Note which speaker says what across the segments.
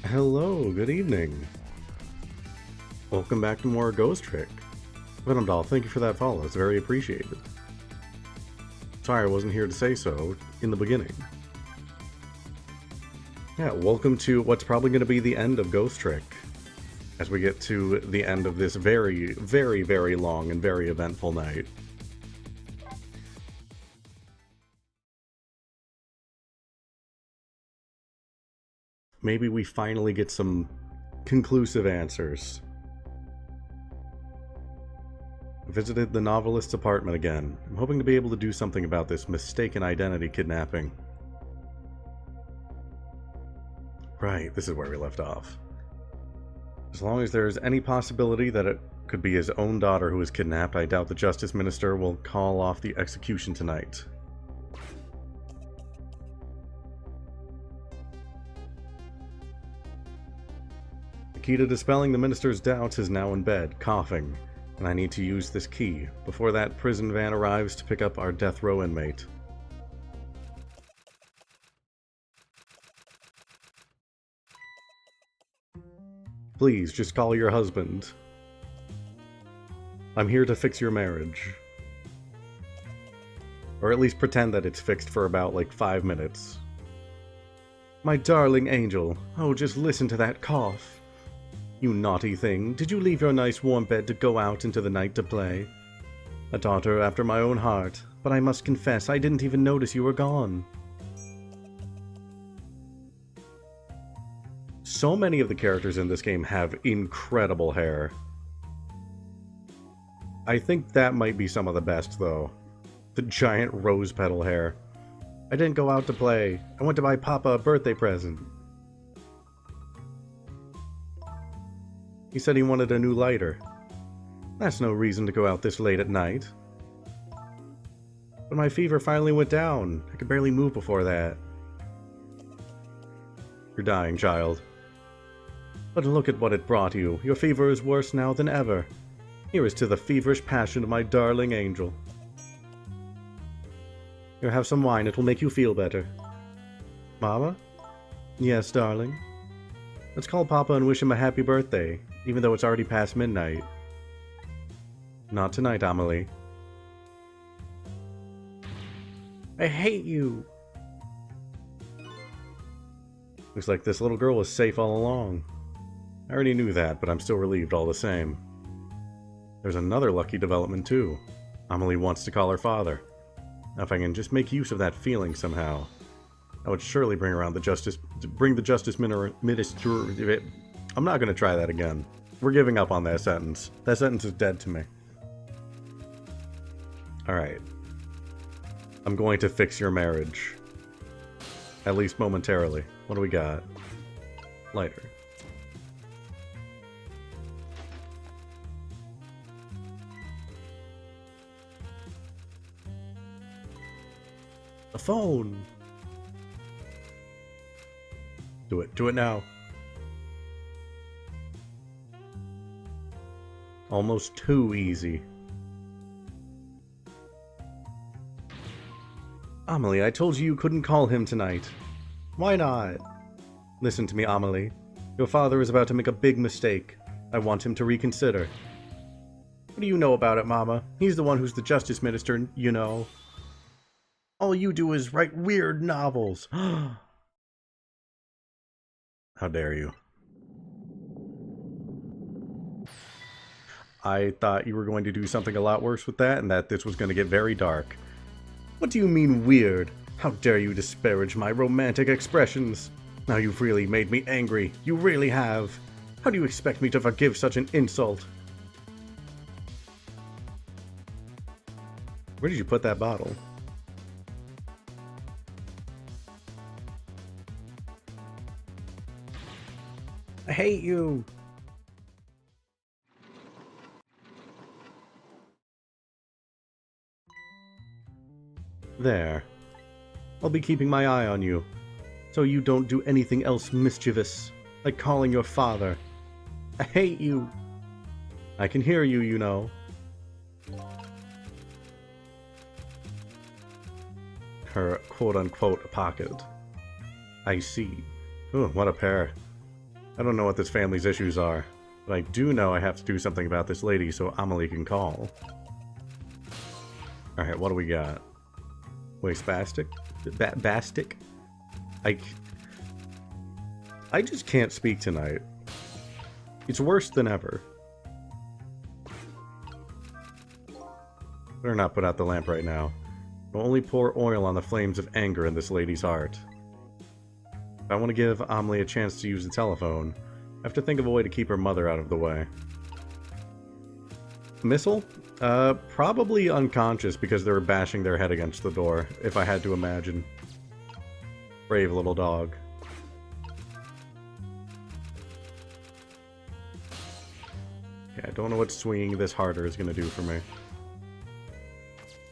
Speaker 1: Hello, good evening. Welcome back to more Ghost Trick. Venom Doll, thank you for that follow, it's very appreciated. Sorry I wasn't here to say so in the beginning. Yeah, welcome to what's probably going to be the end of Ghost Trick, as we get to the end of this very, very, very long and very eventful night. Maybe we finally get some conclusive answers. I visited the novelist's apartment again. I'm hoping to be able to do something about this mistaken identity kidnapping. Right, this is where we left off. As long as there is any possibility that it could be his own daughter who was kidnapped, I doubt the Justice Minister will call off the execution tonight. The key to dispelling the Minister's doubts is now in bed, coughing, and I need to use this key before that prison van arrives to pick up our death row inmate. Please, just call your husband. I'm here to fix your marriage. Or at least pretend that it's fixed for about, like, 5 minutes. My darling angel, oh, just listen to that cough. You naughty thing, did you leave your nice warm bed to go out into the night to play? A daughter after my own heart, but I must confess I didn't even notice you were gone. So many of the characters in this game have incredible hair. I think that might be some of the best, though. The giant rose petal hair. I didn't go out to play. I went to buy Papa a birthday present. He said he wanted a new lighter. That's no reason to go out this late at night. But my fever finally went down. I could barely move before that. You're dying, child. But look at what it brought you. Your fever is worse now than ever. Here is to the feverish passion of my darling angel. Here, have some wine. It will make you feel better. Mama? Yes, darling? Let's call Papa and wish him a happy birthday, even though it's already past midnight. Not tonight, Amelie. I hate you! Looks like this little girl was safe all along. I already knew that, but I'm still relieved all the same. There's another lucky development too. Amelie wants to call her father. Now if I can just make use of that feeling somehow, that would surely bring the Justice Minister. I'm not going to try that again. We're giving up on that sentence. That sentence is dead to me. Alright. I'm going to fix your marriage. At least momentarily. What do we got? Lighter. A phone! Do it. Do it now. Almost too easy. Amelie, I told you couldn't call him tonight. Why not? Listen to me, Amelie. Your father is about to make a big mistake. I want him to reconsider. What do you know about it, Mama? He's the one who's the Justice Minister, you know. All you do is write weird novels. How dare you. I thought you were going to do something a lot worse with that, and that this was going to get very dark. What do you mean weird? How dare you disparage my romantic expressions? Now you've really made me angry. You really have. How do you expect me to forgive such an insult? Where did you put that bottle? I hate you! There. I'll be keeping my eye on you, so you don't do anything else mischievous, like calling your father. I hate you! I can hear you, you know. Her quote-unquote pocket. I see. Ooh, what a pair. I don't know what this family's issues are, but I do know I have to do something about this lady so Amelie can call. Alright, what do we got? Wait, spastic? Bastic? I just can't speak tonight. It's worse than ever. Better not put out the lamp right now. I'll only pour oil on the flames of anger in this lady's heart. If I want to give Amelie a chance to use the telephone, I have to think of a way to keep her mother out of the way. Missile? Probably unconscious because they were bashing their head against the door, if I had to imagine. Brave little dog. Yeah, I don't know what swinging this harder is going to do for me.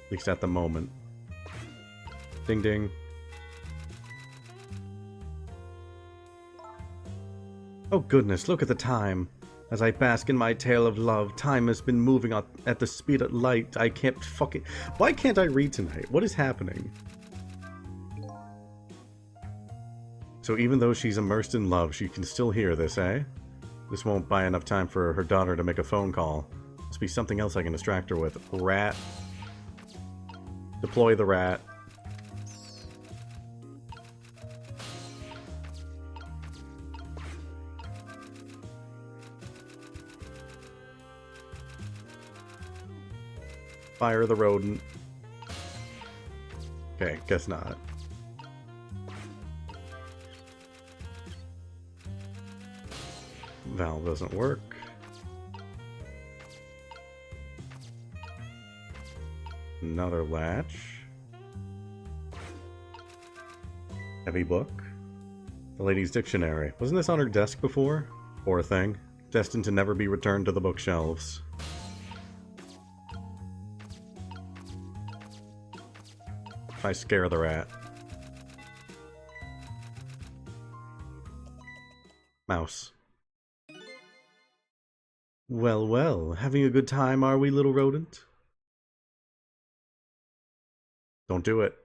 Speaker 1: At least at the moment. Ding ding. Oh goodness, look at the time. As I bask in my tale of love, time has been moving at the speed of light. I can't fucking... Why can't I read tonight? What is happening? So even though she's immersed in love, she can still hear this, eh? This won't buy enough time for her daughter to make a phone call. Must be something else I can distract her with. Rat. Deploy the rat. Fire the rodent. Okay, guess not. Valve doesn't work. Another latch. Heavy book. The lady's dictionary. Wasn't this on her desk before? Poor thing. Destined to never be returned to the bookshelves. If I scare the rat. Mouse. Well, well, having a good time, are we, little rodent? Don't do it.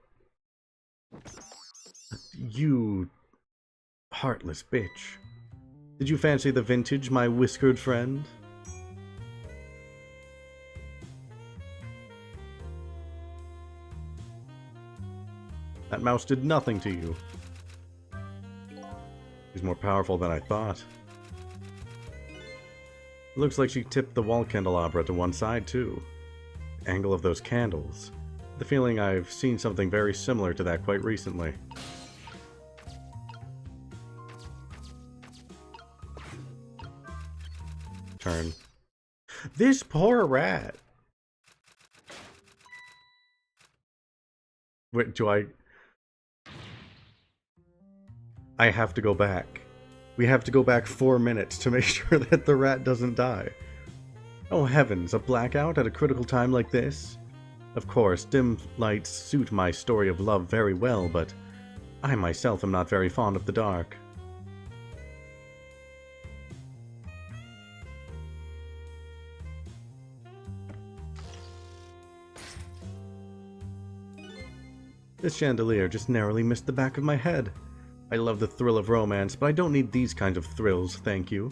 Speaker 1: You heartless bitch. Did you fancy the vintage, my whiskered friend? That mouse did nothing to you. She's more powerful than I thought. It looks like she tipped the wall candelabra to one side, too. The angle of those candles. The feeling I've seen something very similar to that quite recently. Turn. This poor rat! Wait, do I have to go back. We have to go back 4 minutes to make sure that the rat doesn't die. Oh heavens, a blackout at a critical time like this? Of course, dim lights suit my story of love very well, but I myself am not very fond of the dark. This chandelier just narrowly missed the back of my head. I love the thrill of romance, but I don't need these kinds of thrills, thank you.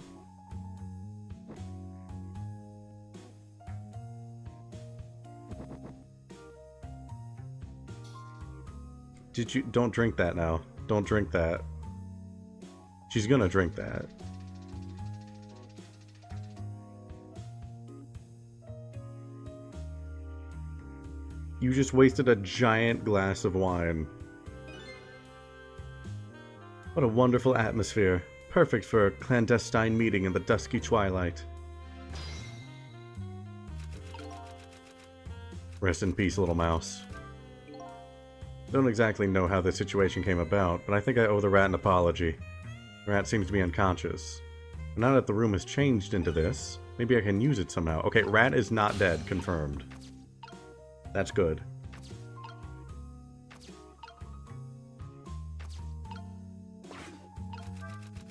Speaker 1: Don't drink that now. Don't drink that. She's gonna drink that. You just wasted a giant glass of wine. What a wonderful atmosphere. Perfect for a clandestine meeting in the dusky twilight. Rest in peace, little mouse. I don't exactly know how this situation came about, but I think I owe the rat an apology. The rat seems to be unconscious. But now that the room has changed into this, maybe I can use it somehow. Okay, rat is not dead, confirmed. That's good.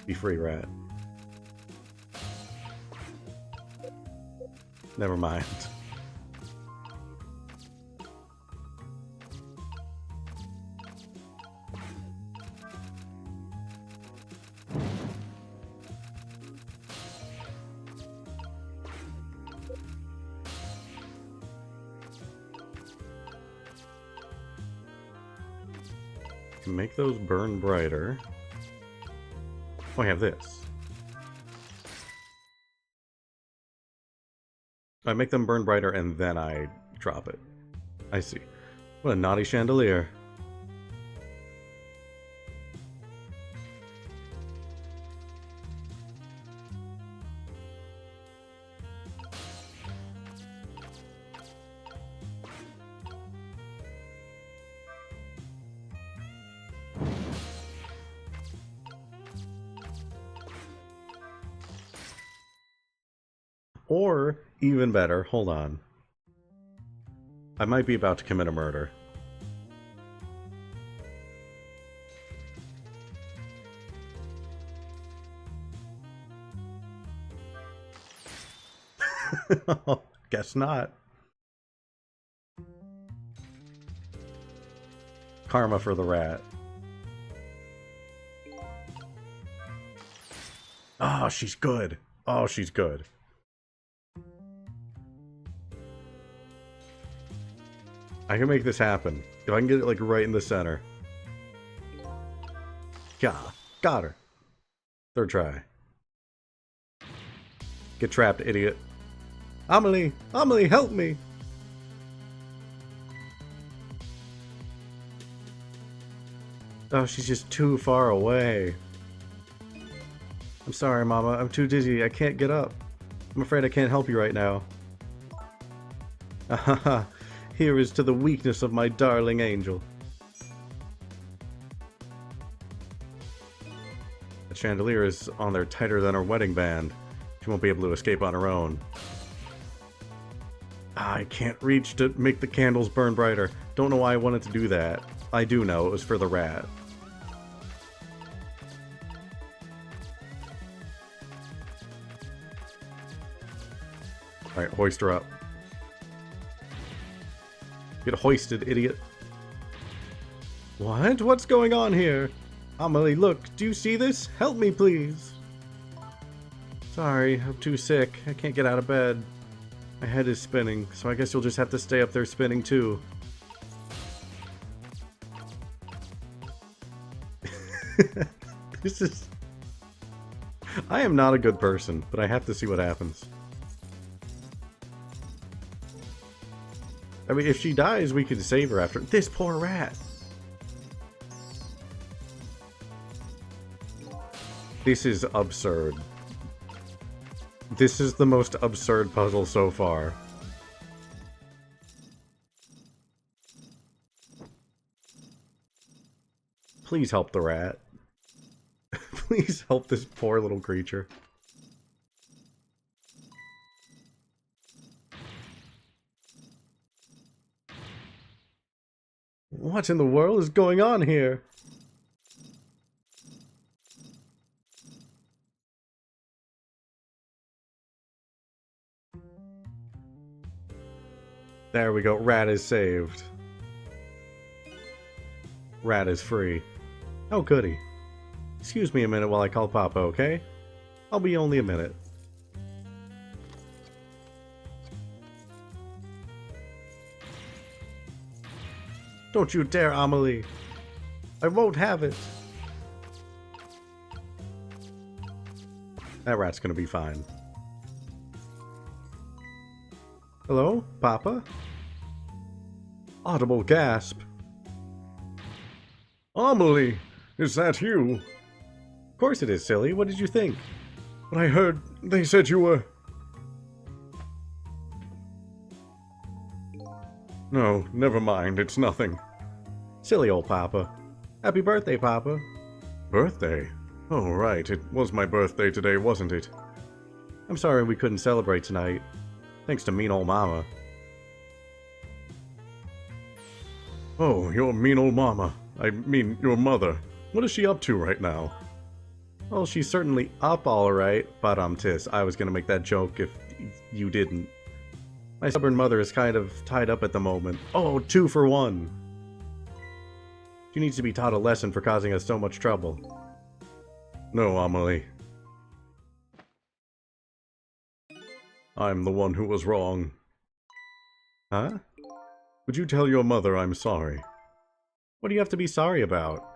Speaker 1: Be free, rat. Never mind. Can make those burn brighter. Oh, I have this. I make them burn brighter and then I drop it. I see. What a naughty chandelier. Or, even better, hold on. I might be about to commit a murder. Guess not. Karma for the rat. Oh, she's good. Oh, she's good. I can make this happen. If I can get it, like, right in the center. Yeah, got her. Third try. Get trapped, idiot. Amelie! Amelie, help me! Oh, she's just too far away. I'm sorry, Mama. I'm too dizzy. I can't get up. I'm afraid I can't help you right now. Ahaha. Here is to the weakness of my darling angel. The chandelier is on there tighter than her wedding band. She won't be able to escape on her own. I can't reach to make the candles burn brighter. Don't know why I wanted to do that. I do know, it was for the rat. Alright, hoist her up. Get hoisted, idiot. What? What's going on here? Amelie, look, do you see this? Help me, please. Sorry, I'm too sick. I can't get out of bed. My head is spinning, so I guess you'll just have to stay up there spinning too. This is... I am not a good person, but I have to see what happens. I mean, if she dies, we could save her after. This poor rat! This is absurd. This is the most absurd puzzle so far. Please help the rat. Please help this poor little creature. What in the world is going on here? There we go. Rat is saved. Rat is free. Oh, goody. Excuse me a minute while I call Papa, okay? I'll be only a minute. Don't you dare, Amelie. I won't have it. That rat's gonna be fine. Hello, Papa? Audible gasp. Amelie, is that you? Of course it is, silly. What did you think? But I heard they said you were... No, never mind. It's nothing. Silly old Papa. Happy birthday, Papa. Birthday? Oh, right. It was my birthday today, wasn't it? I'm sorry we couldn't celebrate tonight. Thanks to mean old Mama. Oh, your mean old Mama. I mean, your mother. What is she up to right now? Well, she's certainly up alright, but tis. I was gonna make that joke if you didn't. My stubborn mother is kind of tied up at the moment. Oh, 2 for 1! She needs to be taught a lesson for causing us so much trouble. No, Amelie. I'm the one who was wrong. Huh? Would you tell your mother I'm sorry? What do you have to be sorry about?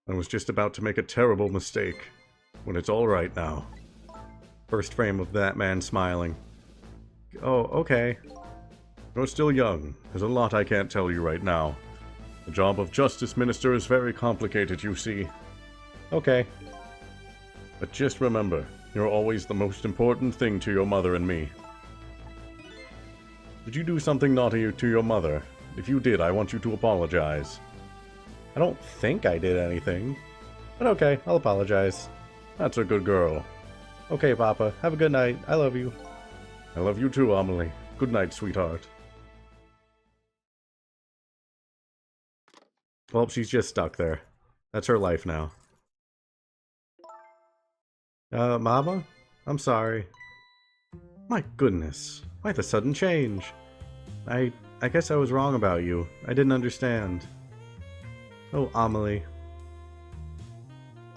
Speaker 1: I was just about to make a terrible mistake, when it's all right now. First frame of that man smiling. Oh, okay. You're still young. There's a lot I can't tell you right now. The job of Justice Minister is very complicated, you see. Okay. But just remember, you're always the most important thing to your mother and me. Did you do something naughty to your mother? If you did, I want you to apologize. I don't think I did anything. But okay, I'll apologize. That's a good girl. Okay, Papa. Have a good night. I love you. I love you too, Amelie. Good night, sweetheart. Well, she's just stuck there. That's her life now. Mama? I'm sorry. My goodness. Why the sudden change? I guess I was wrong about you. I didn't understand. Oh, Amelie.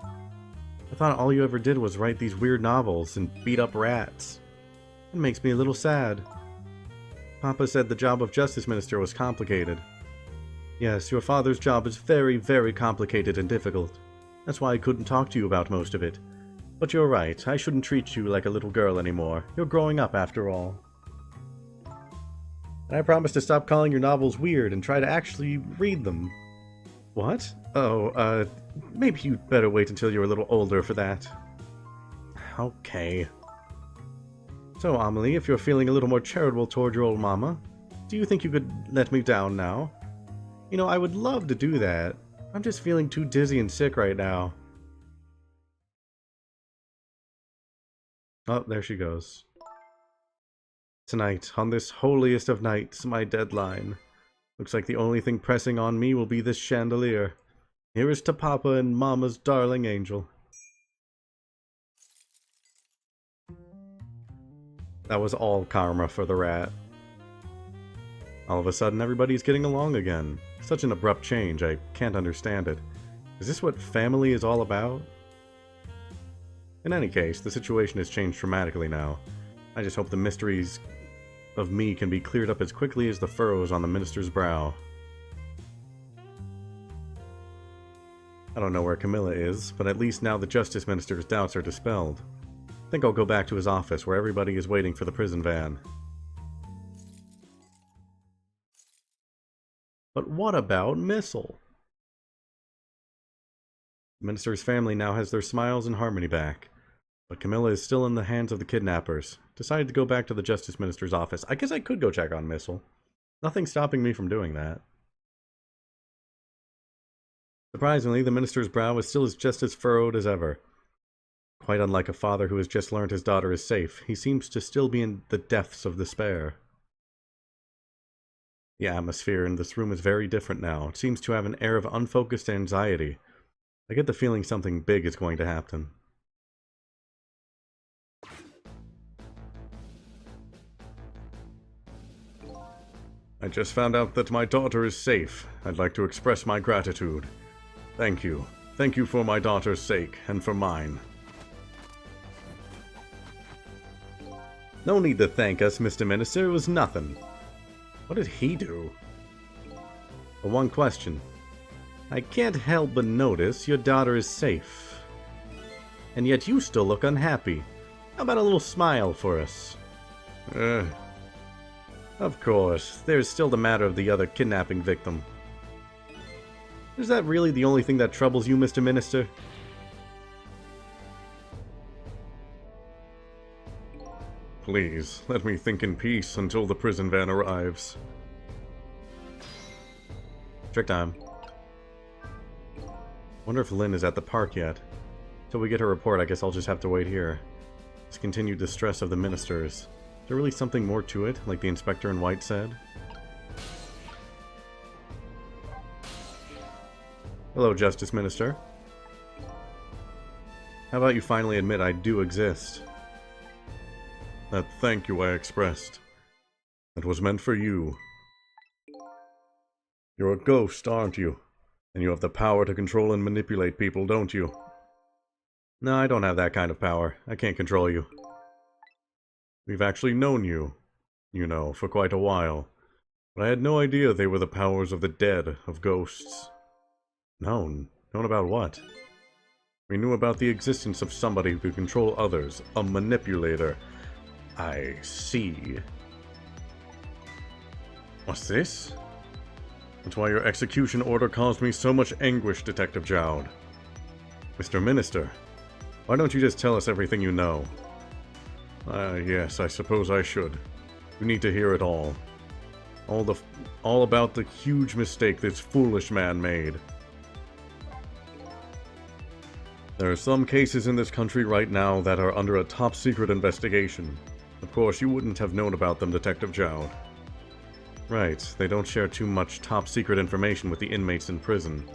Speaker 1: I thought all you ever did was write these weird novels and beat up rats. It makes me a little sad. Papa said the job of Justice Minister was complicated. Yes, your father's job is very, very complicated and difficult. That's why I couldn't talk to you about most of it. But you're right, I shouldn't treat you like a little girl anymore. You're growing up after all. And I promise to stop calling your novels weird and try to actually read them. What? Oh, maybe you'd better wait until you're a little older for that. Okay. So, Amelie, if you're feeling a little more charitable toward your old mama, do you think you could let me down now? You know, I would love to do that. I'm just feeling too dizzy and sick right now. Oh, there she goes. Tonight, on this holiest of nights, my deadline. Looks like the only thing pressing on me will be this chandelier. Here is to Papa and Mama's darling angel. That was all karma for the rat. All of a sudden, everybody's getting along again. Such an abrupt change, I can't understand it. Is this what family is all about? In any case, the situation has changed dramatically now. I just hope the mysteries of me can be cleared up as quickly as the furrows on the minister's brow. I don't know where Camilla is, but at least now the Justice Minister's doubts are dispelled. I think I'll go back to his office where everybody is waiting for the prison van. But what about Missile? The minister's family now has their smiles and harmony back. But Camilla is still in the hands of the kidnappers. Decided to go back to the Justice Minister's office. I guess I could go check on Missile. Nothing's stopping me from doing that. Surprisingly, the minister's brow is still just as furrowed as ever. Quite unlike a father who has just learned his daughter is safe, he seems to still be in the depths of despair. The atmosphere in this room is very different now. It seems to have an air of unfocused anxiety. I get the feeling something big is going to happen. I just found out that my daughter is safe. I'd like to express my gratitude. Thank you. Thank you for my daughter's sake, and for mine. No need to thank us, Mr. Minister. It was nothing. What did he do? But one question. I can't help but notice your daughter is safe. And yet you still look unhappy. How about a little smile for us? Of course, there's still the matter of the other kidnapping victim. Is that really the only thing that troubles you, Mr. Minister? Please, let me think in peace until the prison van arrives. Trick time. Wonder if Lynn is at the park yet. Till we get her report, I guess I'll just have to wait here. This continued distress of the ministers. Is there really something more to it, like the inspector in white said? Hello, Justice Minister. How about you finally admit I do exist? That thank you I expressed. It was meant for you. You're a ghost, aren't you? And you have the power to control and manipulate people, don't you? No, I don't have that kind of power. I can't control you. We've actually known you, you know, for quite a while. But I had no idea they were the powers of the dead, of ghosts. Known? Known about what? We knew about the existence of somebody who could control others. A manipulator. I see. What's this? That's why your execution order caused me so much anguish, Detective Jowd. Mr. Minister, why don't you just tell us everything you know? Yes, I suppose I should. We need to hear it all. All about the huge mistake this foolish man made. There are some cases in this country right now that are under a top-secret investigation. Of course, you wouldn't have known about them, Detective Jowd. Right, they don't share too much top-secret information with the inmates in prison.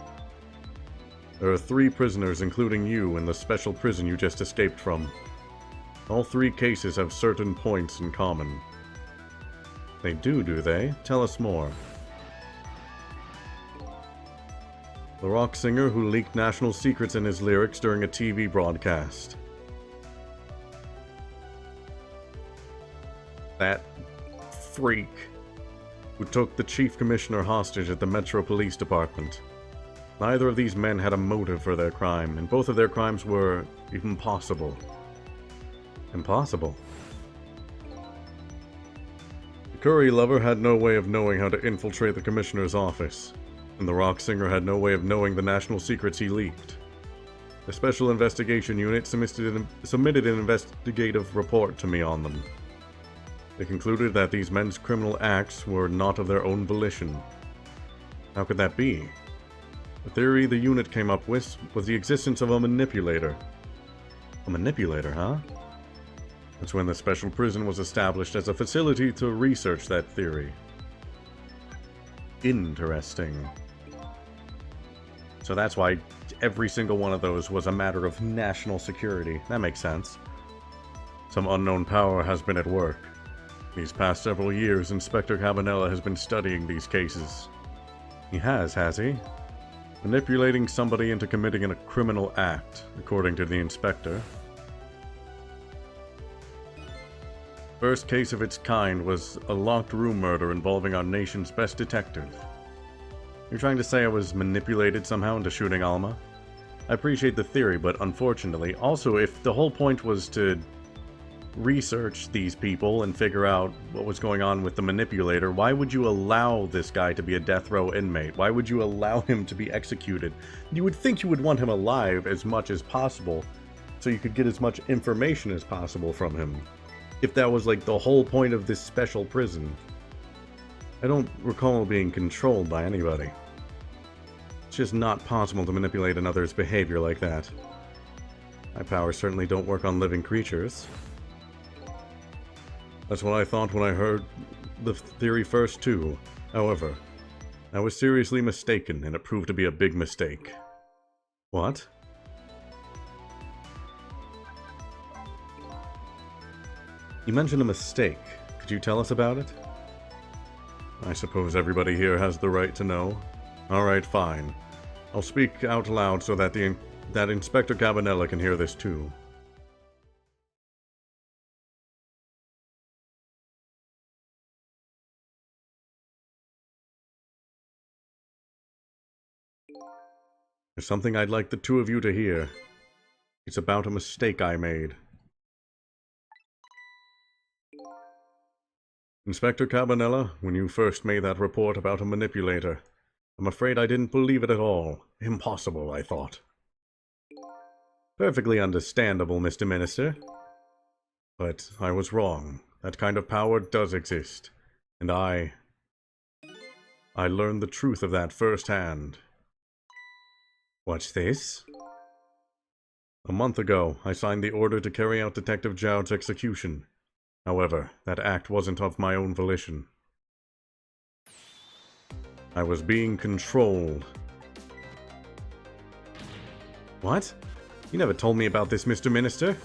Speaker 1: There are 3 prisoners, including you, in the special prison you just escaped from. All 3 cases have certain points in common. They do they? Tell us more. The rock singer who leaked national secrets in his lyrics during a TV broadcast. That freak who took the chief commissioner hostage at the Metro Police Department. Neither of these men had a motive for their crime, and both of their crimes were impossible. Impossible? The curry lover had no way of knowing how to infiltrate the commissioner's office, and the rock singer had no way of knowing the national secrets he leaked. The Special Investigation Unit submitted an investigative report to me on them. They concluded that these men's criminal acts were not of their own volition. How could that be? The theory the unit came up with was the existence of a manipulator. A manipulator, huh? That's when the special prison was established as a facility to research that theory. Interesting. So that's why every single one of those was a matter of national security. That makes sense. Some unknown power has been at work. These past several years, Inspector Cabanela has been studying these cases. He has he? Manipulating somebody into committing a criminal act, according to the inspector. First case of its kind was a locked room murder involving our nation's best detective. You're trying to say I was manipulated somehow into shooting Alma? I appreciate the theory, but unfortunately, also if the whole point was to research these people and figure out what was going on with the manipulator, why would you allow this guy to be a death row inmate? Why would you allow him to be executed? You would think you would want him alive as much as possible, so you could get as much information as possible from him. If that was like the whole point of this special prison. I don't recall being controlled by anybody. It's just not possible to manipulate another's behavior like that. My powers certainly don't work on living creatures. That's what I thought when I heard the theory first, too. However, I was seriously mistaken, and it proved to be a big mistake. What? You mentioned a mistake. Could you tell us about it? I suppose everybody here has the right to know. Alright, fine. I'll speak out loud so that Inspector Cabanela can hear this too. There's something I'd like the two of you to hear. It's about a mistake I made. Inspector Cabanela, when you first made that report about a manipulator, I'm afraid I didn't believe it at all. Impossible, I thought. Perfectly understandable, Mr. Minister. But I was wrong. That kind of power does exist. And I learned the truth of that firsthand. What's this? A month ago, I signed the order to carry out Detective Jowd's execution. However, that act wasn't of my own volition. I was being controlled. What? You never told me about this, Mr. Minister.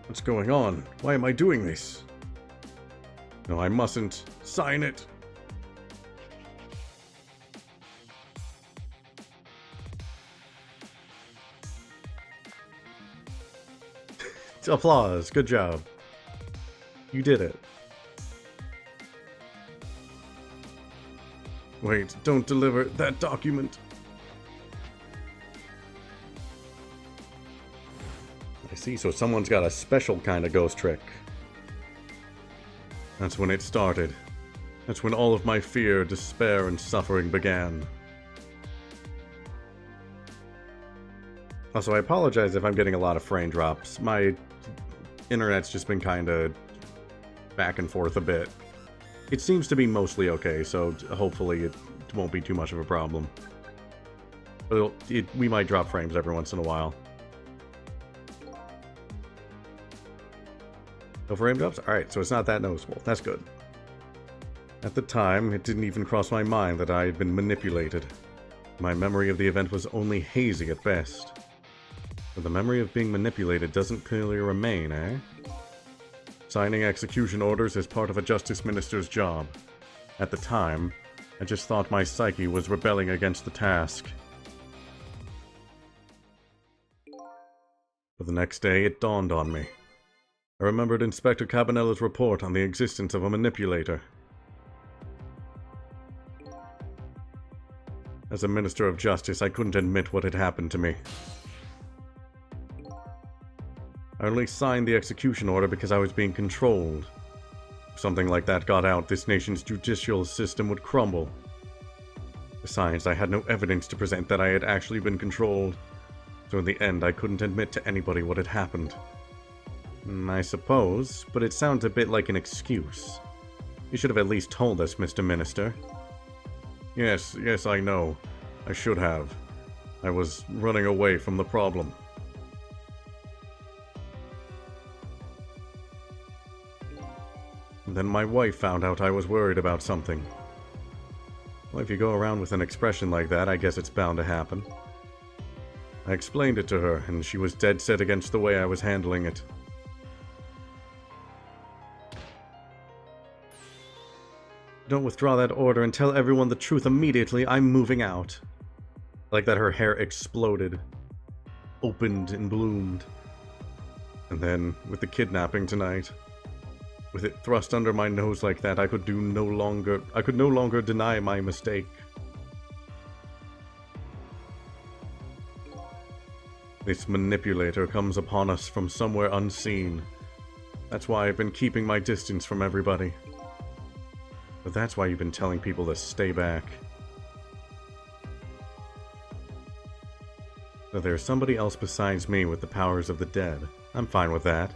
Speaker 1: What's going on? Why am I doing this? No, I mustn't. Sign it. applause. Good job. You did it. Wait, don't deliver that document. I see, so someone's got a special kind of ghost trick. That's when it started. That's when all of my fear, despair, and suffering began. Also, I apologize if I'm getting a lot of frame drops. My internet's just been kinda back and forth a bit. It seems to be mostly okay, so hopefully it won't be too much of a problem. But we might drop frames every once in a while. No frame drops? Alright, so it's not that noticeable. That's good. At the time, it didn't even cross my mind that I had been manipulated. My memory of the event was only hazy at best. But the memory of being manipulated doesn't clearly remain, eh? Signing execution orders is part of a justice minister's job. At the time, I just thought my psyche was rebelling against the task. But the next day, it dawned on me. I remembered Inspector Cabanella's report on the existence of a manipulator. As a Minister of Justice, I couldn't admit what had happened to me. I only signed the execution order because I was being controlled. If something like that got out, this nation's judicial system would crumble. Besides, I had no evidence to present that I had actually been controlled, so in the end I couldn't admit to anybody what had happened. I suppose, but it sounds a bit like an excuse. You should have at least told us, Mr. Minister. Yes, I know. I should have. I was running away from the problem. And then my wife found out I was worried about something. Well, if you go around with an expression like that, I guess it's bound to happen. I explained it to her, and she was dead set against the way I was handling it. Don't withdraw that order and tell everyone the truth immediately. I'm moving out. I like that her hair exploded, opened and bloomed. And then, with the kidnapping tonight, with it thrust under my nose like that, I could no longer deny my mistake. This manipulator comes upon us from somewhere unseen. That's why I've been keeping my distance from everybody. But that's why you've been telling people to stay back. So there's somebody else besides me with the powers of the dead. I'm fine with that.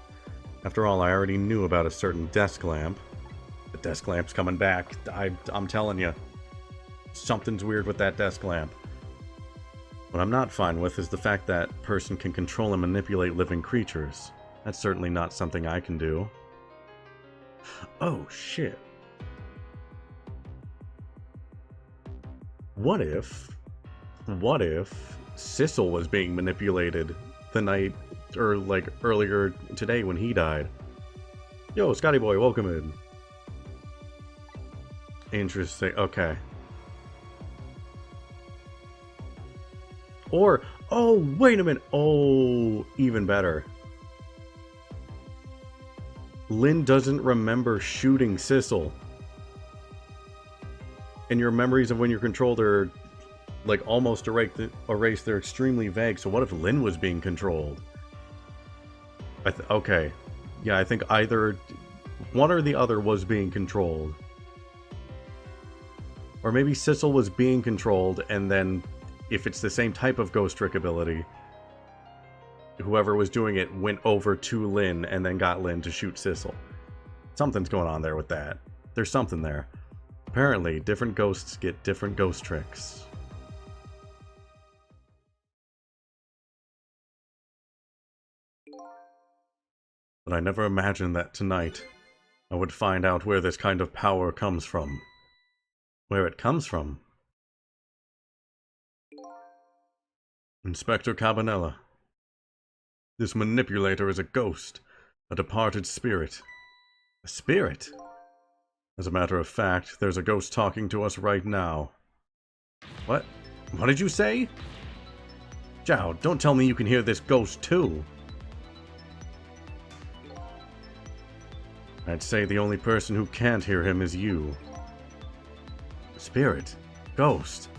Speaker 1: After all, I already knew about a certain desk lamp. The desk lamp's coming back. I'm telling you. Something's weird with that desk lamp. What I'm not fine with is the fact that person can control and manipulate living creatures. That's certainly not something I can do. Oh, shit. What if Sissel was being manipulated the night, or like earlier today when he died? Yo, Scotty boy, welcome in. Interesting, okay. Or, oh, wait a minute, oh, even better. Lynn doesn't remember shooting Sissel. And your memories of when you're controlled are, like, almost erased. They're extremely vague. So what if Lynn was being controlled? Okay. Yeah, I think either one or the other was being controlled. Or maybe Sissel was being controlled, and then, if it's the same type of ghost trick ability, whoever was doing it went over to Lynn and then got Lynn to shoot Sissel. Something's going on there with that. There's something there. Apparently, different ghosts get different ghost tricks. But I never imagined that tonight I would find out where this kind of power comes from. Where it comes from? Inspector Cabanella. This manipulator is a ghost, a departed spirit. A spirit? As a matter of fact, there's a ghost talking to us right now. What? What did you say? Zhao, don't tell me you can hear this ghost too. I'd say the only person who can't hear him is you. Spirit? Ghost?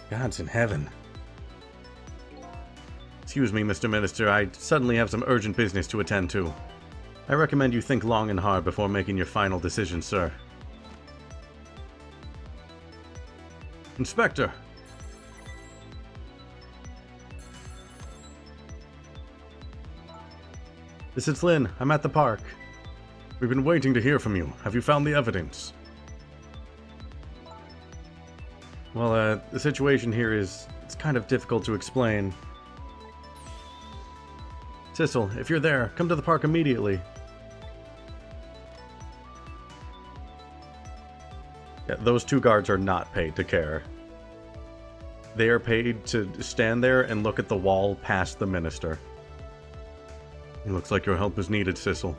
Speaker 1: God's in heaven. Excuse me, Mr. Minister, I suddenly have some urgent business to attend to. I recommend you think long and hard before making your final decision, sir. Inspector! This is Lynn. I'm at the park. We've been waiting to hear from you. Have you found the evidence? Well, the situation here it's kind of difficult to explain. Sissel, if you're there, come to the park immediately. Yeah, those two guards are not paid to care. They are paid to stand there and look at the wall past the minister. It looks like your help is needed, Sissel.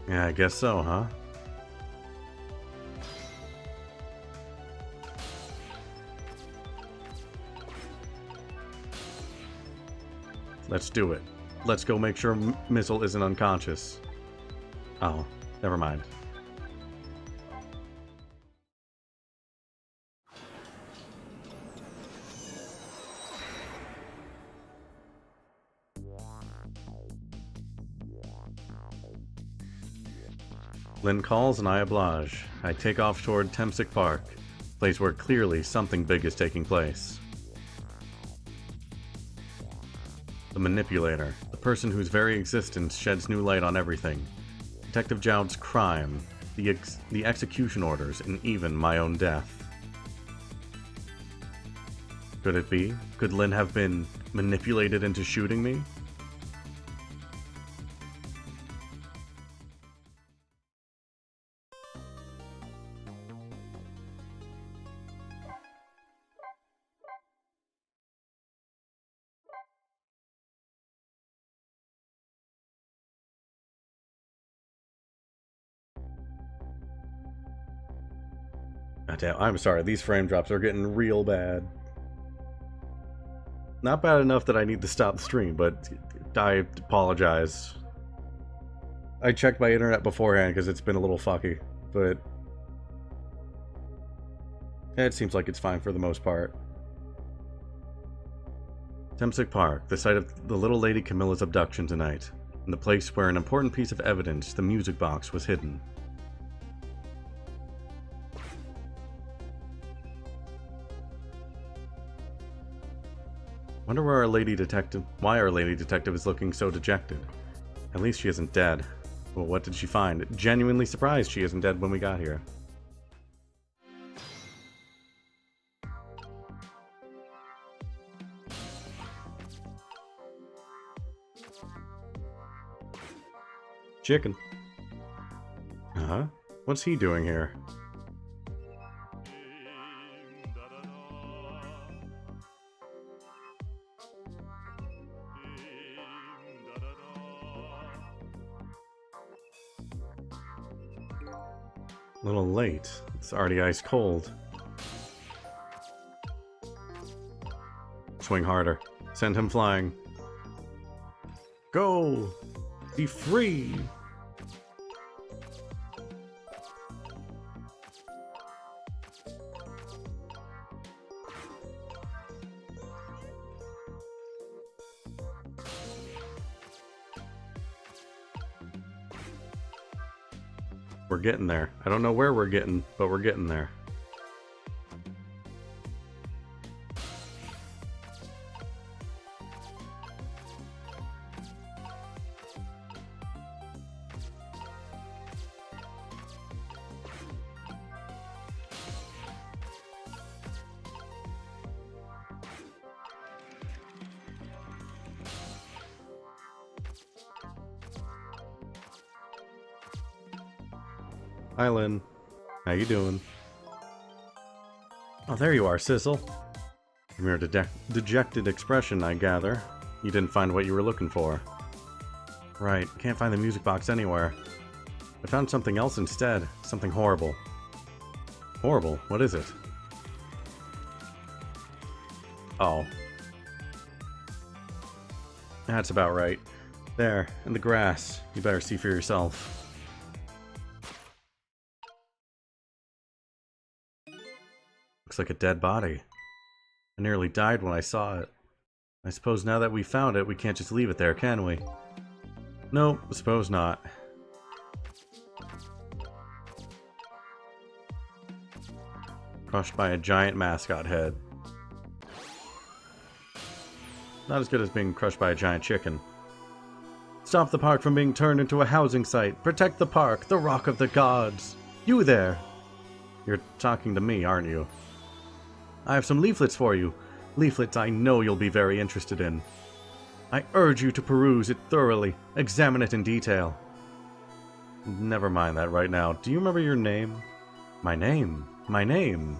Speaker 1: Yeah, I guess so, huh? Let's do it. Let's go make sure Missile isn't unconscious. Oh, never mind. Lynn calls and I oblige. I take off toward Temsic Park, a place where clearly something big is taking place. The Manipulator, the person whose very existence sheds new light on everything. Detective Jowd's crime, the execution orders, and even my own death. Could it be? Could Lynn have been manipulated into shooting me? Goddamn, I'm sorry, these frame drops are getting real bad. Not bad enough that I need to stop the stream, but I apologize. I checked my internet beforehand because it's been a little fucky, but it seems like it's fine for the most part. Temsic Park, the site of the little lady Camilla's abduction tonight, and the place where an important piece of evidence, the music box, was hidden. Wonder why our lady detective is looking so dejected. At least she isn't dead. Well, what did she find? Genuinely surprised she isn't dead when we got here. Chicken. Uh-huh. What's he doing here? A little late. It's already ice cold. Swing harder. Send him flying. Go! Be free! We're getting there. I don't know where we're getting, but we're getting there. Hi, Lynn. How you doing? Oh, there you are, Sissel. From your dejected expression, I gather. You didn't find what you were looking for. Right, can't find the music box anywhere. I found something else instead. Something horrible. Horrible? What is it? Oh. That's about right. There, in the grass. You better see for yourself. Looks like a dead body. I nearly died when I saw it. I suppose now that we found it, we can't just leave it there, can we? Nope, I suppose not. Crushed by a giant mascot head. Not as good as being crushed by a giant chicken. Stop the park from being turned into a housing site. Protect the park, the Rock of the Gods. You there! You're talking to me, aren't you? I have some leaflets for you. Leaflets I know you'll be very interested in. I urge you to peruse it thoroughly. Examine it in detail. Never mind that right now. Do you remember your name? My name? My name?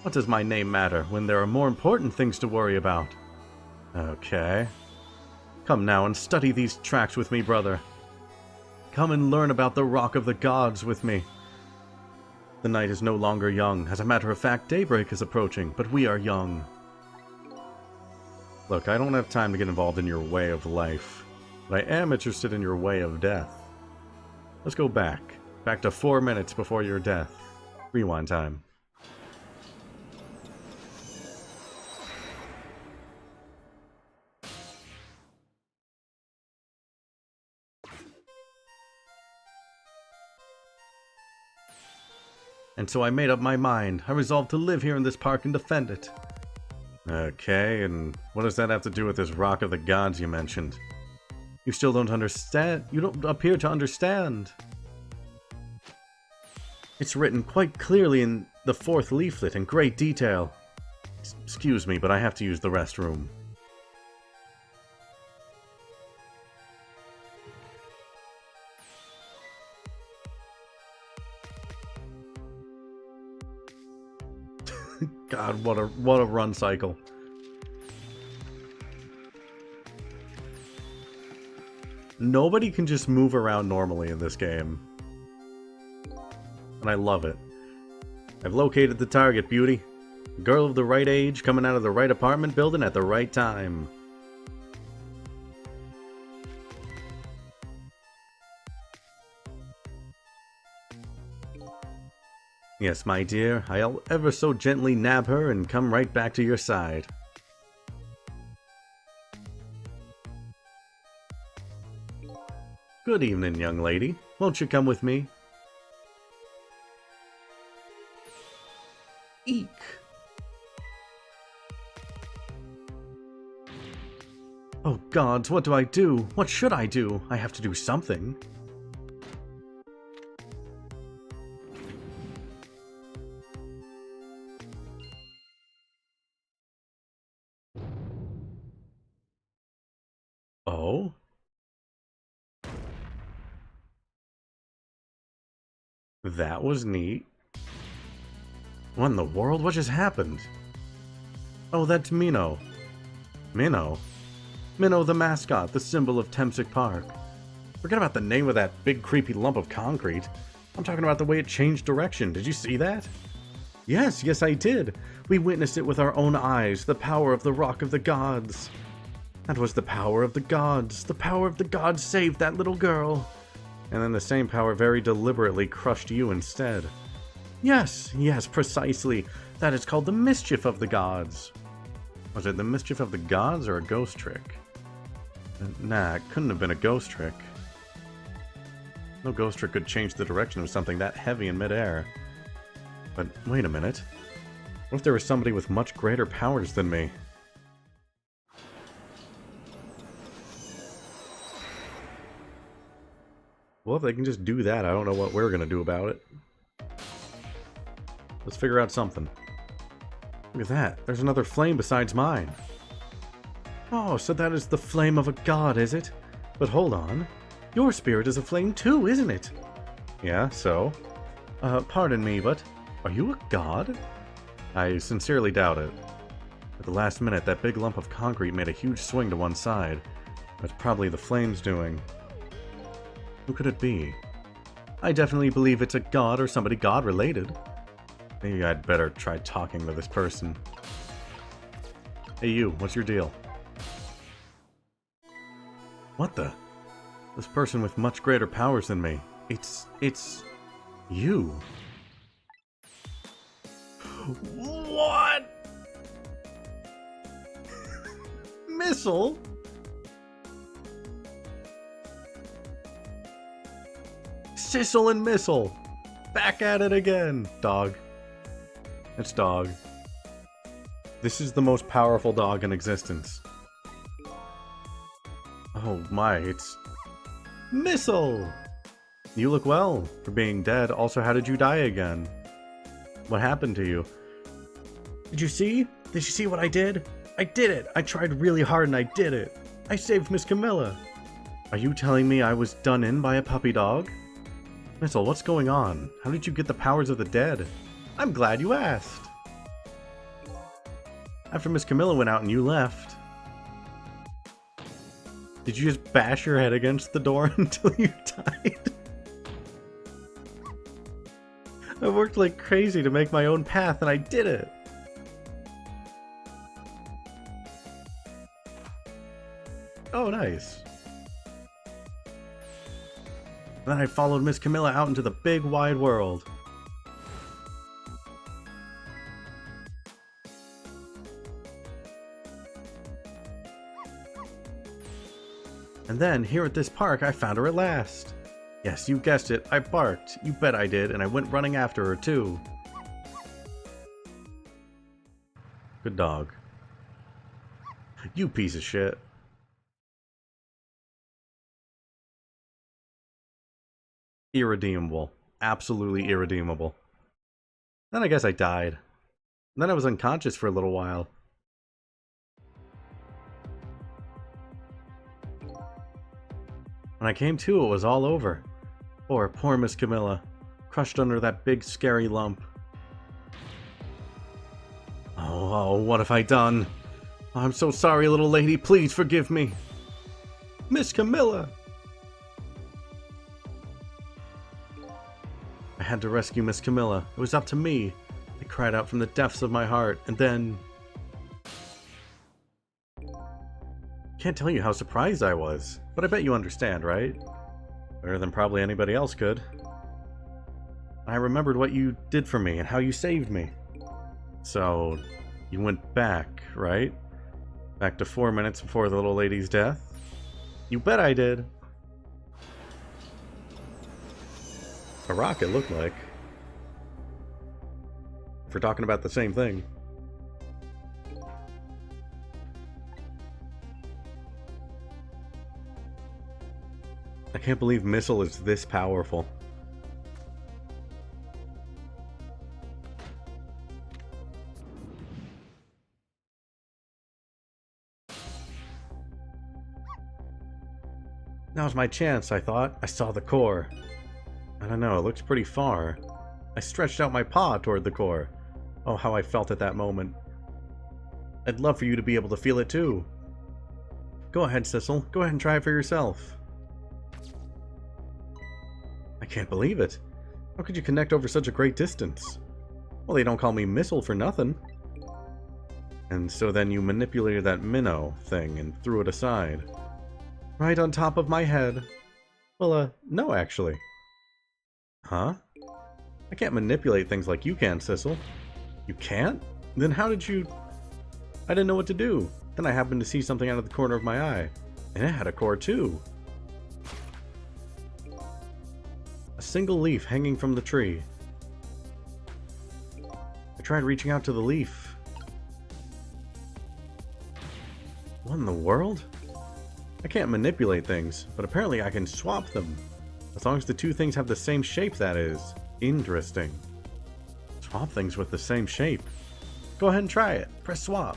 Speaker 1: What does my name matter when there are more important things to worry about? Okay. Come now and study these tracks with me, brother. Come and learn about the Rock of the Gods with me. The night is no longer young. As a matter of fact, daybreak is approaching, but we are young. Look, I don't have time to get involved in your way of life, but I am interested in your way of death. Let's go back. Back to 4 minutes before your death. Rewind time. And so I made up my mind. I resolved to live here in this park and defend it. Okay, and what does that have to do with this Rock of the Gods you mentioned? You still don't understand? You don't appear to understand. It's written quite clearly in the 4th leaflet in great detail. Excuse me, but I have to use the restroom. God, what a run cycle. Nobody can just move around normally in this game. And I love it. I've located the target, beauty. A girl of the right age coming out of the right apartment building at the right time. Yes, my dear, I'll ever so gently nab her and come right back to your side. Good evening, young lady. Won't you come with me? Eek! Oh gods, what do I do? What should I do? I have to do something. Oh? That was neat. What in the world? What just happened? Oh, that's Minnow. Minnow? Minnow the mascot, the symbol of Temsic Park. Forget about the name of that big creepy lump of concrete. I'm talking about the way it changed direction. Did you see that? Yes, I did. We witnessed it with our own eyes, the power of the Rock of the Gods. That was the power of the gods. The power of the gods saved that little girl. And then the same power very deliberately crushed you instead. Yes, precisely. That is called the mischief of the gods. Was it the mischief of the gods or a ghost trick? Nah, it couldn't have been a ghost trick. No ghost trick could change the direction of something that heavy in midair. But wait a minute. What if there was somebody with much greater powers than me? Well, if they can just do that, I don't know what we're gonna do about it. Let's figure out something. Look at that. There's another flame besides mine. Oh, so that is the flame of a god, is it? But hold on. Your spirit is a flame too, isn't it? Yeah, so? Pardon me, but are you a god? I sincerely doubt it. At the last minute, that big lump of concrete made a huge swing to one side. That's probably the flames doing. Who could it be? I definitely believe it's a god or somebody god-related. Maybe I'd better try talking to this person. Hey you, what's your deal? What the? This person with much greater powers than me. It's... you. What? Missile? Sissel and Missile! Back at it again! Dog. It's dog. This is the most powerful dog in existence. Oh my, it's... Missile! You look well for being dead. Also, how did you die again? What happened to you? Did you see? Did you see what I did? I did it! I tried really hard and I did it! I saved Miss Camilla! Are you telling me I was done in by a puppy dog? Missile, what's going on? How did you get the powers of the dead? I'm glad you asked! After Miss Camilla went out and you left, did you just bash your head against the door until you died? I worked like crazy to make my own path and I did it! Oh, nice. Then I followed Miss Camilla out into the big wide world. And then, here at this park, I found her at last. Yes, you guessed it, I barked. You bet I did, and I went running after her, too. Good dog. You piece of shit. Irredeemable. Absolutely irredeemable. Then I guess I died. Then I was unconscious for a little while. When I came to, it was all over. Poor Miss Camilla. Crushed under that big scary lump. Oh, what have I done? Oh, I'm so sorry, little lady. Please forgive me. Miss Camilla! I had to rescue Miss Camilla. It was up to me. I cried out from the depths of my heart, and then... Can't tell you how surprised I was, but I bet you understand, right? Better than probably anybody else could. I remembered what you did for me and how you saved me. So, you went back, right? Back to 4 minutes before the little lady's death? You bet I did! A rocket looked like. If we're talking about the same thing. I can't believe Missile is this powerful. Now's my chance, I thought. I saw the core. I don't know, it looks pretty far. I stretched out my paw toward the core. Oh, how I felt at that moment. I'd love for you to be able to feel it too. Go ahead, Sissel. Go ahead and try it for yourself. I can't believe it. How could you connect over such a great distance? Well, they don't call me Missile for nothing. And so then you manipulated that minnow thing and threw it aside. Right on top of my head. Well, no, actually. Huh? I can't manipulate things like you can, Sissel. You can't? Then how did you... I didn't know what to do. Then I happened to see something out of the corner of my eye. And it had a core too. A single leaf hanging from the tree. I tried reaching out to the leaf. What in the world? I can't manipulate things, but apparently I can swap them. As long as the two things have the same shape, that is. Interesting. Swap things with the same shape. Go ahead and try it. Press swap.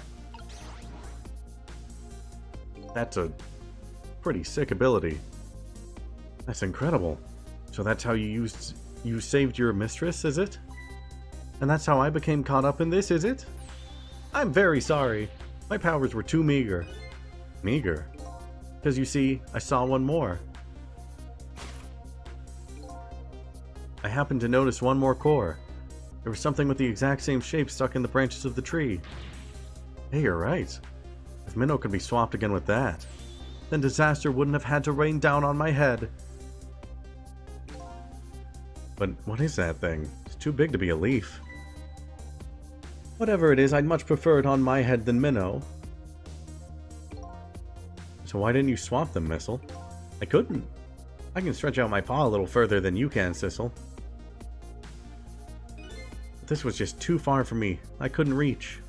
Speaker 1: That's a pretty sick ability. That's incredible. So that's how you saved your mistress, is it? And that's how I became caught up in this, is it? I'm very sorry. My powers were too meager. Meager? Because you see, I saw one more. I happened to notice one more core. There was something with the exact same shape stuck in the branches of the tree. Hey, you're right. If Minnow could be swapped again with that, then disaster wouldn't have had to rain down on my head. But what is that thing? It's too big to be a leaf. Whatever it is, I'd much prefer it on my head than Minnow. So why didn't you swap them, Missile? I couldn't. I can stretch out my paw a little further than you can, Sissel. This was just too far for me. I couldn't reach.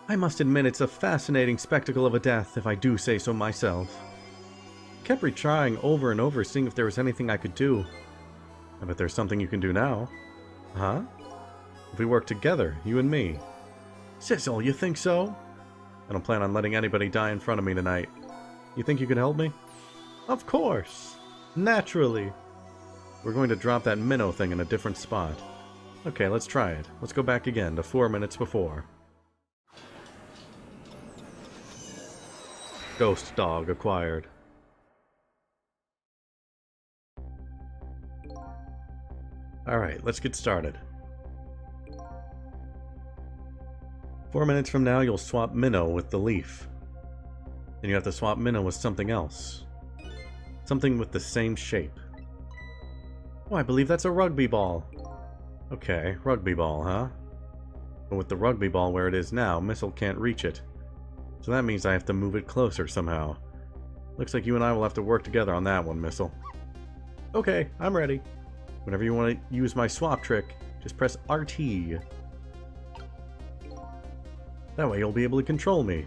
Speaker 1: I must admit it's a fascinating spectacle of a death, if I do say so myself. I kept retrying over and over, seeing if there was anything I could do. I bet there's something you can do now. Huh? If we work together, you and me. Sissel, you think so? I don't plan on letting anybody die in front of me tonight. You think you could help me? Of course! Naturally! We're going to drop that minnow thing in a different spot. Okay, let's try it. Let's go back again to 4 minutes before. Ghost dog acquired. Alright, let's get started. 4 minutes from now, you'll swap Minnow with the leaf. Then you have to swap Minnow with something else. Something with the same shape. Oh, I believe that's a rugby ball. Okay, rugby ball, huh? But with the rugby ball where it is now, Missile can't reach it. So that means I have to move it closer somehow. Looks like you and I will have to work together on that one, Missile. Okay, I'm ready. Whenever you want to use my swap trick, just press RT. That way you'll be able to control me.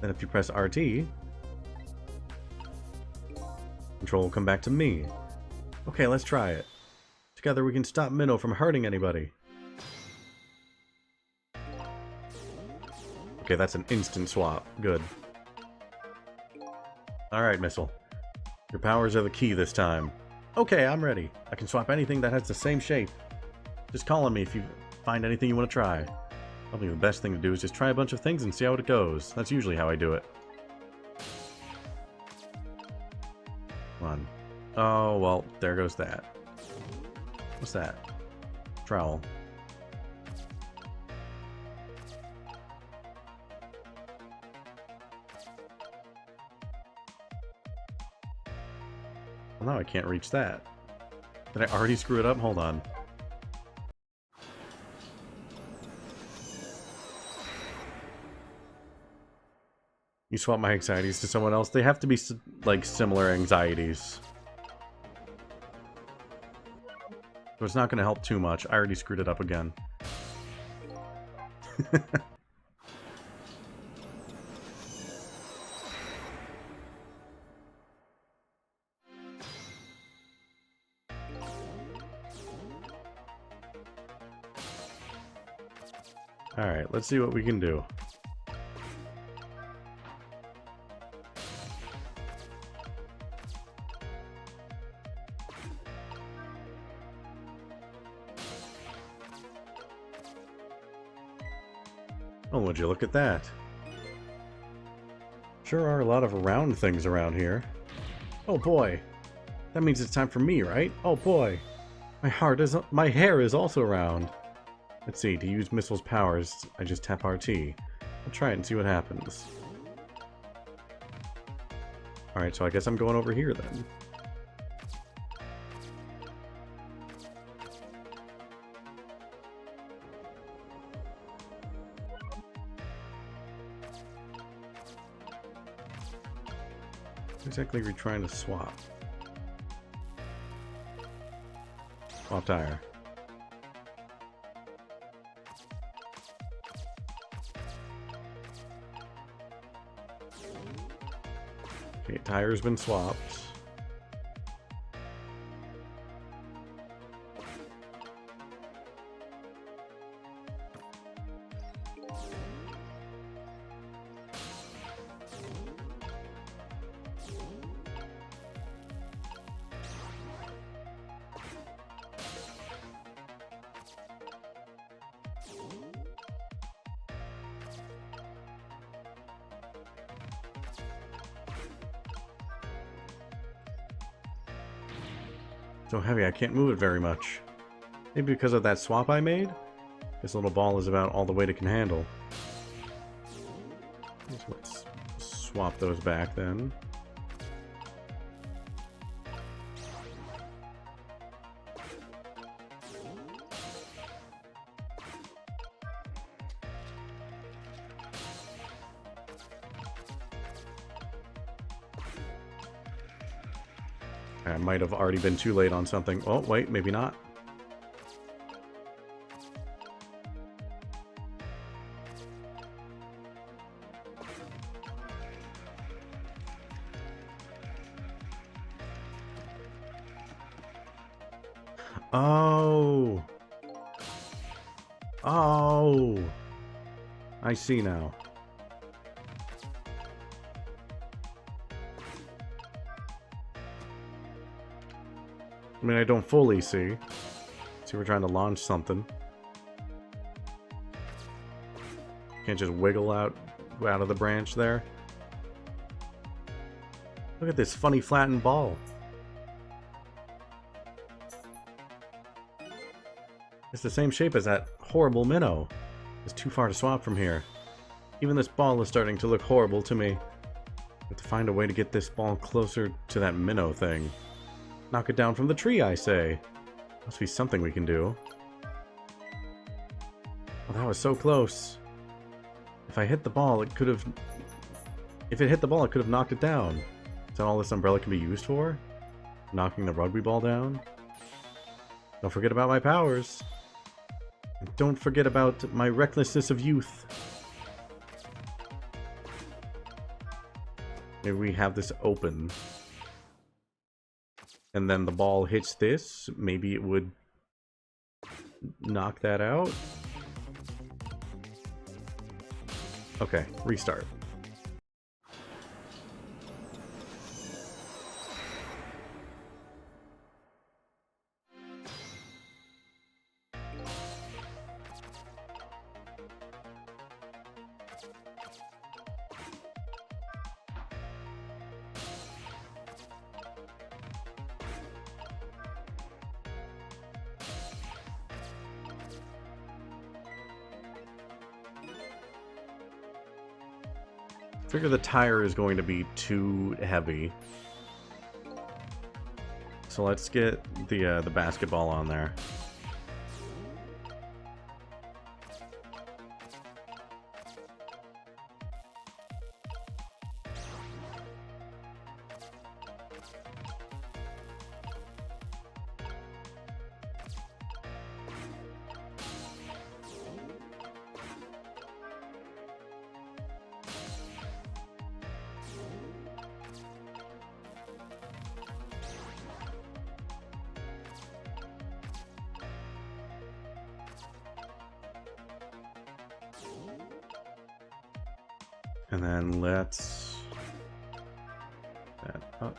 Speaker 1: Then if you press RT, control will come back to me. Okay, let's try it. Together we can stop Minnow from hurting anybody. Okay, that's an instant swap. Good. Alright, Missile. Your powers are the key this time. Okay, I'm ready. I can swap anything that has the same shape. Just call on me if you find anything you want to try. Probably the best thing to do is just try a bunch of things and see how it goes. That's usually how I do it. Come on. Oh, well, there goes that. What's that? Trowel. Well, now I can't reach that. Did I already screw it up? Hold on. You swap my anxieties to someone else. They have to be, like, similar anxieties. So it's not going to help too much. I already screwed it up again. Alright, let's see what we can do. Oh, would you look at that? Sure are a lot of round things around here. Oh boy. That means it's time for me, right? Oh boy. My hair is also round. Let's see, to use Missile's powers, I just tap RT. I'll try it and see what happens. Alright, so I guess I'm going over here then. What exactly are we trying to swap? Swap tire. Okay, tire's been swapped. So heavy, I can't move it very much. Maybe because of that swap I made? This little ball is about all the weight it can handle. So let's swap those back then. I might have already been too late on something. Oh, wait, maybe not. Oh. Oh. I see now. I mean, I don't fully see. See, we're trying to launch something. Can't just wiggle out of the branch there. Look at this funny flattened ball. It's the same shape as that horrible minnow. It's too far to swap from here. Even this ball is starting to look horrible to me. I have to find a way to get this ball closer to that minnow thing. Knock it down from the tree, I say. Must be something we can do. Well, that was so close. If I hit the ball, it could have... If it hit the ball, it could have knocked it down. Is that all this umbrella can be used for? Knocking the rugby ball down? Don't forget about my powers. And don't forget about my recklessness of youth. Maybe we have this open. And then the ball hits this. Maybe it would knock that out. Okay, restart. I figure the tire is going to be too heavy. So let's get the basketball on there. And then let's... Oh,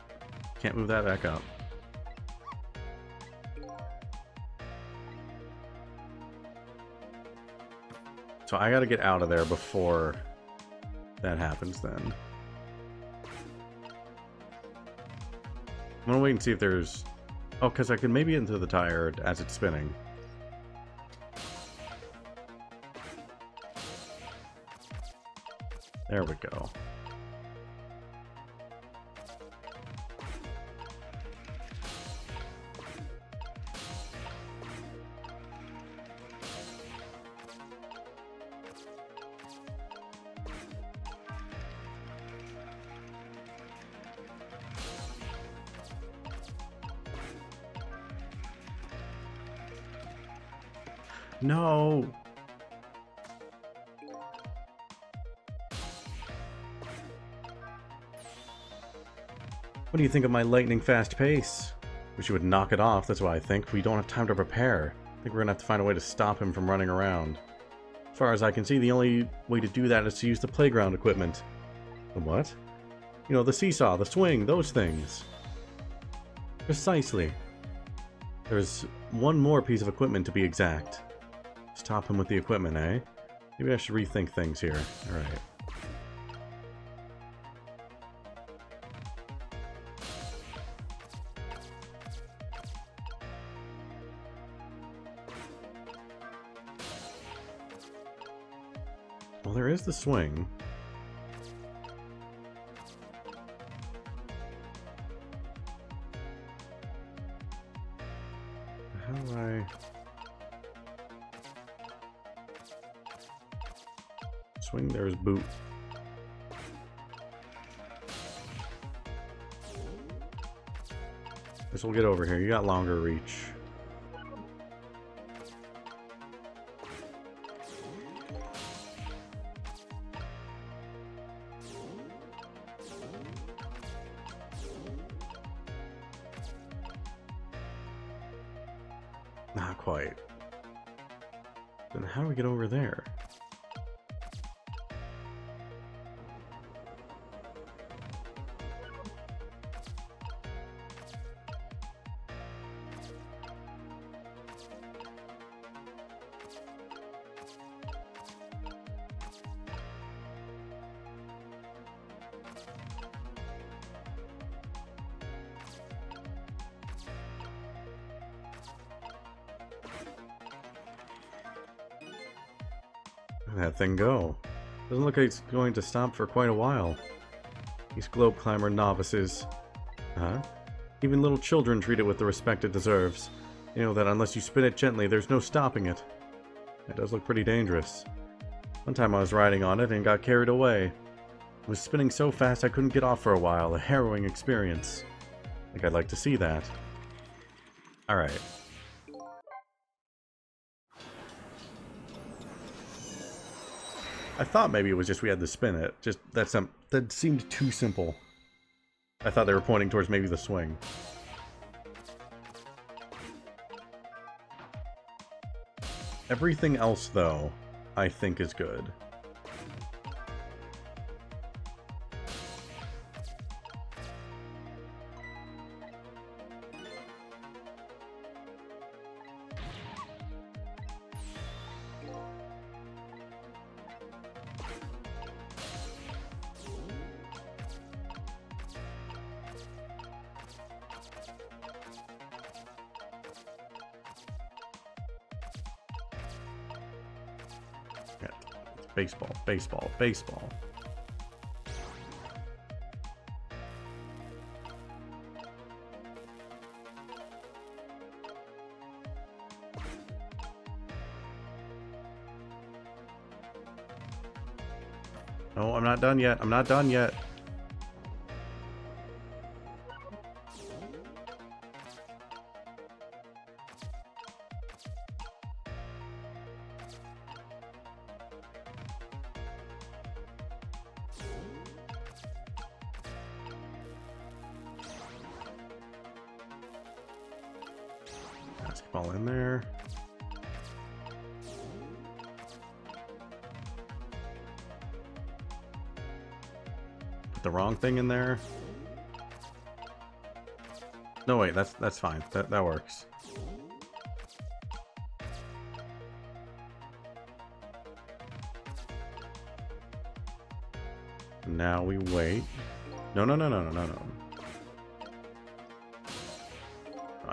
Speaker 1: can't move that back up. So I gotta get out of there before that happens then. I'm gonna wait and see if there's... Oh, because I can maybe get into the tire as it's spinning. There we go. No! What do you think of my lightning fast pace? Wish you would knock it off, that's what I think. We don't have time to prepare. I think we're gonna have to find a way to stop him from running around. As far as I can see, the only way to do that is to use the playground equipment. The what? You know, the seesaw, the swing, those things. Precisely. There's one more piece of equipment to be exact. Stop him with the equipment, eh? Maybe I should rethink things here. Alright. Well, there is the swing. How do I... Swing, there's boot. Guess we'll get over here. You got longer reach. Not quite. Then how do we get over there? That thing go? Doesn't look like it's going to stop for quite a while. These globe climber novices. Huh? Even little children treat it with the respect it deserves. You know that unless you spin it gently, there's no stopping it. It does look pretty dangerous. One time I was riding on it and got carried away. It was spinning so fast I couldn't get off for a while. A harrowing experience. I think I'd like to see that. Alright. I thought maybe it was just we had to spin it. Just that seemed too simple. I thought they were pointing towards maybe the swing. Everything else, though, I think is good. Baseball, baseball, baseball. No, I'm not done yet. I'm not done yet. Basketball in there. Put the wrong thing in there. No, wait, that's fine. That works. Now we wait. No.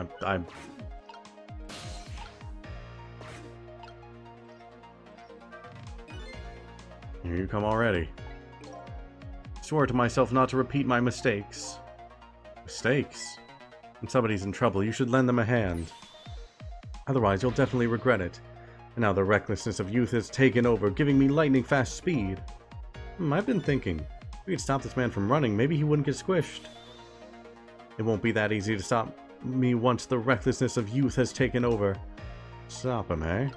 Speaker 1: I'm Here you come already. Swore to myself not to repeat my mistakes. Mistakes? When somebody's in trouble, you should lend them a hand. Otherwise, you'll definitely regret it. And now the recklessness of youth has taken over, giving me lightning-fast speed. I've been thinking. If we could stop this man from running, maybe he wouldn't get squished. It won't be that easy to stop me once the recklessness of youth has taken over. Stop him, eh?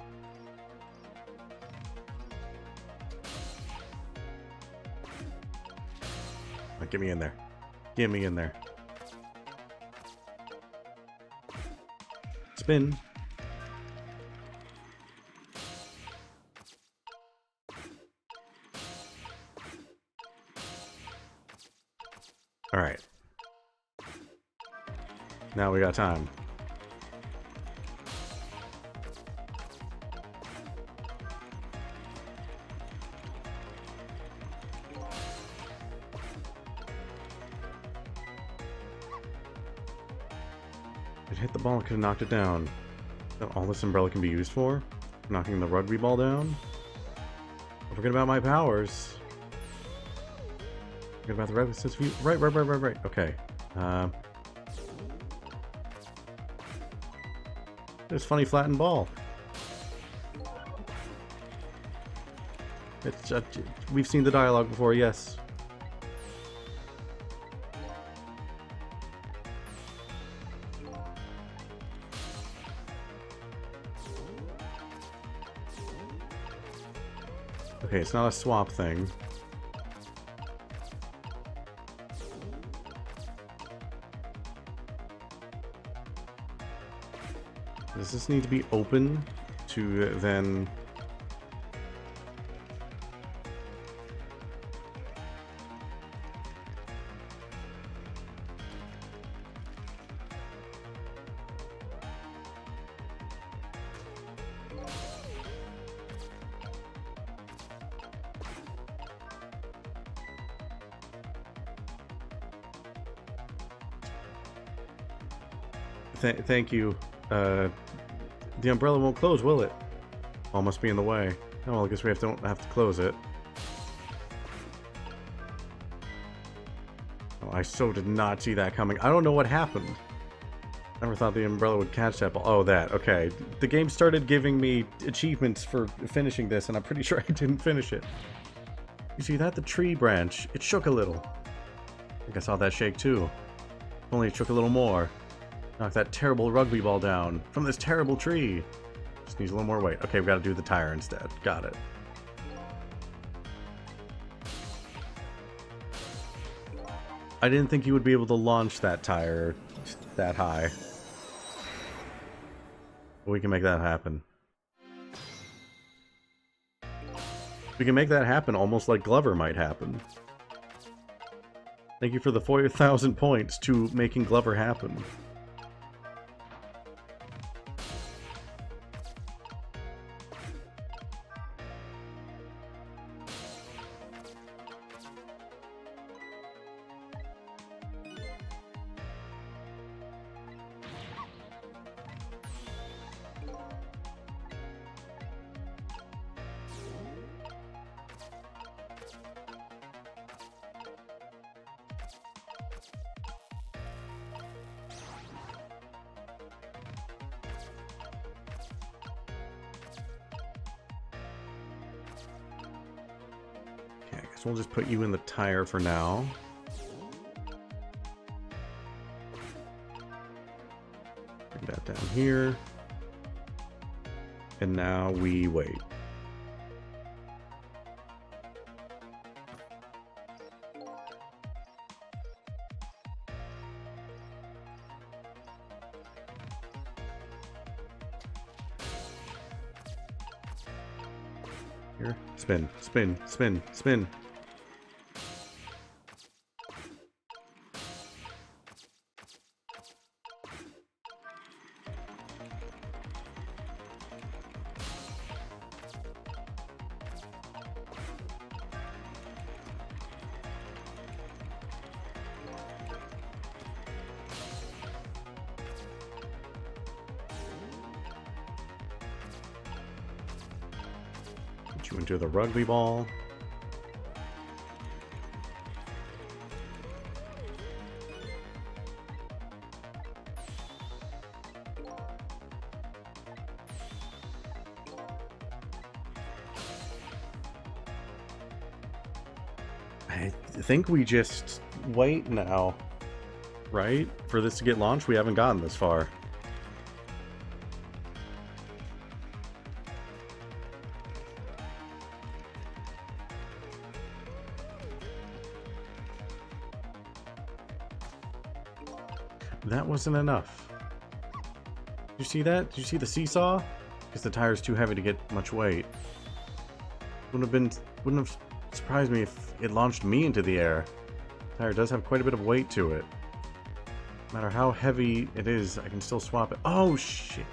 Speaker 1: Get me in there. Get me in there. Spin. All right. Now we got time. It hit the ball, could have knocked it down. Is that all this umbrella can be used for? Knocking the rugby ball down? Don't forget about my powers. Forget about the recklessness view. Right. Okay. There's funny flattened ball. It's we've seen the dialogue before, yes. Okay, it's not a swap thing. Does this need to be open to then... Thank you. The umbrella won't close, will it? Oh, must be in the way. Oh, well, I guess we don't have to close it. Oh, I so did not see that coming. I don't know what happened. Never thought the umbrella would catch that ball. Oh, that. Okay. The game started giving me achievements for finishing this, and I'm pretty sure I didn't finish it. You see that? The tree branch. It shook a little. I think I saw that shake, too. Only it shook a little more. Knock that terrible rugby ball down from this terrible tree. Just needs a little more weight. Okay, we gotta do the tire instead. Got it. I didn't think you would be able to launch that tire that high. But we can make that happen. We can make that happen almost like Glover might happen. Thank you for the 4,000 points to making Glover happen. So we'll just put you in the tire for now. Bring that down here. And now we wait. Here. Spin, spin, spin, spin. Put you into the rugby ball. I think we just wait now, right? For this to get launched, we haven't gotten this far. That wasn't enough. Did you see that? Did you see the seesaw? Because the tire's too heavy to get much weight. Wouldn't have surprised me if it launched me into the air. The tire does have quite a bit of weight to it. No matter how heavy it is, I can still swap it. Oh, shit.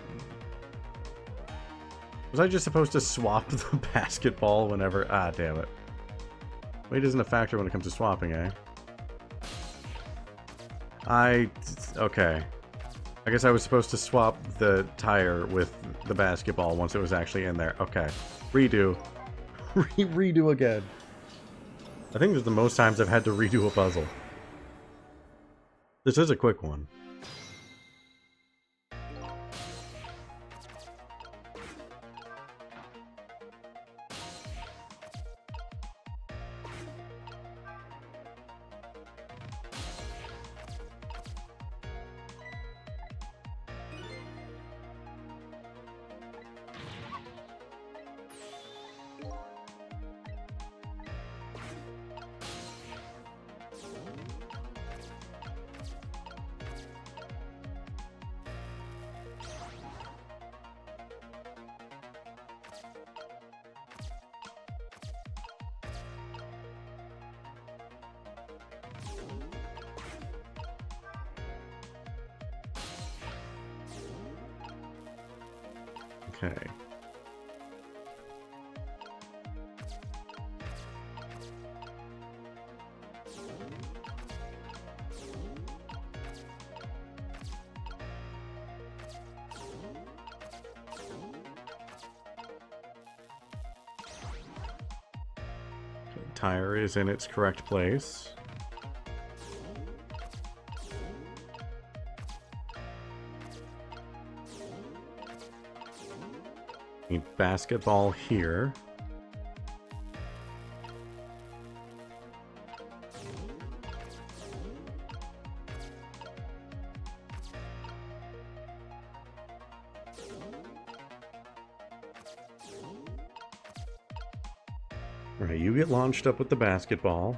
Speaker 1: Was I just supposed to swap the basketball whenever... Ah, damn it. Weight isn't a factor when it comes to swapping, eh? Okay. I guess I was supposed to swap the tire with the basketball once it was actually in there. Okay. Redo. Redo again. I think this is the most times I've had to redo a puzzle. This is a quick one. Okay. Tire is in its correct place. Need basketball here. Alright, you get launched up with the basketball.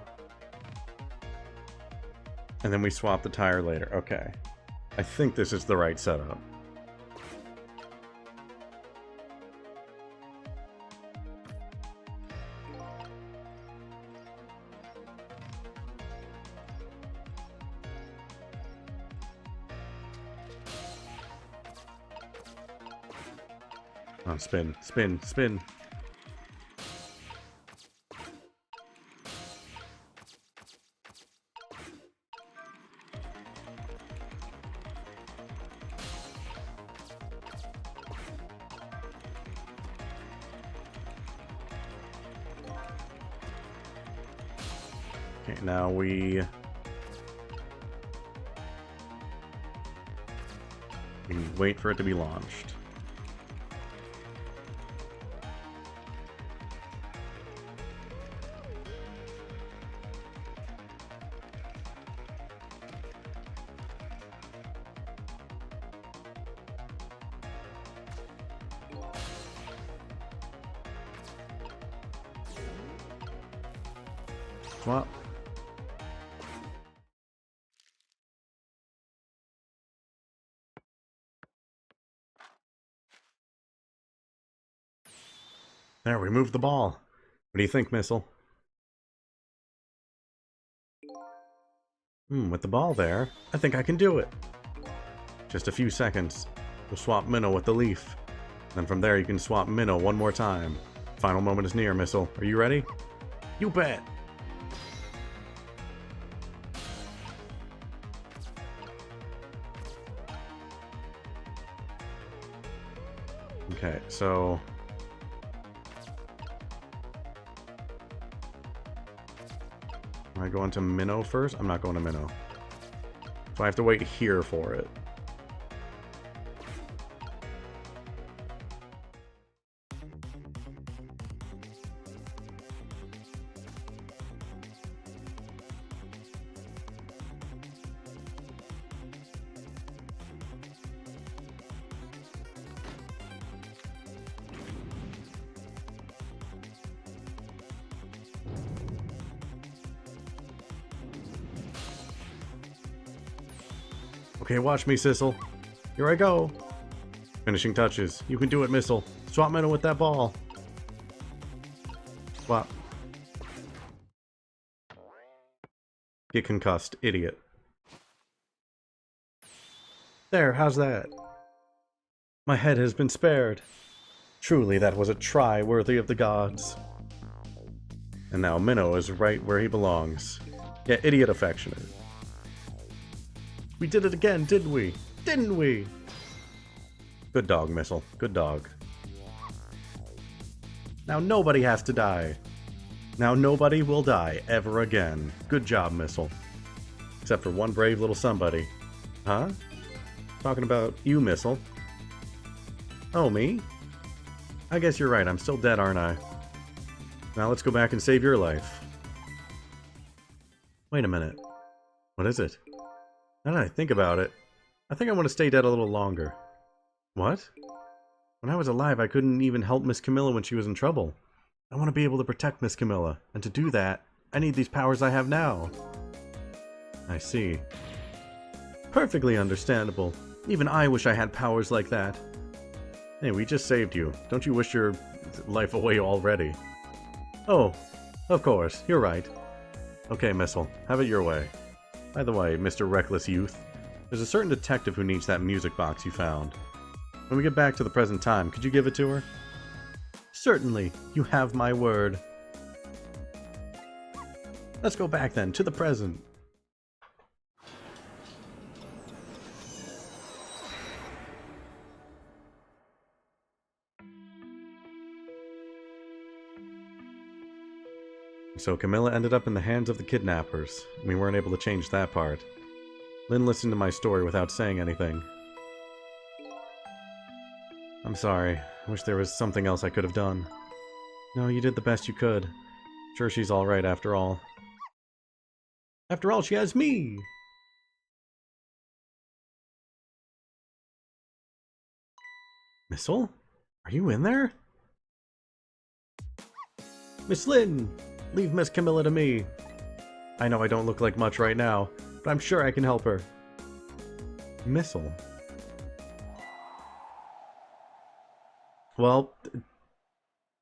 Speaker 1: And then we swap the tire later. Okay. I think this is the right setup. Oh, spin, spin, spin. Okay, now we wait for it to be launched. Swap. There, we moved the ball. What do you think, Missile? With the ball there, I think I can do it. Just a few seconds. We'll swap Minnow with the leaf. Then from there you can swap Minnow one more time. Final moment is near, Missile. Are you ready? You bet! Okay, so... am I going to Minnow first? I'm not going to Minnow. So I have to wait here for it. Okay, watch me, Sissel. Here I go. Finishing touches. You can do it, Missile. Swap Minnow with that ball. Swap. Get concussed, idiot. There, how's that? My head has been spared. Truly, that was a try worthy of the gods. And now Minnow is right where he belongs. Yeah, idiot affectionate. We did it again, didn't we? Didn't we? Good dog, Missile. Good dog. Now nobody has to die. Now nobody will die ever again. Good job, Missile. Except for one brave little somebody. Huh? Talking about you, Missile. Oh, me? I guess you're right. I'm still dead, aren't I? Now let's go back and save your life. Wait a minute. What is it? Now that I think about it, I think I want to stay dead a little longer. What? When I was alive, I couldn't even help Miss Camilla when she was in trouble. I want to be able to protect Miss Camilla, and to do that, I need these powers I have now. I see. Perfectly understandable. Even I wish I had powers like that. Hey, we just saved you. Don't you wish your life away already? Oh, of course, you're right. Okay, Missile, have it your way. By the way, Mr. Reckless Youth, there's a certain detective who needs that music box you found. When we get back to the present time, could you give it to her? Certainly. You have my word. Let's go back then, to the present. So Camilla ended up in the hands of the kidnappers. We weren't able to change that part. Lynn listened to my story without saying anything. I'm sorry. I wish there was something else I could have done. No, you did the best you could. Sure, she's alright after all. After all, she has me! Missile? Are you in there? Miss Lynn! Leave Miss Camilla to me. I know I don't look like much right now, but I'm sure I can help her. Missile? Well,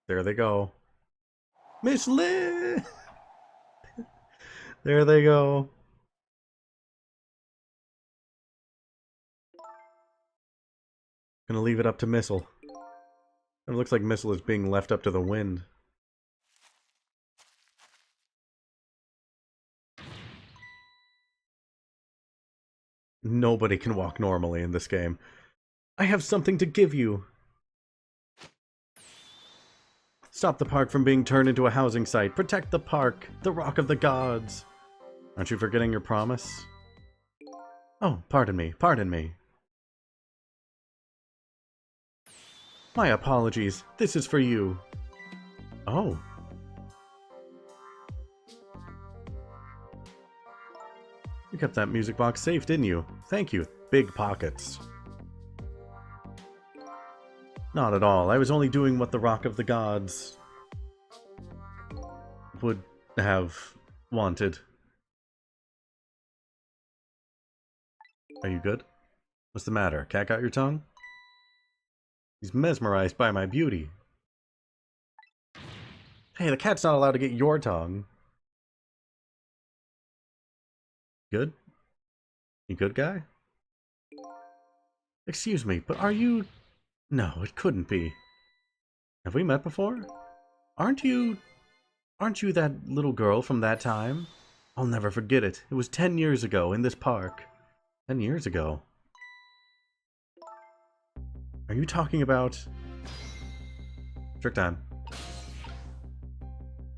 Speaker 1: there they go. Miss Lynn! There they go. Gonna leave it up to Missile. It looks like Missile is being left up to the wind. Nobody can walk normally in this game. I have something to give you. Stop the park from being turned into a housing site. Protect the park, the Rock of the Gods. Aren't you forgetting your promise? Oh, pardon me, pardon me. My apologies. This is for you. Oh. You kept that music box safe, didn't you? Thank you. Big pockets. Not at all. I was only doing what the Rock of the Gods would have wanted. Are you good? What's the matter? Cat got your tongue? He's mesmerized by my beauty. Hey, the cat's not allowed to get your tongue. Good? You good, guy? Excuse me, but are you... No, it couldn't be. Have we met before? Aren't you that little girl from that time? I'll never forget it. It was 10 years ago in this park. 10 years ago? Are you talking about... Trick time.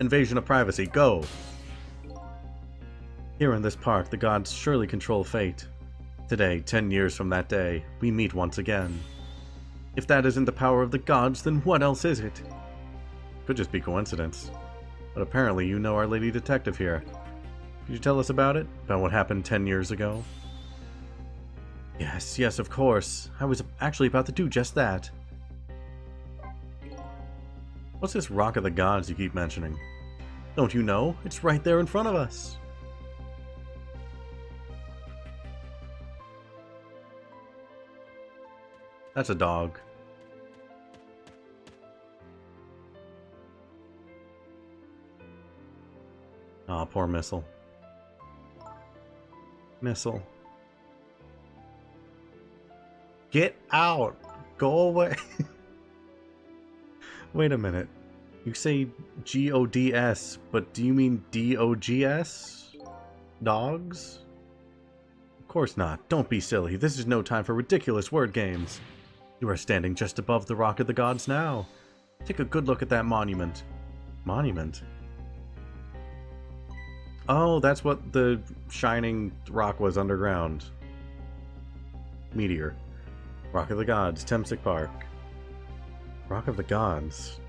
Speaker 1: Invasion of privacy, go! Here in this park, the gods surely control fate. Today, 10 years from that day, we meet once again. If that isn't the power of the gods, then what else is it? Could just be coincidence. But apparently you know our lady detective here. Could you tell us about it? About what happened 10 years ago? Yes, of course. I was actually about to do just that. What's this Rock of the Gods you keep mentioning? Don't you know? It's right there in front of us. That's a dog. Aw, poor Missile. Missile. Get out! Go away! Wait a minute. You say G-O-D-S, but do you mean D-O-G-S? Dogs? Of course not. Don't be silly. This is no time for ridiculous word games. You are standing just above the Rock of the Gods now. Take a good look at that monument. Monument? Oh, that's what the shining rock was underground. Meteor. Rock of the Gods, Temsic Park. Rock of the Gods.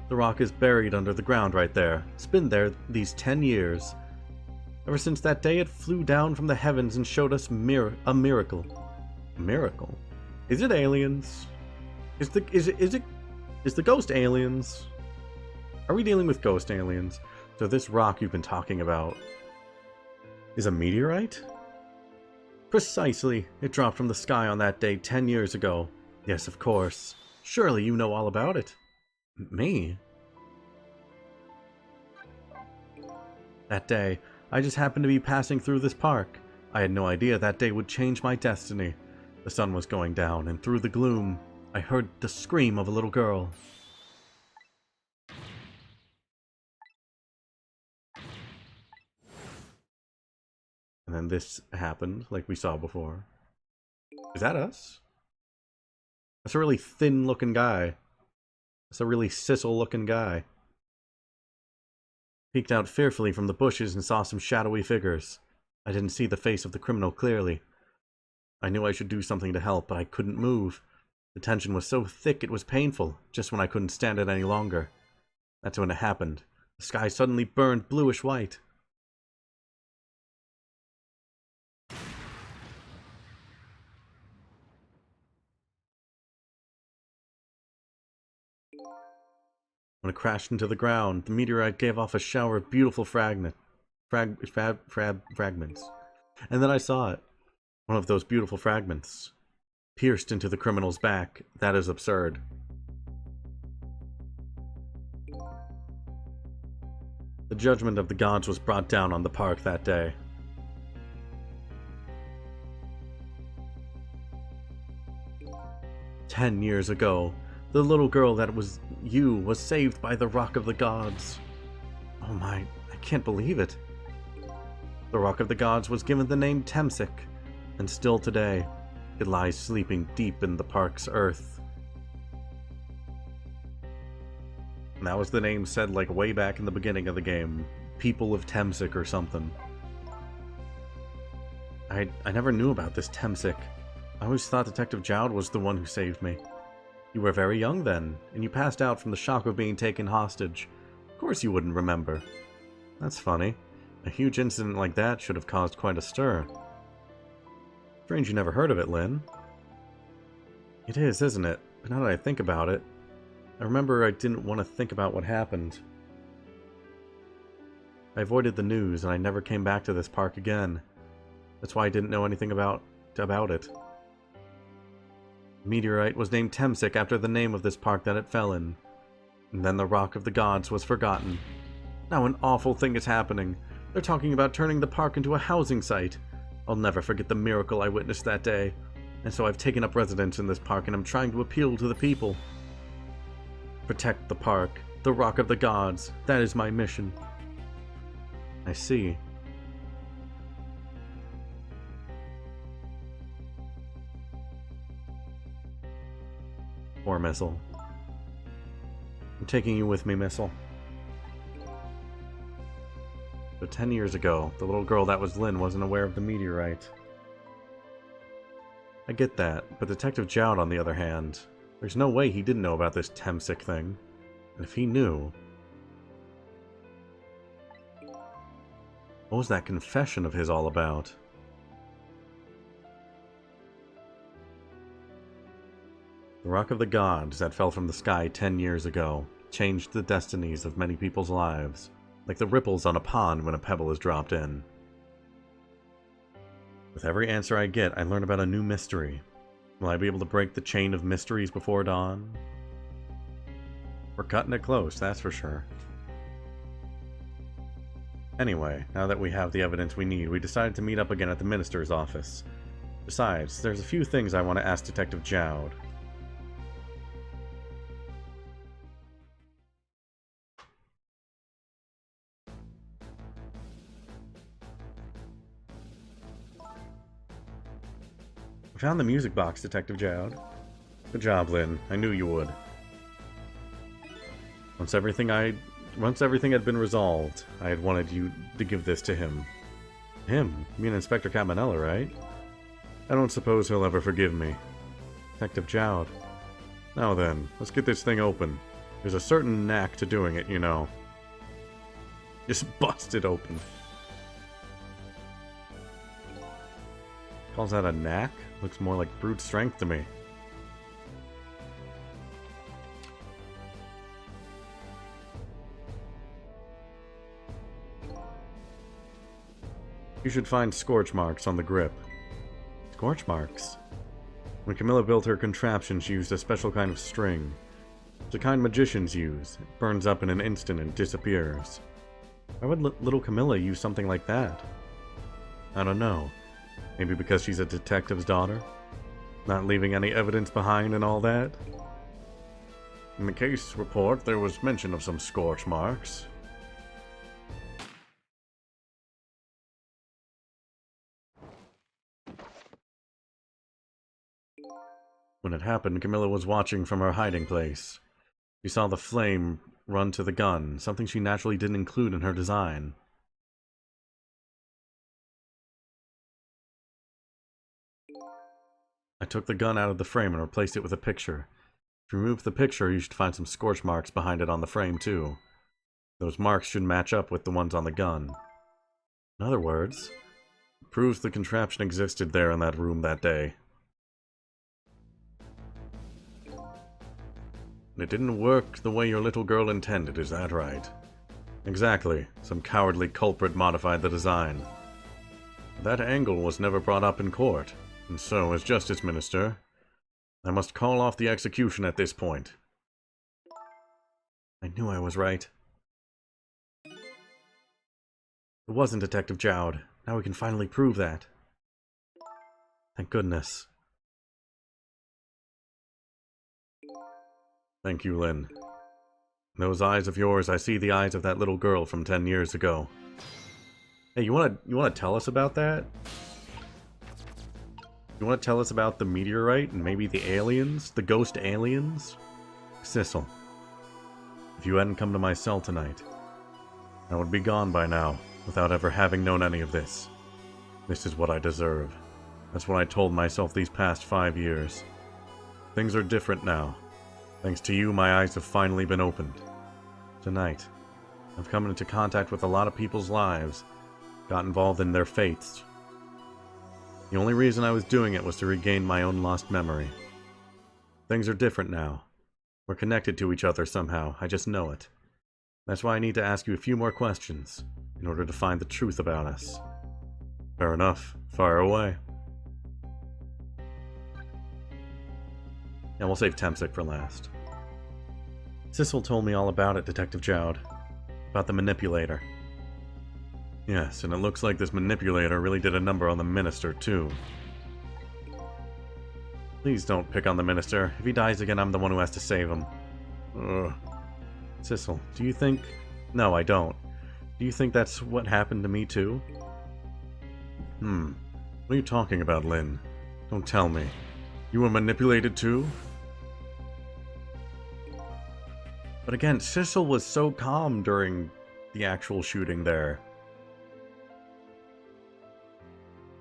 Speaker 1: The rock is buried under the ground right there. It's been there these 10 years. Ever since that day, it flew down from the heavens and showed us a miracle. A miracle? Is it aliens? Is the ghost aliens? Are we dealing with ghost aliens? So this rock you've been talking about is a meteorite? Precisely. It dropped from the sky on that day 10 years ago. Yes, of course. Surely you know all about it. Me? That day, I just happened to be passing through this park. I had no idea that day would change my destiny. The sun was going down, and through the gloom, I heard the scream of a little girl. And then this happened, like we saw before. Is that us? That's a really thin-looking guy. That's a really sissile-looking guy. Peeked out fearfully from the bushes and saw some shadowy figures. I didn't see the face of the criminal clearly. I knew I should do something to help, but I couldn't move. The tension was so thick it was painful, just when I couldn't stand it any longer. That's when it happened. The sky suddenly burned bluish-white. When it crashed into the ground, the meteorite gave off a shower of beautiful fragments. And then I saw it. One of those beautiful fragments. Pierced into the criminal's back. That is absurd. The judgment of the gods was brought down on the park that day. "10 years ago, the little girl that was you was saved by the Rock of the Gods." Oh my, I can't believe it. The Rock of the Gods was given the name Temsic, and still today, it lies sleeping deep in the park's earth. And that was the name said like way back in the beginning of the game. People of Temsic or something. I never knew about this Temsic. I always thought Detective Jowd was the one who saved me. You were very young then, and you passed out from the shock of being taken hostage. Of course you wouldn't remember. That's funny. A huge incident like that should have caused quite a stir. Strange you never heard of it, Lynn. It is, isn't it? But now that I think about it, I remember I didn't want to think about what happened. I avoided the news, and I never came back to this park again. That's why I didn't know anything about it. The meteorite was named Temsic after the name of this park that it fell in. And then the Rock of the Gods was forgotten. Now an awful thing is happening. They're talking about turning the park into a housing site. I'll never forget the miracle I witnessed that day. And so I've taken up residence in this park and I'm trying to appeal to the people. Protect the park, the Rock of the Gods. That is my mission. I see. Poor Missile. I'm taking you with me, Missile. So 10 years ago, the little girl that was Lynn wasn't aware of the meteorite. I get that, but Detective Jowd, on the other hand, there's no way he didn't know about this Temsic thing. And if he knew... What was that confession of his all about? The Rock of the Gods that fell from the sky 10 years ago changed the destinies of many people's lives, like the ripples on a pond when a pebble is dropped in. With every answer I get, I learn about a new mystery. Will I be able to break the chain of mysteries before dawn? We're cutting it close, that's for sure. Anyway, now that we have the evidence we need, we decided to meet up again at the minister's office. Besides, there's a few things I want to ask Detective Jowd. I found the music box, Detective Jowd. Good job, Lynn. I knew you would. Once everything had been resolved, I had wanted you to give this to him. Him? You mean Inspector Cabanela, right? I don't suppose he'll ever forgive me. Detective Jowd. Now then, let's get this thing open. There's a certain knack to doing it, you know. Just bust it open. Calls that a knack? Looks more like brute strength to me. You should find scorch marks on the grip. Scorch marks? When Camilla built her contraption, she used a special kind of string. It's the kind magicians use. It burns up in an instant and disappears. Why would little Camilla use something like that? I don't know. Maybe because she's a detective's daughter? Not leaving any evidence behind and all that? In the case report, there was mention of some scorch marks. When it happened, Camilla was watching from her hiding place. She saw the flame run to the gun, something she naturally didn't include in her design. I took the gun out of the frame and replaced it with a picture. If you remove the picture, you should find some scorch marks behind it on the frame too. Those marks should match up with the ones on the gun. In other words, it proves the contraption existed there in that room that day. It didn't work the way your little girl intended, is that right? Exactly. Some cowardly culprit modified the design. That angle was never brought up in court, and so, as Justice Minister, I must call off the execution at this point. I knew I was right. It wasn't Detective Jowd. Now we can finally prove that. Thank goodness. Thank you, Lynn. In those eyes of yours, I see the eyes of that little girl from 10 years ago. Hey, you wanna tell us about that? You wanna tell us about the meteorite and maybe the aliens? The ghost aliens? Sissel, if you hadn't come to my cell tonight, I would be gone by now, without ever having known any of this. This is what I deserve. That's what I told myself these past 5 years. Things are different now. Thanks to you, my eyes have finally been opened. Tonight, I've come into contact with a lot of people's lives, got involved in their fates. The only reason I was doing it was to regain my own lost memory. Things are different now. We're connected to each other somehow, I just know it. That's why I need to ask you a few more questions, in order to find the truth about us. Fair enough. Fire away. And we'll save Temsic for last. Sissel told me all about it, Detective Jowd. About the manipulator. Yes, and it looks like this manipulator really did a number on the minister, too. Please don't pick on the minister. If he dies again, I'm the one who has to save him. Ugh. Sissel, do you think... No, I don't. Do you think that's what happened to me, too? What are you talking about, Lynn? Don't tell me. You were manipulated, too? But again, Sissel was so calm during the actual shooting there.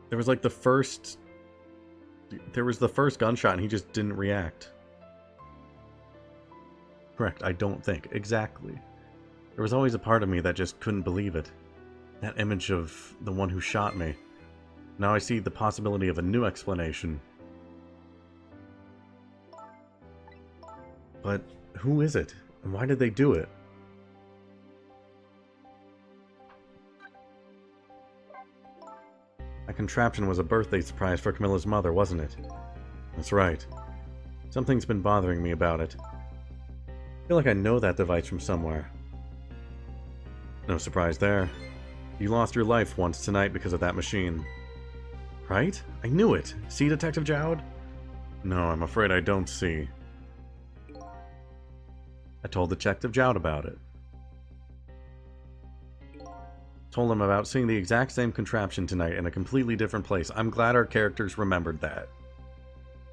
Speaker 1: There was like the first gunshot and he just didn't react. Correct, I don't think. Exactly. There was always a part of me that just couldn't believe it. That image of the one who shot me. Now I see the possibility of a new explanation. But who is it? And why did they do it? That contraption was a birthday surprise for Camilla's mother, wasn't it? That's right. Something's been bothering me about it. I feel like I know that device from somewhere. No surprise there. You lost your life once tonight because of that machine. Right? I knew it! See, Detective Jowd? No, I'm afraid I don't see. I told Detective Jowd about it. Told him about seeing the exact same contraption tonight in a completely different place. I'm glad our characters remembered that.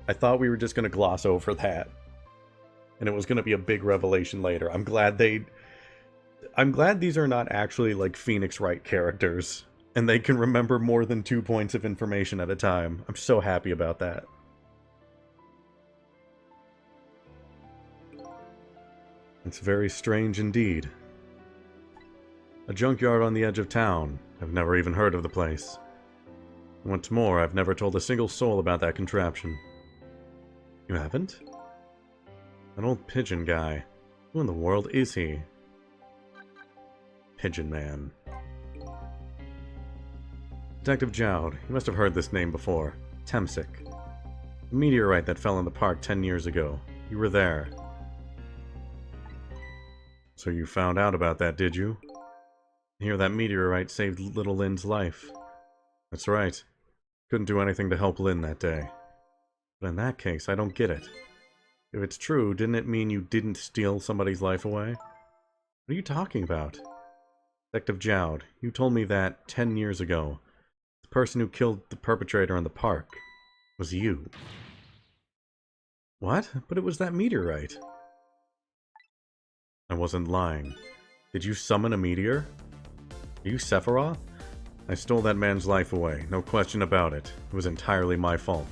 Speaker 1: I thought we were just going to gloss over that. And it was going to be a big revelation later. I'm glad these are not actually like Phoenix Wright characters. And they can remember more than 2 points of information at a time. I'm so happy about that. It's very strange indeed. A junkyard on the edge of town. I've never even heard of the place. What's more, I've never told a single soul about that contraption. You haven't? That old pigeon guy. Who in the world is he? Pigeon Man. Detective Jowd, you must have heard this name before. Temsic. The meteorite that fell in the park 10 years ago. You were there. So you found out about that, did you? I hear that meteorite saved little Lynn's life. That's right. Couldn't do anything to help Lynn that day. But in that case, I don't get it. If it's true, didn't it mean you didn't steal somebody's life away? What are you talking about? Detective Jowd, you told me that 10 years ago. The person who killed the perpetrator in the park was you. What? But it was that meteorite. I wasn't lying. Did you summon a meteor? Are you Sephiroth? I stole that man's life away, no question about it. It was entirely my fault.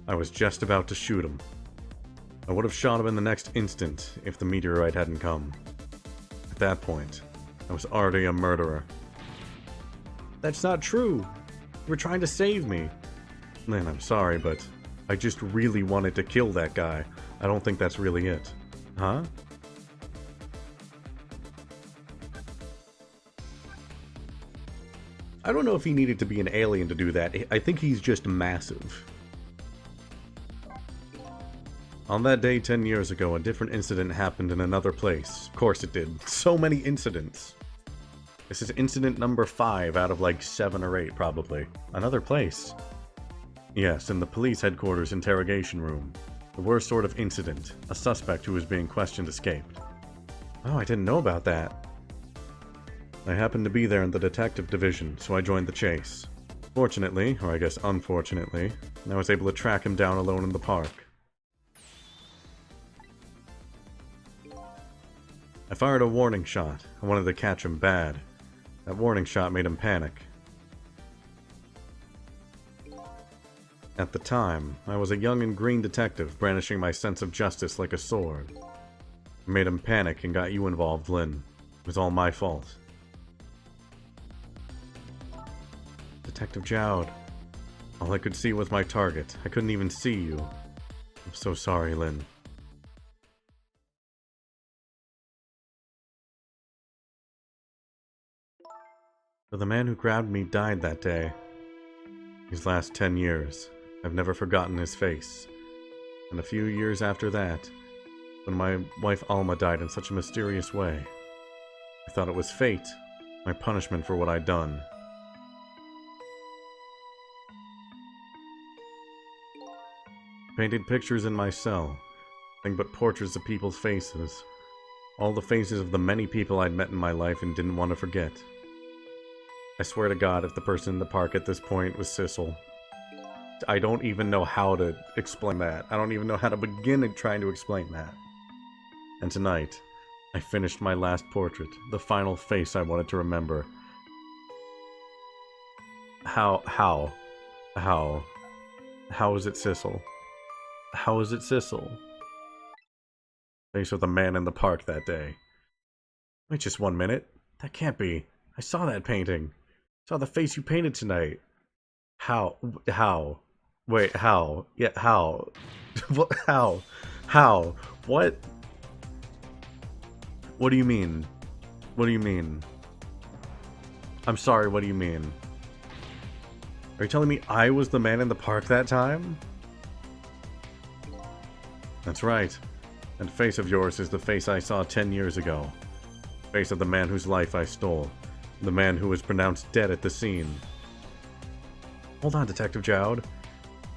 Speaker 1: I was just about to shoot him. I would have shot him in the next instant if the meteorite hadn't come. At that point, I was already a murderer. That's not true! You were trying to save me! Lynn, I'm sorry, but I just really wanted to kill that guy. I don't think that's really it. Huh? I don't know if he needed to be an alien to do that. I think he's just massive. On that day 10 years ago, a different incident happened in another place. Of course it did. So many incidents. This is incident number 5 out of like 7 or 8, probably. Another place. Yes, in the police headquarters interrogation room. The worst sort of incident. A suspect who was being questioned escaped. Oh, I didn't know about that. I happened to be there in the detective division, so I joined the chase. Fortunately, or I guess unfortunately, I was able to track him down alone in the park. I fired a warning shot. I wanted to catch him bad. That warning shot made him panic. At the time, I was a young and green detective brandishing my sense of justice like a sword. I made him panic and got you involved, Lynn. It was all my fault. Detective Jowd. All I could see was my target. I couldn't even see you. I'm so sorry, Lynn. But the man who grabbed me died that day. These last 10 years, I've never forgotten his face. And a few years after that, when my wife Alma died in such a mysterious way, I thought it was fate, my punishment for what I'd done. Painted pictures in my cell, nothing but portraits of people's faces. All the faces of the many people I'd met in my life and didn't want to forget. I swear to God, if the person in the park at this point was Sissel. I don't even know how to explain that. I don't even know how to begin trying to explain that. And tonight, I finished my last portrait, the final face I wanted to remember. How is it Sissel? How is it Sissel? Face of the man in the park that day. Wait just 1 minute. That can't be. I saw that painting. Saw the face you painted tonight. How? Wait, how? Yeah, how? What? How? What? What do you mean? What do you mean? I'm sorry, what do you mean? Are you telling me I was the man in the park that time? That's right. That face of yours is the face I saw 10 years ago. Face of the man whose life I stole. The man who was pronounced dead at the scene. Hold on, Detective Jowd.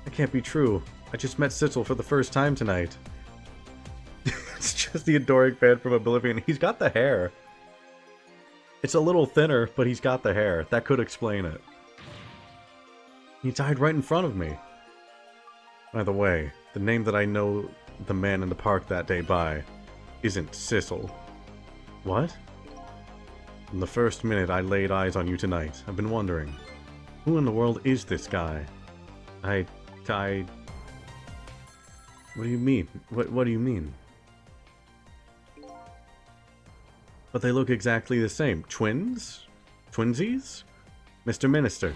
Speaker 1: That can't be true. I just met Sissel for the first time tonight. It's just the adoring fan from Oblivion. He's got the hair. It's a little thinner, but he's got the hair. That could explain it. He died right in front of me. By the way, the name that I know the man in the park that day by isn't Sissel. What? From the first minute I laid eyes on you tonight, I've been wondering, who in the world is this guy? What do you mean? What do you mean? But they look exactly the same. Twins? Twinsies? Mr. Minister.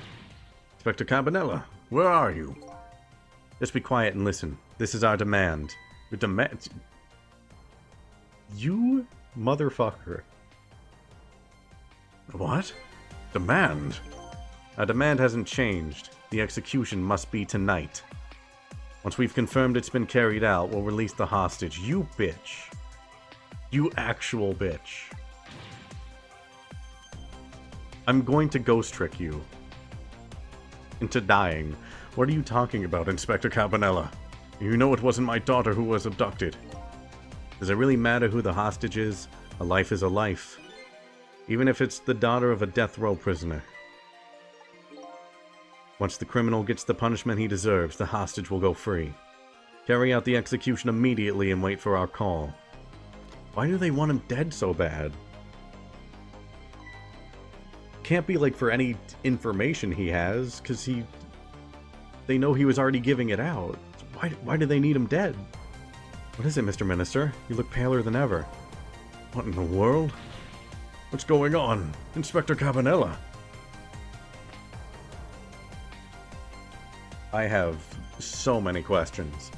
Speaker 1: Inspector Campanella, where are you? Just be quiet and listen. This is our demand. Your demand... You motherfucker. What? Demand? Our demand hasn't changed. The execution must be tonight. Once we've confirmed it's been carried out, we'll release the hostage. You bitch. You actual bitch. I'm going to ghost trick you into dying. What are you talking about, Inspector Cabanela? You know it wasn't my daughter who was abducted. Does it really matter who the hostage is? A life is a life. Even if it's the daughter of a death row prisoner. Once the criminal gets the punishment he deserves, the hostage will go free. Carry out the execution immediately and wait for our call. Why do they want him dead so bad? Can't be like for any information he has, because they know he was already giving it out. Why do they need him dead? What is it, Mr. Minister? You look paler than ever. What in the world? What's going on? Inspector Cabanela? I have so many questions.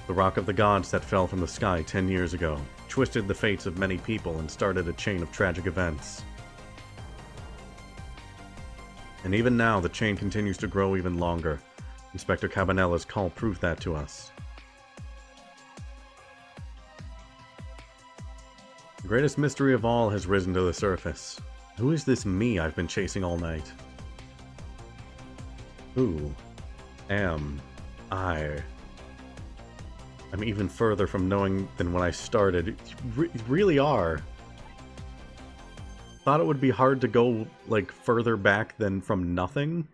Speaker 1: The Rock of the Gods that fell from the sky 10 years ago twisted the fates of many people and started a chain of tragic events. And even now, the chain continues to grow even longer. Inspector Cabanela's call proved that to us. The greatest mystery of all has risen to the surface. Who is this me I've been chasing all night? Who am I? I'm even further from knowing than when I started. You really are. Thought it would be hard to go, like, further back than from nothing.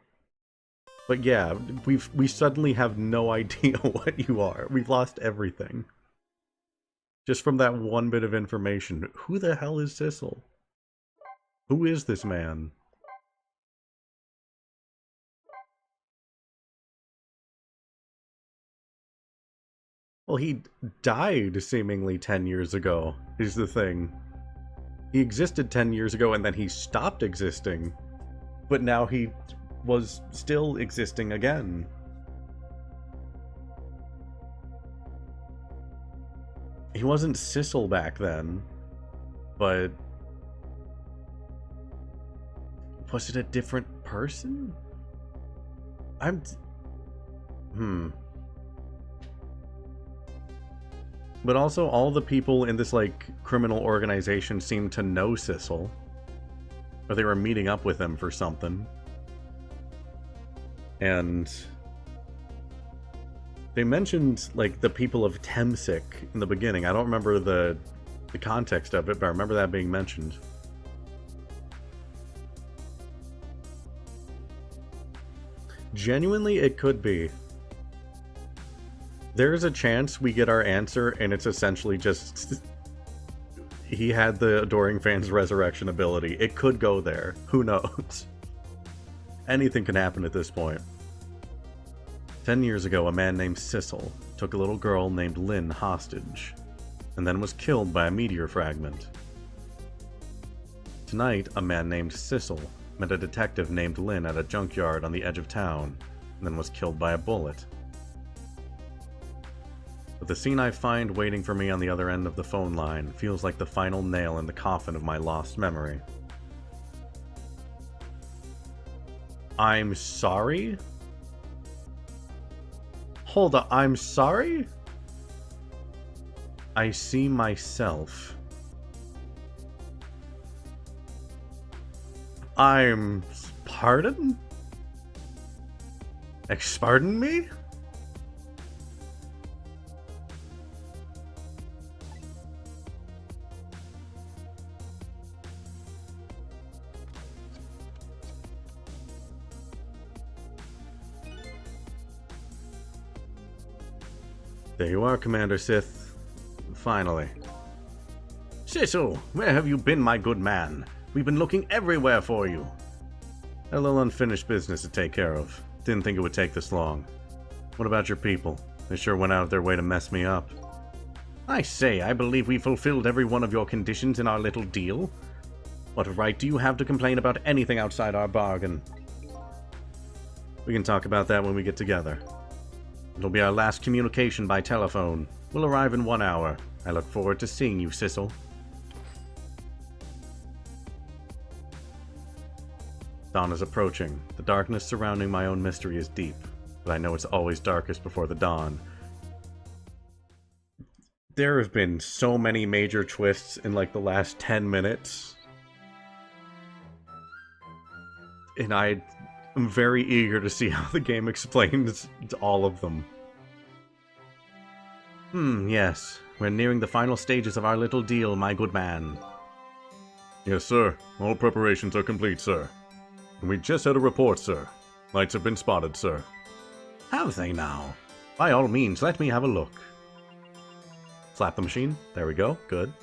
Speaker 1: But yeah, we suddenly have no idea what you are. We've lost everything. Just from that one bit of information. Who the hell is Sissel? Who is this man? Well, he died seemingly 10 years ago, is the thing. He existed 10 years ago and then he stopped existing. But now he was still existing again. He wasn't Sissel back then, but was it a different person? But also all the people in this, like, criminal organization seemed to know Sissel. Or they were meeting up with him for something. And they mentioned, like, the people of Temsic in the beginning. I don't remember the context of it, but I remember that being mentioned. Genuinely, it could be. There's a chance we get our answer and it's essentially just he had the Adoring Fan's resurrection ability. It could go there. Who knows? Anything can happen at this point. 10 years ago, a man named Sissel took a little girl named Lynn hostage, and then was killed by a meteor fragment. Tonight, a man named Sissel met a detective named Lynn at a junkyard on the edge of town, and then was killed by a bullet. But the scene I find waiting for me on the other end of the phone line feels like the final nail in the coffin of my lost memory. I'm sorry? Hold on, I'm sorry? I see myself. I'm... pardon? Pardon me? There you are, Commander Sith. Finally. Sissel, where have you been, my good man? We've been looking everywhere for you. A little unfinished business to take care of. Didn't think it would take this long. What about your people? They sure went out of their way to mess me up. I say, I believe we fulfilled every one of your conditions in our little deal. What right do you have to complain about anything outside our bargain? We can talk about that when we get together. It'll be our last communication by telephone. We'll arrive in 1 hour. I look forward to seeing you, Sissel. Dawn is approaching. The darkness surrounding my own mystery is deep, but I know it's always darkest before the dawn. There have been so many major twists in like the last 10 minutes. and I am very eager to see how the game explains all of them. Yes. We're nearing the final stages of our little deal, my good man. Yes, sir. All preparations are complete, sir. And we just had a report, sir. Lights have been spotted, sir. Have they now? By all means, let me have a look. Slap the machine. There we go. Good.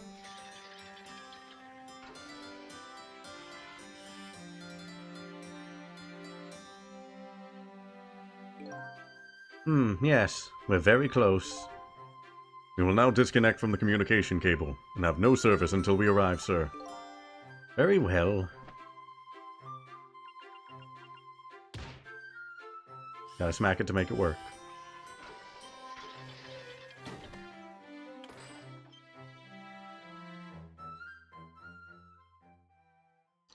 Speaker 1: Yes. We're very close. We will now disconnect from the communication cable and have no service until we arrive, sir. Very well. Gotta smack it to make it work.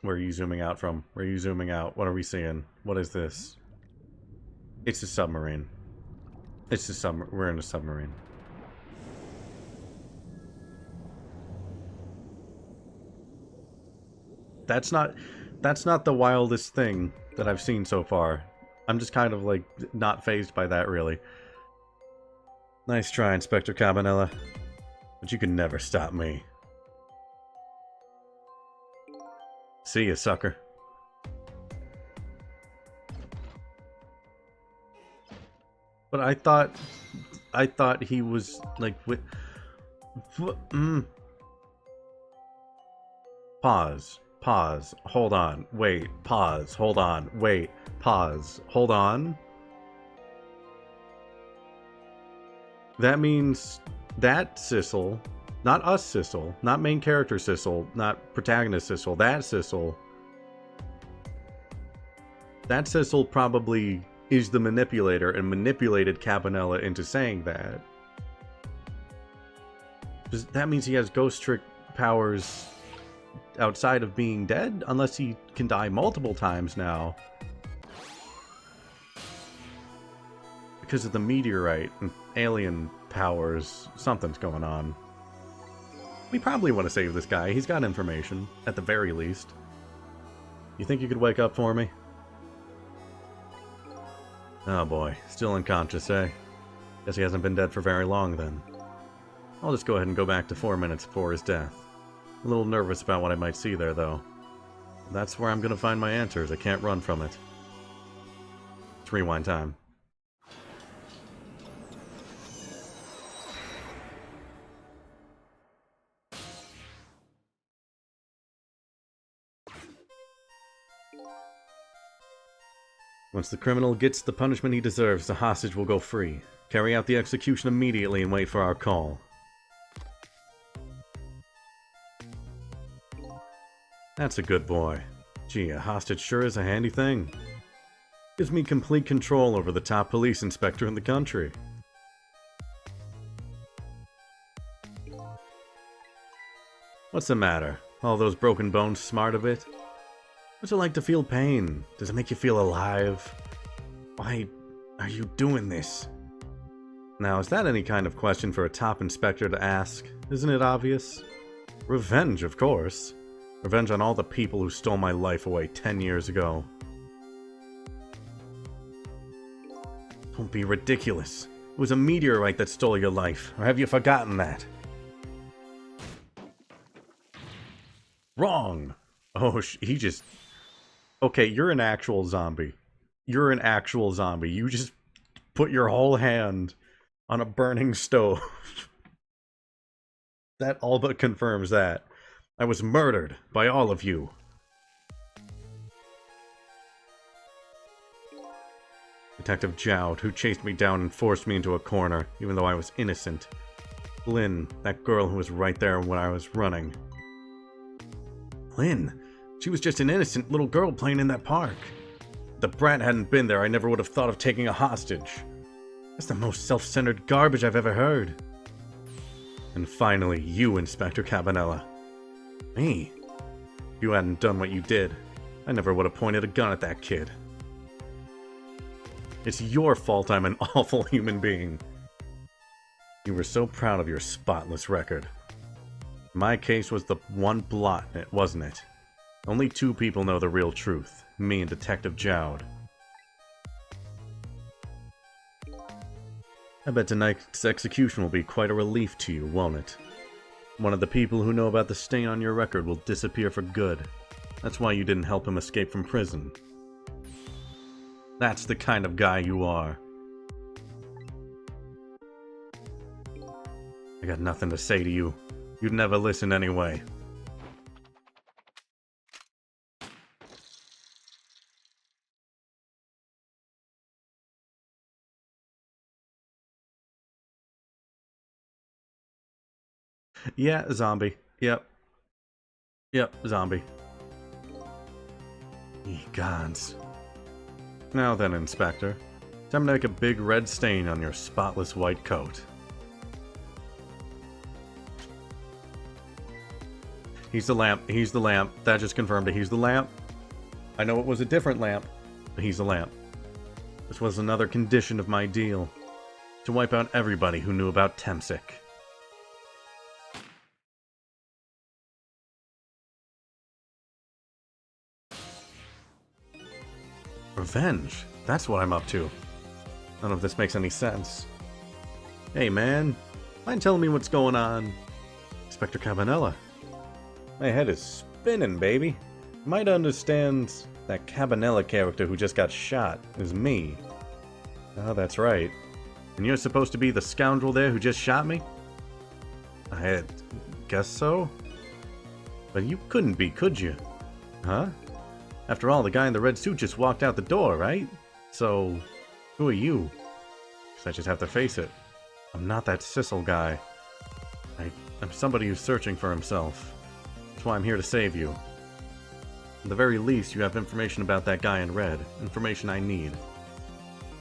Speaker 1: Where are you zooming out from? Where are you zooming out? What are we seeing? What is this? It's a submarine. It's a submarine. We're in a submarine. That's not the wildest thing that I've seen so far. I'm just kind of, like, not fazed by that, really. Nice try, Inspector Cabanela. But you can never stop me. See ya, sucker. But I thought he was, like, Pause. Pause. Hold on. Wait. Pause. Hold on. Wait. Pause. Hold on. That means that Sissel, not us Sissel, not main character Sissel, not protagonist Sissel, that Sissel probably is the manipulator and manipulated Cabanela into saying that. That means he has ghost trick powers outside of being dead, unless he can die multiple times now. Because of the meteorite and alien powers, something's going on. We probably want to save this guy. He's got information, at the very least. You think you could wake up for me? Oh boy, still unconscious, eh? Guess he hasn't been dead for very long then. I'll just go ahead and go back to 4 minutes before his death. A little nervous about what I might see there, though. That's where I'm gonna find my answers. I can't run from it. It's rewind time. Once the criminal gets the punishment he deserves, the hostage will go free. Carry out the execution immediately and wait for our call. That's a good boy. Gee, a hostage sure is a handy thing. Gives me complete control over the top police inspector in the country. What's the matter? All those broken bones smart a bit? What's it like to feel pain? Does it make you feel alive? Why are you doing this? Now, is that any kind of question for a top inspector to ask? Isn't it obvious? Revenge, of course. Revenge on all the people who stole my life away 10 years ago. Don't be ridiculous. It was a meteorite that stole your life. Or have you forgotten that? Wrong! Oh, he just... Okay, you're an actual zombie. You're an actual zombie. You just put your whole hand on a burning stove. That all but confirms that. I was murdered by all of you. Detective Jowd, who chased me down and forced me into a corner, even though I was innocent. Lynn, that girl who was right there when I was running. Lynn? She was just an innocent little girl playing in that park. If the brat hadn't been there, I never would have thought of taking a hostage. That's the most self-centered garbage I've ever heard. And finally, you, Inspector Cabanela. Me? If you hadn't done what you did, I never would have pointed a gun at that kid. It's your fault I'm an awful human being. You were so proud of your spotless record. My case was the one blot in it, wasn't it? Only 2 people know the real truth. Me and Detective Jowd. I bet tonight's execution will be quite a relief to you, won't it? One of the people who know about the stain on your record will disappear for good. That's why you didn't help him escape from prison. That's the kind of guy you are. I got nothing to say to you. You'd never listen anyway. Yeah, zombie. Yep. Yep, zombie. Egons. Now then, Inspector. Time to make a big red stain on your spotless white coat. He's the lamp. He's the lamp. That just confirmed it. He's the lamp. I know it was a different lamp, but he's the lamp. This was another condition of my deal. To wipe out everybody who knew about Temsic. Revenge? That's what I'm up to. None of this makes any sense. Hey man, mind telling me what's going on? Inspector Cabanela. My head is spinning, baby. Might understand that Cabanela character who just got shot is me. Oh, that's right. And you're supposed to be the scoundrel there who just shot me? I guess so. But you couldn't be, could you? Huh? After all, the guy in the red suit just walked out the door, right? So, who are you? Guess I just have to face it. I'm not that Sissel guy. I'm somebody who's searching for himself. That's why I'm here to save you. At the very least, you have information about that guy in red. Information I need.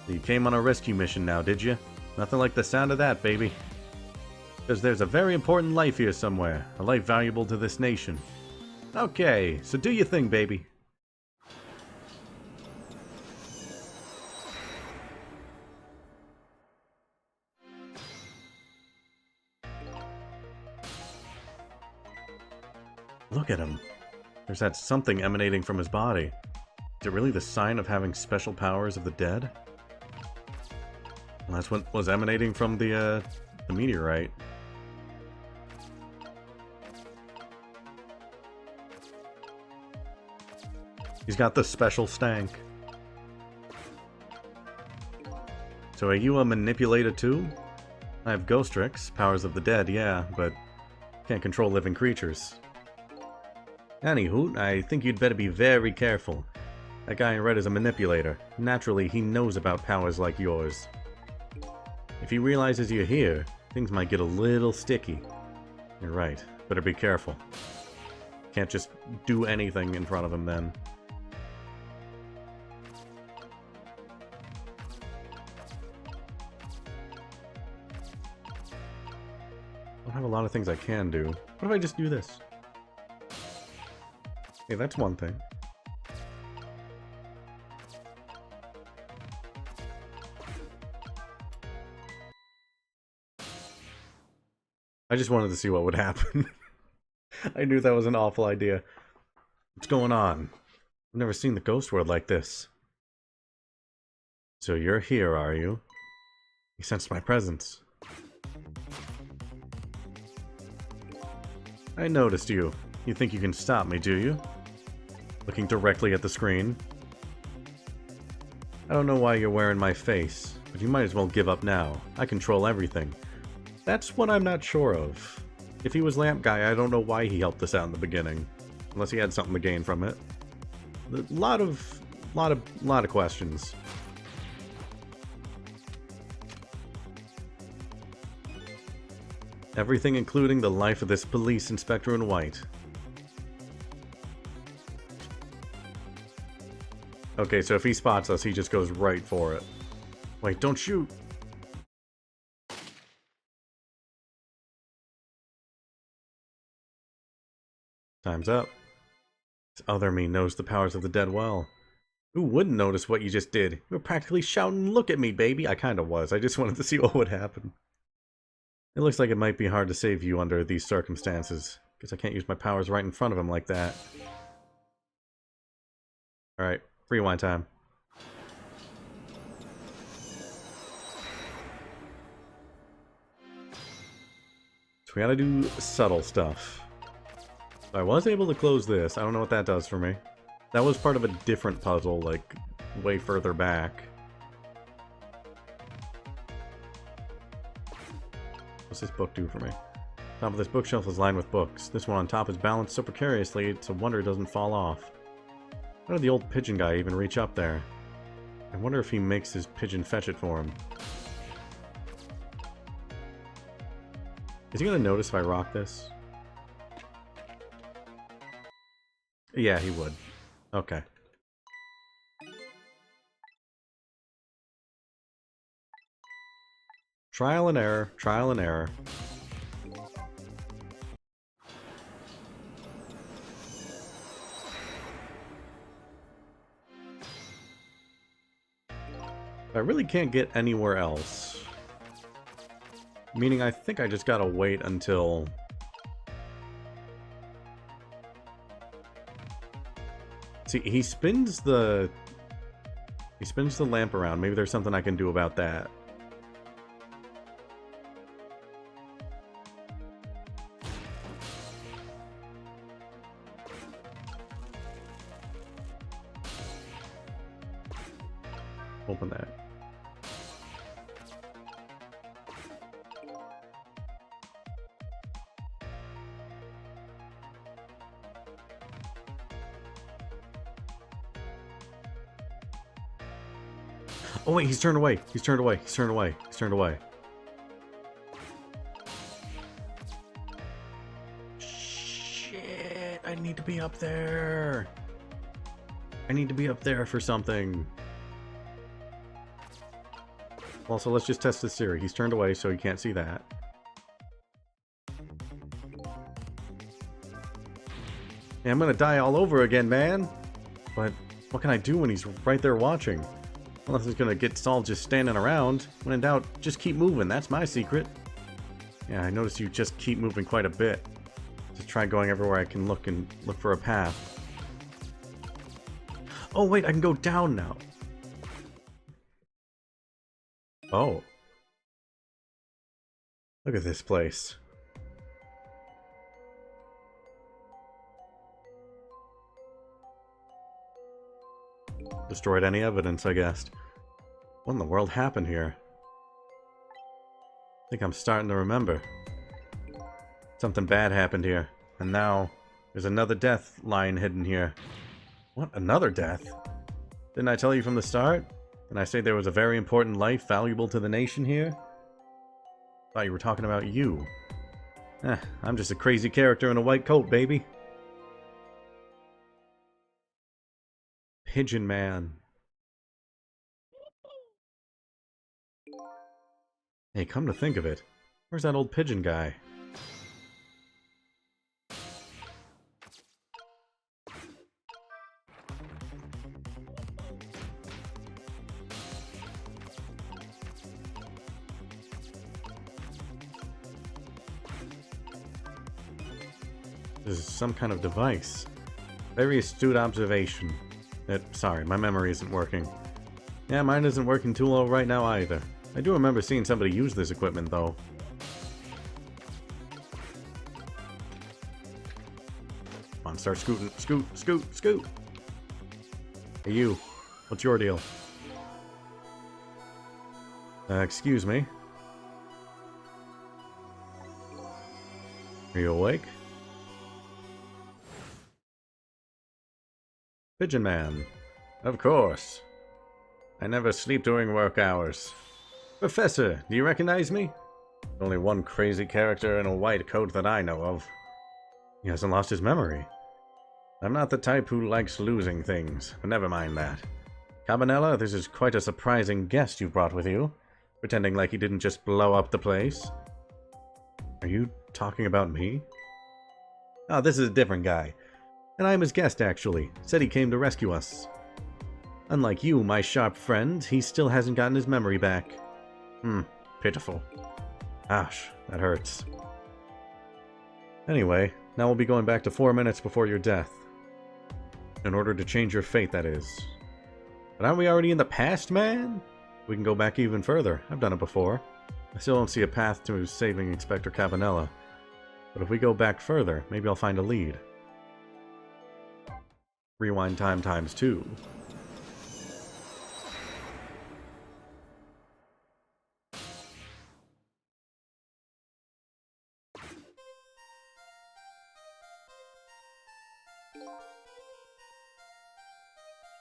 Speaker 1: You came on a rescue mission now, did you? Nothing like the sound of that, baby. Because there's a very important life here somewhere. A life valuable to this nation. Okay, so do your thing, baby. Look at him. There's that something emanating from his body. Is it really the sign of having special powers of the dead? Well, that's what was emanating from the meteorite. He's got the special stank. So are you a manipulator too? I have Ghost Tricks, powers of the dead, yeah, but can't control living creatures. Anywho, I think you'd better be very careful. That guy in red is a manipulator. Naturally, he knows about powers like yours. If he realizes you're here, things might get a little sticky. You're right. Better be careful. Can't just do anything in front of him then. I don't have a lot of things I can do. What if I just do this? Hey, that's one thing. I just wanted to see what would happen. I knew that was an awful idea. What's going on? I've never seen the ghost world like this. So you're here, are you? You sensed my presence. I noticed you. You think you can stop me, do you? Looking directly at the screen. I don't know why you're wearing my face, but you might as well give up now. I control everything. That's what I'm not sure of. If he was Lamp Guy, I don't know why he helped us out in the beginning. Unless he had something to gain from it. A lot of questions. Everything including the life of this police inspector in white. Okay, so if he spots us, he just goes right for it. Wait, don't shoot! Time's up. This other me knows the powers of the dead well. Who wouldn't notice what you just did? You were practically shouting, "Look at me, baby!" I kinda was. I just wanted to see what would happen. It looks like it might be hard to save you under these circumstances. Guess I can't use my powers right in front of him like that. Alright, Rewind time. So we gotta do subtle stuff. I was able to close this. I don't know what that does for me. That was part of a different puzzle, like, way further back. What's this book do for me? Top of this bookshelf is lined with books. This one on top is balanced so precariously it's a wonder it doesn't fall off. How did the old pigeon guy even reach up there? I wonder if he makes his pigeon fetch it for him. Is he gonna notice if I rock this? Yeah, he would. Okay. Trial and error, trial and error. I really can't get anywhere else. Meaning I think I just gotta wait until... See, he spins the lamp around. Maybe there's something I can do about that. Open that. Oh wait, he's turned away. He's turned away. He's turned away. He's turned away. Shit, I need to be up there. I need to be up there for something. Also, let's just test this theory. He's turned away, so he can't see that. Yeah, I'm gonna die all over again, man. But what can I do when he's right there watching? Unless he's gonna get stalled just standing around. When in doubt, just keep moving. That's my secret. Yeah, I noticed you just keep moving quite a bit. Just try going everywhere I can look and look for a path. Oh wait, I can go down now. Oh. Look at this place. Destroyed any evidence, I guessed. What in the world happened here? I think I'm starting to remember. Something bad happened here, and now there's another death lying hidden here. What? Another death? Didn't I tell you from the start? Didn't I say there was a very important life valuable to the nation here? Thought you were talking about you. I'm just a crazy character in a white coat, baby. Pigeon Man. Hey, come to think of it, where's that old pigeon guy? This is some kind of device. Very astute observation. Sorry, my memory isn't working. Yeah, mine isn't working too well right now either. I do remember seeing somebody use this equipment, though. Come on, start scooting. Scoot, scoot, scoot! Hey, you. What's your deal? Excuse me. Are you awake? Pigeon Man. Of course. I never sleep during work hours. Professor, do you recognize me? Only one crazy character in a white coat that I know of. He hasn't lost his memory. I'm not the type who likes losing things, but never mind that. Cabanella, this is quite a surprising guest you brought with you, pretending like he didn't just blow up the place. Are you talking about me? Oh, this is a different guy. And I'm his guest, actually. Said he came to rescue us. Unlike you, my sharp friend, he still hasn't gotten his memory back. Pitiful. Gosh, that hurts. Anyway, now we'll be going back to 4 minutes before your death. In order to change your fate, that is. But aren't we already in the past, man? We can go back even further. I've done it before. I still don't see a path to saving Inspector Cabanela. But if we go back further, maybe I'll find a lead. Rewind time times 2.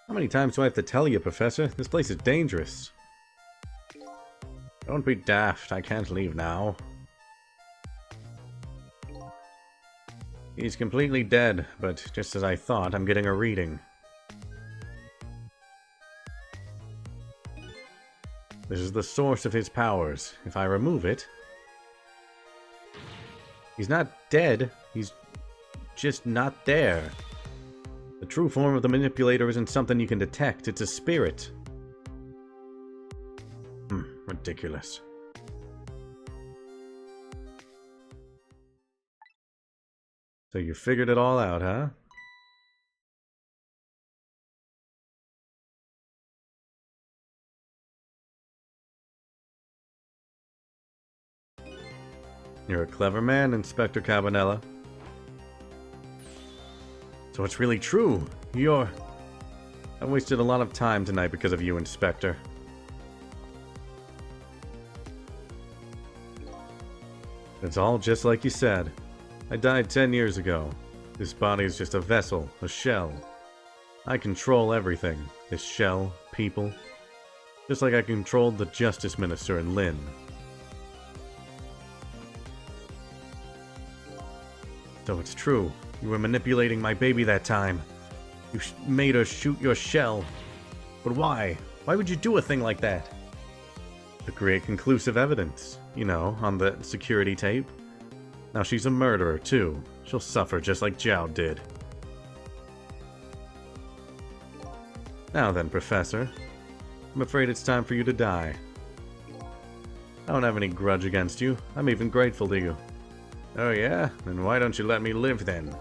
Speaker 1: How many times do I have to tell you, Professor? This place is dangerous. Don't be daft. I can't leave now. He's completely dead, but just as I thought, I'm getting a reading. This is the source of his powers. If I remove it... He's not dead. He's just not there. The true form of the manipulator isn't something you can detect. It's a spirit. Ridiculous. So you figured it all out, huh? You're a clever man, Inspector Cabanela. So it's really true. I wasted a lot of time tonight because of you, Inspector. It's all just like you said. I died 10 years ago. This body is just a vessel, a shell. I control everything. This shell, people. Just like I controlled the Justice Minister in Lynn. So it's true. You were manipulating my baby that time. You made her shoot your shell. But why? Why would you do a thing like that? To create conclusive evidence. You know, on the security tape. Now she's a murderer, too. She'll suffer just like Zhao did. Now then, Professor. I'm afraid it's time for you to die. I don't have any grudge against you. I'm even grateful to you. Oh yeah? Then why don't you let me live then?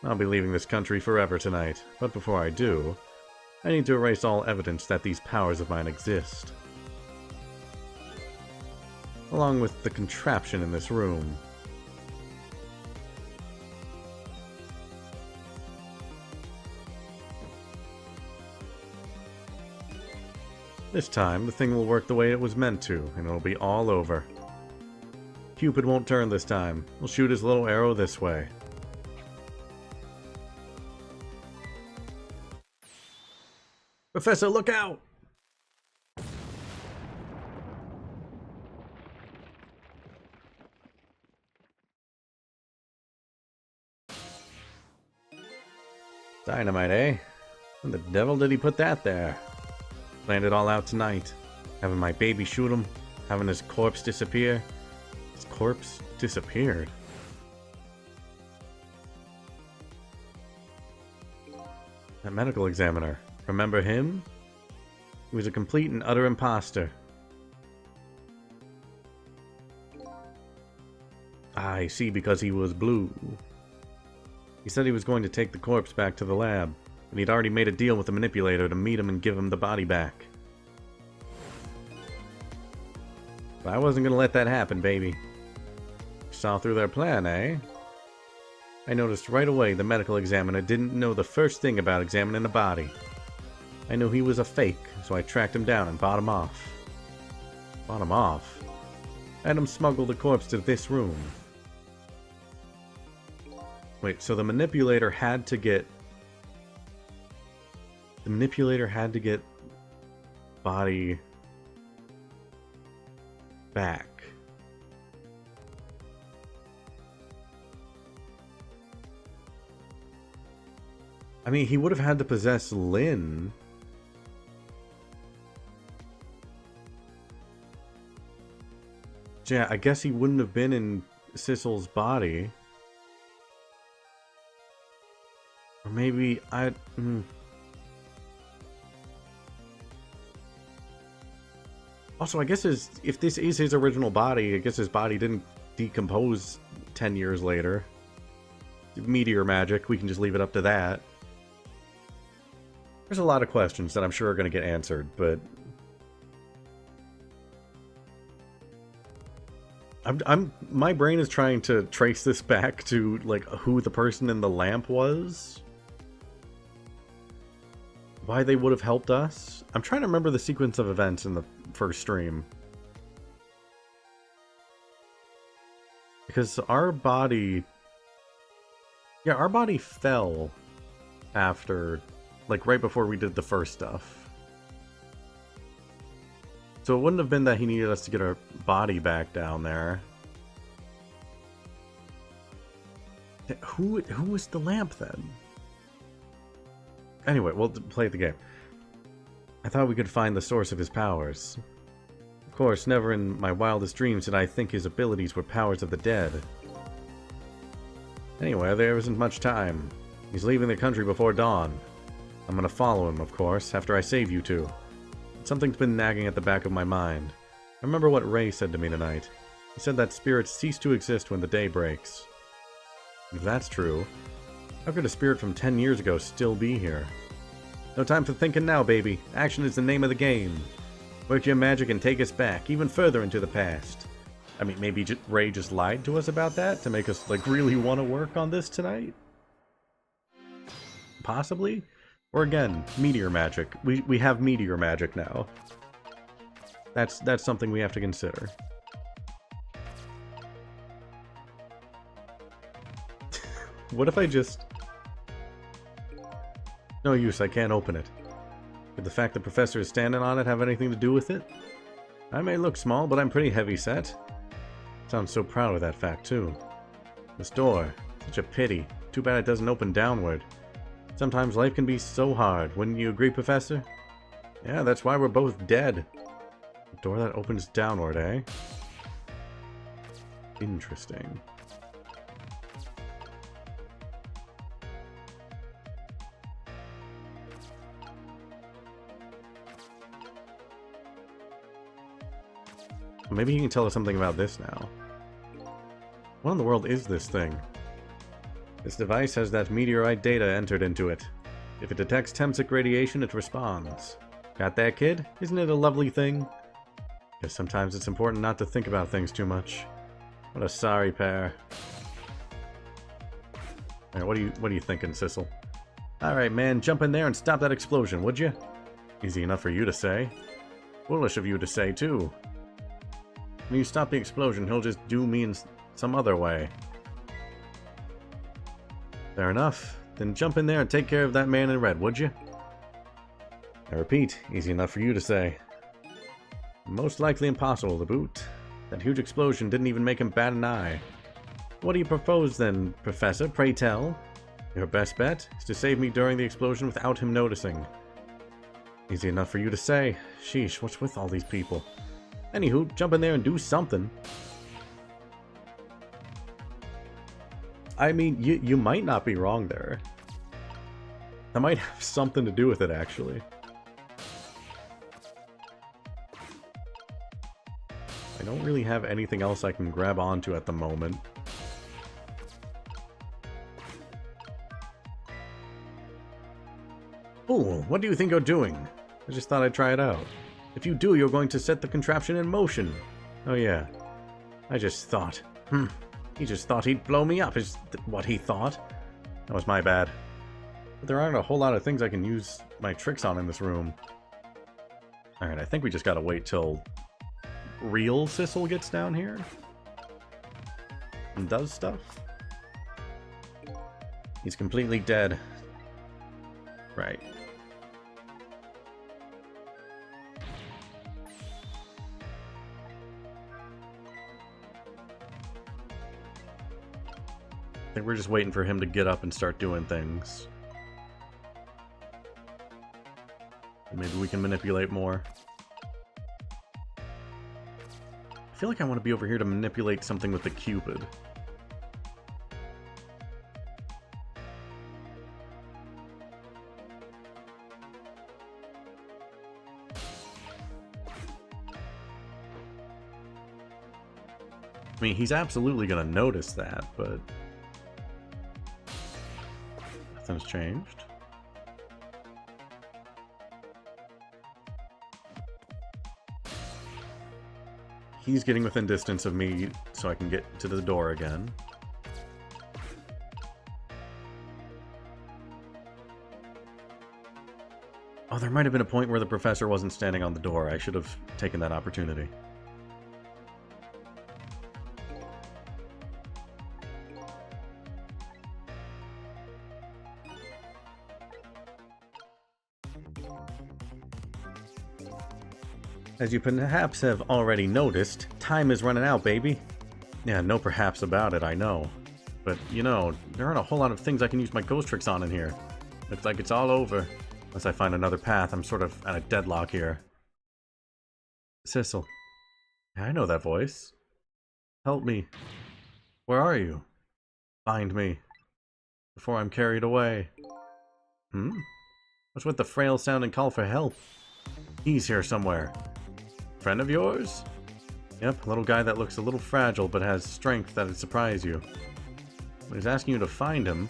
Speaker 1: I'll be leaving this country forever tonight, but before I do, I need to erase all evidence that these powers of mine exist. Along with the contraption in this room. This time, the thing will work the way it was meant to, and it'll be all over. Cupid won't turn this time. He'll shoot his little arrow this way. Professor, look out! Dynamite, eh? When the devil did he put that there? Planned it all out tonight. Having my baby shoot him. Having his corpse disappear. His corpse disappeared. That medical examiner. Remember him? He was a complete and utter imposter. I see, because he was blue. He said he was going to take the corpse back to the lab, and he'd already made a deal with the manipulator to meet him and give him the body back. But I wasn't going to let that happen, baby. Saw through their plan, eh? I noticed right away the medical examiner didn't know the first thing about examining a body. I knew he was a fake, so I tracked him down and bought him off. Bought him off? I had him smuggle the corpse to this room. Wait, so the manipulator had to get... The manipulator had to get... body... back. I mean, he would have had to possess Lynn. Yeah, I guess he wouldn't have been in Sissel's body. Or maybe Also, I guess if this is his original body, I guess his body didn't decompose 10 years later. Meteor magic, we can just leave it up to that. There's a lot of questions that I'm sure are going to get answered, but my brain is trying to trace this back to like who the person in the lamp was, why they would have helped us. I'm trying to remember the sequence of events in the first stream, because our body fell after, like, right before we did the first stuff. So it wouldn't have been that he needed us to get our body back down there. Who was the lamp then? Anyway, we'll play the game. I thought we could find the source of his powers. Of course, never in my wildest dreams did I think his abilities were powers of the dead. Anyway, there isn't much time. He's leaving the country before dawn. I'm gonna follow him, of course, after I save you two. But something's been nagging at the back of my mind. I remember what Ray said to me tonight. He said that spirits cease to exist when the day breaks. If that's true, how could a spirit from 10 years ago still be here? No time for thinking now, baby. Action is the name of the game. Work your magic and take us back, even further into the past. I mean, maybe Ray just lied to us about that to make us, like, really want to work on this tonight? Possibly? Or again, meteor magic. We have meteor magic now. That's something we have to consider. What if I just... No use, I can't open it. Could the fact the professor is standing on it have anything to do with it? I may look small, but I'm pretty heavy set. Sounds so proud of that fact, too. This door. Such a pity. Too bad it doesn't open downward. Sometimes life can be so hard. Wouldn't you agree, Professor? Yeah, that's why we're both dead. A door that opens downward, eh? Interesting. Maybe he can tell us something about this now. What in the world is this thing? This device has that meteorite data entered into it. If it detects Temsic radiation, it responds. Got that, kid? Isn't it a lovely thing? Guess sometimes it's important not to think about things too much. What a sorry pair. Alright, what are you thinking, Sissel? Alright, man, jump in there and stop that explosion, would you? Easy enough for you to say. Foolish of you to say, too. When you stop the explosion, he'll just do me in some other way. Fair enough. Then jump in there and take care of that man in red, would you? I repeat, easy enough for you to say. Most likely impossible to boot. That huge explosion didn't even make him bat an eye. What do you propose then, Professor? Pray tell. Your best bet is to save me during the explosion without him noticing. Easy enough for you to say. Sheesh, what's with all these people? Anywho, jump in there and do something. I mean, you might not be wrong there. That might have something to do with it, actually. I don't really have anything else I can grab onto at the moment. Fool, what do you think you're doing? I just thought I'd try it out. If you do, you're going to set the contraption in motion. Oh yeah. I just thought. He just thought he'd blow me up, is what he thought. That was my bad. But there aren't a whole lot of things I can use my tricks on in this room. Alright, I think we just gotta wait till real Sissel gets down here and does stuff. He's completely dead. Right. I think we're just waiting for him to get up and start doing things. Maybe we can manipulate more. I feel like I want to be over here to manipulate something with the Cupid. I mean, he's absolutely going to notice that, but... nothing's changed. he's getting within distance of me so I can get to the door again. Oh, there might have been a point where the professor wasn't standing on the door. I should have taken that opportunity. As you perhaps have already noticed, time is running out, baby. Yeah, no perhaps about it, I know. But, you know, there aren't a whole lot of things I can use my ghost tricks on in here. Looks like it's all over. Unless I find another path, I'm sort of at a deadlock here. Sissel. I know that voice. Help me. Where are you? Find me. Before I'm carried away. What's with the frail-sounding call for help? He's here somewhere. Friend of yours? Yep, a little guy that looks a little fragile but has strength that'd surprise you. But he's asking you to find him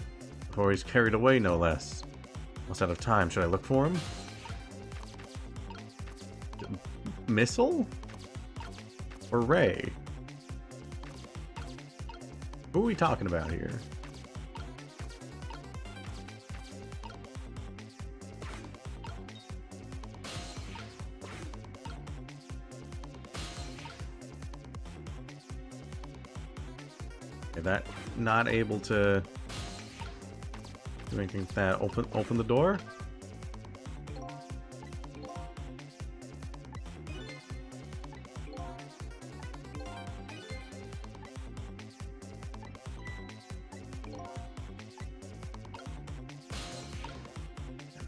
Speaker 1: before he's carried away, no less. Almost out of time. Should I look for him? Missile? Or Ray? Who are we talking about here? Okay, that not able to do anything with that. Open the door.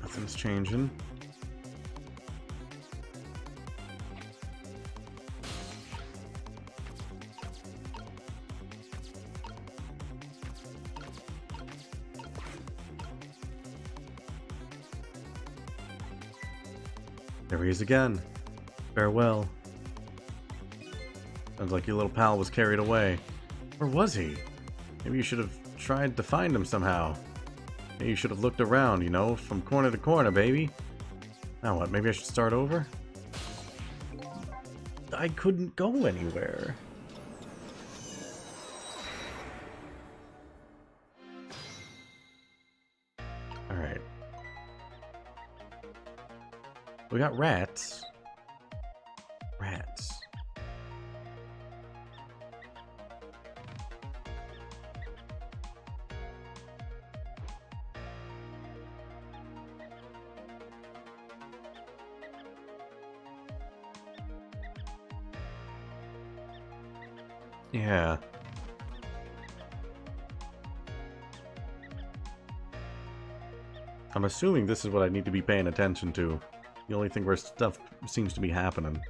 Speaker 1: Nothing's changing. There he is again. Farewell. Sounds like your little pal was carried away. Where was he? Maybe you should have tried to find him somehow. Maybe you should have looked around, you know, from corner to corner, baby. Now what, maybe I should start over? I couldn't go anywhere. Alright. We got rats. Rats. Yeah. I'm assuming this is what I need to be paying attention to. The only thing where stuff seems to be happening.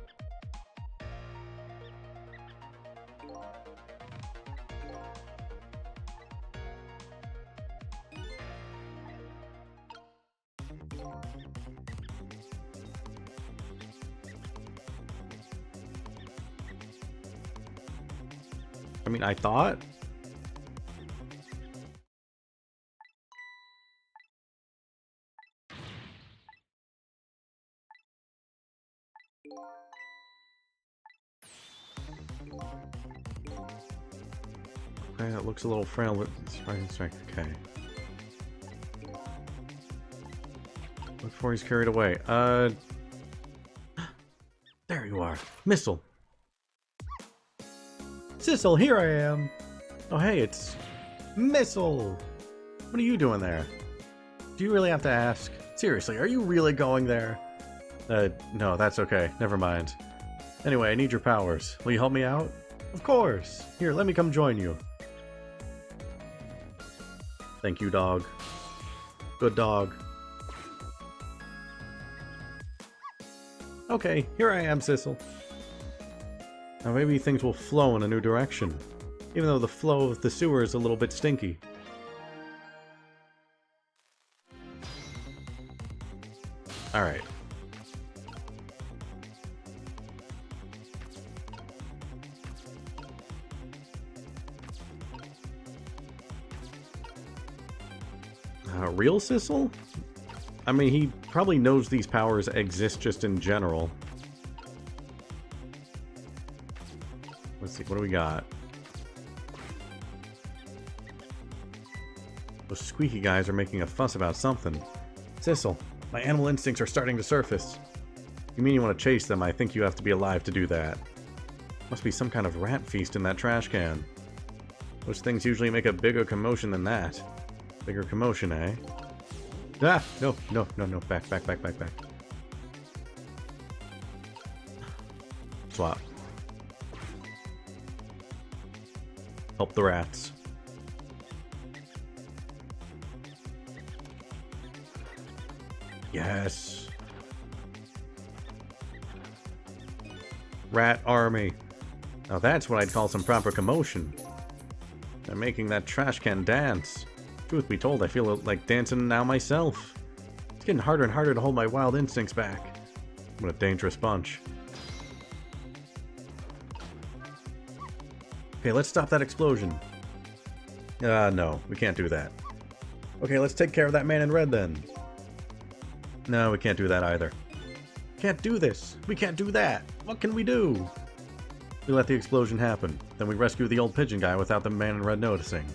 Speaker 1: I mean, I thought... Okay, that looks a little frail, but it's right. Okay. Before he's carried away. There you are. Missile. Sissel, here I am. Oh, hey, it's Missile. What are you doing there? Do you really have to ask? Seriously, are you really going there? No, that's okay. Never mind. Anyway, I need your powers. Will you help me out? Of course. Here, let me come join you. Thank you, dog. Good dog. Okay, here I am, Sissel. Now maybe things will flow in a new direction, even though the flow of the sewer is a little bit stinky. Alright. Real Sissel? I mean, he probably knows these powers exist just in general. Let's see, what do we got? Those squeaky guys are making a fuss about something. Sissel, my animal instincts are starting to surface. You mean you want to chase them? I think you have to be alive to do that. Must be some kind of rat feast in that trash can. Those things usually make a bigger commotion than that. Bigger commotion, eh? Ah! No, no, no, no. Back, back, back, back, back. Swap. Help the rats. Yes. Rat army. Now that's what I'd call some proper commotion. They're making that trash can dance. Truth be told, I feel like dancing now myself. It's getting harder and harder to hold my wild instincts back. What a dangerous bunch. Okay, let's stop that explosion. No, we can't do that. Okay, let's take care of that man in red then. No, we can't do that either. Can't do this. We can't do that. What can we do? We let the explosion happen. Then we rescue the old pigeon guy without the man in red noticing.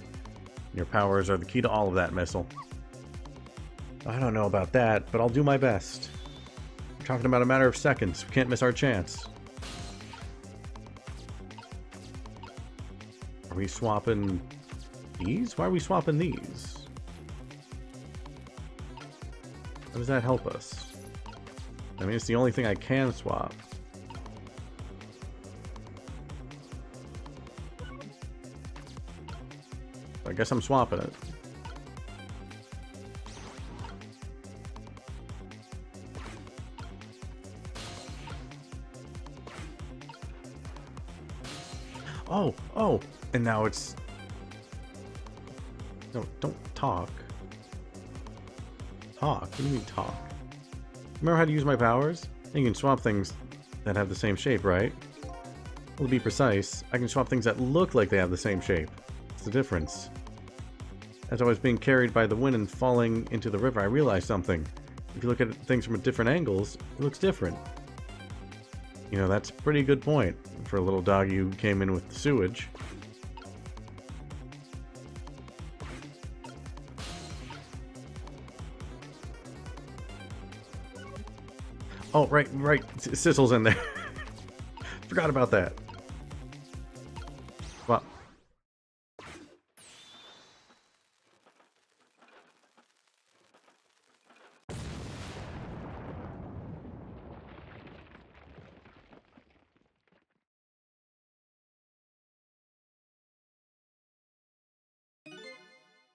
Speaker 1: Your powers are the key to all of that, Missile. I don't know about that, but I'll do my best. We're talking about a matter of seconds. We can't miss our chance. Are we swapping these? Why are we swapping these? How does that help us? I mean, it's the only thing I can swap. I guess I'm swapping it. Oh, and now it's... No, don't talk. Talk? What do you mean talk? Remember how to use my powers? You can swap things that have the same shape, right? Well, to be precise, I can swap things that look like they have the same shape. What's the difference? As I was being carried by the wind and falling into the river, I realized something. If you look at things from different angles, it looks different. You know, that's a pretty good point for a little doggy who came in with the sewage. Oh, right. Sissel's in there. Forgot about that. Well.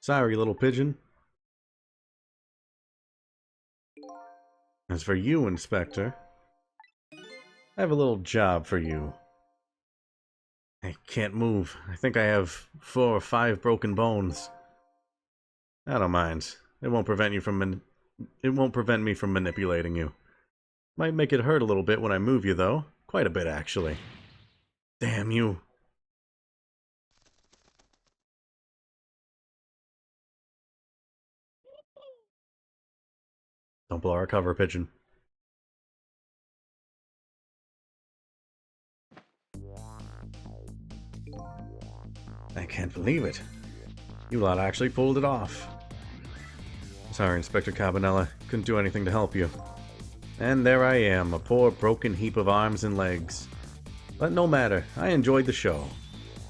Speaker 1: Sorry, little pigeon. As for you, Inspector, I have a little job for you. I can't move. I think I have 4 or 5 broken bones. I don't mind. It won't prevent me from manipulating you. Might make it hurt a little bit when I move you, though. Quite a bit, actually. Damn you. Don't blow our cover, pigeon. I can't believe it. You lot actually pulled it off. Sorry, Inspector Cabanella. Couldn't do anything to help you. And there I am, a poor broken heap of arms and legs. But no matter, I enjoyed the show.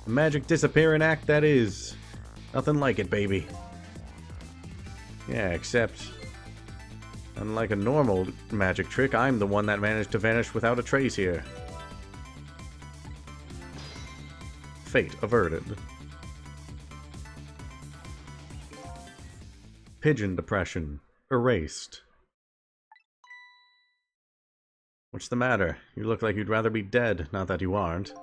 Speaker 1: The magic disappearing act, that is. Nothing like it, baby. Yeah, except... unlike a normal magic trick, I'm the one that managed to vanish without a trace here. Fate averted. Pigeon depression. Erased. What's the matter? You look like you'd rather be dead, not that you aren't.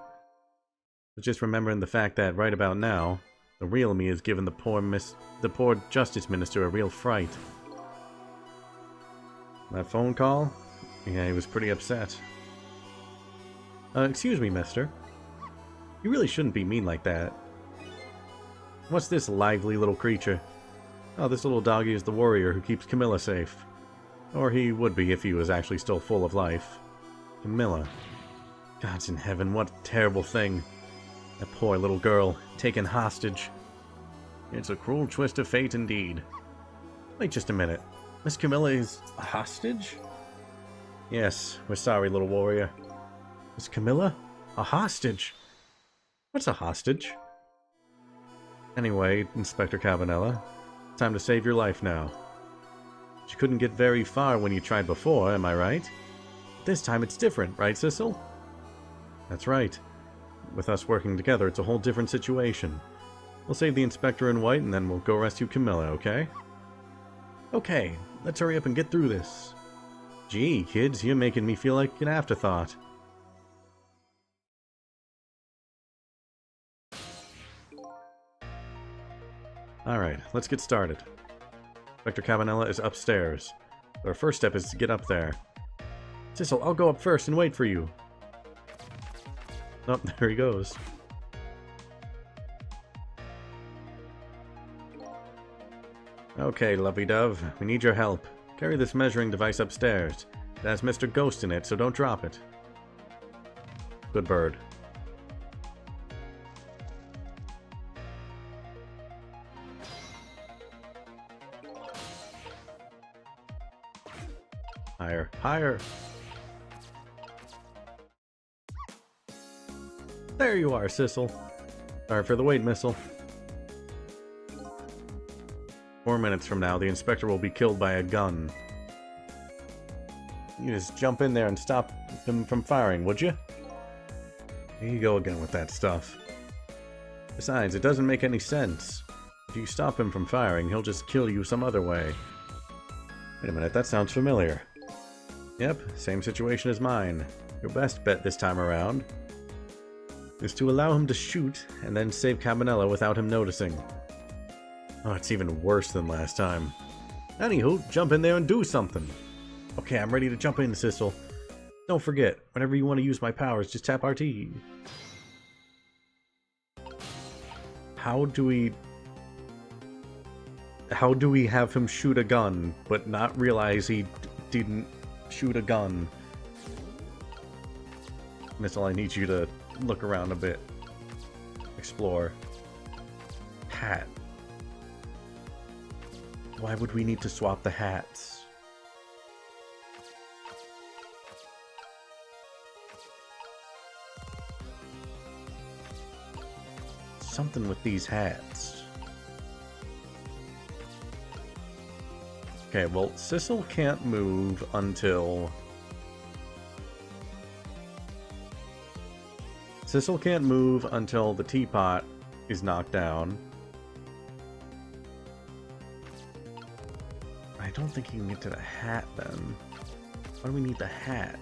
Speaker 1: But just remembering the fact that right about now, the real me has given the poor Justice Minister a real fright. That phone call? Yeah, he was pretty upset. Excuse me, mister. You really shouldn't be mean like that. What's this lively little creature? Oh, this little doggy is the warrior who keeps Camilla safe. Or he would be if he was actually still full of life. Camilla. Gods in heaven, what a terrible thing. That poor little girl, taken hostage. It's a cruel twist of fate indeed. Wait just a minute. Miss Camilla is a hostage? Yes, we're sorry, little warrior. Miss Camilla? A hostage? What's a hostage? Anyway, Inspector Cabanella, time to save your life now. You couldn't get very far when you tried before, am I right? This time it's different, right, Sissel? That's right. With us working together, it's a whole different situation. We'll save the Inspector in white, and then we'll go rescue Camilla, okay? Okay, let's hurry up and get through this. Gee, kids, you're making me feel like an afterthought. Alright, let's get started. Inspector Cabanella is upstairs. Our first step is to get up there. Sissel, I'll go up first and wait for you. Oh, there he goes. Okay, lovey-dove, we need your help. Carry this measuring device upstairs. It has Mr. Ghost in it, so don't drop it. Good bird. Higher, higher! There you are, Sissel. Sorry for the wait, Missile. 4 minutes from now, the Inspector will be killed by a gun. You just jump in there and stop him from firing, would you? Here you go again with that stuff. Besides, it doesn't make any sense. If you stop him from firing, he'll just kill you some other way. Wait a minute, that sounds familiar. Yep, same situation as mine. Your best bet this time around is to allow him to shoot and then save Cabanella without him noticing. Oh, it's even worse than last time. Anywho, jump in there and do something. Okay, I'm ready to jump in, Sissel. Don't forget, whenever you want to use my powers, just tap RT. How do we have him shoot a gun, but not realize he didn't shoot a gun? Missile, I need you to look around a bit. Explore. Hat. Why would we need to swap the hats? Something with these hats. Okay, well, Sissel can't move until... Sissel can't move until the teapot is knocked down. I don't think he can get to the hat then. Why do we need the hat?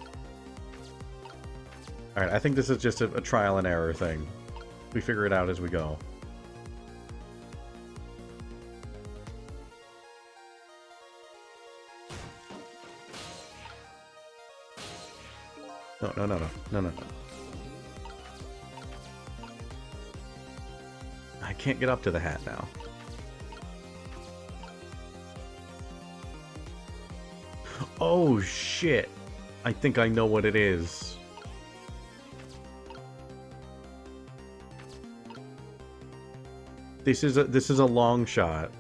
Speaker 1: Alright, I think this is just a trial and error thing. We figure it out as we go. No. I can't get up to the hat now. Oh shit! I think I know what it is. This is a long shot.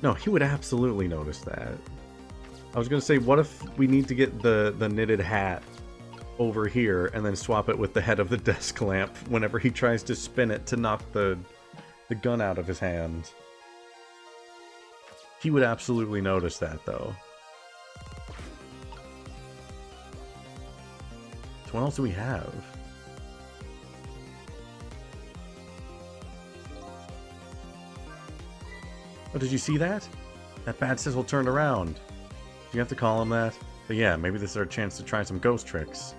Speaker 1: No, he would absolutely notice that. I was gonna say, what if we need to get the knitted hat over here and then swap it with the head of the desk lamp whenever he tries to spin it to knock the gun out of his hand? He would absolutely notice that, though. So what else do we have? Oh, did you see that? That bad Sissel turned around. Do you have to call him that? But yeah, maybe this is our chance to try some ghost tricks.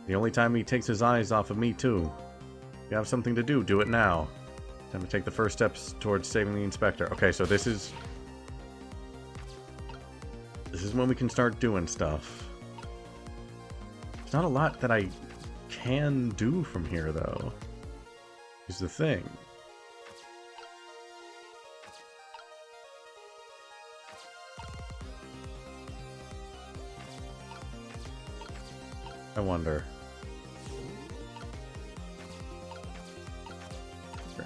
Speaker 1: The only time he takes his eyes off of me, too. If you have something to do, do it now. Time to take the first steps towards saving the Inspector. Okay, so this is when we can start doing stuff. There's not a lot that I can do from here, though. Is the thing. I wonder.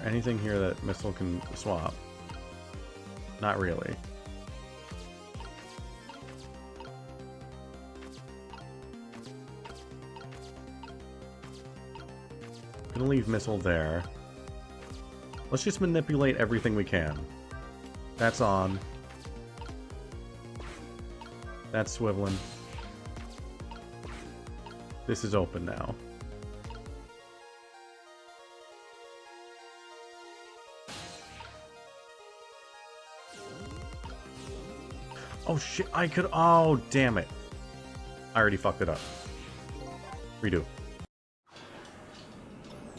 Speaker 1: anything here that Missile can swap? Not really. Gonna leave Missile there. Let's just manipulate everything we can. That's on. That's swiveling. This is open now. Oh shit, I could... Oh, damn it. I already fucked it up. Redo.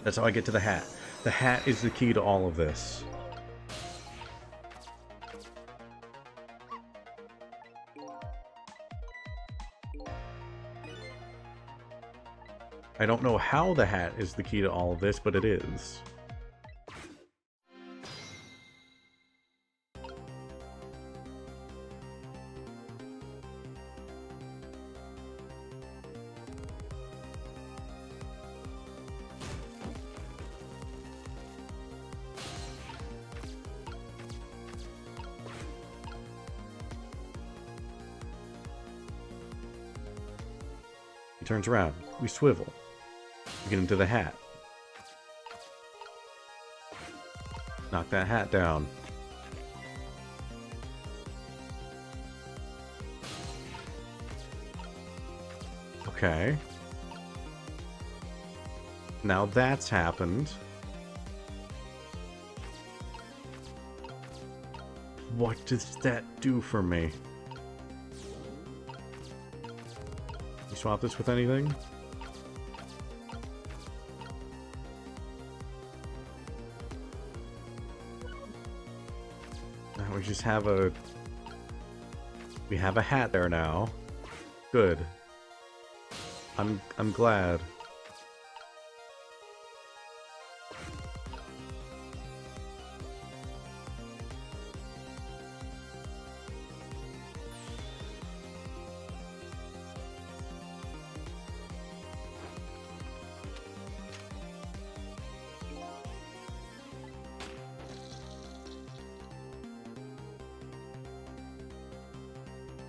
Speaker 1: That's how I get to the hat. The hat is the key to all of this. I don't know how the hat is the key to all of this, but it is. He turns around. We swivel. We get into the hat. Knock that hat down. Okay. Now that's happened. What does that do for me? You swap this with anything? Now we just have a... We have a hat there now. Good. I'm glad.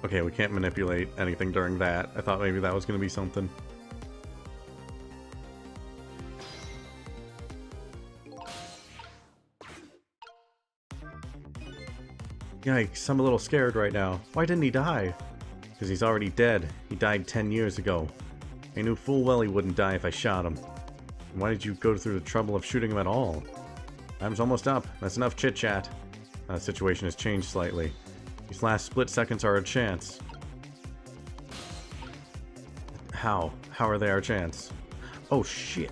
Speaker 1: Okay, we can't manipulate anything during that. I thought maybe that was going to be something. Yikes, I'm a little scared right now. Why didn't he die? Because he's already dead. He died 10 years ago. I knew full well he wouldn't die if I shot him. And why did you go through the trouble of shooting him at all? Time's almost up. That's enough chit-chat. The situation has changed slightly. These last split seconds are our chance. How? How are they our chance? Oh shit.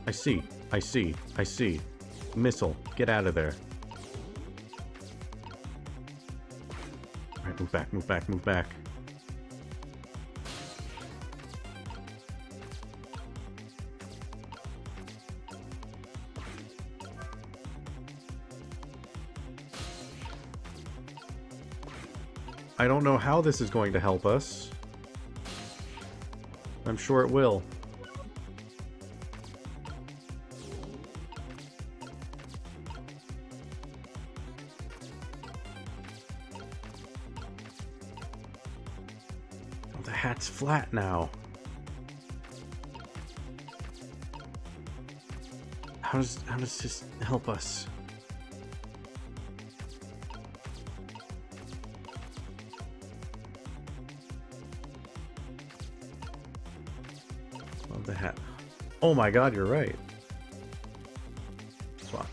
Speaker 1: I see. I see. I see. Missile. Get out of there. Alright, move back, move back, move back. I don't know how this is going to help us. I'm sure it will. Oh, the hat's flat now. How does this help us? The hat. Oh my god, you're right. Swap.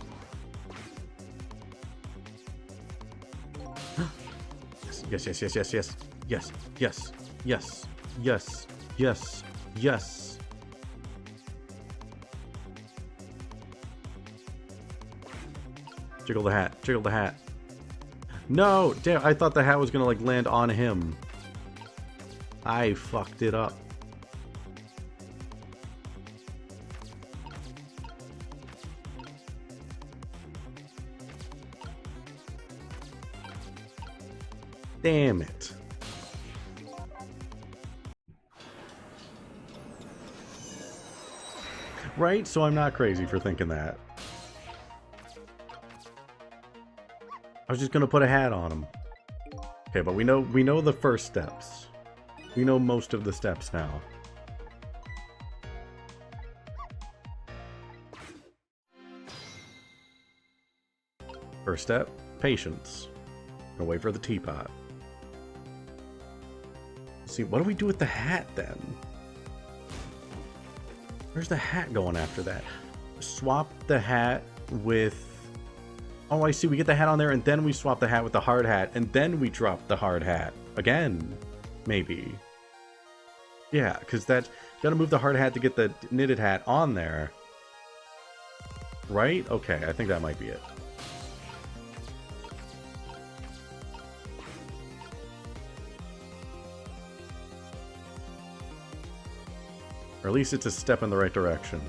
Speaker 1: Yes, yes, yes, yes, yes, yes, yes, yes, yes, yes, yes. Jiggle the hat, jiggle the hat. No! Damn, I thought the hat was gonna like land on him. I fucked it up. Damn it. Right? So I'm not crazy for thinking that. I was just gonna put a hat on him. Okay, but we know the first steps. We know most of the steps now. First step, patience. Gonna wait for the teapot. Let's see, what do we do with the hat then? Where's the hat going after that? Swap the hat with... Oh, I see. We get the hat on there, and then we swap the hat with the hard hat, and then we drop the hard hat. Again. Maybe. Yeah, because that... Gotta move the hard hat to get the knitted hat on there. Right? Okay, I think that might be it. Or at least it's a step in the right direction.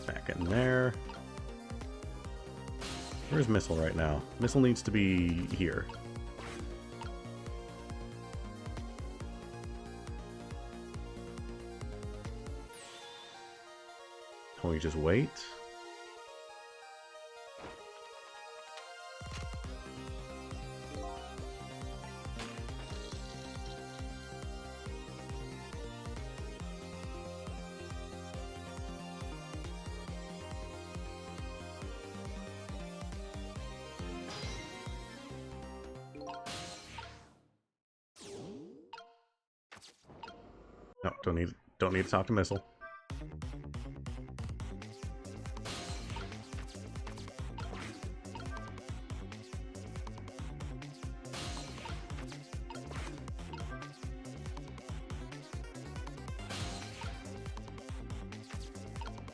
Speaker 1: Back in there. Where's Missile right now? Missile needs to be here. Can we just wait? No, don't need to talk to Missile.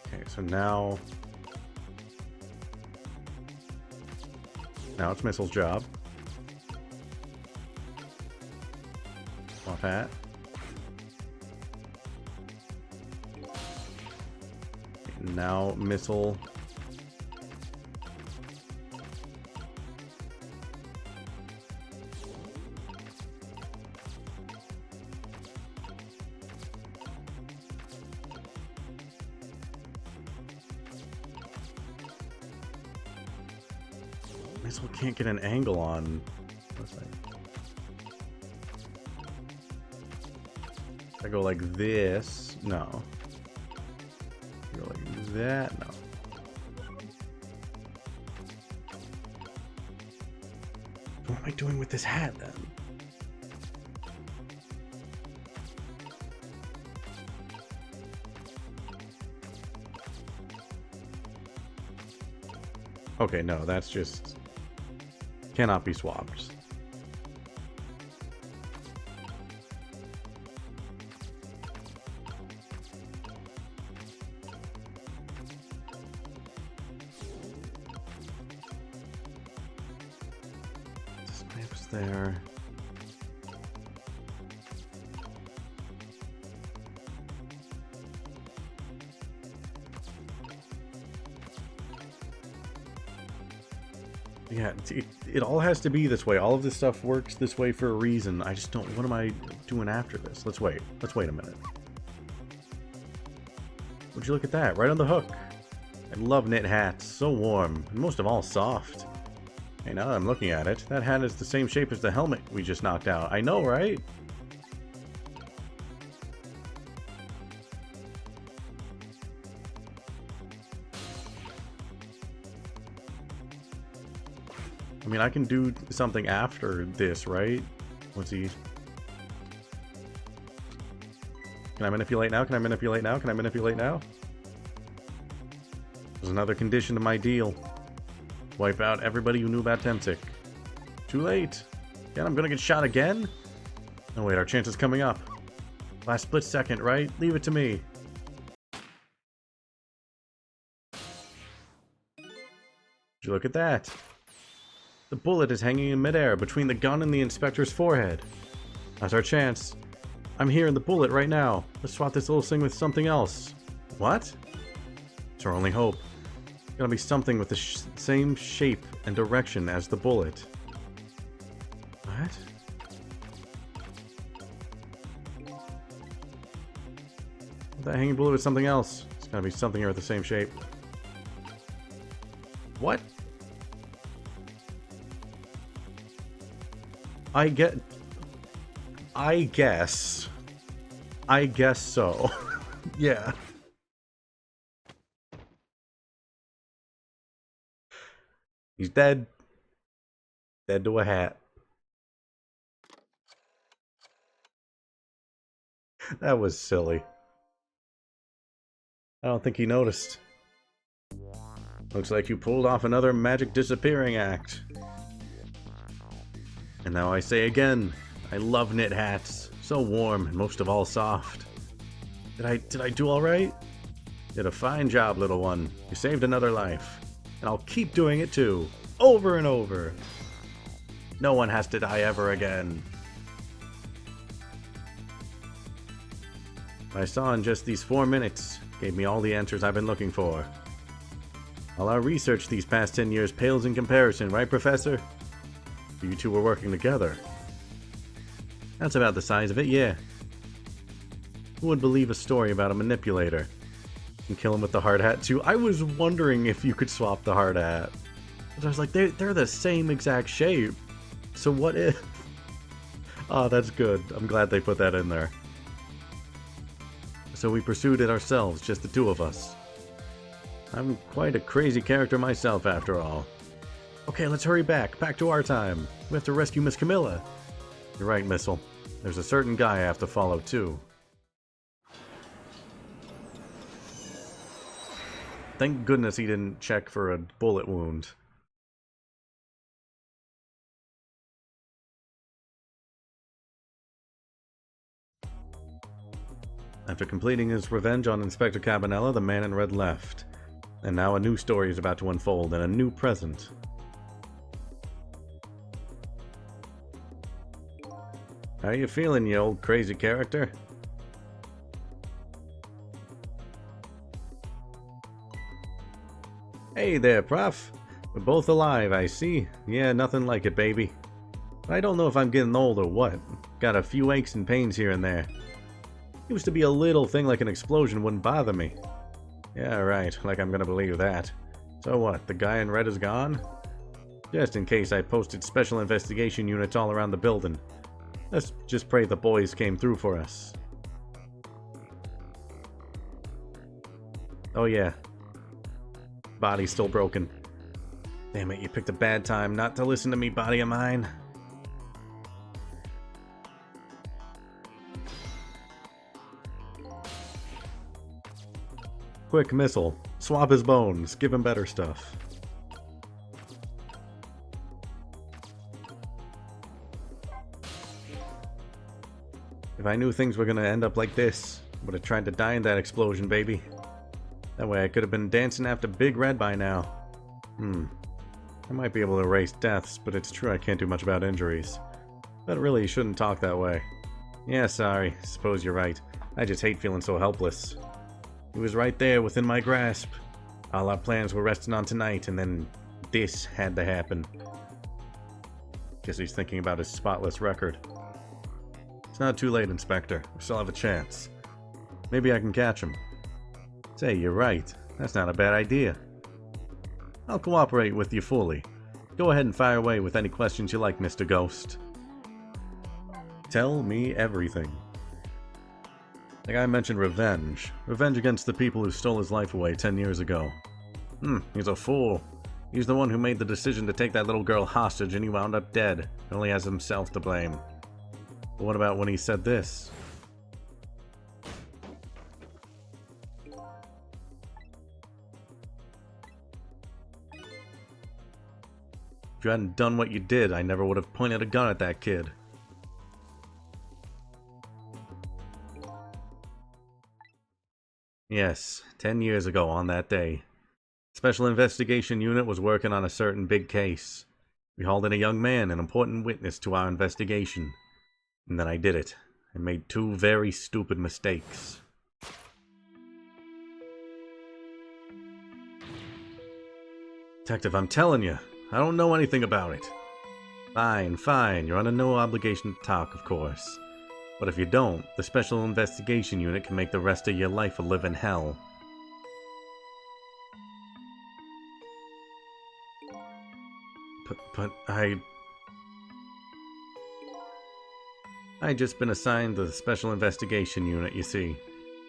Speaker 1: Okay, so now it's Missile's job. Swap hat. Now Missile. Missile can't get an angle on. I go like this. No. Go like that. No. What am I doing with this hat then? Okay, no, that's just cannot be swapped. There. Yeah, it all has to be this way. All of this stuff works this way for a reason. I just don't... What am I doing after this? Let's wait. Let's wait a minute. Would you look at that? Right on the hook. I love knit hats. So warm. And most of all, soft. Hey, now that I'm looking at it, that hat is the same shape as the helmet we just knocked out. I know, right? I mean, I can do something after this, right? What's he... Can I manipulate now? Can I manipulate now? Can I manipulate now? There's another condition to my deal. Wipe out everybody who knew about Temtic. Too late. Again, I'm gonna get shot again? Oh wait, our chance is coming up. Last split second, right? Leave it to me. Would you look at that? The bullet is hanging in midair between the gun and the inspector's forehead. That's our chance. I'm here in the bullet right now. Let's swap this little thing with something else. What? It's our only hope. Gonna be something with the same shape and direction as the bullet. What? That hanging blue is something else. It's gotta be something here with the same shape. What? I guess so. Yeah. He's dead. Dead to a hat. That was silly. I don't think he noticed. Looks like you pulled off another magic disappearing act. And now I say again, I love knit hats. So warm and most of all soft. Did I do alright? Did a fine job, little one. You saved another life. And I'll keep doing it too. Over and over. No one has to die ever again. What I saw in just these 4 minutes gave me all the answers I've been looking for. All our research these past 10 years pales in comparison, right, Professor? You two were working together. That's about the size of it, yeah. Who would believe a story about a manipulator? And kill him with the hard hat too? I was wondering if you could swap the hard hat. But I was like, they're the same exact shape. So what if? Oh, that's good. I'm glad they put that in there. So we pursued it ourselves, just the two of us. I'm quite a crazy character myself, after all. Okay, let's hurry back to our time. We have to rescue Miss Camilla. You're right, Missile. There's a certain guy I have to follow, too. Thank goodness he didn't check for a bullet wound. After completing his revenge on Inspector Cabanela, the man in red left. And now a new story is about to unfold, and a new present. How you feeling, you old crazy character? Hey there, Prof. We're both alive, I see. Yeah, nothing like it, baby. But I don't know if I'm getting old or what. Got a few aches and pains here and there. Used to be a little thing like an explosion wouldn't bother me. Yeah, right, like I'm gonna believe that. So what, the guy in red is gone? Just in case, I posted special investigation units all around the building. Let's just pray the boys came through for us. Oh yeah. Body's still broken. Damn it, you picked a bad time not to listen to me, body of mine. Quick, Missile. Swap his bones. Give him better stuff. If I knew things were gonna end up like this, I would have tried to die in that explosion, baby. That way I could have been dancing after Big Red by now. I might be able to erase deaths, but it's true I can't do much about injuries. But really, you shouldn't talk that way. Yeah, sorry. Suppose you're right. I just hate feeling so helpless. He was right there within my grasp. All our plans were resting on tonight, and then this had to happen. Guess he's thinking about his spotless record. It's not too late, Inspector. We still have a chance. Maybe I can catch him. Say, you're right. That's not a bad idea. I'll cooperate with you fully. Go ahead and fire away with any questions you like, Mr. Ghost. Tell me everything. The guy mentioned revenge. Revenge against the people who stole his life away 10 years ago. He's a fool. He's the one who made the decision to take that little girl hostage and he wound up dead. He only has himself to blame. But what about when he said this? If you hadn't done what you did, I never would have pointed a gun at that kid. Yes, 10 years ago on that day. Special Investigation Unit was working on a certain big case. We hauled in a young man, an important witness to our investigation. And then I did it. I made 2 very stupid mistakes. Detective, I'm telling you, I don't know anything about it. Fine, you're under no obligation to talk, of course. But if you don't, the Special Investigation Unit can make the rest of your life a living hell. But I just been assigned to the Special Investigation Unit, you see.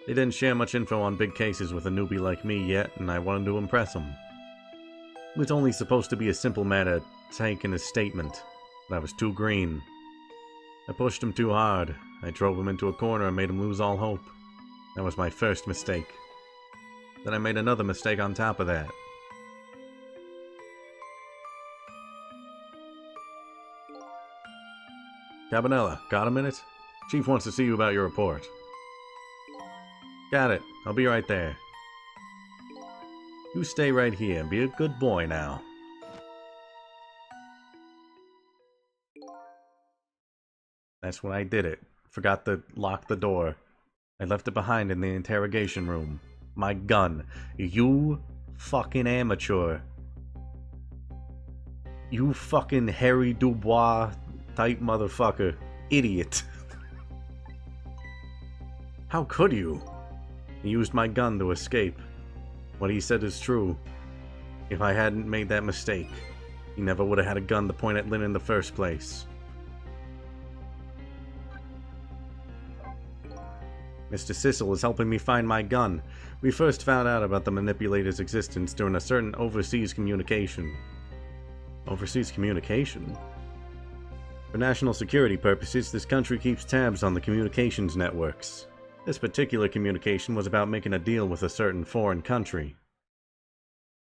Speaker 1: They didn't share much info on big cases with a newbie like me yet, and I wanted to impress them. It was only supposed to be a simple matter, taking a statement, but I was too green. I pushed him too hard. I drove him into a corner and made him lose all hope. That was my first mistake. Then I made another mistake on top of that. Cabanella, got a minute? Chief wants to see you about your report. Got it. I'll be right there. You stay right here and be a good boy now. That's when I did it. Forgot to lock the door. I left it behind in the interrogation room. My gun. You fucking amateur. You fucking Harry Dubois type motherfucker. Idiot. How could you? He used my gun to escape. What he said is true. If I hadn't made that mistake, he never would have had a gun to point at Lynn in the first place. Mr. Sissel is helping me find my gun. We first found out about the manipulator's existence during a certain overseas communication. Overseas communication? For national security purposes, this country keeps tabs on the communications networks. This particular communication was about making a deal with a certain foreign country.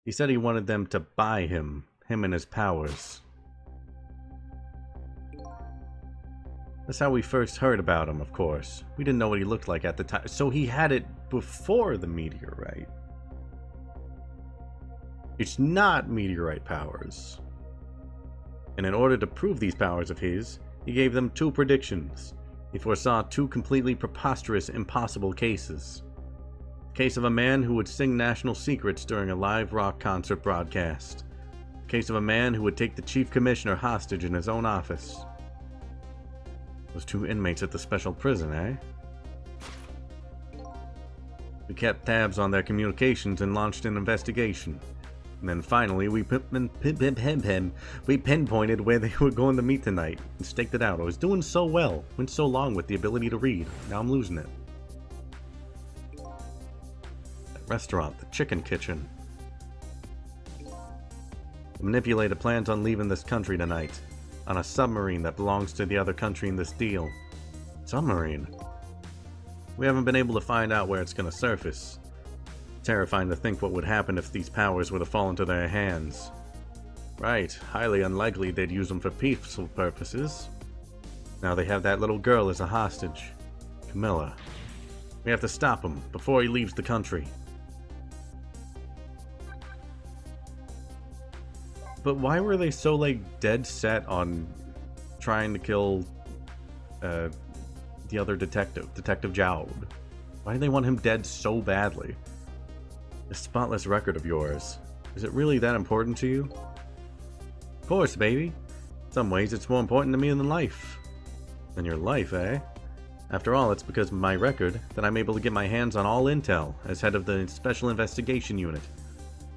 Speaker 1: He said he wanted them to buy him and his powers. That's how we first heard about him, of course. We didn't know what he looked like at the time, so he had it before the meteorite. It's not meteorite powers. And in order to prove these powers of his, he gave them two predictions. He foresaw two completely preposterous, impossible cases. The case of a man who would sing national secrets during a live rock concert broadcast. The case of a man who would take the chief commissioner hostage in his own office. Those two inmates at the special prison, eh? We kept tabs on their communications and launched an investigation. And then finally, we pinpointed where they were going to meet tonight and staked it out. I was doing so well, went so long with the ability to read. Now I'm losing it. That restaurant, the chicken kitchen. The manipulator plans on leaving this country tonight. On a submarine that belongs to the other country in this deal. Submarine? We haven't been able to find out where it's going to surface. Terrifying to think what would happen if these powers were to fall into their hands. Right, highly unlikely they'd use them for peaceful purposes. Now they have that little girl as a hostage. Camilla. We have to stop him before he leaves the country. But why were they so, dead set on trying to kill the other detective, Detective Jowd? Why do they want him dead so badly? This spotless record of yours, is it really that important to you? Of course, baby. In some ways, it's more important to me than life. Than your life, eh? After all, it's because of my record that I'm able to get my hands on all intel as head of the Special Investigation Unit.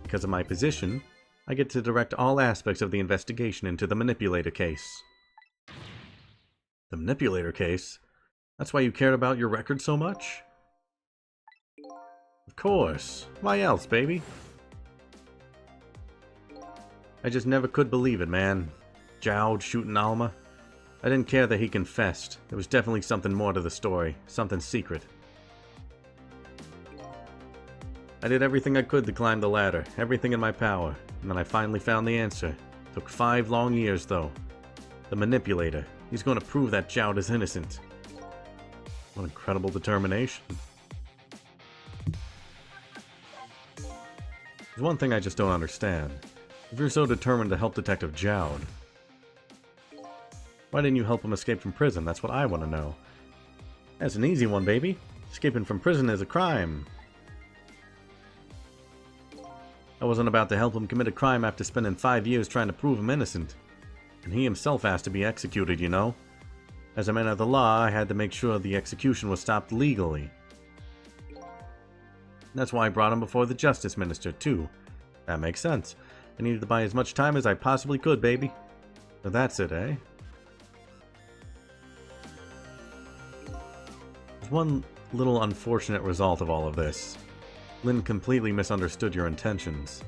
Speaker 1: Because of my position, I get to direct all aspects of the investigation into the Manipulator case. The Manipulator case? That's why you cared about your record so much? Of course. Why else, baby? I just never could believe it, man. Jowd shooting Alma. I didn't care that he confessed. There was definitely something more to the story. Something secret. I did everything I could to climb the ladder. Everything in my power. And then I finally found the answer. Took 5 long years, though. The Manipulator. He's going to prove that Jowd is innocent. What incredible determination. There's one thing I just don't understand. If you're so determined to help Detective Jowd, why didn't you help him escape from prison? That's what I want to know. That's an easy one, baby. Escaping from prison is a crime. I wasn't about to help him commit a crime after spending 5 years trying to prove him innocent. And he himself asked to be executed, you know? As a man of the law, I had to make sure the execution was stopped legally. That's why I brought him before the Justice Minister, too. That makes sense. I needed to buy as much time as I possibly could, baby. So that's it, eh? There's one little unfortunate result of all of this. Lynn completely misunderstood your intentions.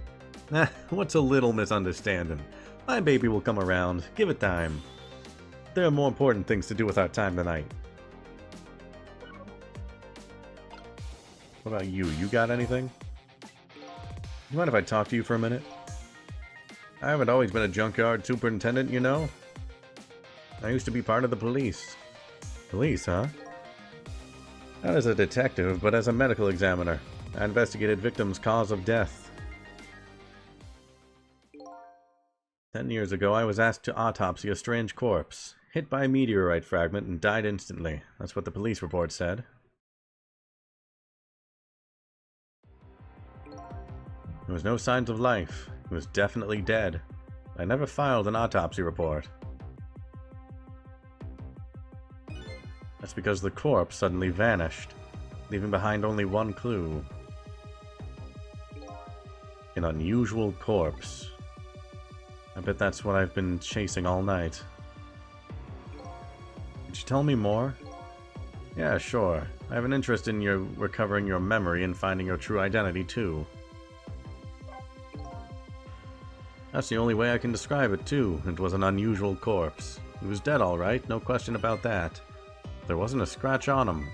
Speaker 1: What's a little misunderstanding? My baby will come around. Give it time. There are more important things to do with our time tonight. What about you? You got anything? You mind if I talk to you for a minute? I haven't always been a junkyard superintendent, you know? I used to be part of the police. Police, huh? Not as a detective, but as a medical examiner. I investigated victims' cause of death. 10 years ago, I was asked to autopsy a strange corpse. Hit by a meteorite fragment and died instantly. That's what the police report said. There was no signs of life. He was definitely dead. I never filed an autopsy report. That's because the corpse suddenly vanished, leaving behind only one clue. An unusual corpse. I bet that's what I've been chasing all night. Could you tell me more? Yeah, sure. I have an interest in your recovering your memory and finding your true identity, too. That's the only way I can describe it, too. It was an unusual corpse. He was dead, all right, no question about that. There wasn't a scratch on him.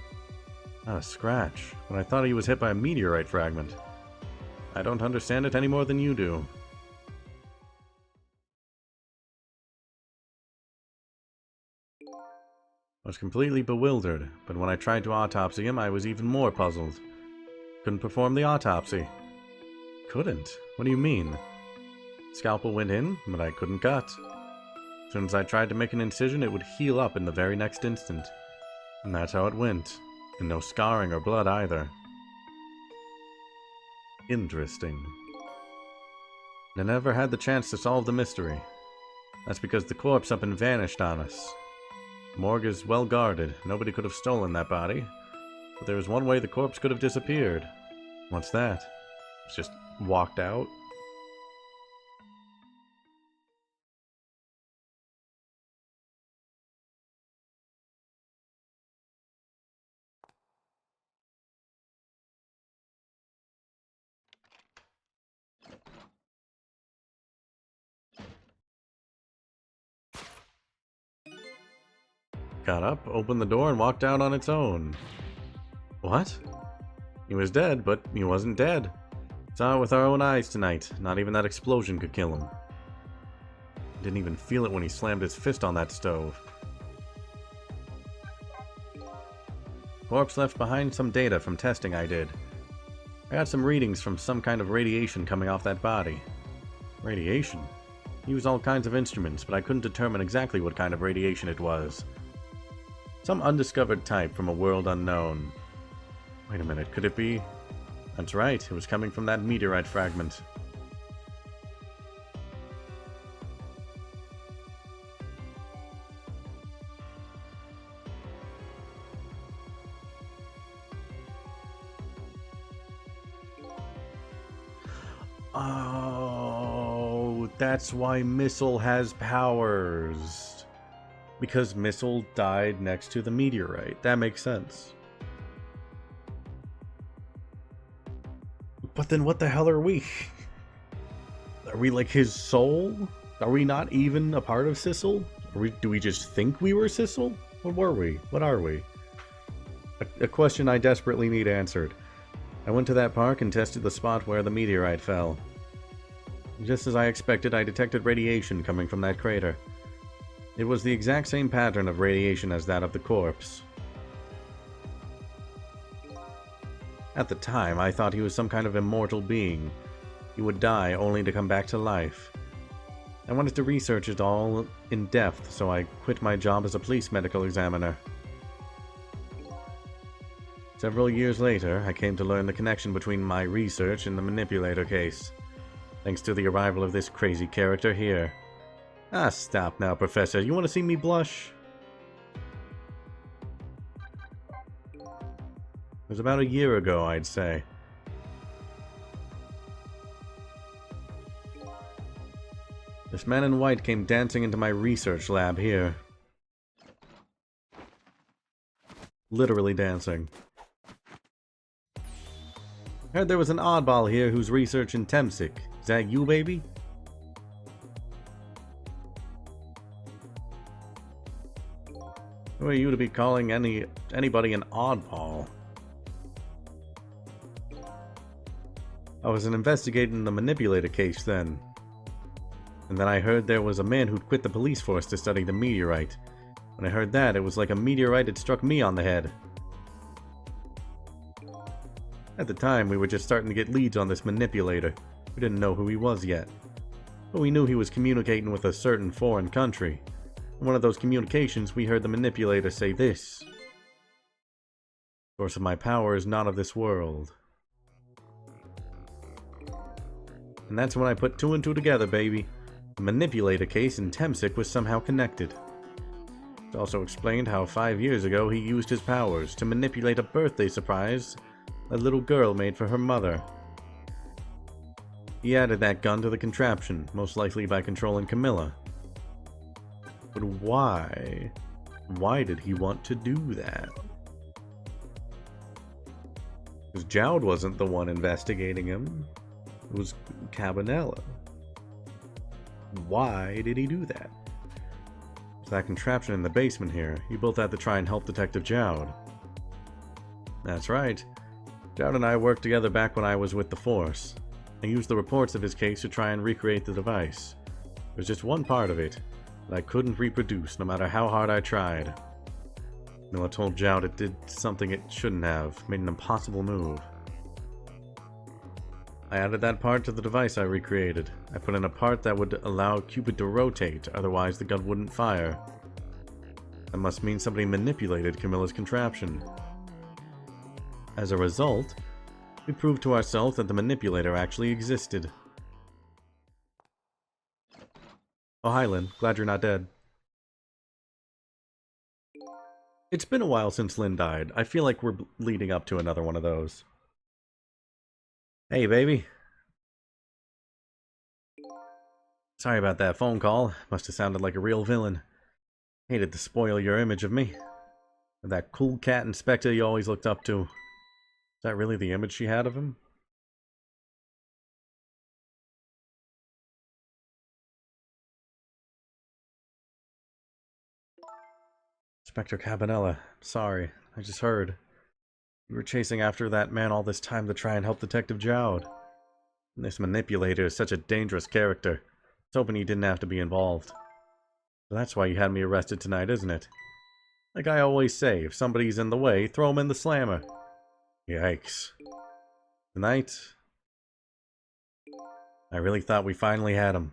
Speaker 1: Not a scratch, but I thought he was hit by a meteorite fragment. I don't understand it any more than you do. I was completely bewildered, but when I tried to autopsy him, I was even more puzzled. Couldn't perform the autopsy. Couldn't? What do you mean? Scalpel went in, but I couldn't cut. As soon as I tried to make an incision, it would heal up in the very next instant. And that's how it went. And no scarring or blood either. Interesting. I never had the chance to solve the mystery. That's because the corpse up and vanished on us. The morgue is well guarded. Nobody could have stolen that body. But there was one way the corpse could have disappeared. What's that? It's just walked out? Got up, opened the door, and walked out on its own. What? He was dead, but he wasn't dead. Saw it with our own eyes tonight. Not even that explosion could kill him. Didn't even feel it when he slammed his fist on that stove. Corpse left behind some data from testing I did. I got some readings from some kind of radiation coming off that body. Radiation? He used all kinds of instruments, but I couldn't determine exactly what kind of radiation it was. Some undiscovered type from a world unknown. Wait a minute, could it be? That's right, it was coming from that meteorite fragment. Oh, that's why Missile has powers. Because Missile died next to the meteorite. That makes sense. But then what the hell are we? Are we like his soul? Are we not even a part of Sissel? Do we just think we were Sissel? What were we? What are we? A question I desperately need answered. I went to that park and tested the spot where the meteorite fell. Just as I expected, I detected radiation coming from that crater. It was the exact same pattern of radiation as that of the corpse. At the time, I thought he was some kind of immortal being. He would die only to come back to life. I wanted to research it all in depth, so I quit my job as a police medical examiner. Several years later, I came to learn the connection between my research and the manipulator case, thanks to the arrival of this crazy character here. Ah, stop now, Professor. You want to see me blush? It was about a year ago, I'd say. This man in white came dancing into my research lab here. Literally dancing. Heard there was an oddball here who's researching Temsic. Is that you, baby? Who are you to be calling anybody an oddball? I was investigating the manipulator case then. And then I heard there was a man who'd quit the police force to study the meteorite. When I heard that, it was like a meteorite had struck me on the head. At the time, we were just starting to get leads on this manipulator. We didn't know who he was yet. But we knew he was communicating with a certain foreign country. In one of those communications, we heard the manipulator say this. Source of my power is not of this world. And that's when I put two and two together, baby. The manipulator case in Temsic was somehow connected. It also explained how 5 years ago he used his powers to manipulate a birthday surprise a little girl made for her mother. He added that gun to the contraption, most likely by controlling Camilla. But why? Why did he want to do that? Because Jowd wasn't the one investigating him. It was Cabanela. Why did he do that? It's that contraption in the basement here. He built that to try and help Detective Jowd. That's right. Jowd and I worked together back when I was with the Force. I used the reports of his case to try and recreate the device. There's just one part of it that I couldn't reproduce no matter how hard I tried. Miller told Jowd it did something it shouldn't have, made an impossible move. I added that part to the device I recreated. I put in a part that would allow Cupid to rotate, otherwise the gun wouldn't fire. That must mean somebody manipulated Camilla's contraption. As a result, we proved to ourselves that the manipulator actually existed. Oh, hi, Lynn. Glad you're not dead. It's been a while since Lynn died. I feel like we're leading up to another one of those. Hey, baby. Sorry about that phone call. Must have sounded like a real villain. Hated to spoil your image of me. That cool cat inspector you always looked up to. Is that really the image she had of him? Inspector Cabanela, sorry. I just heard. You were chasing after that man all this time to try and help Detective Jowd. And this manipulator is such a dangerous character. I was hoping he didn't have to be involved. So that's why you had me arrested tonight, isn't it? Like I always say, if somebody's in the way, throw him in the slammer. Yikes. Tonight, I really thought we finally had him.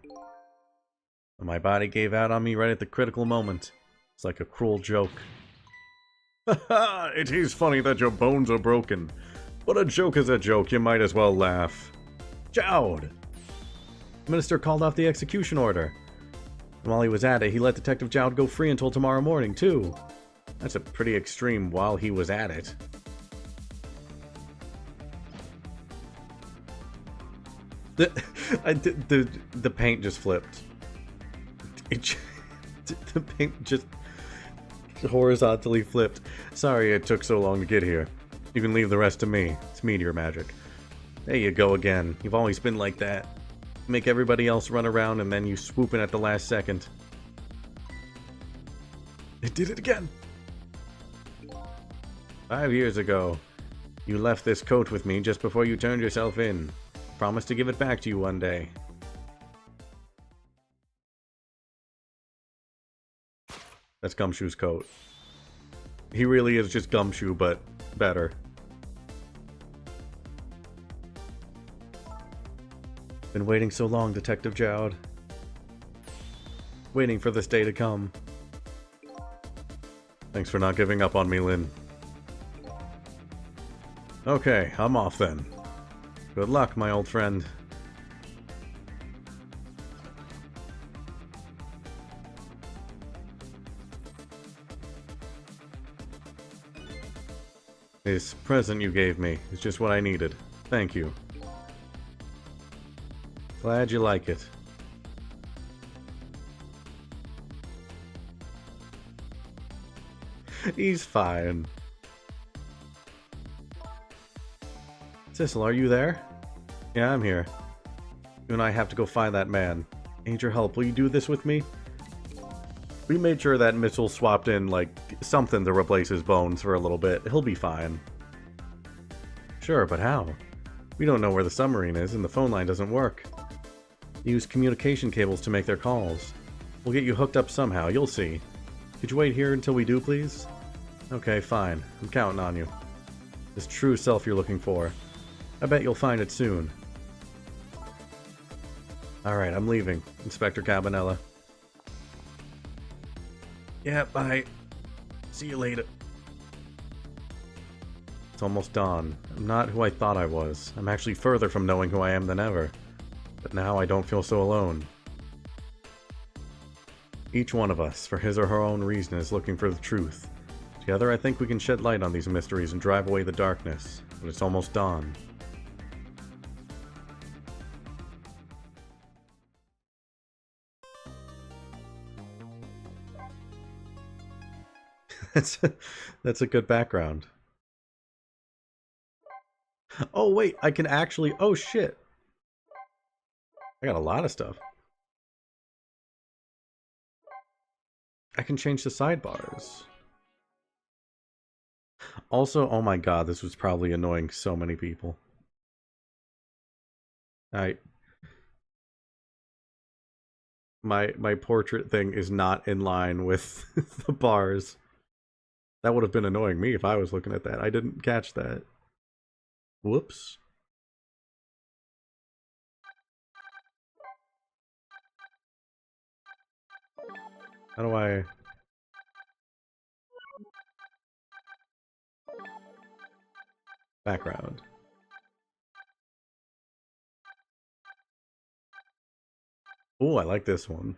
Speaker 1: But my body gave out on me right at the critical moment. It's like a cruel joke. Haha, it is funny that your bones are broken. But a joke is a joke, you might as well laugh. Jowd! The minister called off the execution order. And while he was at it, he let Detective Jowd go free until tomorrow morning, too. That's a pretty extreme while he was at it. The paint just flipped. The paint just horizontally flipped. Sorry it took so long to get here. You can leave the rest to me. It's meteor magic. There you go again. You've always been like that. Make everybody else run around and then you swoop in at the last second. It did it again! 5 years ago, you left this coat with me just before you turned yourself in. Promised to give it back to you one day. That's Gumshoe's coat. He really is just Gumshoe, but better. Been waiting so long, Detective Jowd. Waiting for this day to come. Thanks for not giving up on me, Lynn. Okay, I'm off then. Good luck, my old friend. This present you gave me is just what I needed. Thank you. Glad you like it. He's fine. Sissel, are you there? Yeah, I'm here. You and I have to go find that man. I need your help. Will you do this with me? We made sure that Mitchell swapped in, like, something to replace his bones for a little bit. He'll be fine. Sure, but how? We don't know where the submarine is, and the phone line doesn't work. They use communication cables to make their calls. We'll get you hooked up somehow, you'll see. Could you wait here until we do, please? Okay, fine. I'm counting on you. This true self you're looking for. I bet you'll find it soon. Alright, I'm leaving, Inspector Cabanella. Yeah, bye. See you later. It's almost dawn. I'm not who I thought I was. I'm actually further from knowing who I am than ever. But now I don't feel so alone. Each one of us, for his or her own reason, is looking for the truth. Together I think we can shed light on these mysteries and drive away the darkness. But it's almost dawn. That's a good background. Oh wait, I can actually... Oh shit! I got a lot of stuff. I can change the sidebars. Also, oh my god, this was probably annoying so many people. My portrait thing is not in line with the bars. That would have been annoying me if I was looking at that. I didn't catch that. Whoops. How do I... Background. Oh, I like this one.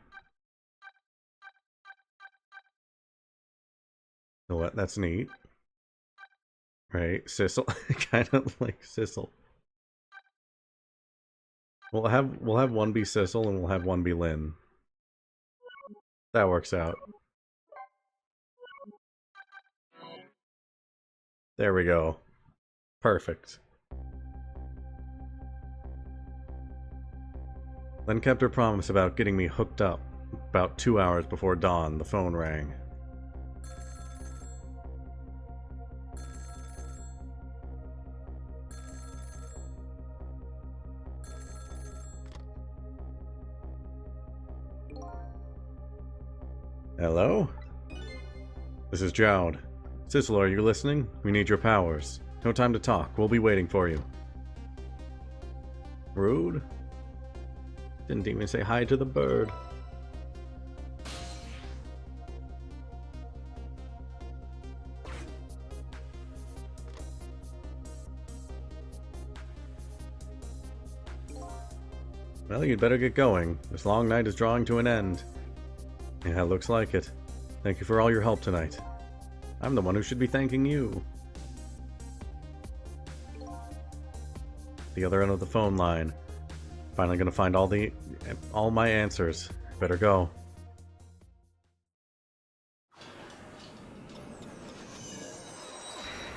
Speaker 1: You know what? That's neat. Right, Sissel. Kind of like Sissel. We'll have one be Sissel and we'll have one be Lynn. That works out. There we go. Perfect. Lynn kept her promise about getting me hooked up. About 2 hours before dawn, the phone rang. Hello? This is Jowd. Sissel, are you listening? We need your powers. No time to talk. We'll be waiting for you. Rude. Didn't even say hi to the bird. Well, you'd better get going. This long night is drawing to an end. Yeah, looks like it. Thank you for all your help tonight. I'm the one who should be thanking you. The other end of the phone line. Finally gonna find all my answers. Better go.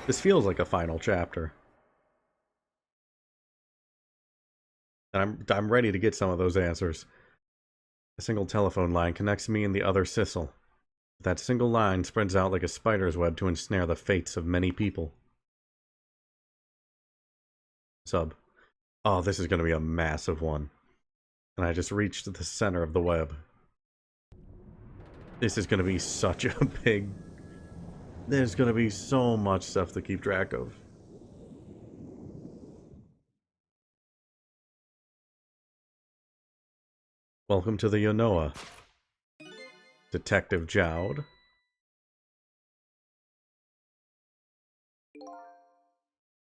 Speaker 1: This feels like a final chapter. And I'm ready to get some of those answers. A single telephone line connects me and the other Sissel. That single line spreads out like a spider's web to ensnare the fates of many people. Sub. Oh, this is going to be a massive one. And I just reached the center of the web. This is going to be such a big... There's going to be so much stuff to keep track of. Welcome to the Yonoa. Detective Jowd.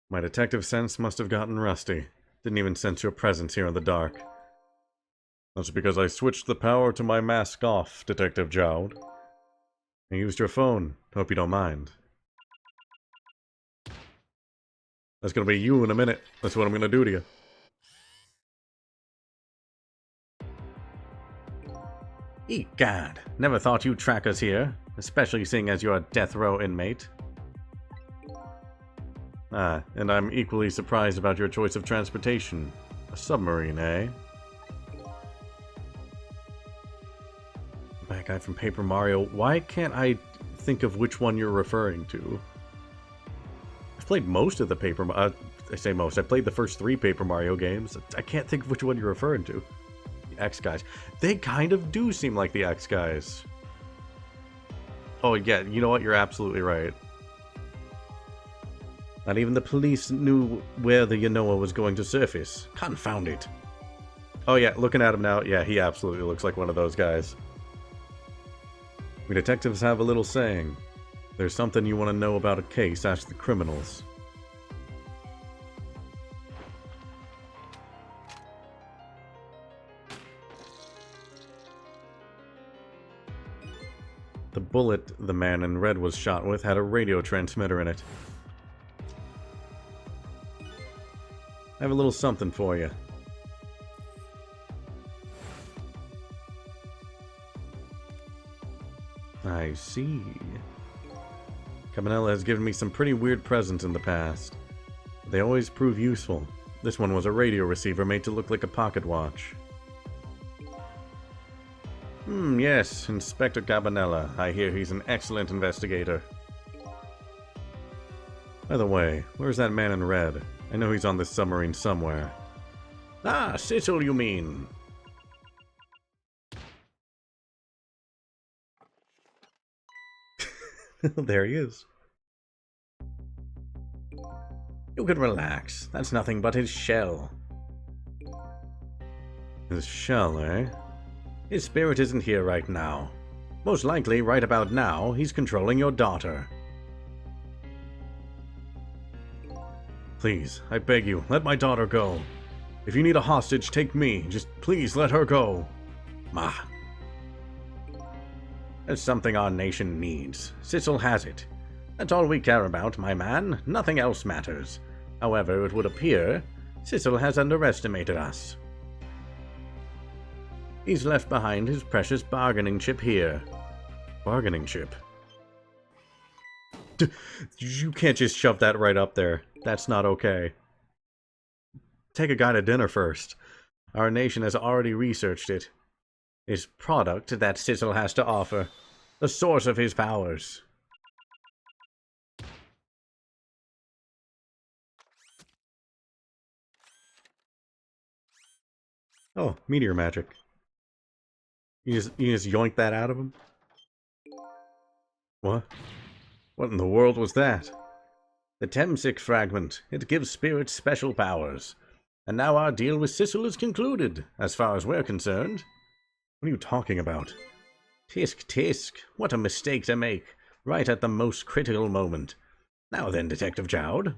Speaker 1: My detective sense must have gotten rusty. Didn't even sense your presence here in the dark. That's because I switched the power to my mask off, Detective Jowd. I used your phone. Hope you don't mind. That's gonna be you in a minute. That's what I'm gonna do to you. Egad, never thought you'd track us here, especially seeing as you're a death row inmate. Ah, and I'm equally surprised about your choice of transportation. A submarine, eh? That guy from Paper Mario, why can't I think of which one you're referring to? I've played most of the I say most, I played the first 3 Paper Mario games. I can't think of which one you're referring to. The X guys. They kind of do seem like the X guys. Oh yeah, you know what? You're absolutely right. Not even the police knew where the Yanoa was going to surface. Confound it. Oh yeah, looking at him now, yeah, he absolutely looks like one of those guys. We detectives have a little saying. There's something you want to know about a case, ask the criminals. The bullet the man in red was shot with had a radio transmitter in it. I have a little something for you. I see. Cabanela has given me some pretty weird presents in the past. They always prove useful. This one was a radio receiver made to look like a pocket watch. Yes, Inspector Cabanela. I hear he's an excellent investigator. By the way, where's that man in red? I know he's on this submarine somewhere. Ah, Cecil, you mean? There he is. You can relax. That's nothing but his shell. His shell, eh? His spirit isn't here right now. Most likely, right about now, he's controlling your daughter. Please, I beg you, let my daughter go. If you need a hostage, take me. Just please let her go. Ma. That's something our nation needs. Cecil has it. That's all we care about, my man. Nothing else matters. However, it would appear Cecil has underestimated us. He's left behind his precious bargaining chip here. Bargaining chip? You can't just shove that right up there. That's not okay. Take a guy to dinner first. Our nation has already researched it. His product that Cecil has to offer. The source of his powers. Oh, meteor magic. You just yoinked that out of him? What? What in the world was that? The Temsic fragment. It gives spirits special powers. And now our deal with Cecil is concluded, as far as we're concerned. What are you talking about? Tisk, tisk. What a mistake to make, right at the most critical moment. Now then, Detective Jowd.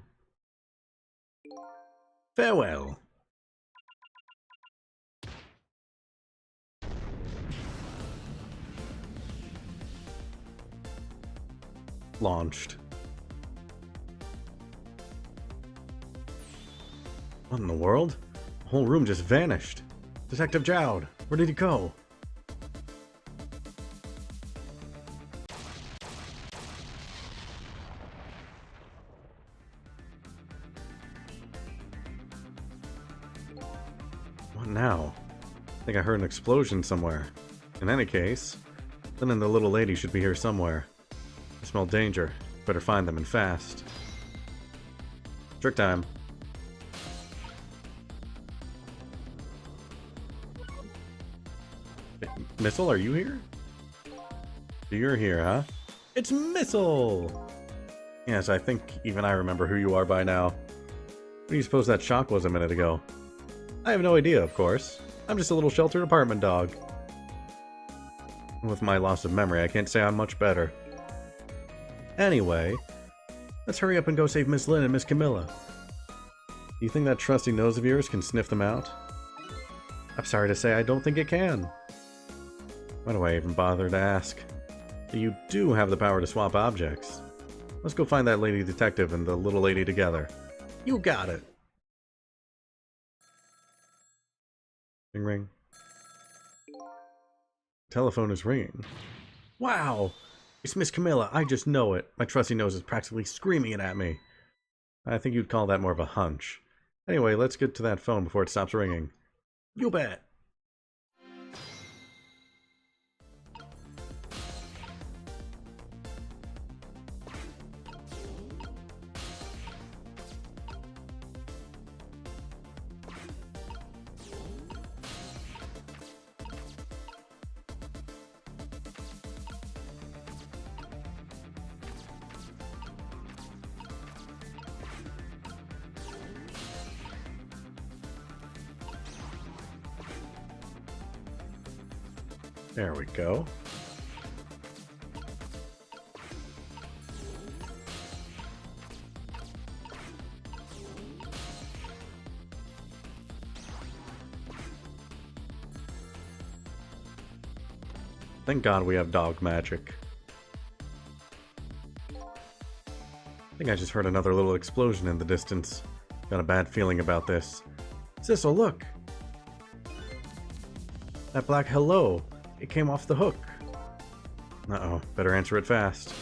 Speaker 1: Farewell. Launched. What in the world? The whole room just vanished. Detective Jowd, where did he go? What now? I think I heard an explosion somewhere. In any case, then and the little lady should be here somewhere. I smell danger. Better find them and fast. Trick time. Missile, are you here? You're here, huh? It's Missile! Yes, I think even I remember who you are by now. What do you suppose that shock was a minute ago? I have no idea, of course. I'm just a little sheltered apartment dog. With my loss of memory, I can't say I'm much better. Anyway, let's hurry up and go save Miss Lynn and Miss Camilla. Do you think that trusty nose of yours can sniff them out? I'm sorry to say I don't think it can. Why do I even bother to ask? You do have the power to swap objects. Let's go find that lady detective and the little lady together. You got it. Ring ring. Telephone is ringing. Wow! It's Miss Camilla, I just know it. My trusty nose is practically screaming it at me. I think you'd call that more of a hunch. Anyway, let's get to that phone before it stops ringing. You bet! There we go. Thank God we have dog magic. I think I just heard another little explosion in the distance. Got a bad feeling about this. Sissel, look! That black hello! It came off the hook. Uh-oh, better answer it fast.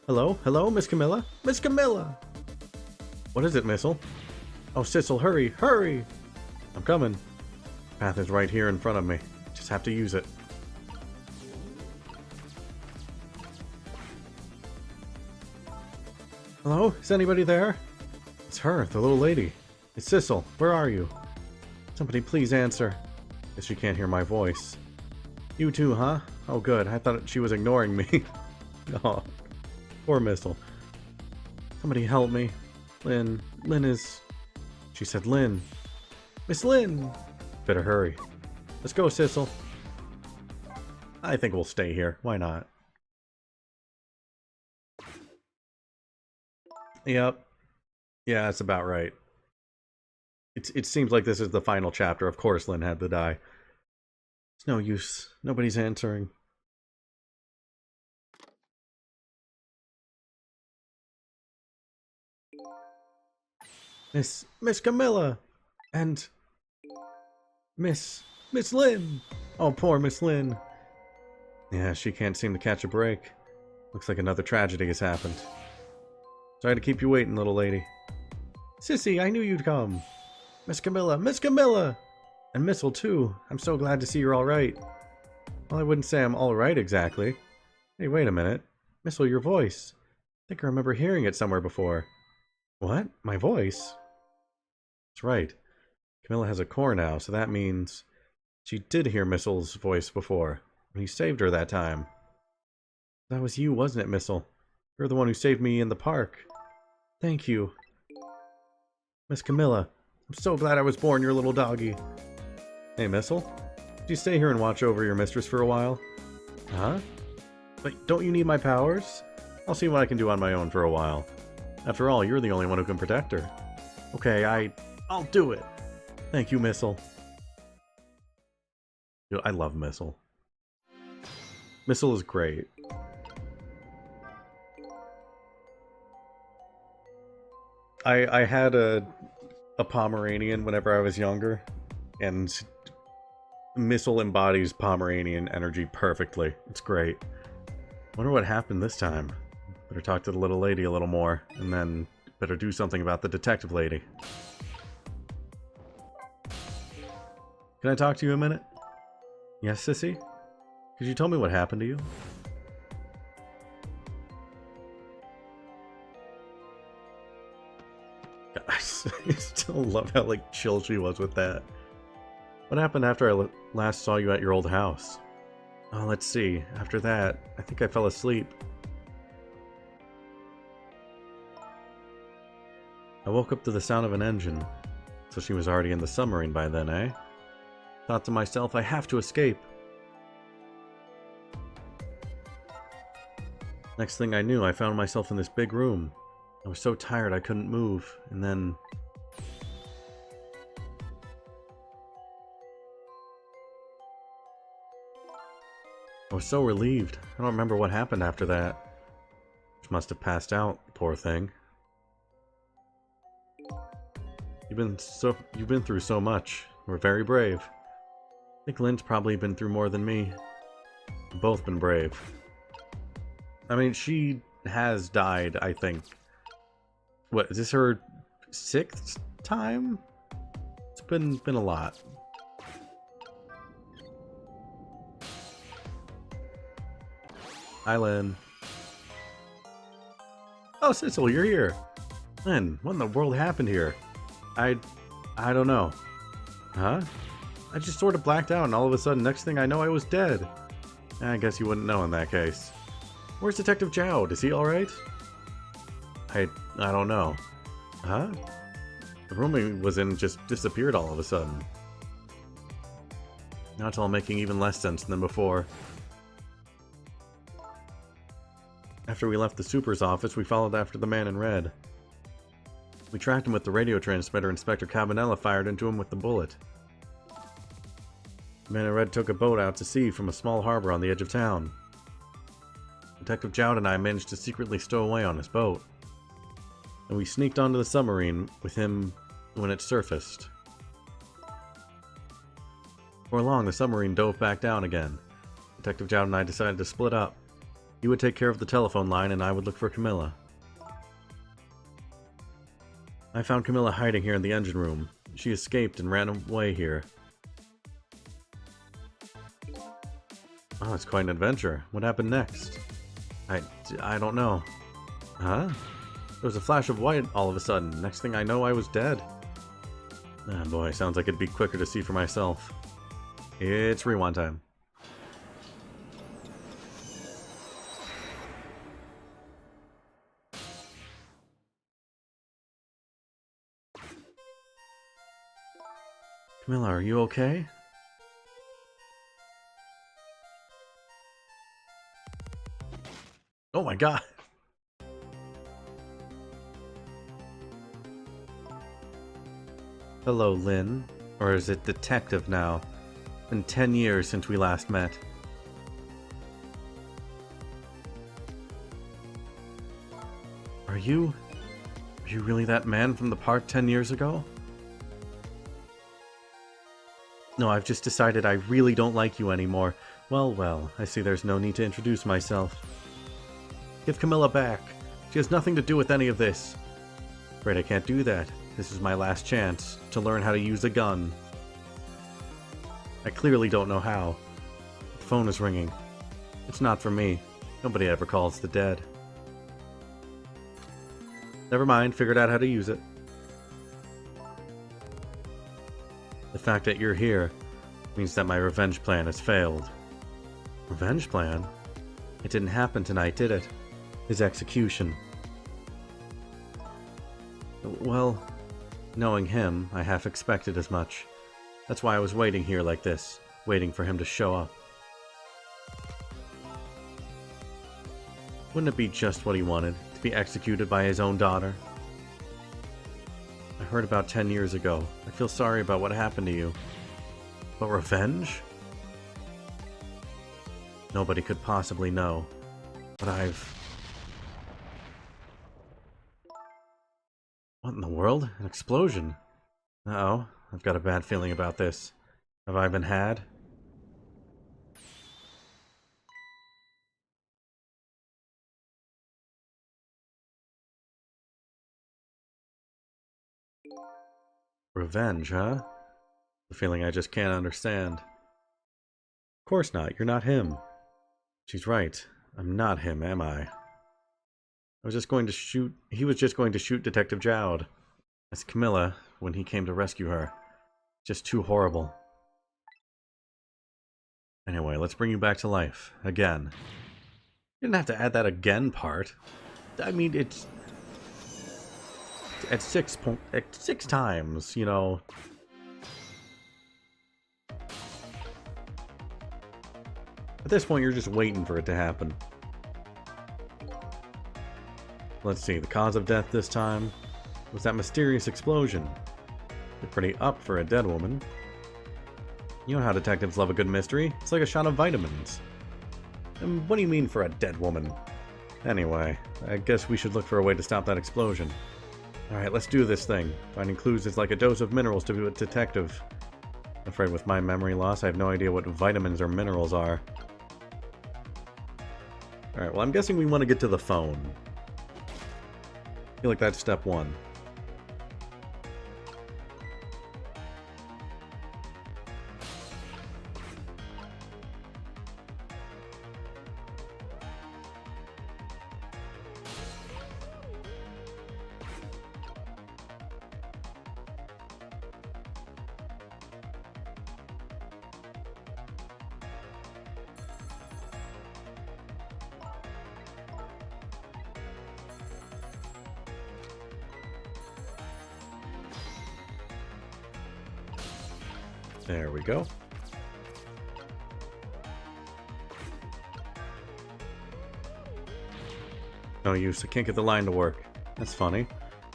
Speaker 1: Hello? Hello, Miss Camilla? Miss Camilla! What is it, Missile? Oh, Sissel, hurry! Hurry! I'm coming. Path is right here in front of me. Just have to use it. Hello? Is anybody there? It's her, the little lady. It's Sissel. Where are you? Somebody please answer. Guess she can't hear my voice. You too, huh? Oh good, I thought she was ignoring me. Oh, poor Missile. Somebody help me. Lynn. Lynn is... She said Lynn. Miss Lynn! Better hurry. Let's go, Sissel. I think we'll stay here. Why not? Yep. Yeah, that's about right. It seems like this is the final chapter. Of course Lynn had to die. It's no use. Nobody's answering. Miss Camilla! And... Miss Lynn! Oh, poor Miss Lynn. Yeah, she can't seem to catch a break. Looks like another tragedy has happened. Sorry to keep you waiting, little lady. Sissy, I knew you'd come. Miss Camilla! Miss Camilla! And Missile, too. I'm so glad to see you're alright. Well, I wouldn't say I'm alright exactly. Hey, wait a minute. Missile, your voice. I think I remember hearing it somewhere before. What? My voice? That's right. Camilla has a core now, so that means she did hear Missile's voice before, when he saved her that time. That was you, wasn't it, Missile? You're the one who saved me in the park. Thank you. Miss Camilla, I'm so glad I was born your little doggy. Hey, Missile? Could you stay here and watch over your mistress for a while? Huh? But don't you need my powers? I'll see what I can do on my own for a while. After all, you're the only one who can protect her. Okay, I'll do it. Thank you, Missile. I love Missile. Missile is great. I had a Pomeranian whenever I was younger, and Missile embodies Pomeranian energy perfectly. It's great. Wonder what happened this time. Better talk to the little lady a little more, and then better do something about the detective lady. Can I talk to you a minute? Yes, Sissy? Could you tell me what happened to you? I still love how, like, chill she was with that. What happened after I last saw you at your old house? Oh, let's see. After that, I think I fell asleep. I woke up to the sound of an engine. So she was already in the submarine by then, eh? Thought to myself, I have to escape. Next thing I knew, I found myself in this big room. I was so tired I couldn't move, and then... I was so relieved. I don't remember what happened after that. She must have passed out, poor thing. You've been through so much. We're very brave. I think Lynn's probably been through more than me. We've both been brave. I mean, she has died, I think. What, is this her 6th time? It's been a lot. Hi, Lynn. Oh, Sissel, you're here. Lynn, what in the world happened here? I don't know. Huh? I just sort of blacked out, and all of a sudden, next thing I know, I was dead. I guess you wouldn't know in that case. Where's Detective Jowd? Is he alright? I don't know. Huh? The room he was in just disappeared all of a sudden. Now it's all making even less sense than before. After we left the super's office, we followed after the man in red. We tracked him with the radio transmitter Inspector Cabanela fired into him with the bullet. The man in red took a boat out to sea from a small harbor on the edge of town. Detective Jowd and I managed to secretly stow away on his boat. And we sneaked onto the submarine with him when it surfaced. Before long, the submarine dove back down again. Detective Jowd and I decided to split up. He would take care of the telephone line and I would look for Camilla. I found Camilla hiding here in the engine room. She escaped and ran away here. Oh, it's quite an adventure. What happened next? I don't know. Huh? There was a flash of white all of a sudden. Next thing I know, I was dead. Ah, boy, sounds like it'd be quicker to see for myself. It's rewind time. Camilla, are you okay? Oh my god! Hello, Lynn. Or is it Detective now? It's been 10 years since we last met. Are you really that man from the park 10 years ago? No, I've just decided I really don't like you anymore. Well, I see there's no need to introduce myself. Give Camilla back. She has nothing to do with any of this. Afraid I can't do that. This is my last chance to learn how to use a gun. I clearly don't know how. The phone is ringing. It's not for me. Nobody ever calls the dead. Never mind, figured out how to use it. The fact that you're here means that my revenge plan has failed. Revenge plan? It didn't happen tonight, did it? His execution. Well, knowing him, I half expected as much. That's why I was waiting here like this, waiting for him to show up. Wouldn't it be just what he wanted, to be executed by his own daughter? I heard about 10 years ago. I feel sorry about what happened to you. But revenge? Nobody could possibly know. But What in the world? An explosion? Uh-oh. I've got a bad feeling about this. Have I been had? Revenge, huh? The feeling I just can't understand. Of course not, you're not him. She's right. I'm not him, am I? He was just going to shoot Detective Jowd. As Camilla, when he came to rescue her. Just too horrible. Anyway, let's bring you back to life. Again. You didn't have to add that again part. I mean, it's... At six times, you know. At this point, you're just waiting for it to happen. Let's see, the cause of death this time was that mysterious explosion. You're pretty up for a dead woman. You know how detectives love a good mystery. It's like a shot of vitamins. And what do you mean for a dead woman? Anyway, I guess we should look for a way to stop that explosion. Alright, let's do this thing. Finding clues is like a dose of minerals to a detective. I'm afraid with my memory loss, I have no idea what vitamins or minerals are. Alright, well I'm guessing we want to get to the phone. I feel like that's step one. There we go. No use, I can't get the line to work. That's funny.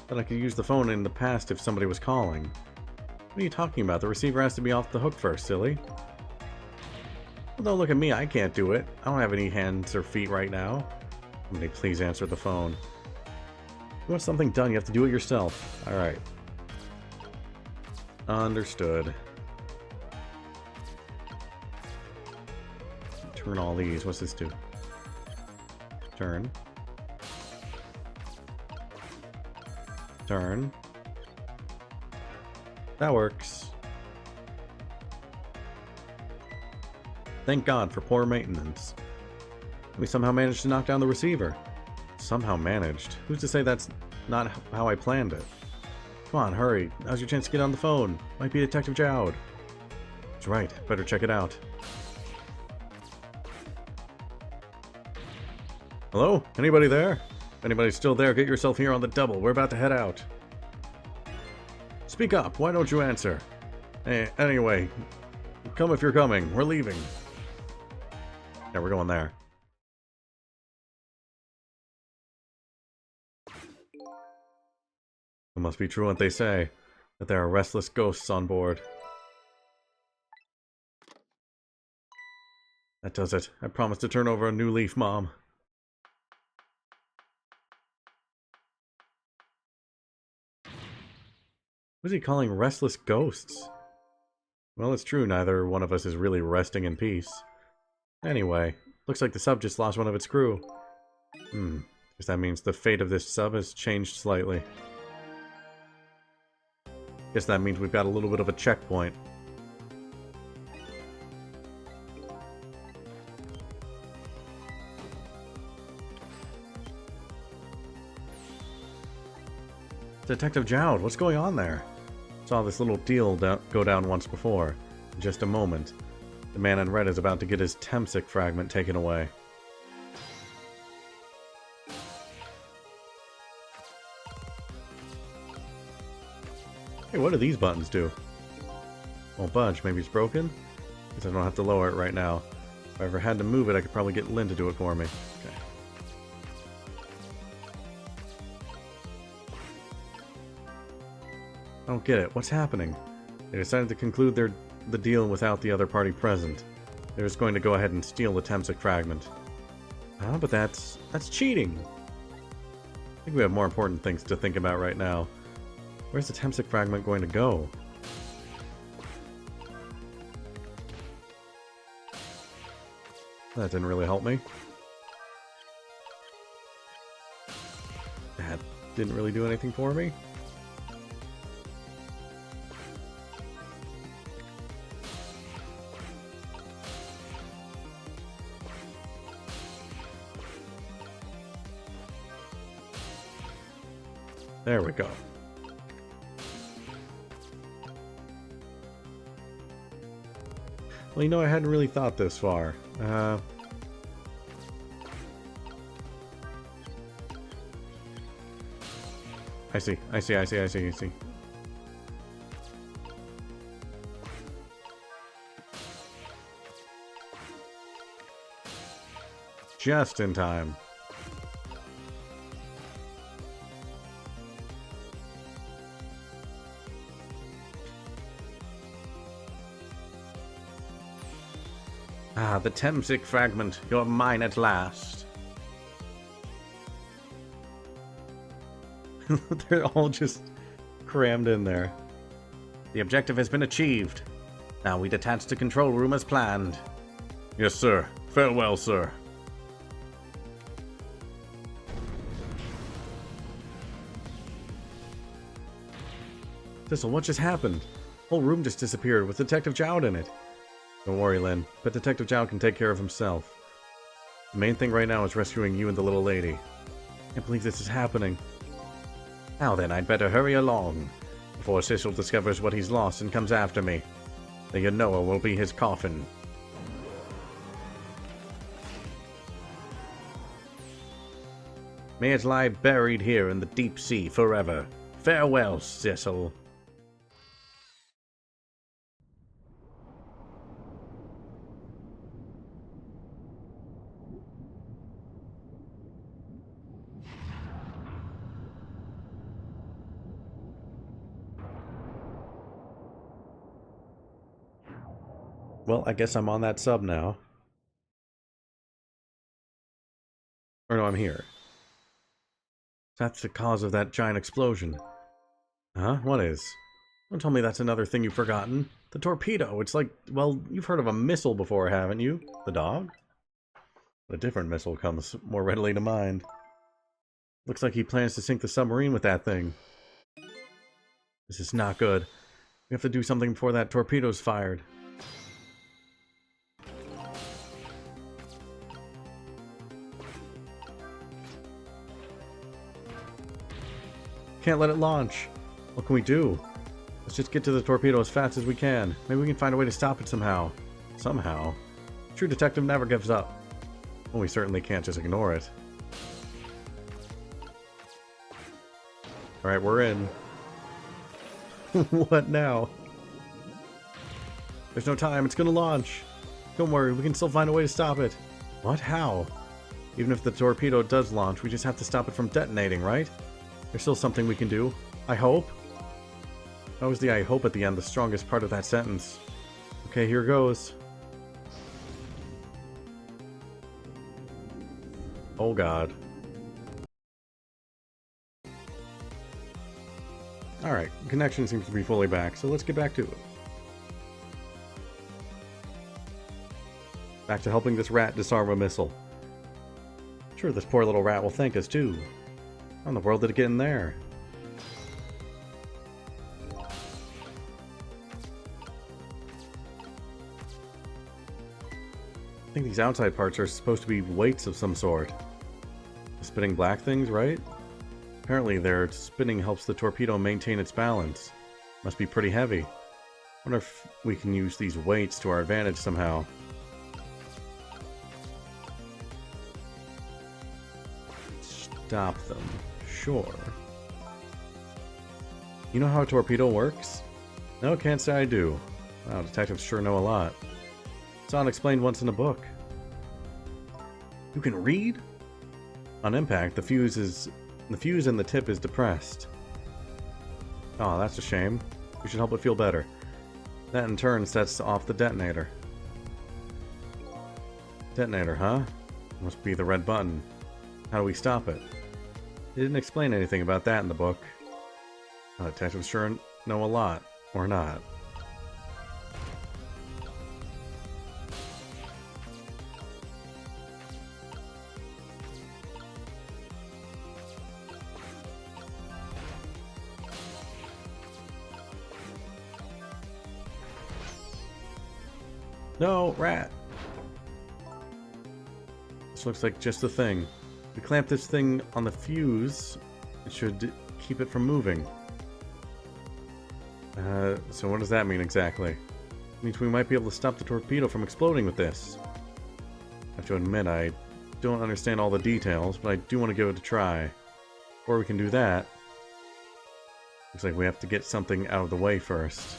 Speaker 1: But I could use the phone in the past if somebody was calling. What are you talking about? The receiver has to be off the hook first, silly. Well, don't look at me, I can't do it. I don't have any hands or feet right now. Somebody please answer the phone. If you want something done, you have to do it yourself. Alright. Understood. Turn all these. What's this do? Turn. Turn. That works. Thank God for poor maintenance. We somehow managed to knock down the receiver. Somehow managed. Who's to say that's not how I planned it? Come on, hurry. Now's your chance to get on the phone. Might be Detective Jowd. That's right. Better check it out. Hello? Anybody there? If anybody's still there, get yourself here on the double. We're about to head out. Speak up. Why don't you answer? Anyway, come if you're coming. We're leaving. Yeah, we're going there. It must be true what they say, that there are restless ghosts on board. That does it. I promise to turn over a new leaf, Mom. What is he calling restless ghosts? Well, it's true, neither one of us is really resting in peace. Anyway, looks like the sub just lost one of its crew. Guess that means the fate of this sub has changed slightly. Guess that means we've got a little bit of a checkpoint. Detective Jowd, what's going on there? Saw this little deal go down once before. In just a moment. The man in red is about to get his Temsic fragment taken away. Hey, what do these buttons do? Won't budge. Maybe it's broken? Guess I don't have to lower it right now. If I ever had to move it, I could probably get Lynn to do it for me. Okay. I don't get it. What's happening? They decided to conclude the deal without the other party present. They're just going to go ahead and steal the Temsic fragment. But that's cheating. I think we have more important things to think about right now. Where's the Temsic fragment going to go? That didn't really help me. That didn't really do anything for me. There we go. Well, you know, I hadn't really thought this far. I see. Just in time. Ah, the Temsic fragment. You're mine at last. They're all just crammed in there. The objective has been achieved. Now we detach the control room as planned. Yes, sir. Farewell, sir. Thistle, what just happened? Whole room just disappeared with Detective Jowd in it. Don't worry, Lynn, but Detective Jowd can take care of himself. The main thing right now is rescuing you and the little lady. I can't believe this is happening. Now then, I'd better hurry along, before Thistle discovers what he's lost and comes after me. The Yanoa will be his coffin. May it lie buried here in the deep sea forever. Farewell, Thistle. Well, I guess I'm on that sub now. Or no, I'm here. That's the cause of that giant explosion. Huh? What is? Don't tell me that's another thing you've forgotten. The torpedo. It's like, well, you've heard of a missile before, haven't you? The dog? A different missile comes more readily to mind. Looks like he plans to sink the submarine with that thing. This is not good. We have to do something before that torpedo's fired. Can't let it launch. What can we do? Let's just get to the torpedo as fast as we can. Maybe we can find a way to stop it somehow. Somehow? True detective never gives up. Well, we certainly can't just ignore it. Alright, we're in. What now? There's no time, it's gonna launch. Don't worry, we can still find a way to stop it. What? How? Even if the torpedo does launch, we just have to stop it from detonating, right? There's still something we can do. I hope. That was the I hope at the end, the strongest part of that sentence. Okay, here goes. Oh god. Alright, connection seems to be fully back, so let's get back to it. Back to helping this rat disarm a missile. Sure, this poor little rat will thank us too. How in the world did it get in there? I think these outside parts are supposed to be weights of some sort. The spinning black things, right? Apparently their spinning helps the torpedo maintain its balance. Must be pretty heavy. Wonder if we can use these weights to our advantage somehow. Stop them. Sure. You know how a torpedo works? No, can't say I do. Wow, detectives sure know a lot. It's not explained once in a book. You can read? On impact, the fuse in the tip is depressed. Oh, that's a shame. We should help it feel better. That in turn sets off the detonator. Detonator, huh? Must be the red button. How do we stop it? They didn't explain anything about that in the book. Detectives sure know a lot. Or not. No, rat! This looks like just the thing. If we clamp this thing on the fuse, it should keep it from moving. So what does that mean exactly? It means we might be able to stop the torpedo from exploding with this. I have to admit, I don't understand all the details, but I do want to give it a try. Before we can do that, looks like we have to get something out of the way first.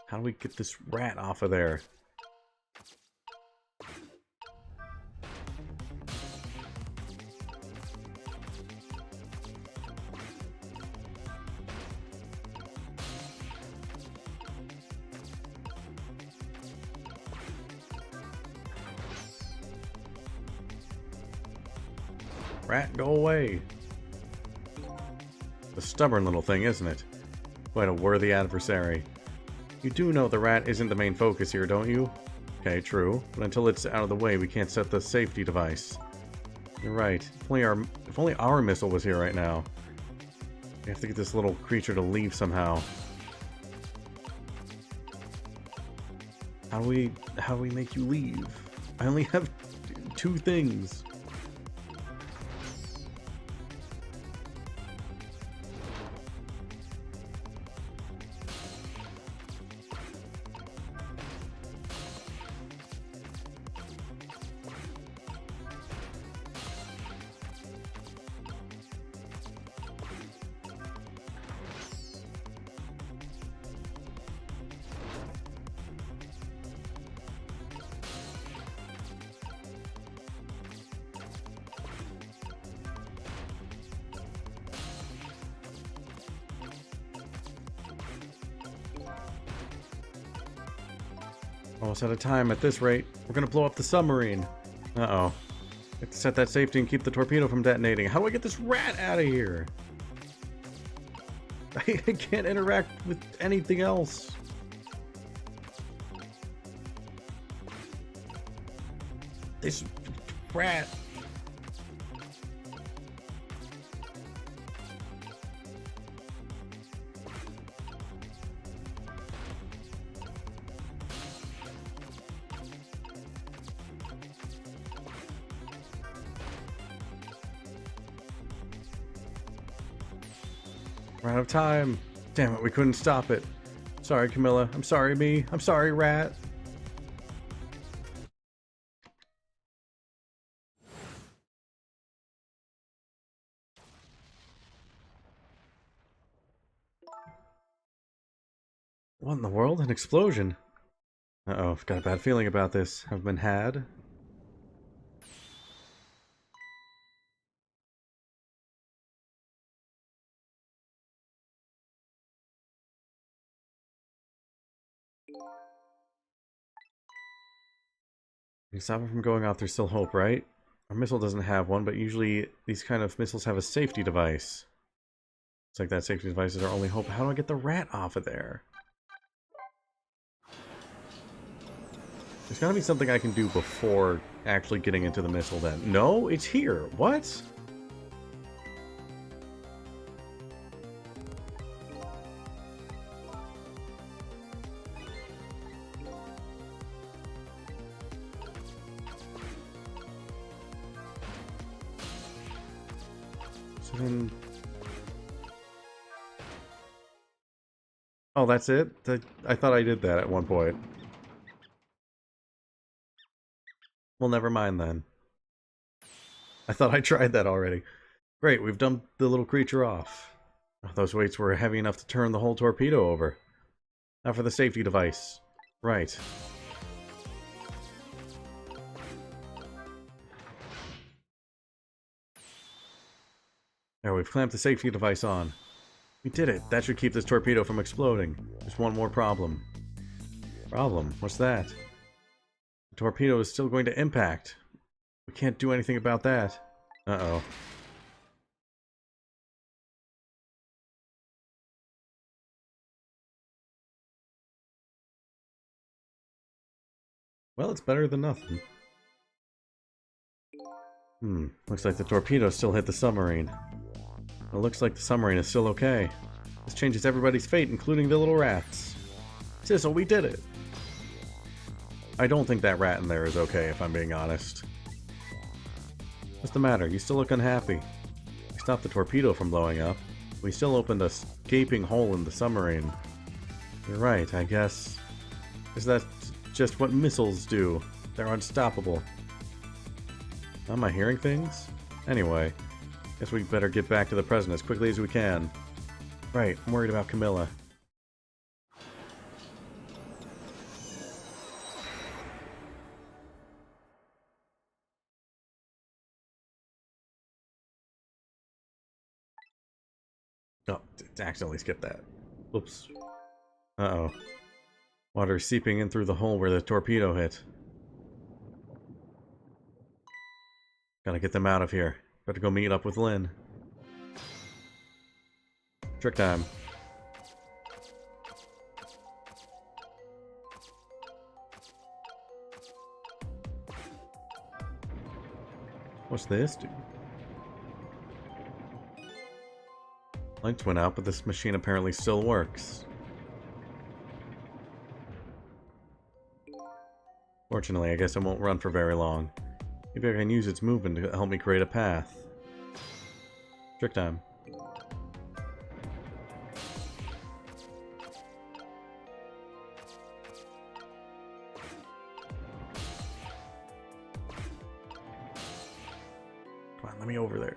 Speaker 1: How do we get this rat off of there? Rat, go away. A stubborn little thing, isn't it? Quite a worthy adversary. You do know the rat isn't the main focus here, don't you? Okay, true. But until it's out of the way, we can't set the safety device. You're right. If only our missile was here right now. We have to get this little creature to leave somehow. How do we make you leave? I only have two things. Almost out of time at this rate. We're gonna blow up the submarine. Uh-oh. We have to set that safety and keep the torpedo from detonating. How do I get this rat out of here? I can't interact with anything else. This rat. We're out of time. Damn it, we couldn't stop it. Sorry, Camilla. I'm sorry, me. I'm sorry, Rat. What in the world? An explosion? Uh-oh, I've got a bad feeling about this. I've been had. You stop it from going off, there's still hope, right? Our missile doesn't have one, but usually these kind of missiles have a safety device. It's like that safety device is our only hope. How do I get the rat off of there? There's gotta be something I can do before actually getting into the missile then. No, it's here. What? So then... Oh, that's it? I thought I did that at one point. Well, never mind then. I thought I tried that already. Great, we've dumped the little creature off. Oh, those weights were heavy enough to turn the whole torpedo over. Now for the safety device. Right. There, we've clamped the safety device on. We did it. That should keep this torpedo from exploding. There's one more problem. Problem? What's that? The torpedo is still going to impact. We can't do anything about that. Uh-oh. Well, it's better than nothing. Looks like the torpedo still hit the submarine. It looks like the submarine is still okay. This changes everybody's fate, including the little rats. Sizzle, we did it! I don't think that rat in there is okay, if I'm being honest. What's the matter? You still look unhappy. We stopped the torpedo from blowing up. We still opened a gaping hole in the submarine. You're right, I guess. Is that just what missiles do? They're unstoppable. Am I hearing things? Anyway, guess we better get back to the present as quickly as we can. Right, I'm worried about Camilla. Oh, accidentally skipped that. Oops. Uh-oh. Water seeping in through the hole where the torpedo hit. Gotta get them out of here. Better go meet up with Lynn. Trick time. What's this, dude? Lights went out, but this machine apparently still works. Fortunately, I guess it won't run for very long. Maybe I can use its movement to help me create a path. Trick time. Come on, let me over there.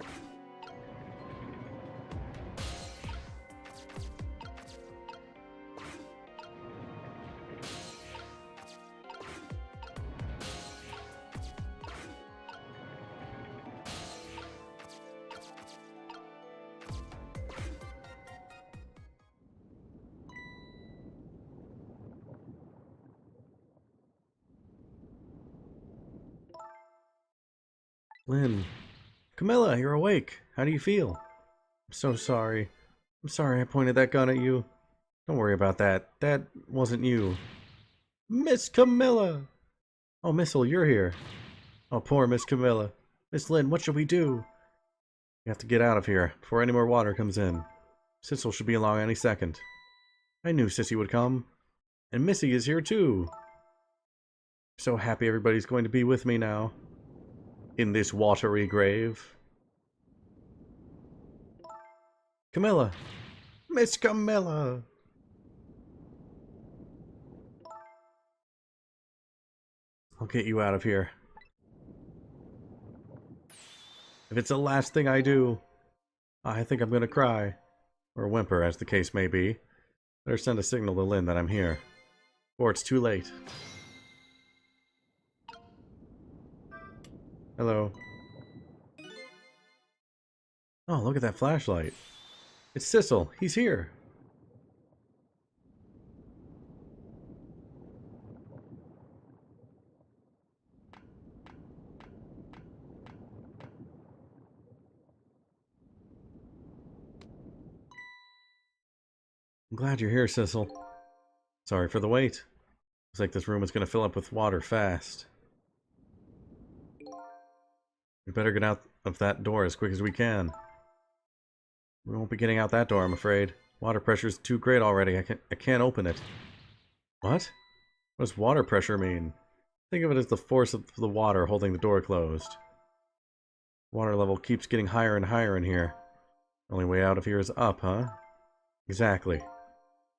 Speaker 1: Lynn. Camilla, you're awake. How do you feel? I'm so sorry. I'm sorry I pointed that gun at you. Don't worry about that. That wasn't you. Miss Camilla! Oh, Missile, you're here. Oh, poor Miss Camilla. Miss Lynn, what should we do? We have to get out of here before any more water comes in. Sissel should be along any second. I knew Sissy would come. And Missy is here too. So happy everybody's going to be with me now. In this watery grave. Camilla! Miss Camilla! I'll get you out of here. If it's the last thing I do, I think I'm gonna cry. Or whimper, as the case may be. Better send a signal to Lynn that I'm here. Or it's too late. Hello. Oh, look at that flashlight. It's Sissel. He's here. I'm glad you're here, Sissel. Sorry for the wait. Looks like this room is going to fill up with water fast. We better get out of that door as quick as we can. We won't be getting out that door, I'm afraid. Water pressure's too great already. I can't open it. What? What does water pressure mean? Think of it as the force of the water holding the door closed. Water level keeps getting higher and higher in here. Only way out of here is up, huh? Exactly.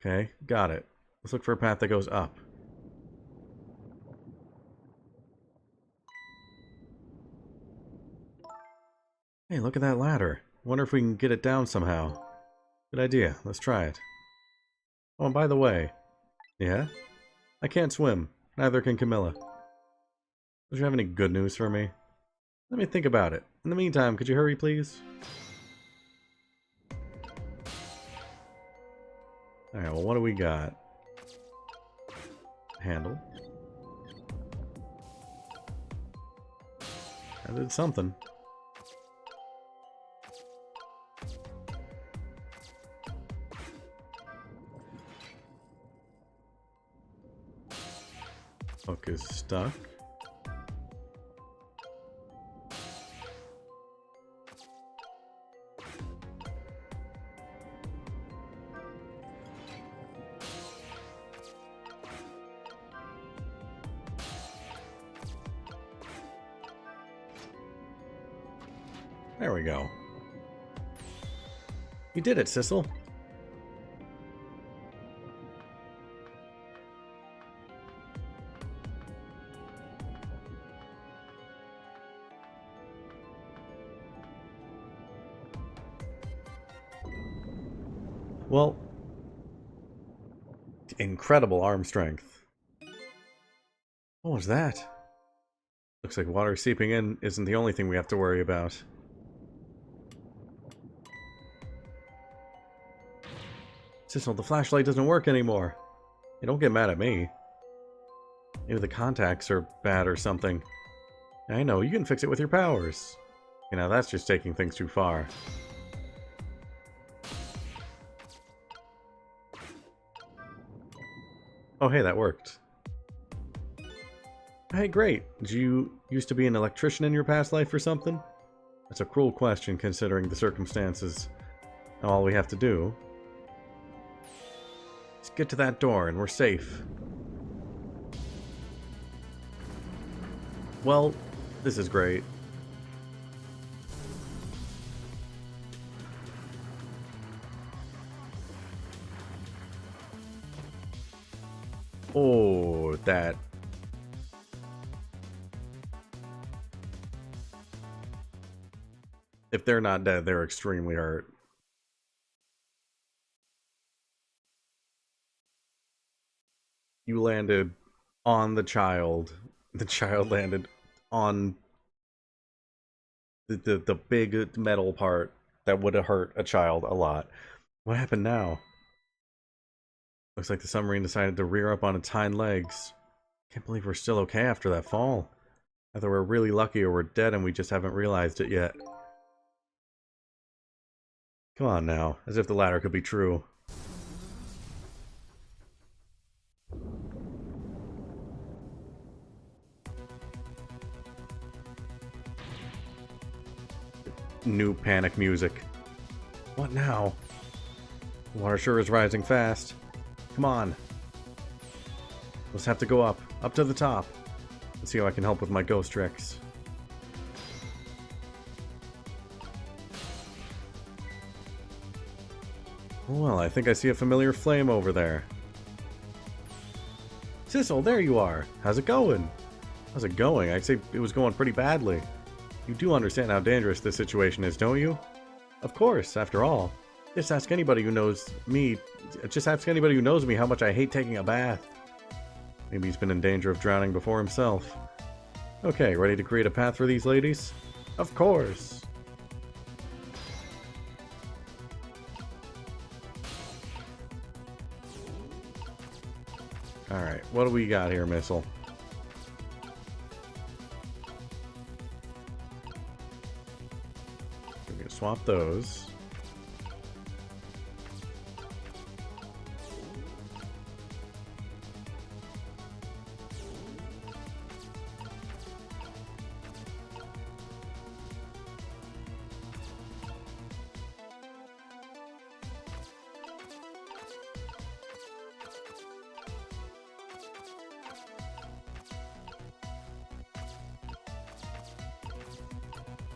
Speaker 1: Okay, got it. Let's look for a path that goes up. Hey, look at that ladder. Wonder if we can get it down somehow. Good idea. Let's try it. Oh, and by the way. Yeah? I can't swim. Neither can Camilla. Don't you have any good news for me? Let me think about it. In the meantime, could you hurry, please? Alright, well, what do we got? Handle. I did something. Hook is stuck. There we go. You did it, Sissel. Well, incredible arm strength. What was that? Looks like water seeping in isn't the only thing we have to worry about. Sissel, the flashlight doesn't work anymore. Hey, don't get mad at me. Maybe the contacts are bad or something. I know, you can fix it with your powers. You know, that's just taking things too far. Oh, hey, that worked. Hey, great. Did you used to be an electrician in your past life or something? That's a cruel question considering the circumstances. Now all we have to do is get to that door and we're safe. Well, this is great. Oh, that. If they're not dead, they're extremely hurt. You landed on the child. The child landed on the big metal part that would have hurt a child a lot. What happened now? Looks like the submarine decided to rear up on its hind legs. Can't believe we're still okay after that fall. Either we're really lucky or we're dead and we just haven't realized it yet. Come on now, as if the latter could be true. New panic music. What now? The water sure is rising fast. Come on. Let's have to go up to the top. Let's see how I can help with my ghost tricks. Well, I think I see a familiar flame over there. Sissel, there you are. How's it going? How's it going? I'd say it was going pretty badly. You do understand how dangerous this situation is, don't you? Of course, after all. Just ask anybody who knows me. Just ask anybody who knows me how much I hate taking a bath. Maybe he's been in danger of drowning before himself. Okay, ready to create a path for these ladies? Of course! Alright, what do we got here, Missile? We're gonna swap those.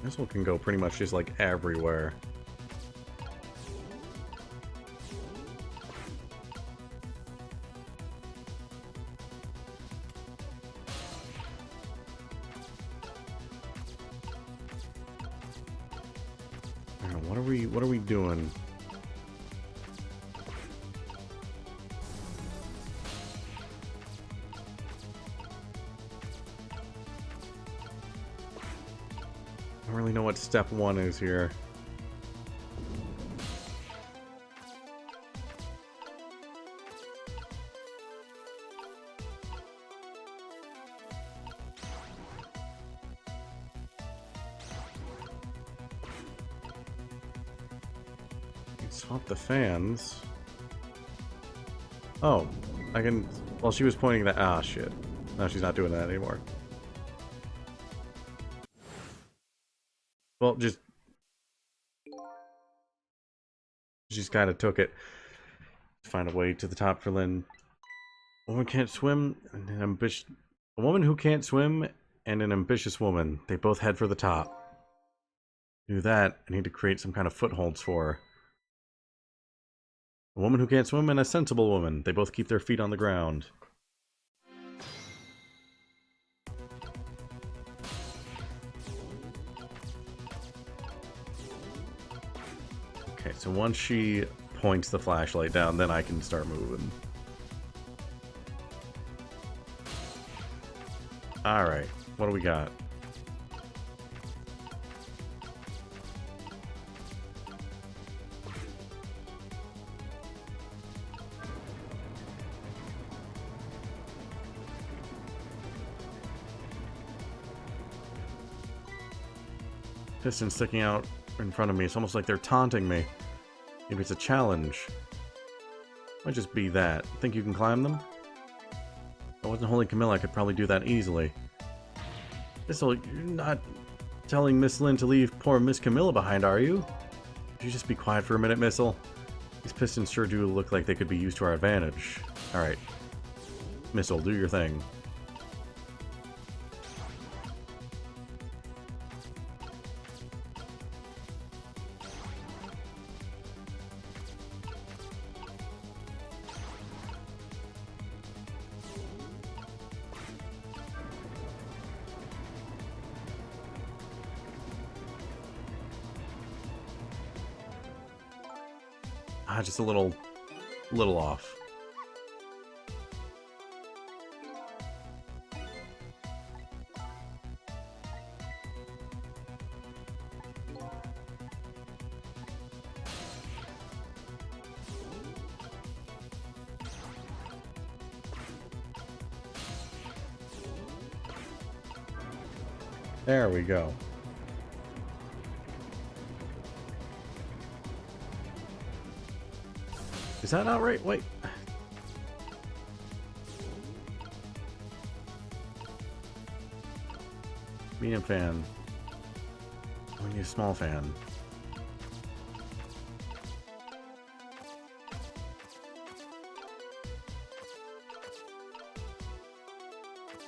Speaker 1: This one can go pretty much just like everywhere. What are we doing? I don't really know what step one is here. Swap the fans. Oh, I can... Well, she was pointing that... Ah, shit. No, she's not doing that anymore. Well, just... She just kind of took it. Find a way to the top for Lynn. A woman can't swim, and an ambitious... A woman who can't swim and an ambitious woman. They both head for the top. To do that, I need to create some kind of footholds for her. A woman who can't swim and a sensible woman. They both keep their feet on the ground. Okay, so once she points the flashlight down, then I can start moving. Alright, what do we got? piston sticking out in front of me. It's almost like they're taunting me. Maybe it's a challenge. Might just be that. Think you can climb them? If I wasn't holding Camilla, I could probably do that easily. This'll... You're not telling Miss Lynn to leave poor Miss Camilla behind, are you? Could you just be quiet for a minute, Missile? These pistons sure do look like they could be used to our advantage. Alright. Missile, do your thing. Just a little off. There we go. Is that not right? Wait. Medium fan. We need a small fan.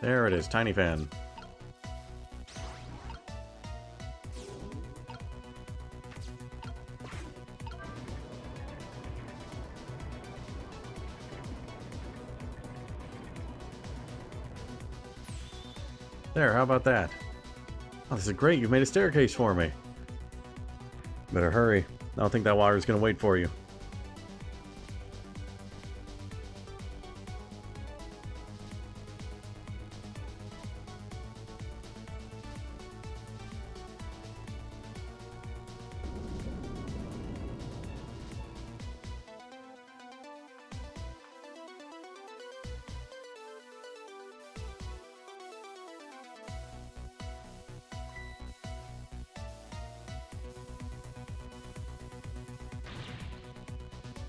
Speaker 1: There it is, tiny fan. There, how about that? Oh, this is great. You've made a staircase for me. Better hurry. I don't think that water is going to wait for you.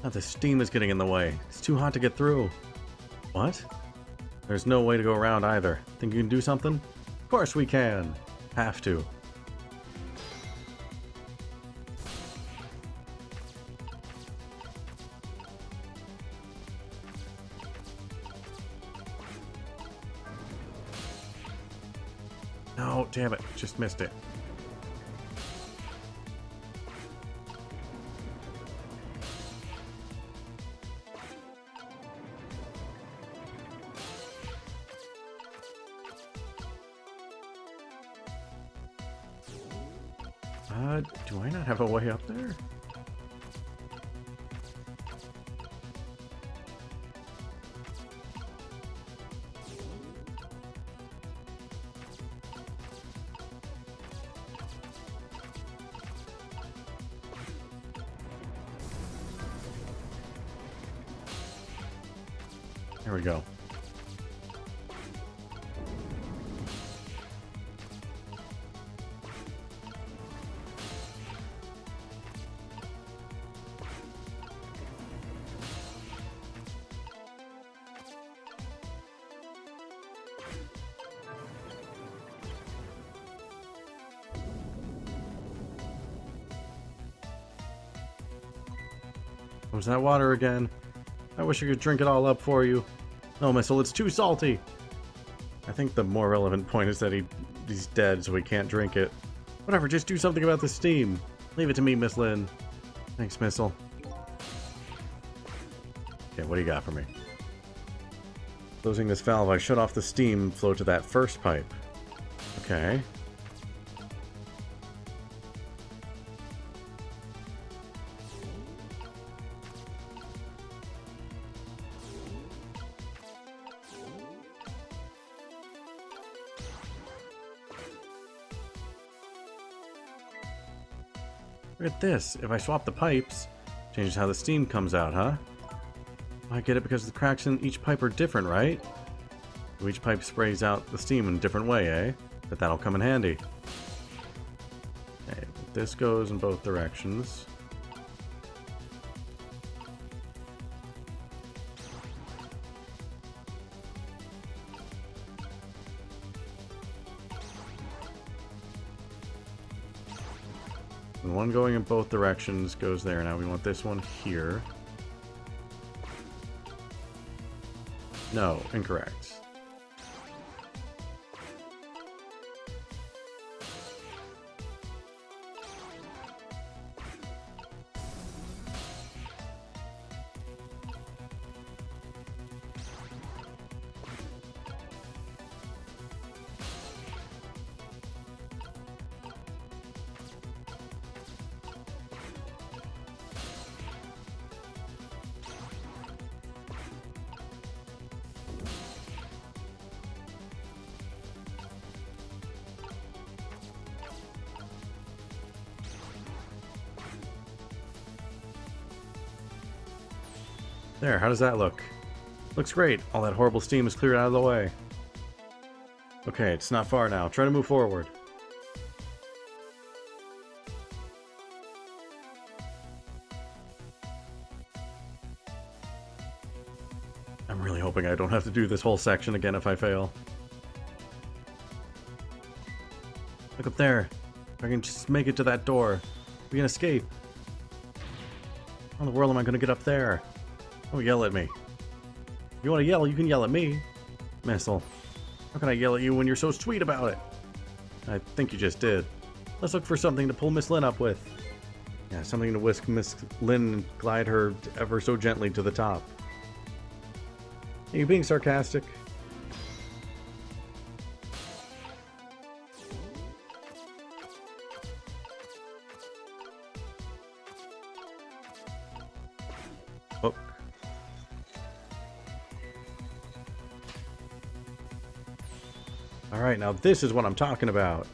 Speaker 1: Oh, the steam is getting in the way. It's too hot to get through. What? There's no way to go around either. Think you can do something? Of course we can. Have to. No, damn it. Just missed it. Do I not have a way up there? There we go. Was that water again? I wish I could drink it all up for you. No, Missile, it's too salty. I think the more relevant point is that he's dead, so we can't drink it. Whatever, just do something about the steam. Leave it to me, Miss Lynn. Thanks, Missile. Okay, what do you got for me? Closing this valve, I shut off the steam flow to that first pipe. Okay. Look at this. If I swap the pipes, changes how the steam comes out, huh? I get it because the cracks in each pipe are different, right? So each pipe sprays out the steam in a different way, eh? But that'll come in handy. Okay, this goes in both directions. And one going in both directions goes there. Now we want this one here. No, incorrect. There, how does that look? Looks great. All that horrible steam is cleared out of the way. Okay, it's not far now. Try to move forward. I'm really hoping I don't have to do this whole section again if I fail. Look up there. If I can just make it to that door, we can escape. How in the world am I going to get up there? Don't yell at me. If you want to yell, you can yell at me. Missile. How can I yell at you when you're so sweet about it? I think you just did. Let's look for something to pull Miss Lynn up with. Yeah, something to whisk Miss Lynn and glide her ever so gently to the top. Are you being sarcastic? Oh. Alright, now this is what I'm talking about.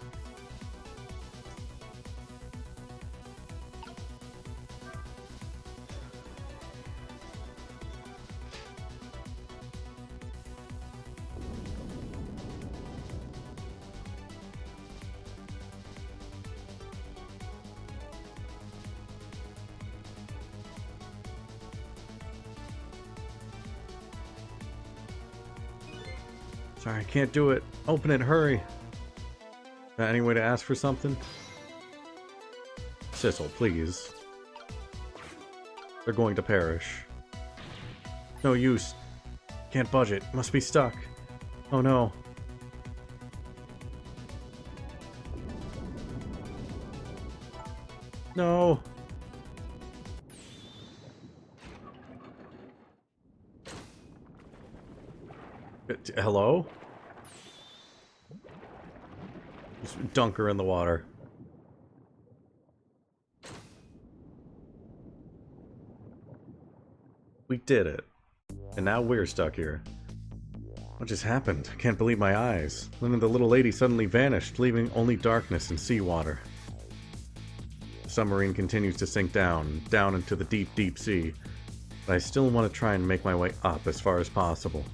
Speaker 1: Sorry, I can't do it. Open it, hurry. Any way to ask for something? Sissel, please. They're going to perish. No use. Can't budge it. Must be stuck. Oh no. No. Hello? Just dunk her in the water. We did it. And now we're stuck here. What just happened? I can't believe my eyes. Lynn and the little lady suddenly vanished, leaving only darkness and seawater. The submarine continues to sink down into the deep, deep sea. But I still want to try and make my way up as far as possible.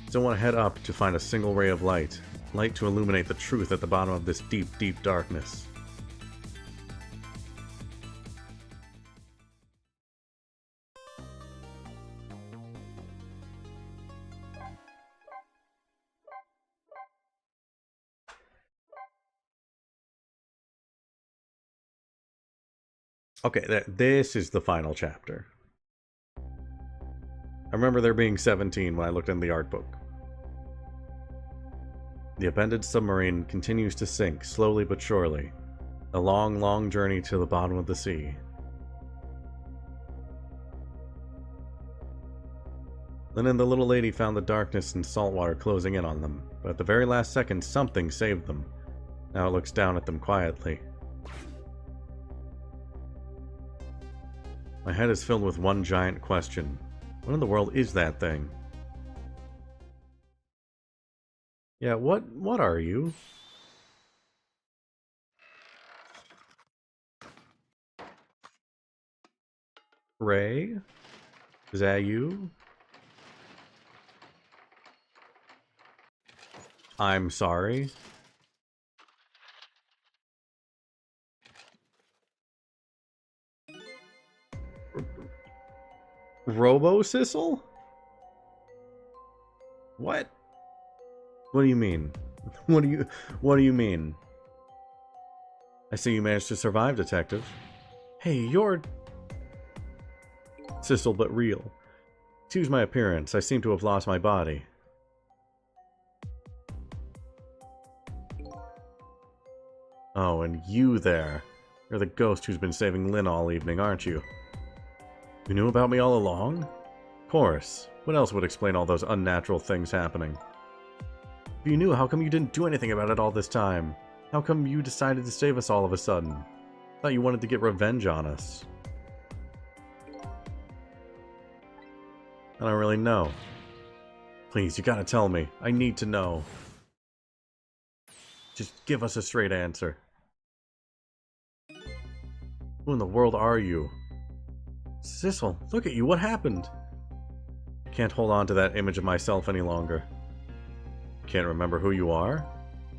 Speaker 1: Still want to head up to find a single ray of light. Light to illuminate the truth at the bottom of this deep, deep darkness. Okay, this is the final chapter. I remember there being 17 when I looked in the art book. The abandoned submarine continues to sink, slowly but surely. A long, long journey to the bottom of the sea. Lynn and the little lady found the darkness and salt water closing in on them, but at the very last second something saved them. Now it looks down at them quietly. My head is filled with one giant question. What in the world is that thing? Yeah, what are you? Ray? Is that you? I'm sorry. Robo-Sissel? What? What do you mean? What do you mean? I see you managed to survive, Detective. Hey, you're... Sissel, but real. Excuse my appearance. I seem to have lost my body. Oh, and you there. You're the ghost who's been saving Lynn all evening, aren't you? You knew about me all along? Of course. What else would explain all those unnatural things happening? If you knew, how come you didn't do anything about it all this time? How come you decided to save us all of a sudden? I thought you wanted to get revenge on us. I don't really know. Please, you gotta tell me. I need to know. Just give us a straight answer. Who in the world are you? Sissel, look at you, what happened? I can't hold on to that image of myself any longer. Can't remember who you are?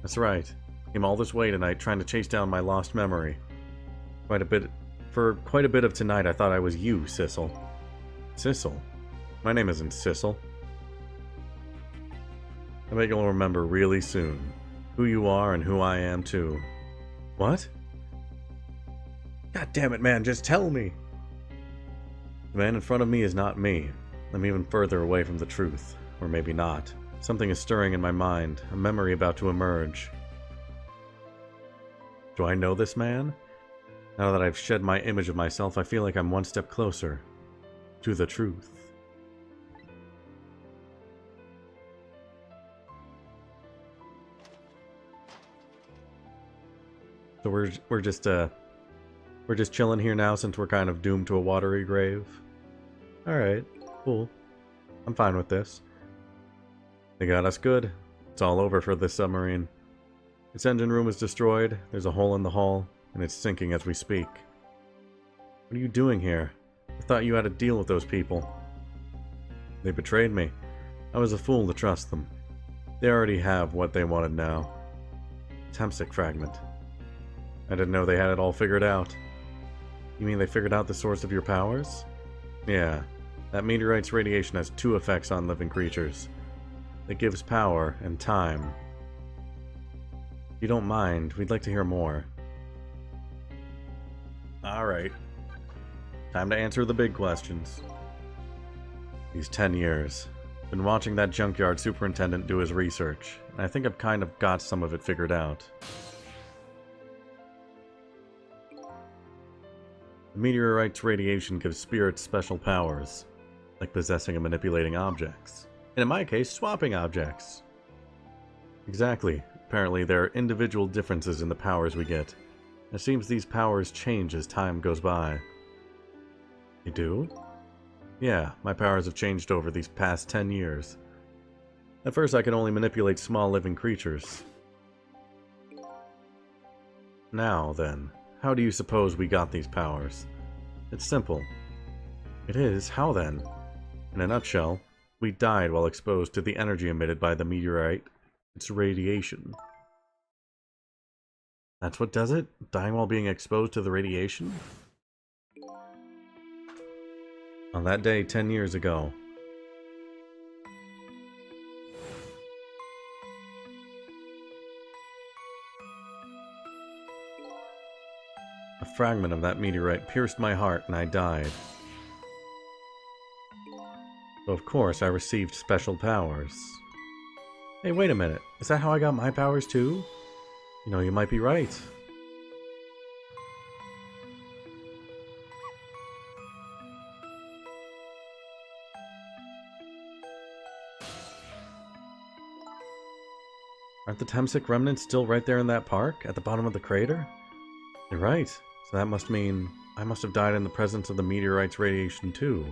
Speaker 1: That's right. Came all this way tonight trying to chase down my lost memory. For quite a bit of tonight I thought I was you, Sissel. Sissel? My name isn't Sissel. I bet you'll remember really soon. Who you are and who I am too. What? God damn it, man, just tell me! The man in front of me is not me. I'm even further away from the truth. Or maybe not. Something is stirring in my mind, a memory about to emerge. Do I know this man? Now that I've shed my image of myself, I feel like I'm one step closer to the truth. So we're just chilling here now since we're kind of doomed to a watery grave. Alright, cool. I'm fine with this. They got us good. It's all over for this submarine. Its engine room is destroyed, there's a hole in the hull, and it's sinking as we speak. What are you doing here? I thought you had a deal with those people. They betrayed me. I was a fool to trust them. They already have what they wanted now. Temsic fragment. I didn't know they had it all figured out. You mean they figured out the source of your powers? Yeah. That meteorite's radiation has two effects on living creatures. It gives power and time. If you don't mind, we'd like to hear more. Alright. Time to answer the big questions. These 10 years. Been watching that junkyard superintendent do his research, and I think I've kind of got some of it figured out. The meteorite's radiation gives spirits special powers, like possessing and manipulating objects. And in my case, swapping objects. Exactly. Apparently, there are individual differences in the powers we get. It seems these powers change as time goes by. They do? Yeah, my powers have changed over these past 10 years. At first, I could only manipulate small living creatures. Now, then, how do you suppose we got these powers? It's simple. It is? How then? In a nutshell, we died while exposed to the energy emitted by the meteorite. It's radiation. That's what does it? Dying while being exposed to the radiation? On that day 10 years ago. A fragment of that meteorite pierced my heart and I died. So of course I received special powers. Hey, wait a minute. Is that how I got my powers too? You know, you might be right. Aren't the Temsic remnants still right there in that park, at the bottom of the crater? You're right. So that must mean I must have died in the presence of the meteorite's radiation too.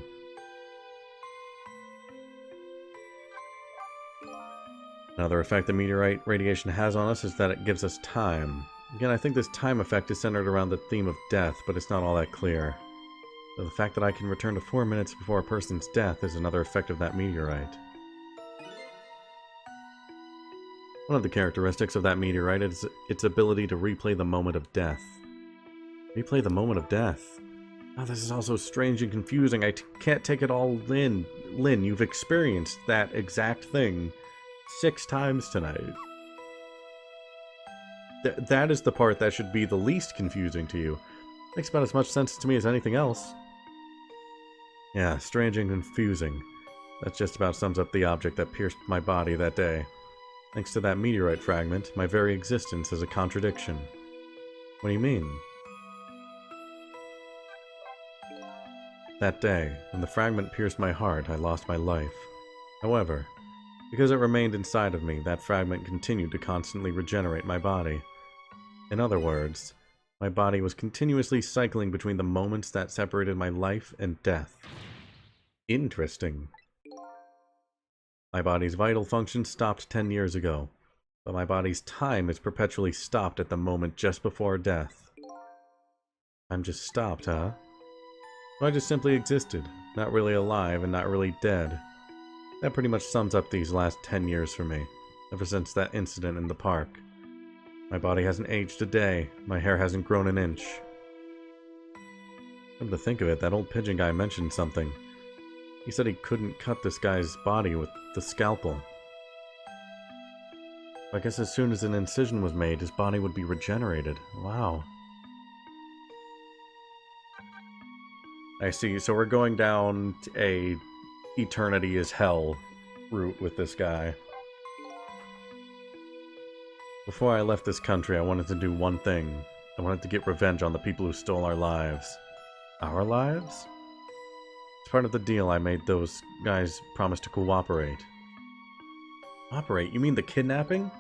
Speaker 1: Another effect the meteorite radiation has on us is that it gives us time. Again, I think this time effect is centered around the theme of death, but it's not all that clear. So the fact that I can return to 4 minutes before a person's death is another effect of that meteorite. One of the characteristics of that meteorite is its ability to replay the moment of death. Replay the moment of death? Oh, this is also strange and confusing. Can't take it all in. Lynn, you've experienced that exact thing 6 times tonight. That is the part that should be the least confusing to you. Makes about as much sense to me as anything else. Yeah, strange and confusing. That just about sums up the object that pierced my body that day. Thanks to that meteorite fragment, my very existence is a contradiction. What do you mean? That day, when the fragment pierced my heart, I lost my life. However, because it remained inside of me, that fragment continued to constantly regenerate my body. In other words, my body was continuously cycling between the moments that separated my life and death. Interesting. My body's vital function stopped 10 years ago, but my body's time is perpetually stopped at the moment just before death. I'm just stopped, huh? I just simply existed, not really alive and not really dead. That pretty much sums up these last 10 years for me, ever since that incident in the park. My body hasn't aged a day, my hair hasn't grown an inch. Come to think of it, that old pigeon guy mentioned something. He said he couldn't cut this guy's body with the scalpel. I guess as soon as an incision was made, his body would be regenerated. Wow. I see, so we're going down a eternity is hell route with this guy. Before I left this country, I wanted to do one thing. I wanted to get revenge on the people who stole our lives. Our lives? It's part of the deal I made those guys promise to cooperate. Cooperate? You mean the kidnapping?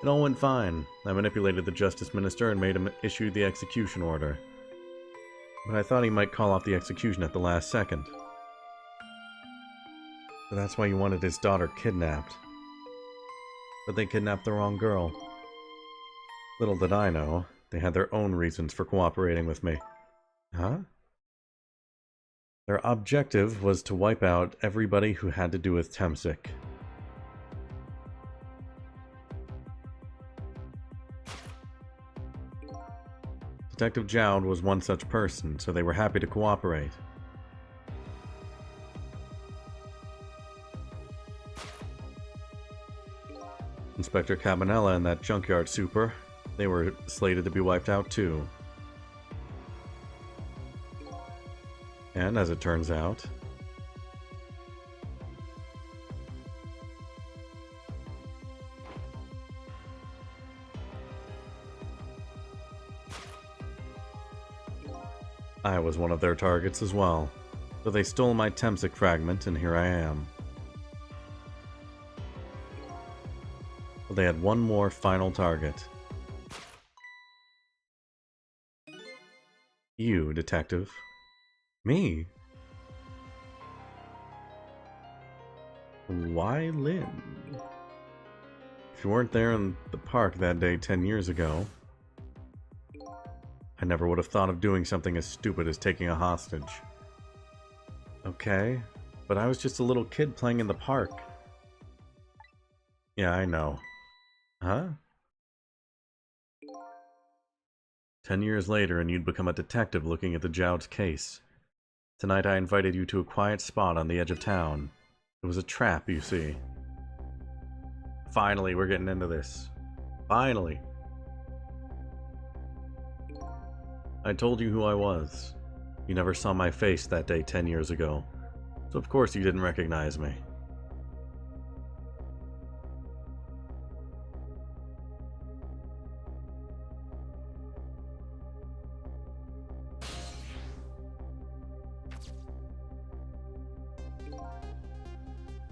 Speaker 1: It all went fine. I manipulated the Justice Minister and made him issue the execution order. But I thought he might call off the execution at the last second. So that's why you wanted his daughter kidnapped. But they kidnapped the wrong girl. Little did I know, they had their own reasons for cooperating with me. Huh? Their objective was to wipe out everybody who had to do with Temsic. Detective Jowd was one such person, so they were happy to cooperate. Inspector Cabanella and that junkyard super, they were slated to be wiped out too. And as it turns out, I was one of their targets as well. So they stole my Temsic fragment, and here I am. But they had one more final target. You, detective. Me? Why Lynn? If you weren't there in the park that day 10 years ago, I never would have thought of doing something as stupid as taking a hostage. Okay, but I was just a little kid playing in the park. Yeah, I know. Huh? 10 years later and you'd become a detective looking at the Jowd's case. Tonight I invited you to a quiet spot on the edge of town. It was a trap, you see. Finally, we're getting into this. Finally. I told you who I was. You never saw my face that day 10 years ago, so of course you didn't recognize me.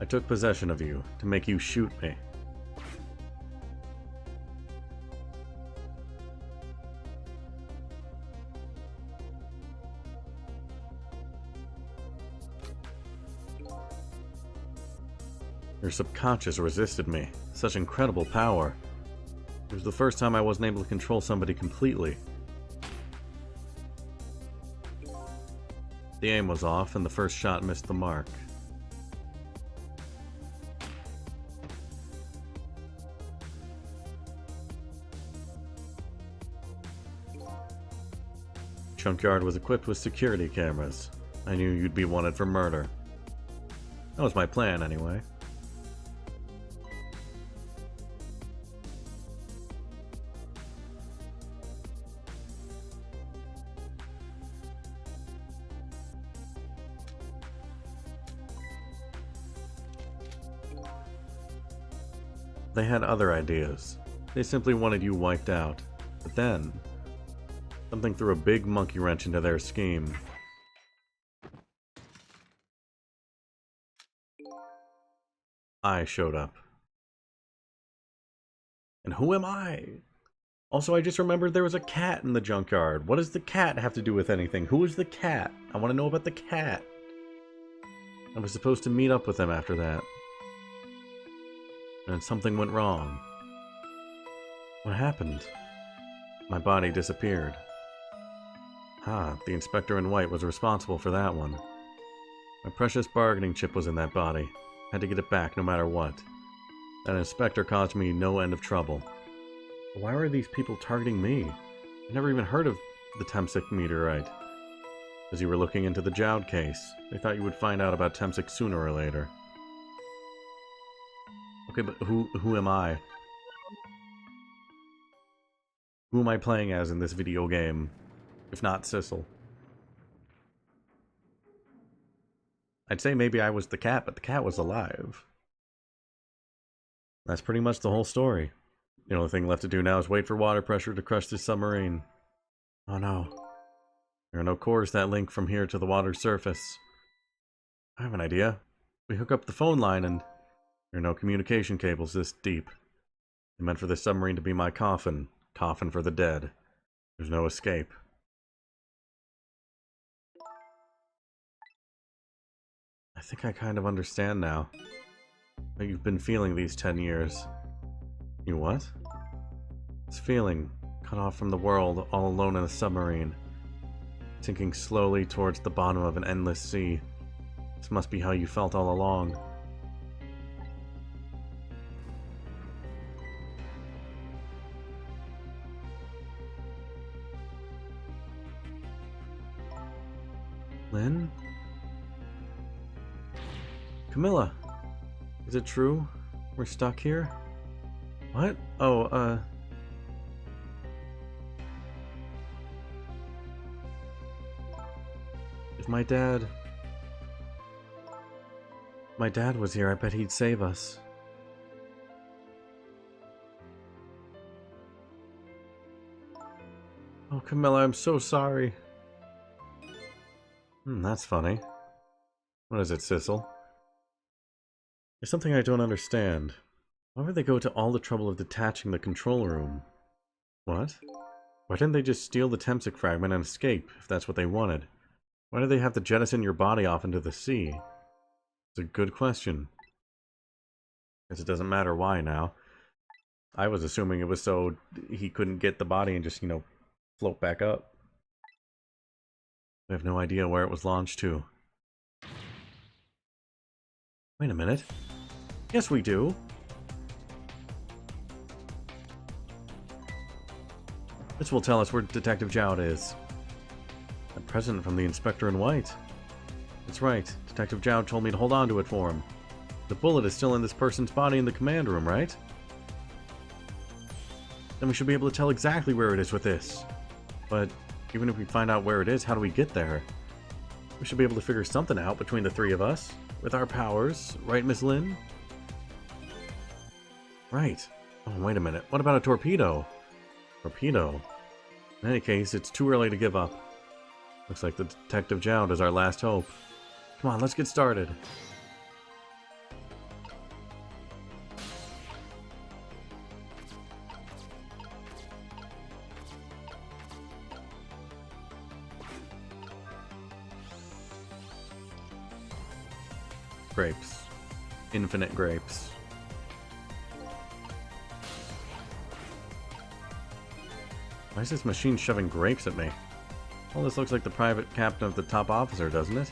Speaker 1: I took possession of you to make you shoot me. Your subconscious resisted me. Such incredible power. It was the first time I wasn't able to control somebody completely. The aim was off, and the first shot missed the mark. junkyard was equipped with security cameras. I knew you'd be wanted for murder. That was my plan, anyway. They had other ideas. They simply wanted you wiped out. But then, something threw a big monkey wrench into their scheme. I showed up. And who am I? Also, I just remembered there was a cat in the junkyard. What does the cat have to do with anything? Who is the cat? I want to know about the cat. I was supposed to meet up with them after that. And something went wrong. What happened? My body disappeared. The inspector in white was responsible for that one. My precious bargaining chip was in that body. Had to get it back no matter what. That inspector caused me no end of trouble. But why were these people targeting me? I never even heard of the Temsic meteorite. As you were looking into the Jowd case, they thought you would find out about Temsic sooner or later. Okay, but who am I? Who am I playing as in this video game, if not Sissel? I'd say maybe I was the cat, but the cat was alive. That's pretty much the whole story. The only thing left to do now is wait for water pressure to crush this submarine. Oh no. There are no cores that link from here to the water's surface. I have an idea. We hook up the phone line and there are no communication cables this deep. I meant for this submarine to be my coffin. Coffin for the dead. There's no escape. I think I kind of understand now. What you've been feeling these 10 years. You what? This feeling, cut off from the world, all alone in a submarine. Sinking slowly towards the bottom of an endless sea. This must be how you felt all along. Lynn? Camilla! Is it true? We're stuck here? What? Oh, if my dad was here, I bet he'd save us. Oh, Camilla, I'm so sorry. That's funny. What is it, Sissel? There's something I don't understand. Why would they go to all the trouble of detaching the control room? What? Why didn't they just steal the Temsic fragment and escape, if that's what they wanted? Why did they have to jettison your body off into the sea? It's a good question. Guess it doesn't matter why now. I was assuming it was so he couldn't get the body and just, float back up. I have no idea where it was launched to. Wait a minute. Yes, we do. This will tell us where Detective Jowd is. A present from the Inspector in White. That's right. Detective Jowd told me to hold on to it for him. The bullet is still in this person's body in the command room, right? Then we should be able to tell exactly where it is with this. But even if we find out where it is, how do we get there? We should be able to figure something out between the three of us. With our powers, right, Miss Lynn? Right. Oh, wait a minute. What about a torpedo? Torpedo? In any case, it's too early to give up. Looks like the Detective Jowd is our last hope. Come on, let's get started. Grapes. Infinite grapes. Why is this machine shoving grapes at me? Well, this looks like the private captain of the top officer, doesn't it?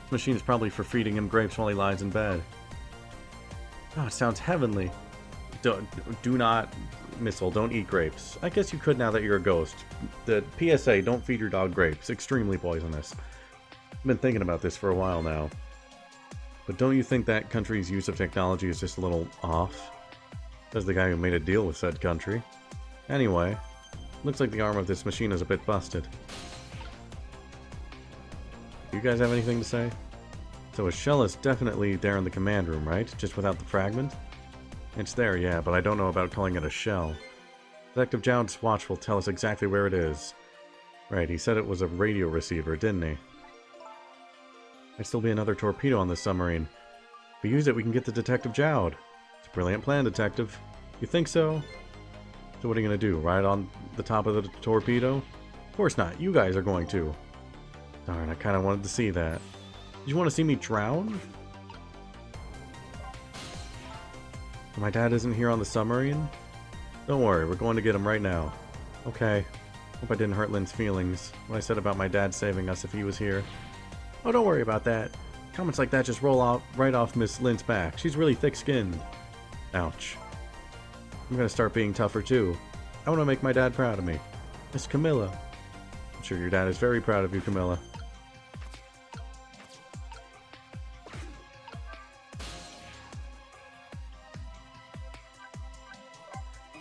Speaker 1: This machine is probably for feeding him grapes while he lies in bed. Oh, it sounds heavenly. Do not Missile, don't eat grapes. I guess you could now that you're a ghost. The PSA, don't feed your dog grapes. Extremely poisonous. I've been thinking about this for a while now. But don't you think that country's use of technology is just a little off? Says the guy who made a deal with said country. Anyway, looks like the arm of this machine is a bit busted. Do you guys have anything to say? So a shell is definitely there in the command room, right? Just without the fragment? It's there, yeah, but I don't know about calling it a shell. Detective Jowd's watch will tell us exactly where it is. Right, he said it was a radio receiver, didn't he? Might still be another torpedo on this submarine. If we use it, we can get to Detective Jowd. It's a brilliant plan, Detective. You think so? So what are you going to do? Ride on the top of the torpedo? Of course not. You guys are going to. Darn, I kind of wanted to see that. Did you want to see me drown? My dad isn't here on the submarine? Don't worry, we're going to get him right now. Okay. Hope I didn't hurt Lynn's feelings when I said about my dad saving us if he was here. Oh, don't worry about that. Comments like that just roll right off Miss Lynn's back. She's really thick-skinned. Ouch. I'm gonna start being tougher too. I want to make my dad proud of me. Miss Camilla. I'm sure your dad is very proud of you, Camilla.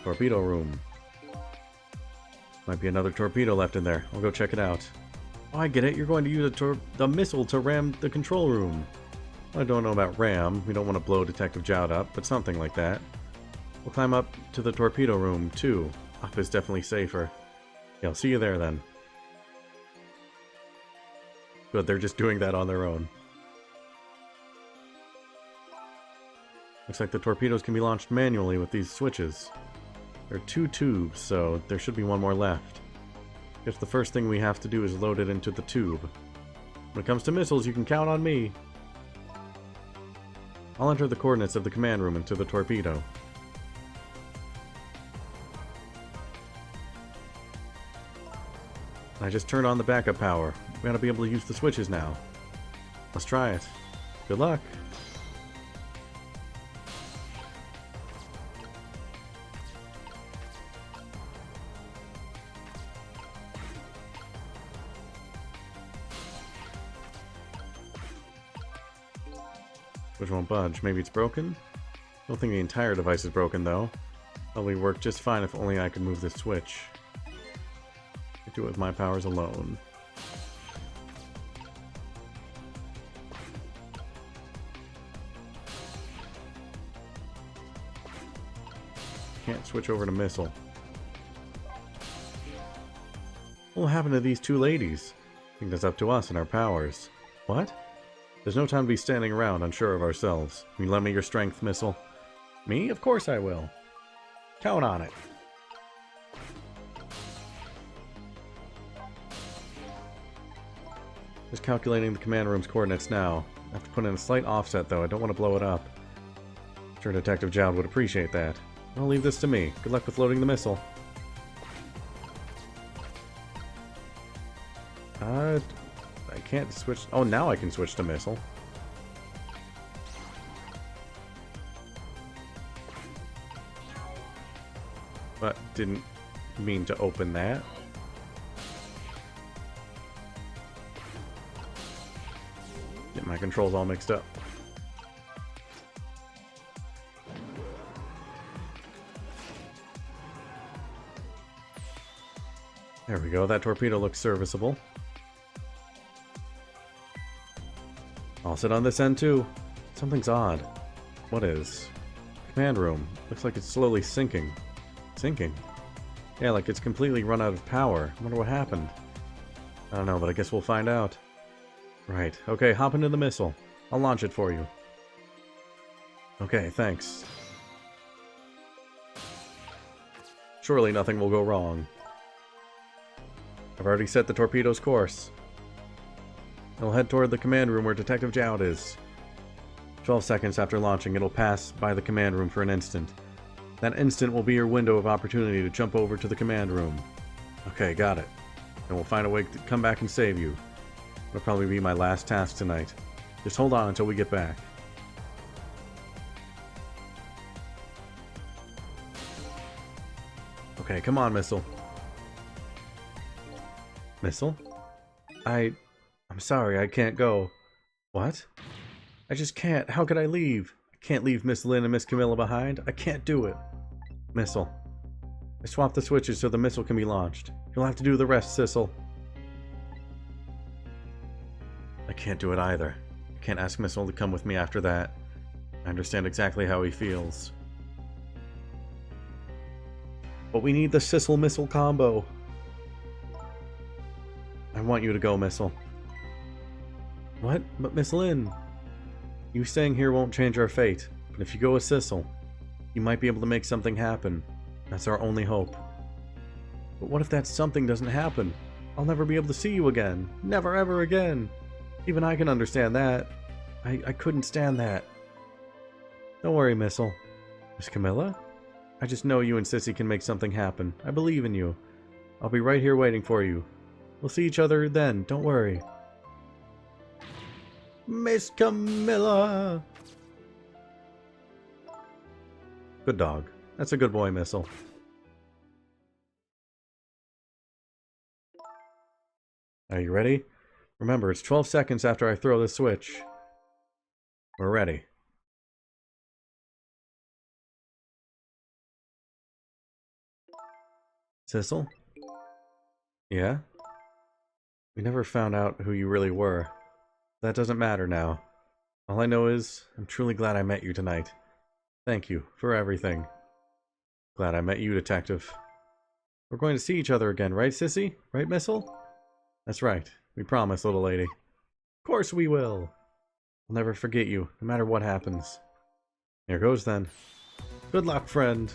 Speaker 1: Torpedo room. Might be another torpedo left in there. I'll go check it out. Oh, I get it. You're going to use the missile to ram the control room. I don't know about ram. We don't want to blow Detective Jowd up, but something like that. We'll climb up to the torpedo room, too. Up is definitely safer. Yeah, I'll see you there, then. Good, they're just doing that on their own. Looks like the torpedoes can be launched manually with these switches. There are 2 tubes, so there should be one more left. Guess the first thing we have to do is load it into the tube. When it comes to missiles, you can count on me. I'll enter the coordinates of the command room into the torpedo. I just turned on the backup power. We ought to be able to use the switches now. Let's try it. Good luck. Which won't budge. Maybe it's broken? Don't think the entire device is broken, though. Probably work just fine if only I could move this switch. I do it with my powers alone. Can't switch over to missile. What will happen to these 2 ladies? I think that's up to us and our powers. What? There's no time to be standing around unsure of ourselves. Can you lend me your strength, Missile? Me? Of course I will. Count on it. Just calculating the command room's coordinates now. I have to put in a slight offset, though. I don't want to blow it up. I'm sure Detective Jowd would appreciate that. I'll leave this to me. Good luck with loading the missile. I can't switch. Oh, now I can switch to missile. But didn't mean to open that. Get my controls all mixed up. There we go. That torpedo looks serviceable. I'll sit on this end too. Something's odd. What is? Command room. Looks like it's slowly sinking. Sinking? Yeah, like it's completely run out of power. I wonder what happened. I don't know, but I guess we'll find out. Right. Okay, hop into the missile. I'll launch it for you. Okay, thanks. Surely nothing will go wrong. I've already set the torpedo's course. It'll head toward the command room where Detective Jowd is. 12 seconds after launching, it'll pass by the command room for an instant. That instant will be your window of opportunity to jump over to the command room. Okay, got it. And we'll find a way to come back and save you. It'll probably be my last task tonight. Just hold on until we get back. Okay, come on, Missile. Missile? I'm sorry, I can't go. What? I just can't. How could I leave? I can't leave Miss Lynn and Miss Camilla behind. I can't do it. Missile. I swapped the switches so the missile can be launched. You'll have to do the rest, Sissel. I can't do it either. I can't ask Missile to come with me after that. I understand exactly how he feels. But we need the Sissel-Missile combo. I want you to go, Missile. What? But Miss Lynn... You staying here won't change our fate, but if you go with Sissel, you might be able to make something happen. That's our only hope. But what if that something doesn't happen? I'll never be able to see you again. Never ever again. Even I can understand that. I couldn't stand that. Don't worry, Missile. Miss Camilla? I just know you and Sissy can make something happen. I believe in you. I'll be right here waiting for you. We'll see each other then, don't worry. Miss Camilla! Good dog. That's a good boy, Missile. Are you ready? Remember, it's 12 seconds after I throw the switch. We're ready. Sissel? Yeah? We never found out who you really were. That doesn't matter now. All I know is, I'm truly glad I met you tonight. Thank you for everything. Glad I met you, Detective. We're going to see each other again, right, Sissy? Right, Missile? That's right. We promise, little lady. Of course we will. I'll never forget you, no matter what happens. Here goes then. Good luck, friend.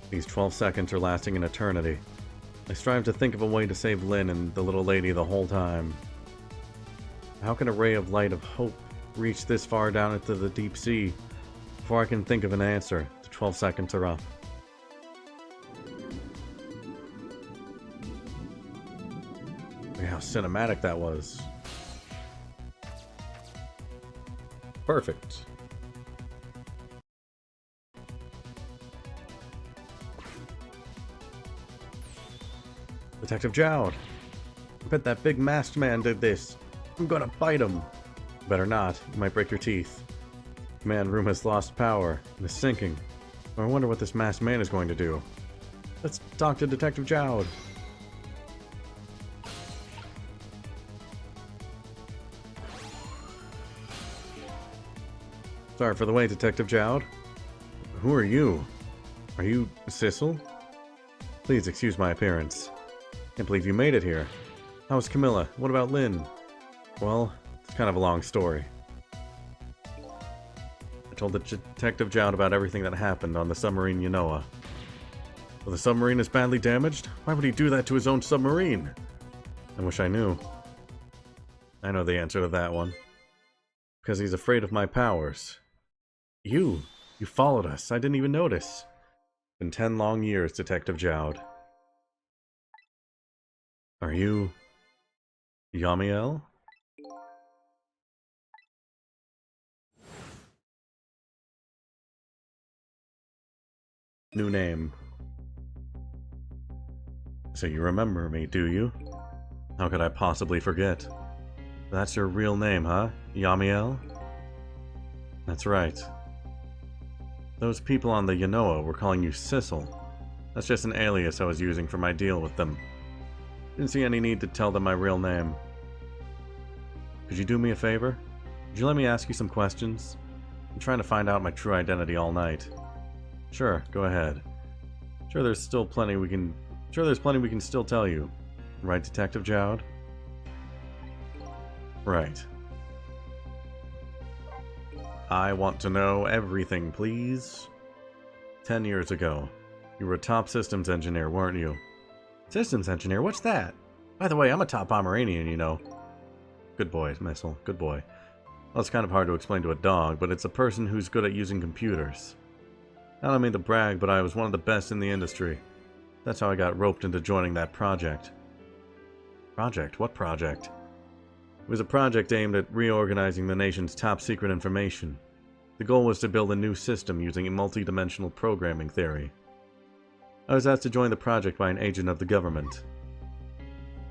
Speaker 1: These 12 seconds are lasting an eternity. I strive to think of a way to save Lynn and the little lady the whole time. How can a ray of light of hope reach this far down into the deep sea? Before I can think of an answer, the 12 seconds are up. Look at how cinematic that was. Perfect. Detective Jowd. I bet that big masked man did this. I'm gonna bite him. Better not. You might break your teeth. Command room has lost power and is sinking. I wonder what this masked man is going to do. Let's talk to Detective Jowd. Sorry for the wait, Detective Jowd. Who are you? Are you Sissel? Please excuse my appearance. Can't believe you made it here. How's Camilla? What about Lynn? Well, it's kind of a long story. I told the Detective Jowd about everything that happened on the submarine Yanoa. Well, the submarine is badly damaged? Why would he do that to his own submarine? I wish I knew. I know the answer to that one. Because he's afraid of my powers. You followed us. I didn't even notice. It's been 10 long years, Detective Jowd. Are you... Yamiel? New name. So you remember me, do you? How could I possibly forget? That's your real name, huh? Yamiel? That's right. Those people on the Yanoa were calling you Sissel. That's just an alias I was using for my deal with them. Didn't see any need to tell them my real name. Could you do me a favor? Could you let me ask you some questions? I'm trying to find out my true identity all night. Sure, go ahead. Sure there's plenty we can still tell you. Right, Detective Jowd? Right. I want to know everything, please. 10 years ago, you were a top systems engineer, weren't you? Systems engineer? What's that? By the way, I'm a top Pomeranian, you know. Good boy, Missile. Good boy. Well, it's kind of hard to explain to a dog, but it's a person who's good at using computers. I don't mean to brag, but I was one of the best in the industry. That's how I got roped into joining that project. Project? What project? It was a project aimed at reorganizing the nation's top-secret information. The goal was to build a new system using multi-dimensional programming theory. I was asked to join the project by an agent of the government.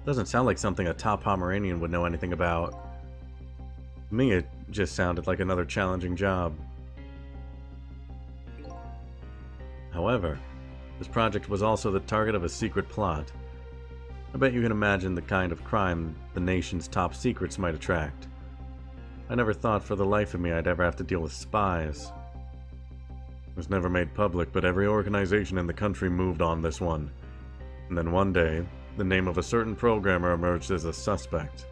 Speaker 1: Doesn't sound like something a top Pomeranian would know anything about. To me, it just sounded like another challenging job. However, this project was also the target of a secret plot. I bet you can imagine the kind of crime the nation's top secrets might attract. I never thought for the life of me I'd ever have to deal with spies. It was never made public, but every organization in the country moved on this one. And then one day, the name of a certain programmer emerged as a suspect.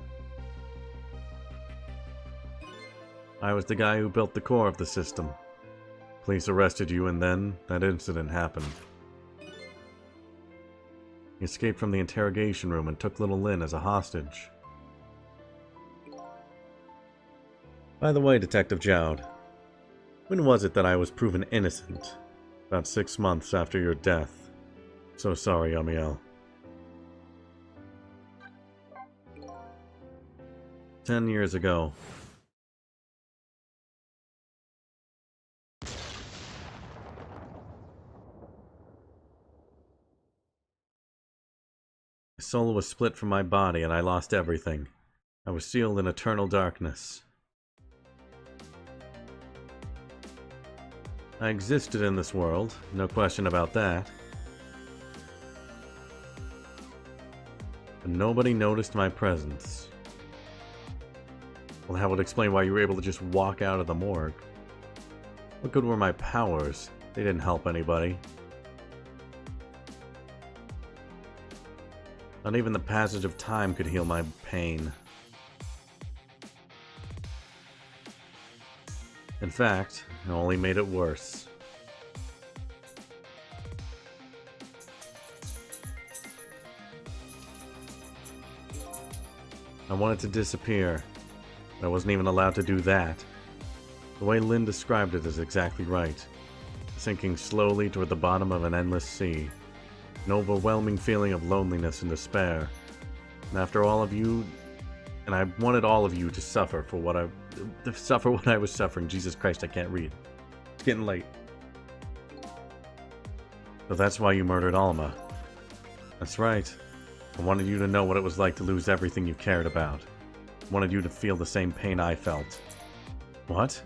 Speaker 1: I was the guy who built the core of the system. Police arrested you, and then that incident happened. He escaped from the interrogation room and took little Lynn as a hostage. By the way, Detective Jowd, when was it that I was proven innocent? About 6 months after your death. So sorry, Amiel. 10 years ago. My soul was split from my body and I lost everything. I was sealed in eternal darkness. I existed in this world, no question about that. But nobody noticed my presence. Well, that would explain why you were able to just walk out of the morgue. What good were my powers? They didn't help anybody. Not even the passage of time could heal my pain. In fact, it only made it worse. I wanted to disappear, but I wasn't even allowed to do that. The way Lynn described it is exactly right. Sinking slowly toward the bottom of an endless sea. An overwhelming feeling of loneliness and despair. And after all of you... And I wanted all of you to suffer for what I was suffering. Jesus Christ, I can't read. It's getting late. So that's why you murdered Alma. That's right. I wanted you to know what it was like to lose everything you cared about. I wanted you to feel the same pain I felt. What?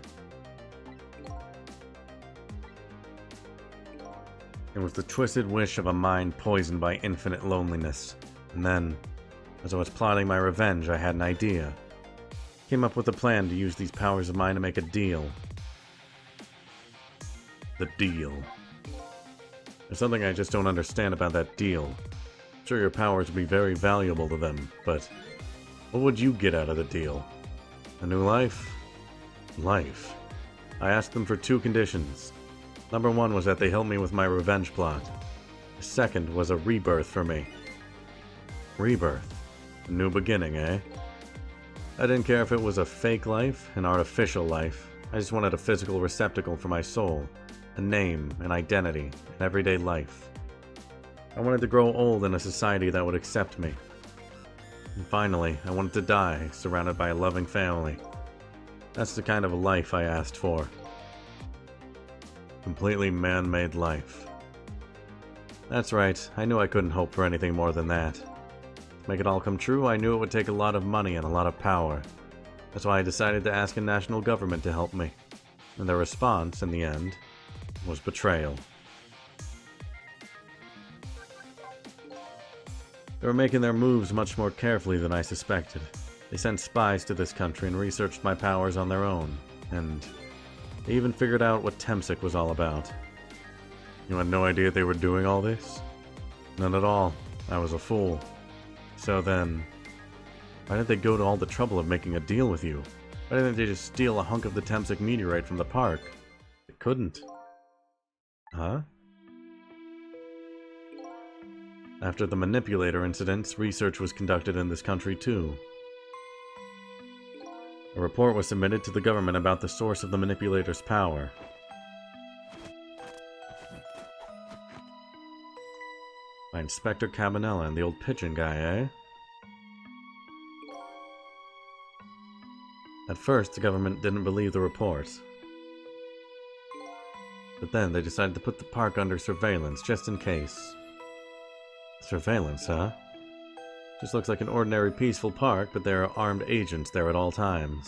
Speaker 1: It was the twisted wish of a mind poisoned by infinite loneliness. And then, as I was plotting my revenge, I had an idea. Came up with a plan to use these powers of mine to make a deal. The deal. There's something I just don't understand about that deal. I'm sure your powers would be very valuable to them, but what would you get out of the deal? A new life? Life. I asked them for 2 conditions. Number 1 was that they help me with my revenge plot. The second was a rebirth for me. Rebirth. A new beginning, eh? I didn't care if it was a fake life, an artificial life. I just wanted a physical receptacle for my soul. A name, an identity, an everyday life. I wanted to grow old in a society that would accept me. And finally, I wanted to die, surrounded by a loving family. That's the kind of life I asked for. Completely man-made life. That's right, I knew I couldn't hope for anything more than that. To make it all come true, I knew it would take a lot of money and a lot of power. That's why I decided to ask a national government to help me. And their response, in the end, was betrayal. They were making their moves much more carefully than I suspected. They sent spies to this country and researched my powers on their own, and they even figured out what Temsic was all about. You had no idea they were doing all this? None at all. I was a fool. So then, why did they go to all the trouble of making a deal with you? Why didn't they just steal a hunk of the Temsic meteorite from the park? They couldn't. Huh? After the manipulator incidents, research was conducted in this country too. A report was submitted to the government about the source of the manipulator's power. By Inspector Cabanella and the old pigeon guy, eh? At first, the government didn't believe the report. But then they decided to put the park under surveillance, just in case. Surveillance, huh? Just looks like an ordinary peaceful park, but there are armed agents there at all times.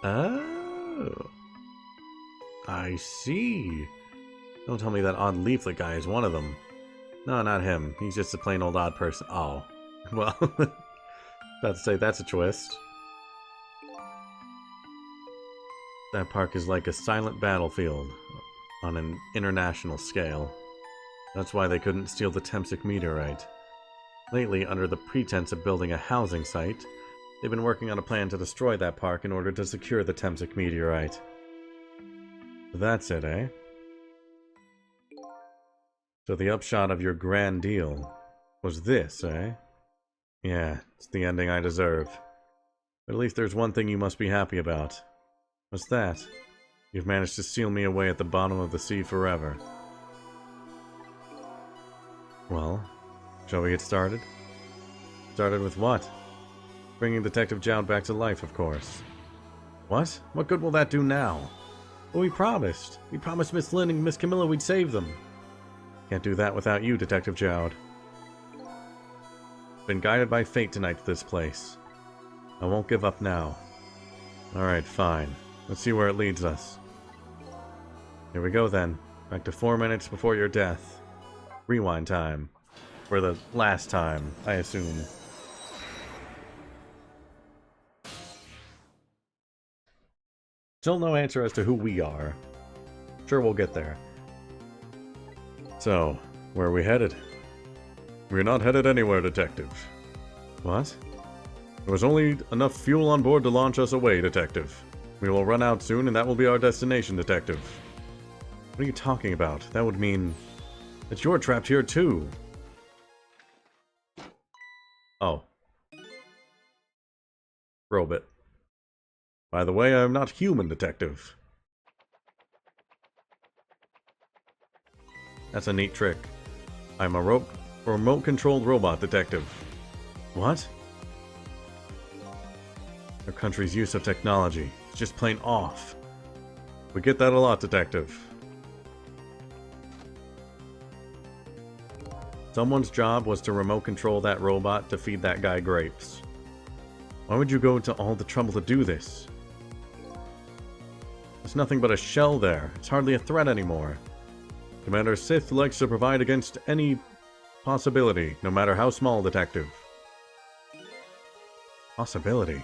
Speaker 1: Oh. I see. Don't tell me that odd leaflet guy is one of them. No, not him. He's just a plain old odd person. Oh. Well, about to say that's a twist. That park is like a silent battlefield on an international scale. That's why they couldn't steal the Temsic meteorite. Lately, under the pretense of building a housing site, they've been working on a plan to destroy that park in order to secure the Temsic meteorite. That's it, eh? So the upshot of your grand deal was this, eh? Yeah, it's the ending I deserve. But at least there's one thing you must be happy about. What's that? You've managed to seal me away at the bottom of the sea forever. Well, shall we get started? Started with what? Bringing Detective Jowd back to life, of course. What? What good will that do now? Well, we promised. We promised Miss Lynn and Miss Camilla we'd save them. Can't do that without you, Detective Jowd. Been guided by fate tonight to this place. I won't give up now. Alright, fine. Let's see where it leads us. Here we go then. Back to 4 minutes before your death. Rewind time. For the last time, I assume. Still no answer as to who we are. Sure, we'll get there. So, where are we headed? We're not headed anywhere, Detective. What? There was only enough fuel on board to launch us away, Detective. We will run out soon, and that will be our destination, Detective. What are you talking about? That would mean that you're trapped here, too. Oh. Robot. By the way, I'm not human, Detective. That's a neat trick. I'm a remote-controlled robot, Detective. What? Our country's use of technology is just plain off. We get that a lot, Detective. Someone's job was to remote control that robot to feed that guy grapes. Why would you go to all the trouble to do this? There's nothing but a shell there. It's hardly a threat anymore. Commander Sith likes to provide against any possibility, no matter how small, Detective. Possibility?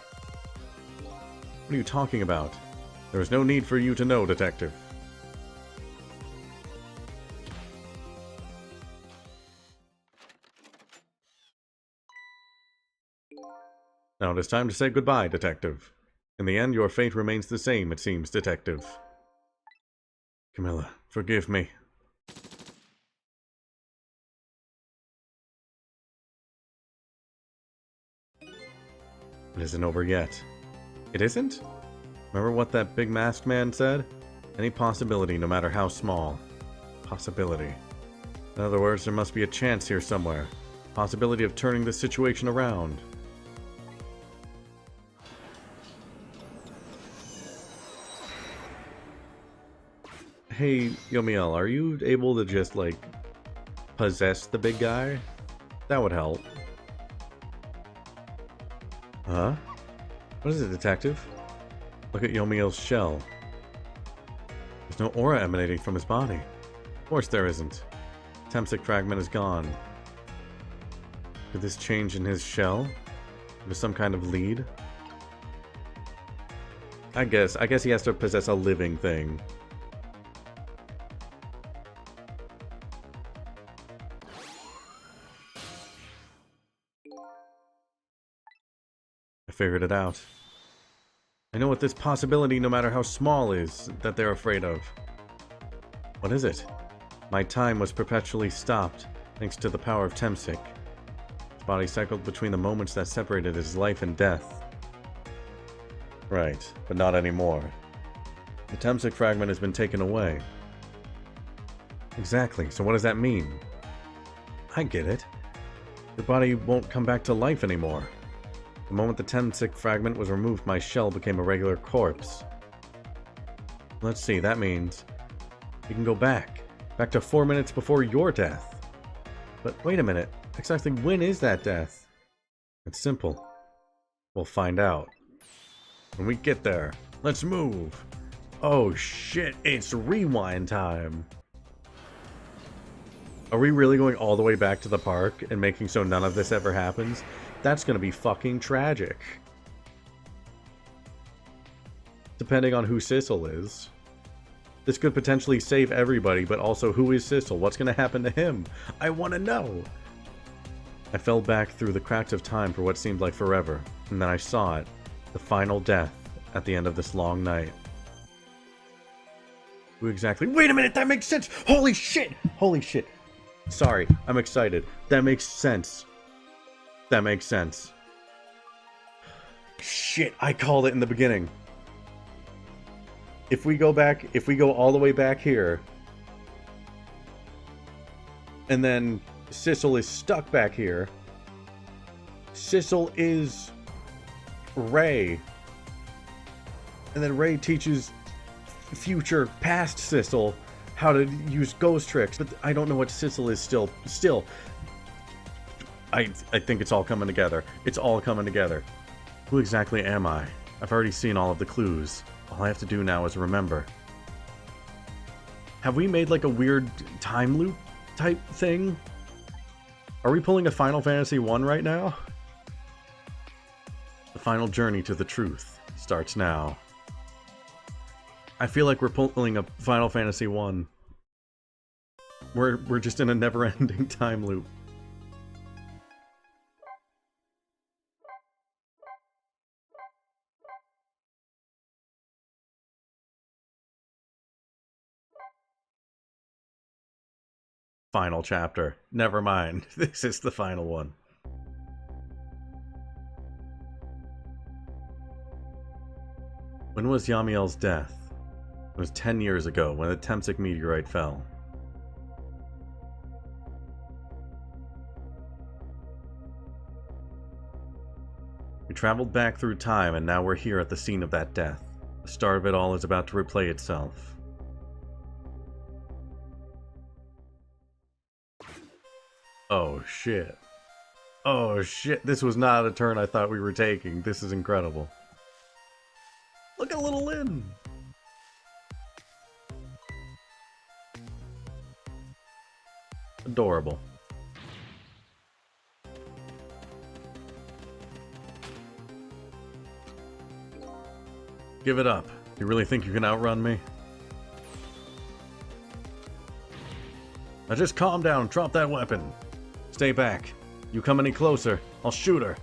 Speaker 1: What are you talking about? There is no need for you to know, Detective. Now it is time to say goodbye, Detective. In the end, your fate remains the same, it seems, Detective. Camilla, forgive me. It isn't over yet. It isn't? Remember what that big masked man said? Any possibility, no matter how small. Possibility. In other words, there must be a chance here somewhere. Possibility of turning this situation around. Hey, Yomiel, are you able to just, like, possess the big guy? That would help. Huh? What is it, Detective? Look at Yomiel's shell. There's no aura emanating from his body. Of course there isn't. Temsic fragment is gone. Did this change in his shell? With some kind of lead? I guess he has to possess a living thing. I figured it out. I know what this possibility, no matter how small, is that they're afraid of. What is it? My time was perpetually stopped, thanks to the power of Temsic. It's body cycled between the moments that separated his life and death. Right, but not anymore. The Temsic fragment has been taken away. Exactly, so what does that mean? I get it. Your body won't come back to life anymore. The moment the Temsic fragment was removed, my shell became a regular corpse. Let's see, that means you can go back to 4 minutes before your death. But wait a minute, exactly when is that death? It's simple. We'll find out. When we get there, let's move. Oh shit, it's rewind time. Are we really going all the way back to the park and making so none of this ever happens? That's gonna be fucking tragic. Depending on who Sissel is. This could potentially save everybody, but also who is Sissel? What's gonna happen to him? I wanna know! I fell back through the cracks of time for what seemed like forever, and then I saw it. The final death at the end of this long night. Who exactly? Wait a minute, that makes sense! Holy shit! Holy shit! Sorry, I'm excited. That makes sense. That makes sense. Shit, I called it in the beginning. If we go all the way back here, and then Sissel is stuck back here, Sissel is Ray, and then Ray teaches future past Sissel how to use ghost tricks, but I don't know what Sissel is still. I think it's all coming together. It's all coming together. Who exactly am I? I've already seen all of the clues. All I have to do now is remember. Have we made like a weird time loop type thing? Are we pulling a Final Fantasy 1 right now? The final journey to the truth starts now. I feel like we're pulling a Final Fantasy 1. We're just in a never-ending time loop. Final chapter. Never mind. This is the final one. When was Yamiel's death? It was 10 years ago, when the Temsic meteorite fell. We traveled back through time, and now we're here at the scene of that death. The start of it all is about to replay itself. Oh shit. Oh shit, this was not a turn I thought we were taking. This is incredible. Look at little Lynn! Adorable. Give it up. You really think you can outrun me? Now just calm down, drop that weapon. Stay back. You come any closer, I'll shoot her.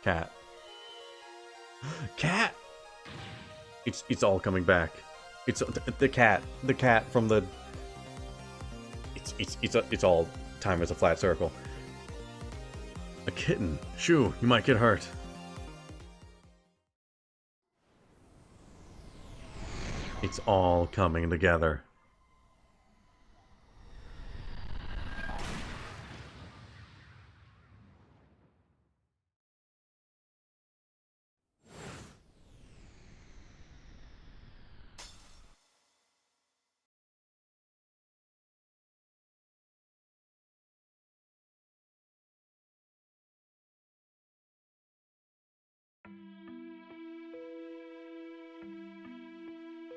Speaker 1: Cat. Cat! It's all coming back. It's the cat. The cat from the... It's all time as a flat circle. A kitten. Shoo, you might get hurt. It's all coming together.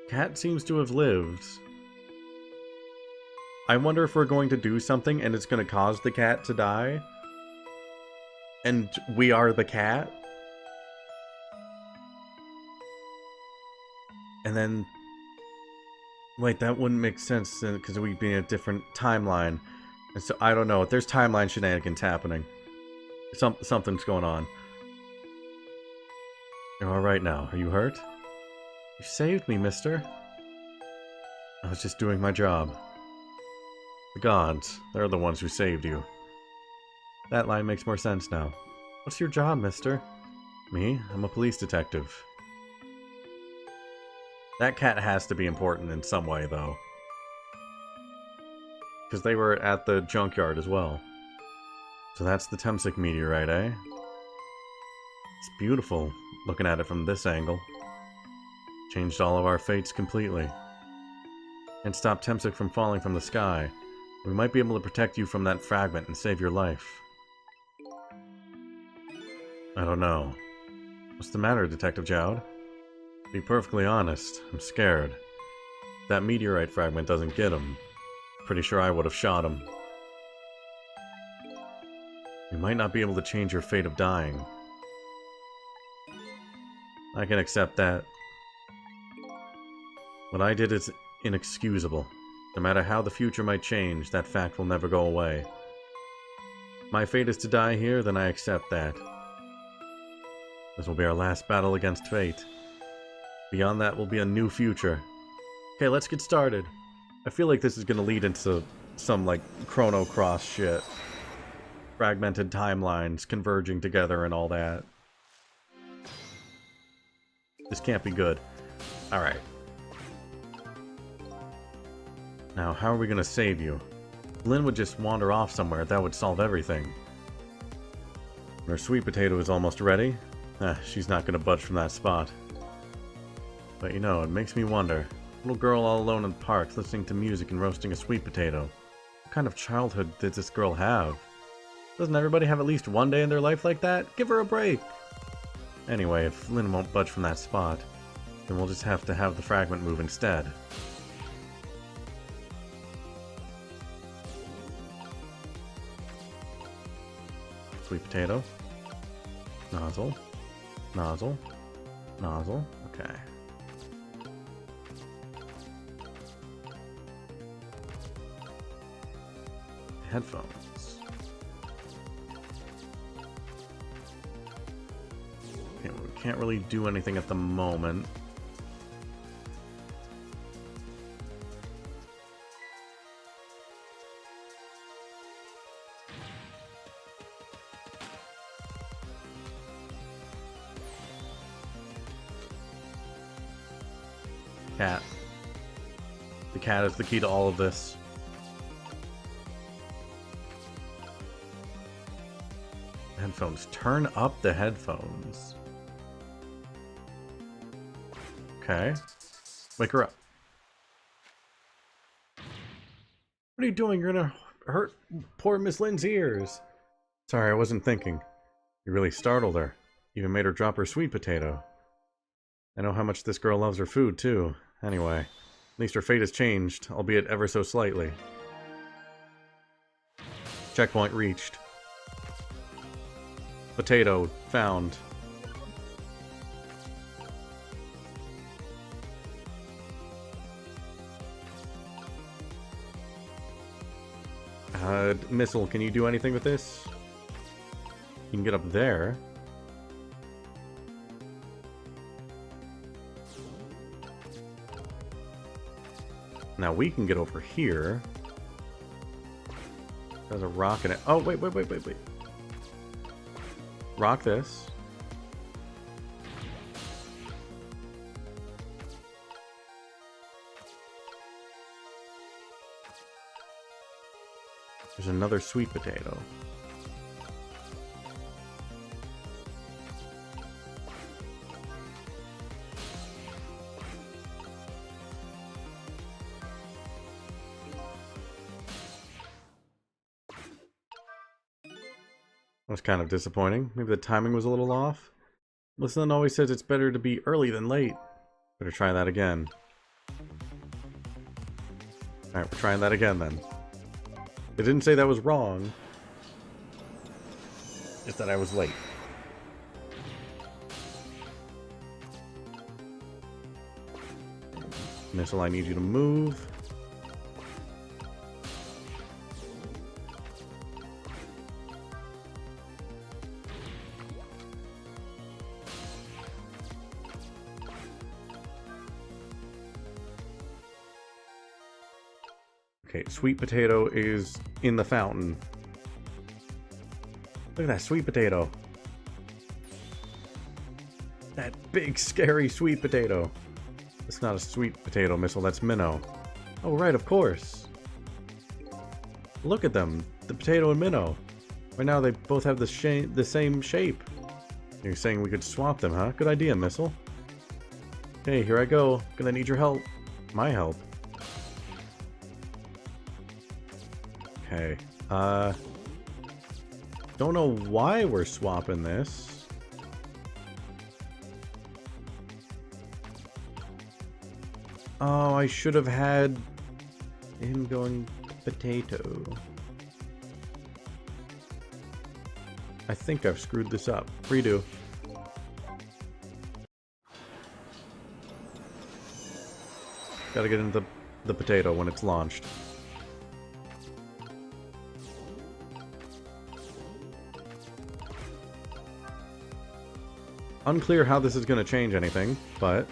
Speaker 1: Cat seems to have lived. I wonder if we're going to do something and it's going to cause the cat to die? And we are the cat? And then... Wait, that wouldn't make sense because we'd be in a different timeline. And so, I don't know. There's timeline shenanigans happening. Something's going on. You're alright now. Are you hurt? You saved me, mister. I was just doing my job. The gods, they're the ones who saved you. That line makes more sense now. What's your job, mister? Me? I'm a police detective. That cat has to be important in some way, though. Because they were at the junkyard as well. So that's the Temsik meteorite, eh? It's beautiful, looking at it from this angle. Changed all of our fates completely. And stopped Temsik from falling from the sky. We might be able to protect you from that fragment and save your life. I don't know. What's the matter, Detective Jowd? To be perfectly honest, I'm scared. If that meteorite fragment doesn't get him, pretty sure I would have shot him. We might not be able to change your fate of dying. I can accept that. What I did is inexcusable. No matter how the future might change, that fact will never go away. If my fate is to die here, then I accept that. This will be our last battle against fate. Beyond that will be a new future. Okay, let's get started. I feel like this is going to lead into some, like, Chrono Cross shit. Fragmented timelines converging together and all that. This can't be good. Alright. Now, how are we going to save you? Lynn would just wander off somewhere. That would solve everything. Her sweet potato is almost ready. She's not going to budge from that spot. But you know, it makes me wonder. Little girl all alone in the park, listening to music and roasting a sweet potato. What kind of childhood did this girl have? Doesn't everybody have at least one day in their life like that? Give her a break! Anyway, if Lynn won't budge from that spot, then we'll just have to have the fragment move instead. Sweet potato. Nozzle. Nozzle. Nozzle. Okay. Headphones. Okay, we can't really do anything at the moment. Cat. The cat is the key to all of this. Headphones. Turn up the headphones. Okay. Wake her up. What are you doing? You're gonna hurt poor Miss Lynn's ears. Sorry, I wasn't thinking. You really startled her. Even made her drop her sweet potato. I know how much this girl loves her food, too. Anyway, at least her fate has changed, albeit ever so slightly. Checkpoint reached. Potato found. Missile, can you do anything with this? You can get up there. Now we can get over here. There's a rock in it. Oh, wait. Rock this. There's another sweet potato. That was kind of disappointing. Maybe the timing was a little off. Listen always says it's better to be early than late. Better try that again. Alright, we're trying that again then. It didn't say that was wrong. Just that I was late. Missile, I need you to move. Okay, sweet potato is in the fountain. Look at that sweet potato. That big, scary sweet potato. It's not a sweet potato missile, that's Minnow. Oh, right, of course. Look at them, the potato and Minnow. Right now they both have the same shape. You're saying we could swap them, huh? Good idea, Missile. Okay, here I go. Gonna need your help. My help. Okay. Don't know why we're swapping this. Oh, I should have had him going potato. I think I've screwed this up. Redo. Gotta get into the potato when it's launched. Unclear how this is going to change anything, but...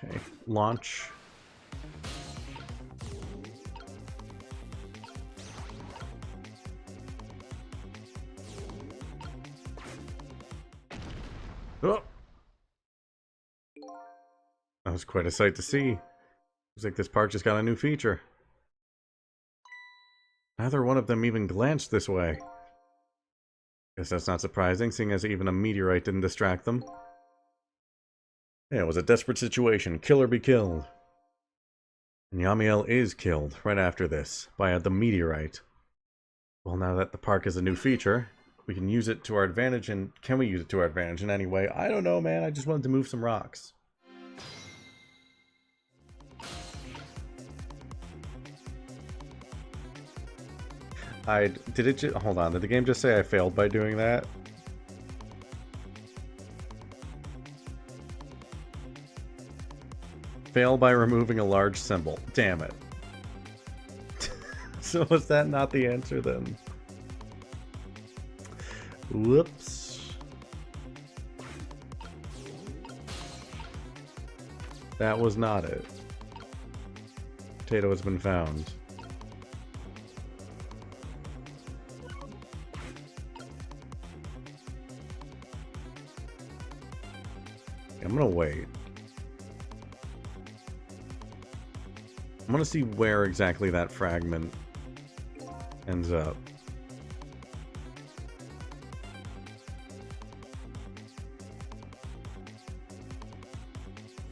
Speaker 1: Okay, launch. Oh! That was quite a sight to see. Looks like this park just got a new feature. Neither one of them even glanced this way. Guess that's not surprising, seeing as even a meteorite didn't distract them. Yeah, it was a desperate situation. Kill or be killed. And Yamiel is killed right after this by the meteorite. Well, now that the park is a new feature, we can use it to our advantage, and can we use it to our advantage in any way? I don't know, man. I just wanted to move some rocks. Hold on, did the game just say I failed by doing that? Fail by removing a large symbol. Damn it. So was that not the answer then? Whoops. That was not it. Potato has been found. I'm gonna wait. I'm gonna see where exactly that fragment ends up.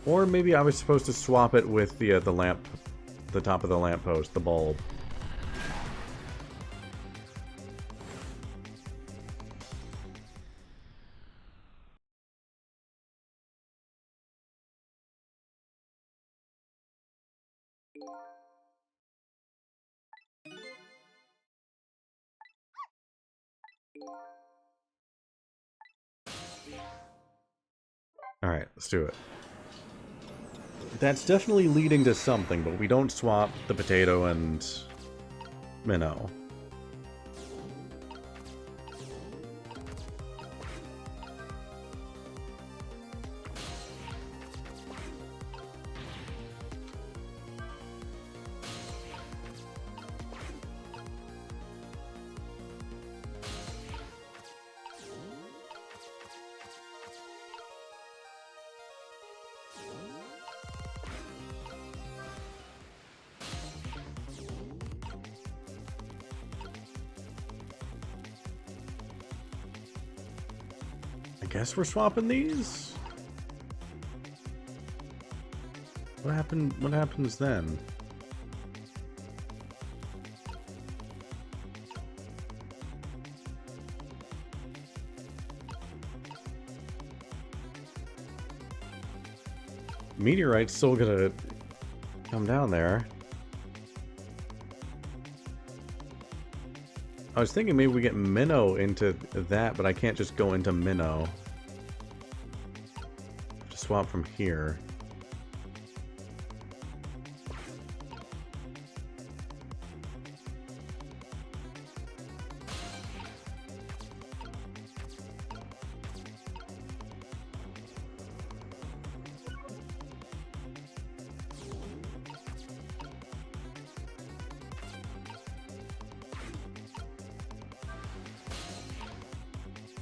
Speaker 1: Or maybe I was supposed to swap it with the lamp, the top of the lamppost, the bulb. Alright, let's do it. That's definitely leading to something, but we don't swap the potato and Minnow. I guess we're swapping these? What happens then? Meteorite's still gonna come down there. I was thinking maybe we get Minnow into that, but I can't just go into Minnow. to swap from here.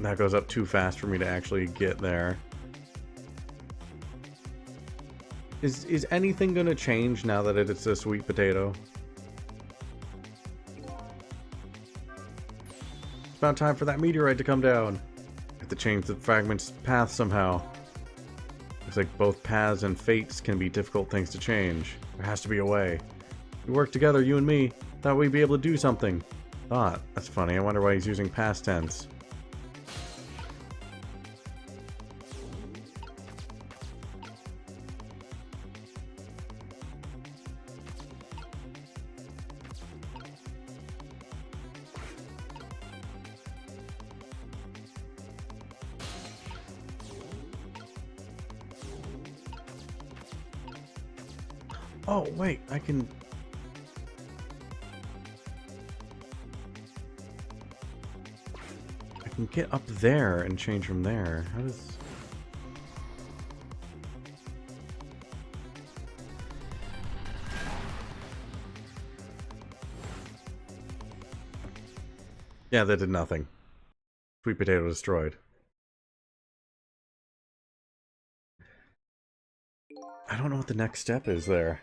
Speaker 1: That goes up too fast for me to actually get there. Is anything gonna change now that it's a sweet potato? It's about time for that meteorite to come down. I have to change the fragment's path somehow. Looks like both paths and fates can be difficult things to change. There has to be a way. We work together, you and me. Thought we'd be able to do something. Thought. That's funny. I wonder why he's using past tense. Oh, wait, I can get up there and change from there. How does... Yeah, that did nothing. Sweet potato destroyed. I don't know what the next step is there.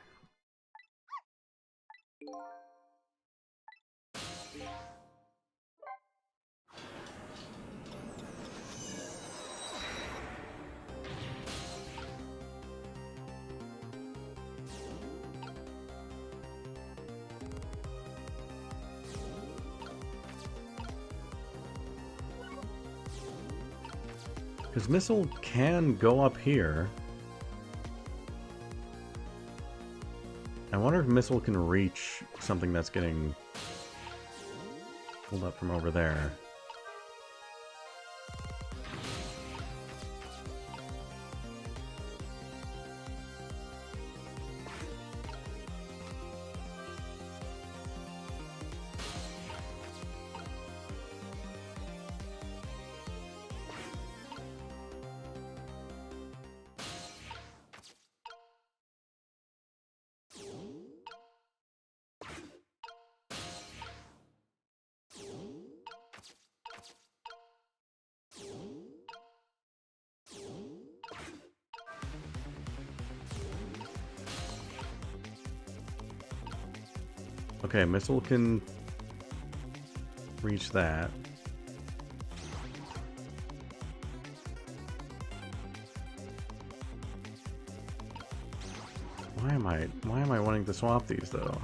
Speaker 1: Because missile can go up here. I wonder if missile can reach something that's getting pulled up from over there. Okay, missile can reach that. Why am I wanting to swap these though?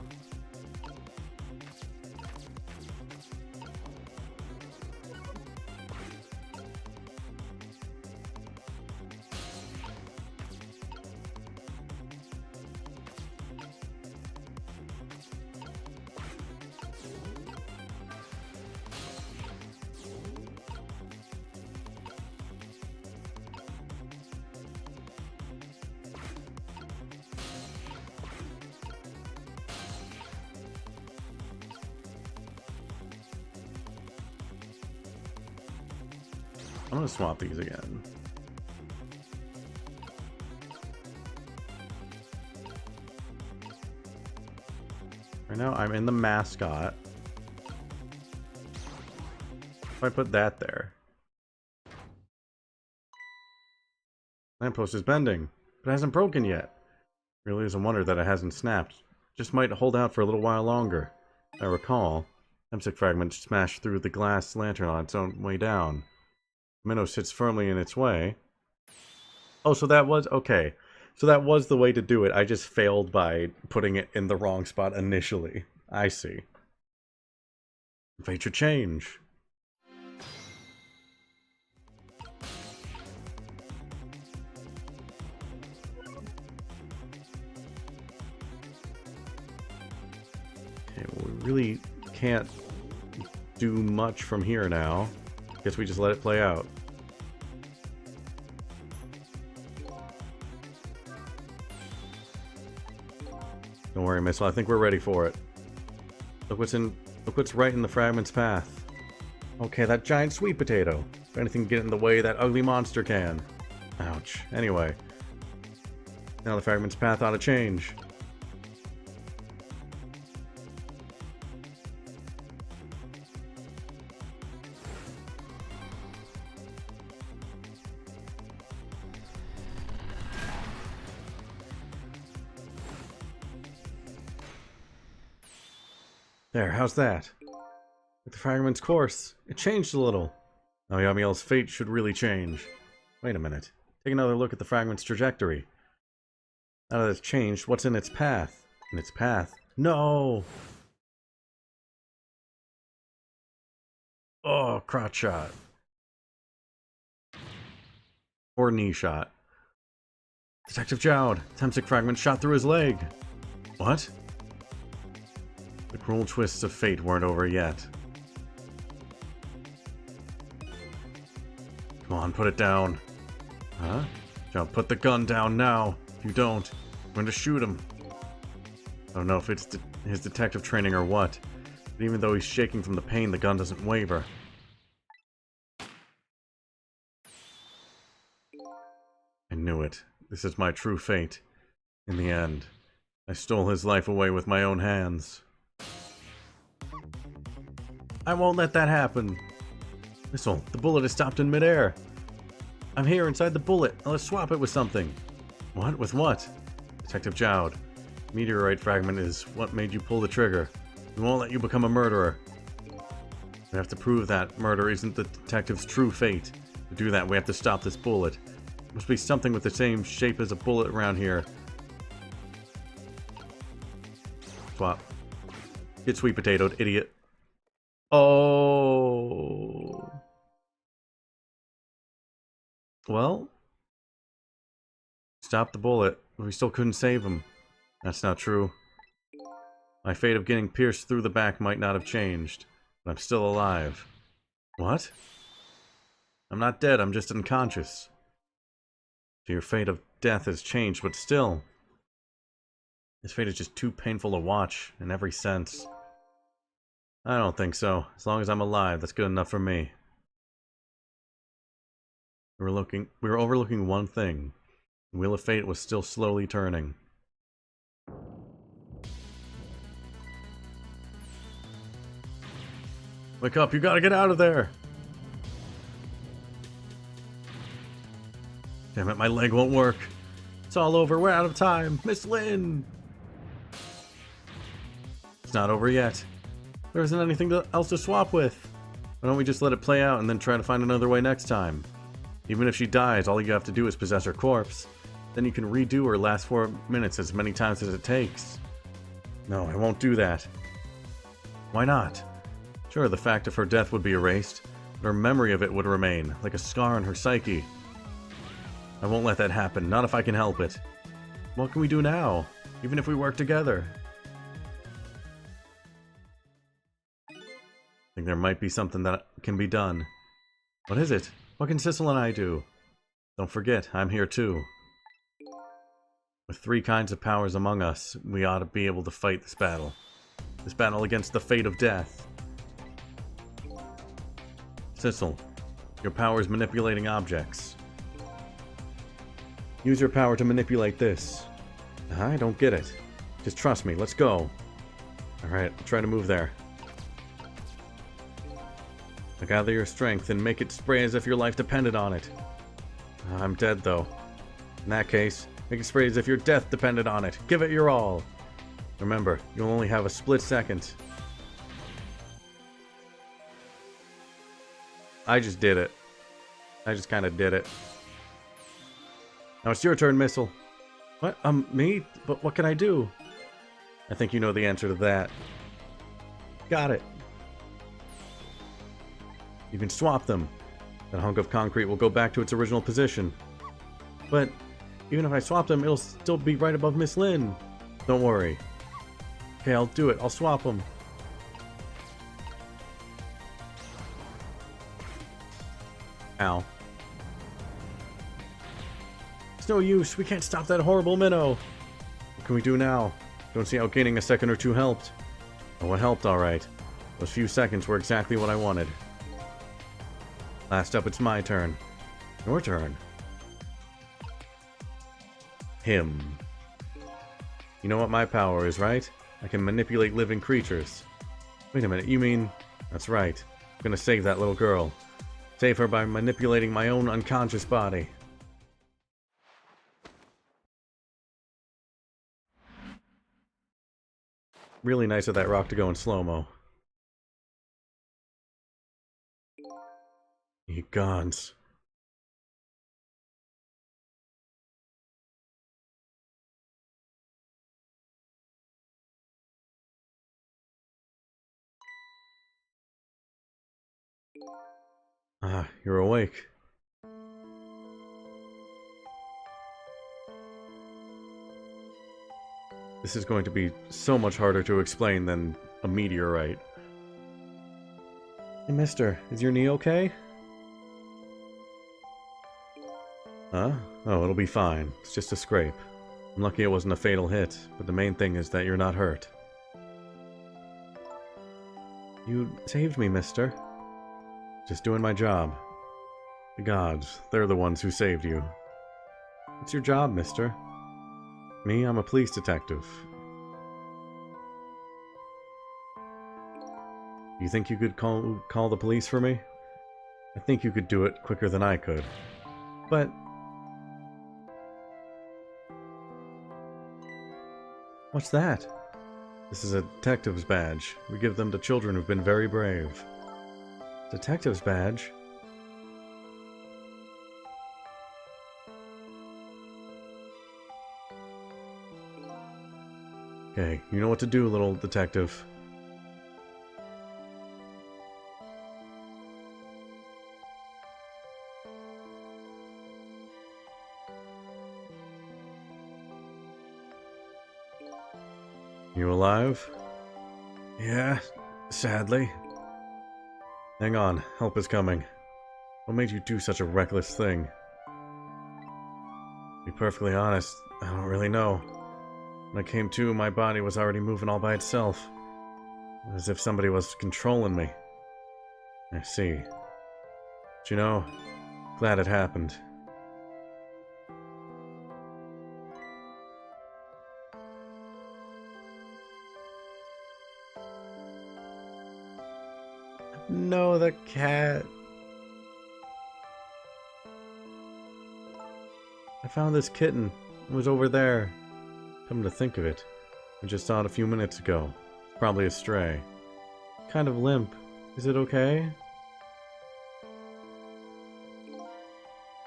Speaker 1: I'm gonna swap these again. Right now I'm in the mascot. If I put that there. Lamppost is bending, but it hasn't broken yet. Really is a wonder that it hasn't snapped. Just might hold out for a little while longer. I recall, Hemsick fragment smashed through the glass lantern on its own way down. Minnow sits firmly in its way. Oh, so that was... okay. So that was the way to do it. I just failed by putting it in the wrong spot initially. I see. Fate should change. Okay, well, we really can't do much from here now. Guess we just let it play out. Don't worry, Missile. I think we're ready for it. Look what's right in the fragment's path. Okay, that giant sweet potato. If anything can get in the way, that ugly monster can. Ouch. Anyway. Now the fragment's path ought to change. There, how's that? With the fragment's course, it changed a little. Now Yamiel's fate should really change. Wait a minute. Take another look at the fragment's trajectory. Now that it's changed, what's in its path? In its path? No! Oh, crotch shot. Or knee shot. Detective Jowd, Temsic fragment shot through his leg. What? The cruel twists of fate weren't over yet. Come on, put it down. Huh? Jump, put the gun down now. If you don't, I'm going to shoot him. I don't know if it's his detective training or what, but even though he's shaking from the pain, the gun doesn't waver. I knew it. This is my true fate. In the end, I stole his life away with my own hands. I won't let that happen. Missile, the bullet is stopped in midair. I'm here inside the bullet. Now let's swap it with something. What? With what? Detective Jowd. Meteorite fragment is what made you pull the trigger. We won't let you become a murderer. We have to prove that murder isn't the detective's true fate. To do that, we have to stop this bullet. There must be something with the same shape as a bullet around here. Swap. Get sweet potatoed, idiot. Oh. Well. Stop the bullet. We still couldn't save him. That's not true. My fate of getting pierced through the back might not have changed, but I'm still alive. What? I'm not dead, I'm just unconscious. So your fate of death has changed, but still. This fate is just too painful to watch, in every sense. I don't think so. As long as I'm alive, that's good enough for me. We were overlooking one thing. The Wheel of Fate was still slowly turning. Wake up, you gotta get out of there! Damn it, my leg won't work. It's all over, we're out of time! Miss Lynn! It's not over yet. There isn't anything else to swap with. Why don't we just let it play out and then try to find another way next time? Even if she dies, all you have to do is possess her corpse. Then you can redo her last 4 minutes as many times as it takes. No, I won't do that. Why not? Sure, the fact of her death would be erased, but her memory of it would remain, like a scar on her psyche. I won't let that happen, not if I can help it. What can we do now? Even if we work together? I think there might be something that can be done. What is it? What can Sissel and I do? Don't forget, I'm here too. With 3 kinds of powers among us, we ought to be able to fight this battle. This battle against the fate of death. Sissel, your power is manipulating objects. Use your power to manipulate this. I don't get it. Just trust me, let's go. Alright, I'll try to move there. Now gather your strength and make it spray as if your life depended on it. I'm dead though. In that case, make it spray as if your death depended on it. Give it your all. Remember, you'll only have a split second. I just did it. I just kind of did it. Now it's your turn, Missile. What? Me? But what can I do? I think you know the answer to that. Got it. You can swap them. That hunk of concrete will go back to its original position. But even if I swap them, it'll still be right above Miss Lynn. Don't worry. Okay, I'll do it. I'll swap them. Ow. It's no use. We can't stop that horrible minnow. What can we do now? Don't see how gaining a second or two helped. Oh, it helped alright. Those few seconds were exactly what I wanted. Last up, it's my turn. Your turn. Him. You know what my power is, right? I can manipulate living creatures. Wait a minute, you mean... That's right. I'm gonna save that little girl. Save her by manipulating my own unconscious body. Really nice of that rock to go in slow-mo. Ye gods. Ah, you're awake. This is going to be so much harder to explain than a meteorite. Hey, mister, is your knee okay? Huh? Oh, it'll be fine. It's just a scrape. I'm lucky it wasn't a fatal hit, but the main thing is that you're not hurt. You saved me, mister. Just doing my job. The gods, they're the ones who saved you. What's your job, mister? Me, I'm a police detective. You think you could call the police for me? I think you could do it quicker than I could. But... What's that? This is a detective's badge. We give them to children who've been very brave. Detective's badge? Okay, you know what to do, little detective. You alive? Yeah, sadly. Hang on, help is coming. What made you do such a reckless thing? To be perfectly honest, I don't really know. When I came to, my body was already moving all by itself. As if somebody was controlling me. I see. But you know, glad it happened. No, the cat. I found this kitten. It was over there. Come to think of it, I just saw it a few minutes ago. Probably a stray. Kind of limp. Is it okay?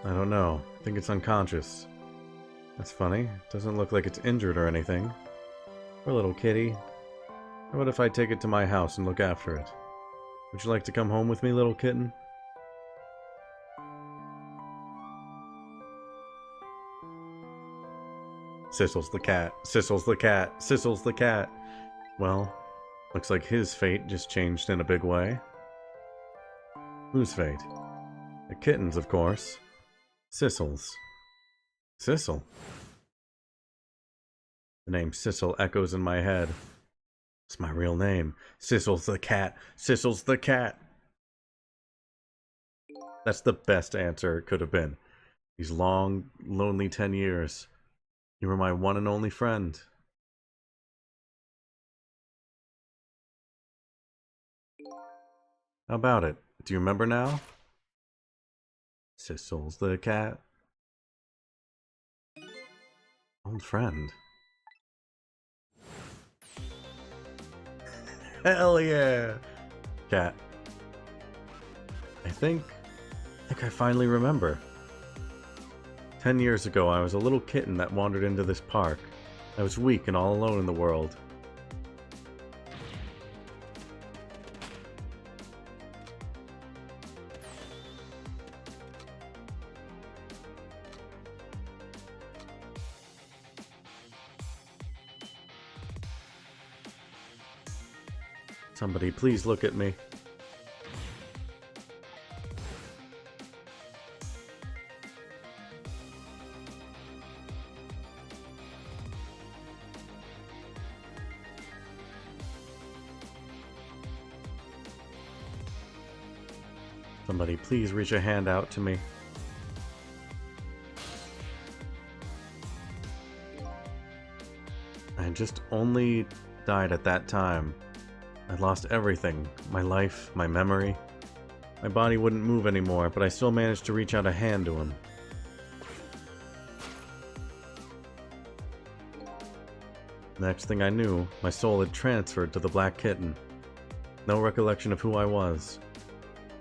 Speaker 1: I don't know. I think it's unconscious. That's funny. Doesn't look like it's injured or anything. Poor little kitty. How about if I take it to my house and look after it? Would you like to come home with me, little kitten? Sissels the cat. Sissels the cat. Sissels the cat. Well, looks like his fate just changed in a big way. Whose fate? The kitten's, of course. Sissels. Sissel? The name Sissel echoes in my head. It's my real name. Sissels the cat. Sissels the cat. That's the best answer it could have been. These long, lonely 10 years. You were my one and only friend. How about it? Do you remember now? Sissels the cat. Old friend. Hell yeah! Cat. I think I finally remember. 10 years ago, I was a little kitten that wandered into this park. I was weak and all alone in the world. Somebody please look at me. Somebody please reach a hand out to me. I just only died at that time. I lost everything. My life, my memory. My body wouldn't move anymore, but I still managed to reach out a hand to him. Next thing I knew, my soul had transferred to the black kitten. No recollection of who I was.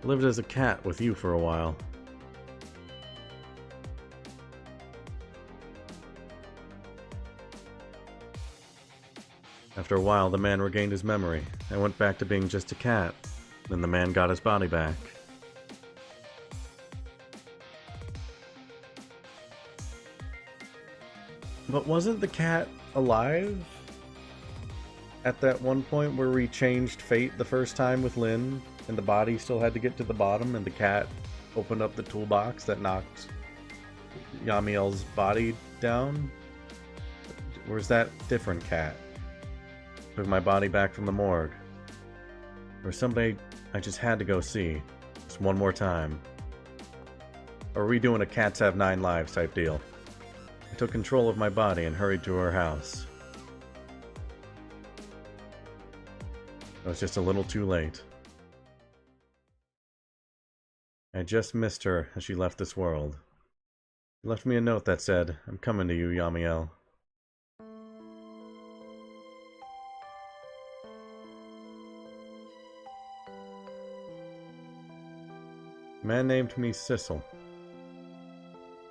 Speaker 1: I lived as a cat with you for a while. After a while, the man regained his memory. I went back to being just a cat. Then the man got his body back. But wasn't the cat alive? At that one point where we changed fate the first time with Lynn, and the body still had to get to the bottom, and the cat opened up the toolbox that knocked Yamiel's body down? Where's that different cat? Took my body back from the morgue. Or somebody I just had to go see. Just one more time. Or are we doing a cats have 9 lives type deal? I took control of my body and hurried to her house. I was just a little too late. I just missed her as she left this world. She left me a note that said, "I'm coming to you, Yamiel." A man named me Sissel.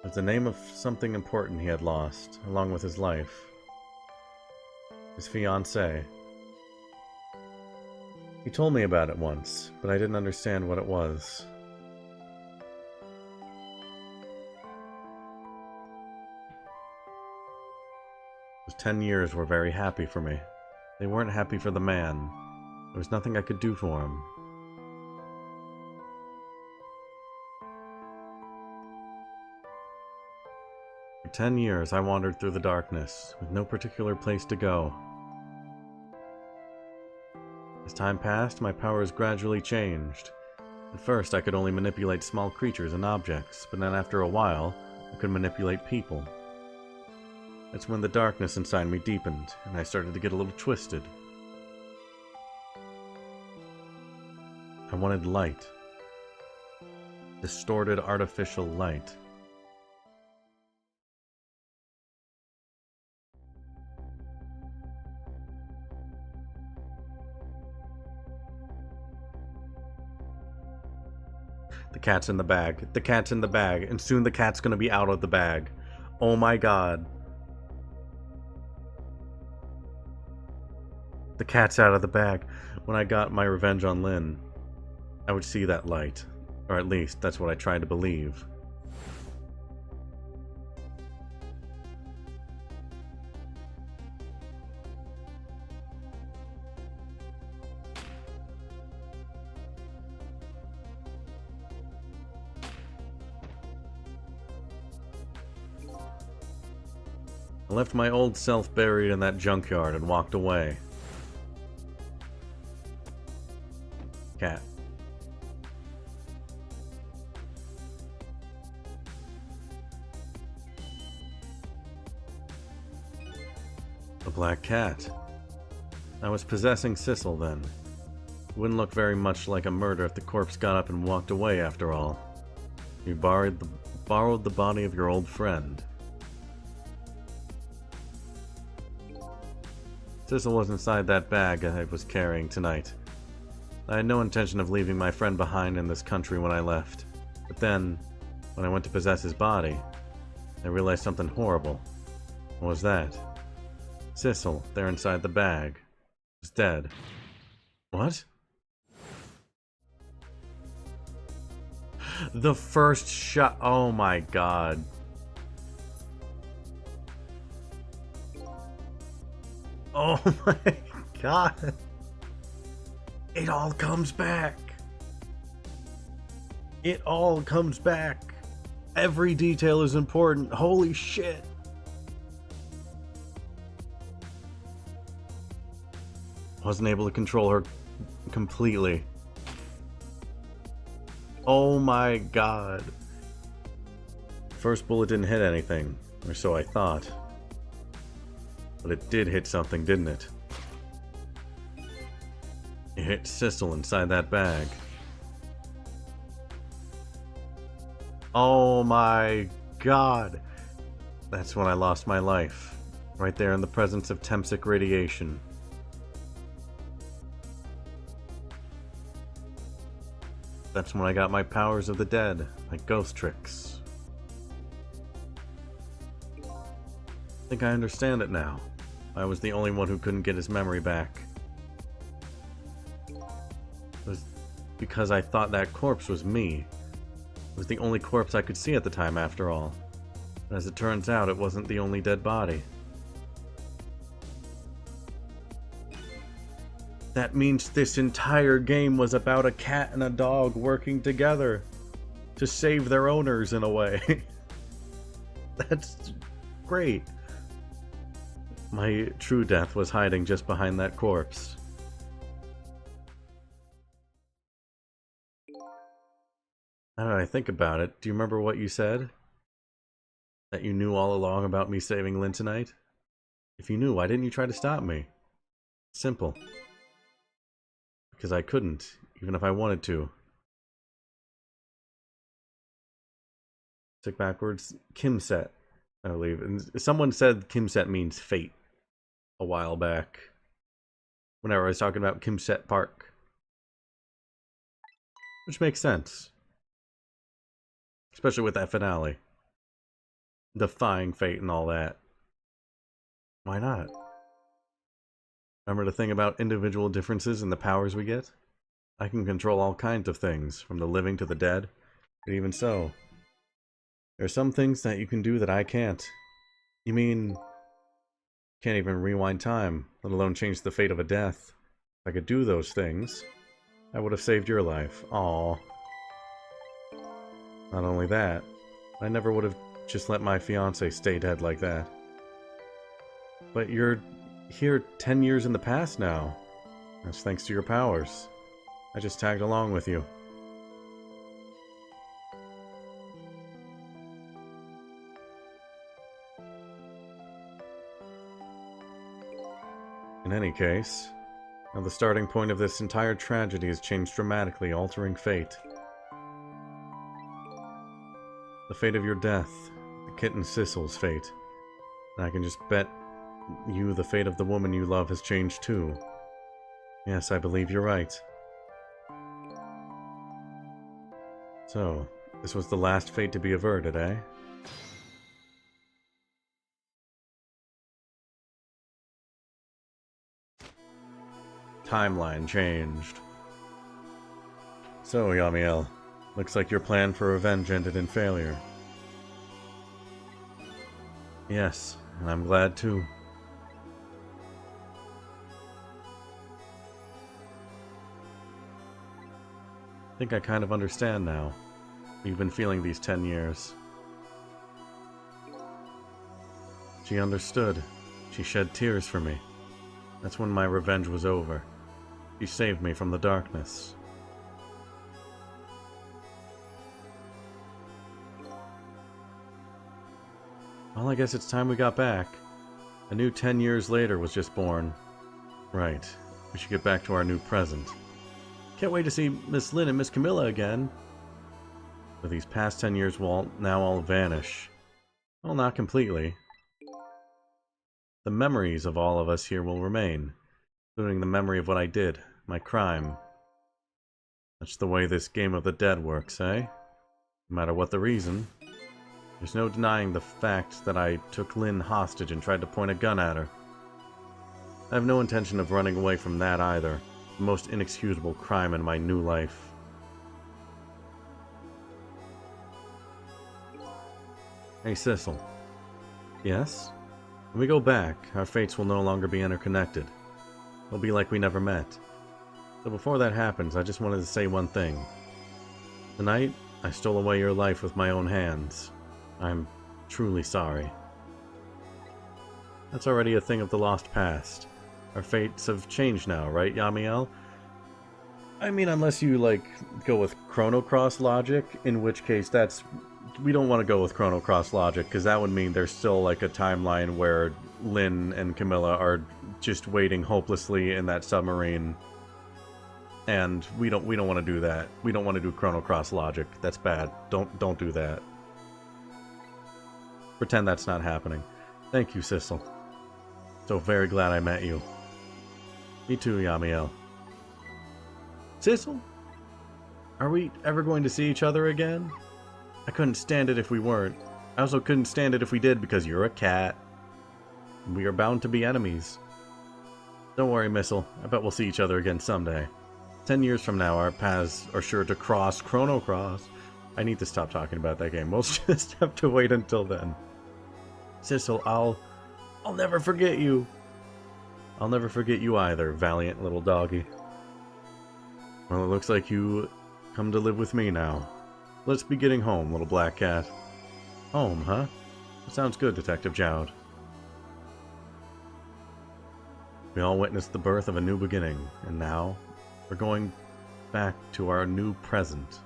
Speaker 1: It was the name of something important he had lost, along with his life. His fiancée. He told me about it once, but I didn't understand what it was. Those 10 years were very happy for me. They weren't happy for the man. There was nothing I could do for him. For 10 years, I wandered through the darkness, with no particular place to go. As time passed, my powers gradually changed. At first, I could only manipulate small creatures and objects, but then after a while, I could manipulate people. That's when the darkness inside me deepened, and I started to get a little twisted. I wanted light. Distorted, artificial light. The cat's in the bag. The cat's in the bag. And soon the cat's gonna be out of the bag. Oh my god. The cat's out of the bag. When I got my revenge on Lynn, I would see that light. Or at least, that's what I tried to believe. I left my old self buried in that junkyard and walked away. Cat. A black cat. I was possessing Sissel then. It wouldn't look very much like a murder if the corpse got up and walked away after all. You borrowed the body of your old friend. Sissel was inside that bag I was carrying tonight. I had no intention of leaving my friend behind in this country when I left. But then, when I went to possess his body, I realized something horrible. What was that? Sissel, there inside the bag, was dead. What? The first shot. Oh my god. Oh my god. It all comes back. It all comes back. Every detail is important. Holy shit. Wasn't able to control her completely. Oh my god. First bullet didn't hit anything, or so I thought. But it did hit something, didn't it? It hit Sissel inside that bag. Oh my god. That's when I lost my life. Right there in the presence of Temsic radiation. That's when I got my powers of the dead, my ghost tricks. I think I understand it now. I was the only one who couldn't get his memory back. It was because I thought that corpse was me. It was the only corpse I could see at the time, after all. And as it turns out, it wasn't the only dead body. That means this entire game was about a cat and a dog working together to save their owners in a way. That's great. My true death was hiding just behind that corpse. Now that I think about it, do you remember what you said? That you knew all along about me saving Lynn tonight? If you knew, why didn't you try to stop me? Simple. Because I couldn't, even if I wanted to. Tick backwards. Kimset, I believe. And someone said Kimset means fate a while back. Whenever I was talking about Kimset Park. Which makes sense. Especially with that finale. Defying fate and all that. Why not? Remember the thing about individual differences in the powers we get? I can control all kinds of things, from the living to the dead. But even so, there are some things that you can do that I can't. You mean, can't even rewind time, let alone change the fate of a death. If I could do those things, I would have saved your life. Aww. Not only that, I never would have just let my fiancé stay dead like that. But you're here 10 years in the past now. That's thanks to your powers. I just tagged along with you. In any case, now the starting point of this entire tragedy has changed dramatically, altering fate. The fate of your death, the kitten Sissel's fate. And I can just bet you the fate of the woman you love has changed too. Yes, I believe you're right. So, this was the last fate to be averted, eh? Timeline changed. So, Yamiel, looks like your plan for revenge ended in failure. Yes, and I'm glad too. I think I kind of understand now. You've been feeling these 10 years. She understood. She shed tears for me. That's when my revenge was over. She saved me from the darkness. Well, I guess it's time we got back. A new 10 years later was just born. Right. We should get back to our new present. Can't wait to see Miss Lynn and Miss Camilla again. But these past 10 years will now all vanish. Well, not completely. The memories of all of us here will remain, including the memory of what I did, my crime. That's the way this game of the dead works, eh? No matter what the reason. There's no denying the fact that I took Lynn hostage and tried to point a gun at her. I have no intention of running away from that either. The most inexcusable crime in my new life. Hey, Sissel. Yes? When we go back, our fates will no longer be interconnected. It'll be like we never met. So before that happens, I just wanted to say one thing. Tonight, I stole away your life with my own hands. I'm truly sorry. That's already a thing of the lost past. Our fates have changed now, right, Yamiel? I mean, unless you, like, go with Chrono Cross logic, in which case that's... We don't want to go with Chrono Cross logic, because that would mean there's still, like, a timeline where Lynn and Camilla are just waiting hopelessly in that submarine. And we don't want to do that. We don't want to do Chrono Cross logic. That's bad. Don't do that. Pretend that's not happening. Thank you, Sissel. So very glad I met you. Me too, Yamiel. Sissel? Are we ever going to see each other again? I couldn't stand it if we weren't. I also couldn't stand it if we did because you're a cat. And we are bound to be enemies. Don't worry, Missile. I bet we'll see each other again someday. 10 years from now, our paths are sure to cross Chrono Cross. I need to stop talking about that game. We'll just have to wait until then. Sissel, I'll never forget you. I'll never forget you either, valiant little doggy. Well, it looks like you come to live with me now. Let's be getting home, little black cat. Home, huh? That sounds good, Detective Jowd. We all witnessed the birth of a new beginning, and now we're going back to our new present.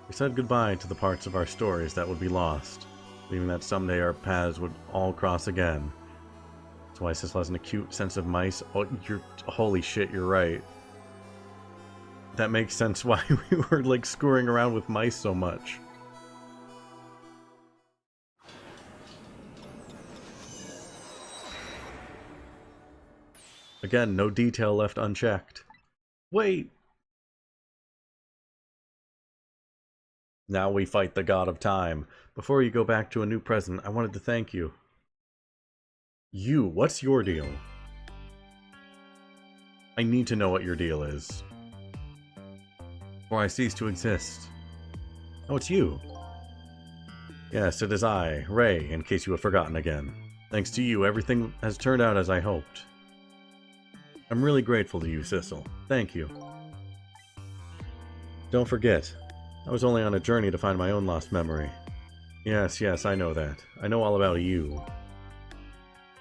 Speaker 1: We said goodbye to the parts of our stories that would be lost, believing that someday our paths would all cross again. That's why Sissel has an acute sense of mice. Oh, holy shit, you're right. That makes sense why we were, like, screwing around with mice so much. Again, no detail left unchecked. Wait! Now we fight the god of time. Before you go back to a new present, I wanted to thank you. You, what's your deal? I need to know what your deal is. Or I cease to exist. Oh, it's you. Yes, it is I, Ray, in case you have forgotten again. Thanks to you, everything has turned out as I hoped. I'm really grateful to you, Sissel. Thank you. Don't forget, I was only on a journey to find my own lost memory. Yes, I know that. I know all about you.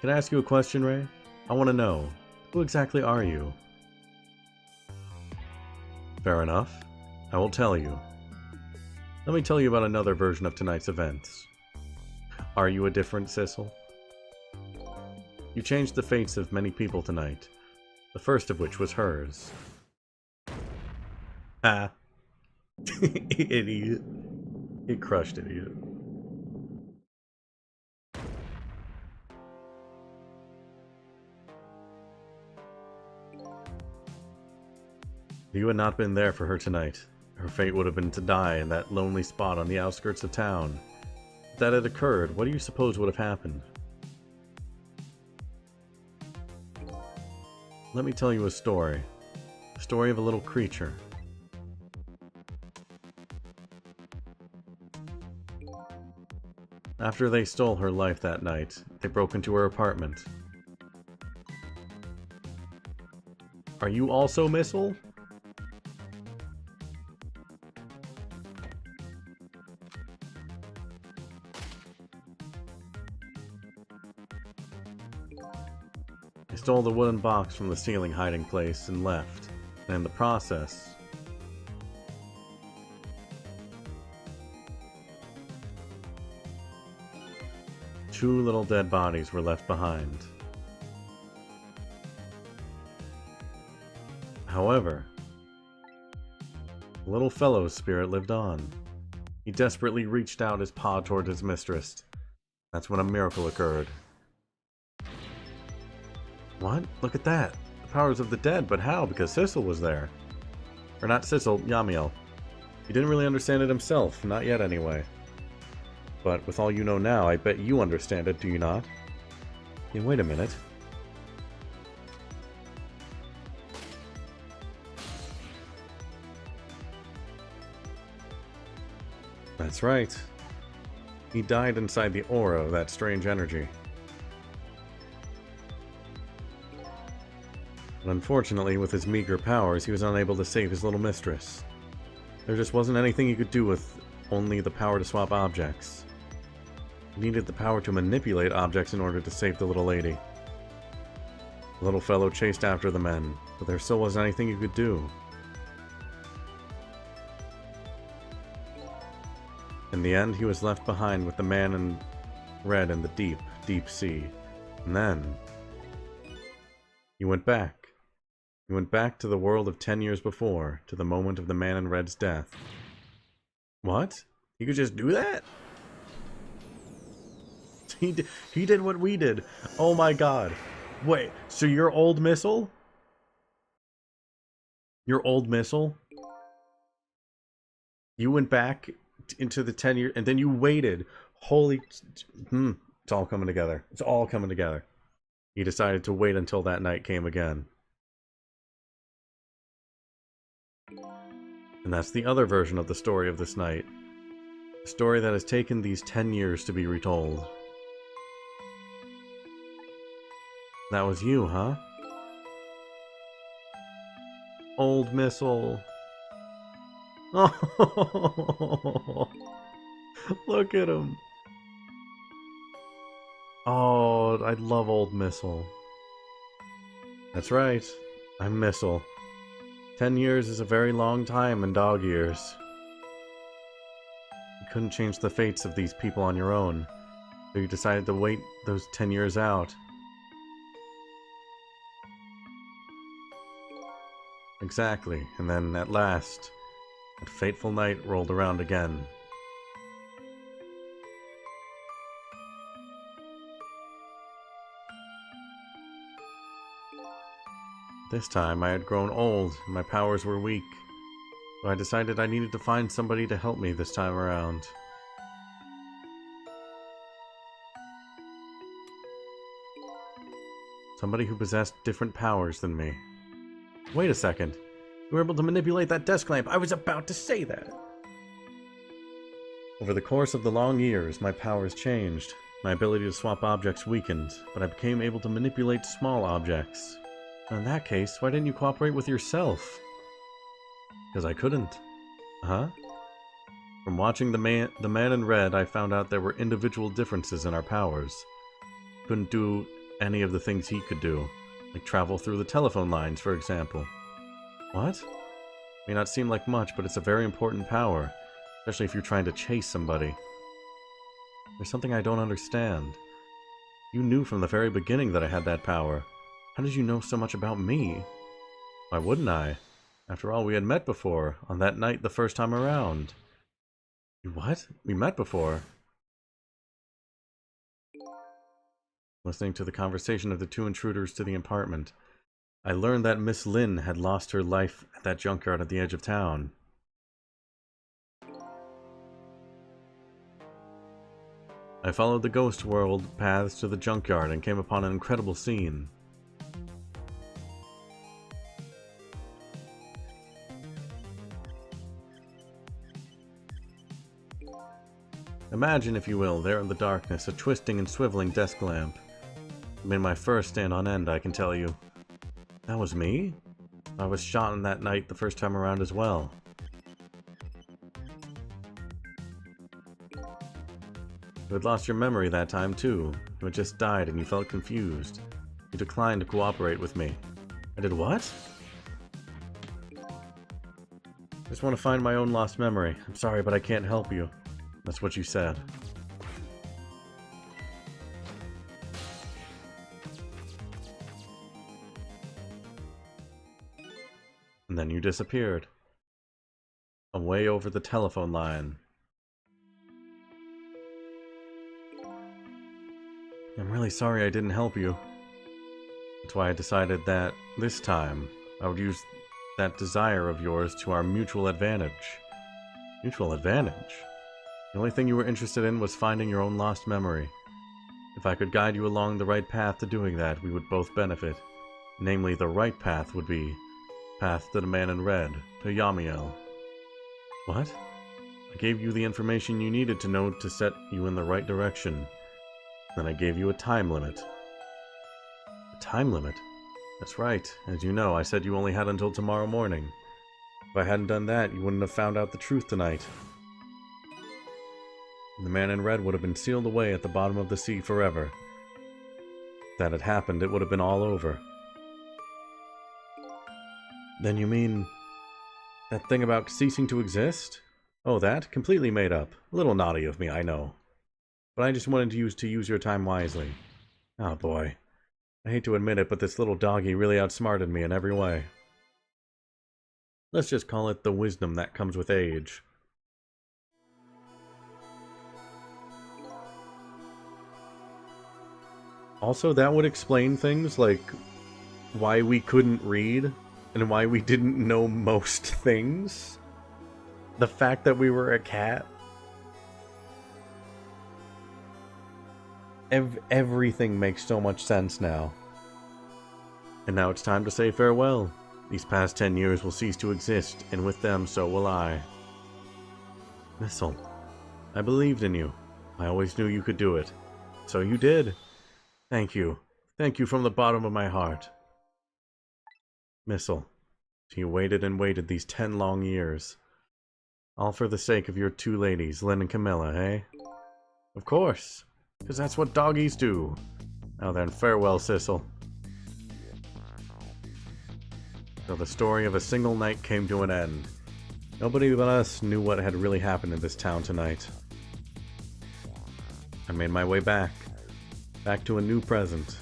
Speaker 1: Can I ask you a question, Ray? I want to know, who exactly are you? Fair enough. I will tell you. Let me tell you about another version of tonight's events. Are you a different Sissel? You changed the fates of many people tonight, the first of which was hers. Ah. Idiot. He crushed idiot. If you had not been there for her tonight, her fate would have been to die in that lonely spot on the outskirts of town. If that had occurred, what do you suppose would have happened? Let me tell you a story. The story of a little creature. After they stole her life that night, they broke into her apartment. Are you also Missile? They stole the wooden box from the ceiling hiding place and left, and in the process, two little dead bodies were left behind. However, the little fellow's spirit lived on. He desperately reached out his paw toward his mistress. That's when a miracle occurred. What? Look at that! The powers of the dead, but how? Because Sissel was there. Or not Sissel, Yamiel. He didn't really understand it himself, not yet anyway. But with all you know now, I bet you understand it, do you not? Hey, wait a minute. That's right. He died inside the aura of that strange energy. But unfortunately, with his meager powers, he was unable to save his little mistress. There just wasn't anything he could do with only the power to swap objects. He needed the power to manipulate objects in order to save the little lady. The little fellow chased after the men, but there still wasn't anything he could do. In the end, he was left behind with the man in red in the deep, deep sea. And then he went back. He went back to the world of 10 years before, to the moment of the man in red's death. What? He could just do that? He did what we did. Oh my god. Wait, so your old missile? Your old missile? You went back into the 10 years, and then you waited. Holy... It's all coming together. It's all coming together. He decided to wait until that night came again. And that's the other version of the story of this night. A story that has taken these 10 years to be retold. That was you, huh? Old missile. Oh, look at him. Oh, I love old missile. That's right. I'm Missile. 10 years is a very long time in dog years. You couldn't change the fates of these people on your own, so you decided to wait those 10 years out. Exactly, and then at last, that fateful night rolled around again. This time I had grown old and my powers were weak, so I decided I needed to find somebody to help me this time around. Somebody who possessed different powers than me. Wait a second. You were able to manipulate that desk lamp. I was about to say that. Over the course of the long years, my powers changed. My ability to swap objects weakened, but I became able to manipulate small objects. In that case, why didn't you cooperate with yourself? Because I couldn't. Huh? From watching the man in red, I found out there were individual differences in our powers. Couldn't do any of the things he could do, like travel through the telephone lines, for example. What? May not seem like much, but it's a very important power, especially if you're trying to chase somebody. There's something I don't understand. You knew from the very beginning that I had that power. How did you know so much about me? Why wouldn't I? After all, we had met before, on that night the first time around. What? We met before? Listening to the conversation of the two intruders to the apartment, I learned that Miss Lynn had lost her life at that junkyard at the edge of town. I followed the ghost world paths to the junkyard and came upon an incredible scene. Imagine, if you will, there in the darkness, a twisting and swiveling desk lamp. It made my fur stand on end, I can tell you. That was me? I was shot on that night the first time around as well. You had lost your memory that time too. You had just died and you felt confused. You declined to cooperate with me. I did what? I just want to find my own lost memory. I'm sorry, but I can't help you. That's what you said. And then you disappeared. Away over the telephone line. I'm really sorry I didn't help you. That's why I decided that, this time, I would use that desire of yours to our mutual advantage. Mutual advantage? The only thing you were interested in was finding your own lost memory. If I could guide you along the right path to doing that, we would both benefit. Namely, the right path would be path to the man in red, to Yamiel. What? I gave you the information you needed to know to set you in the right direction. Then I gave you a time limit. A time limit? That's right. As you know, I said you only had until tomorrow morning. If I hadn't done that, you wouldn't have found out the truth tonight. The man in red would have been sealed away at the bottom of the sea forever. If that had happened, it would have been all over. Then you mean that thing about ceasing to exist? Oh, that? Completely made up. A little naughty of me, I know. But I just wanted you to use your time wisely. Oh boy. I hate to admit it, but this little doggy really outsmarted me in every way. Let's just call it the wisdom that comes with age. Also, that would explain things like why we couldn't read and why we didn't know most things. The fact that we were a cat. Everything makes so much sense now. And now it's time to say farewell. These past 10 years will cease to exist, and with them, so will I. Missile, I believed in you. I always knew you could do it. So you did. Thank you. Thank you from the bottom of my heart. Missile, you waited and waited these 10 long years. All for the sake of your two ladies, Lynn and Camilla, eh? Of course, because that's what doggies do. Now then, farewell, Sissel. So the story of a single night came to an end. Nobody but us knew what had really happened in this town tonight. I made my way back to a new present.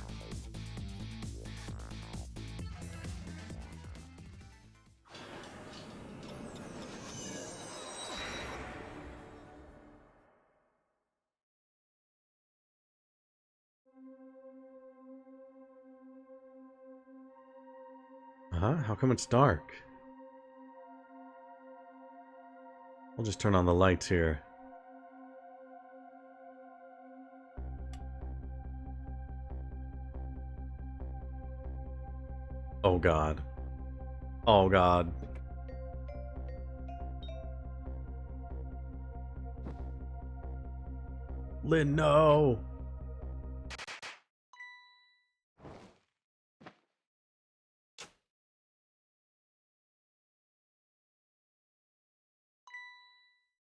Speaker 1: How come it's dark? I'll just turn on the lights here. Oh god. Oh god. Lynn, no!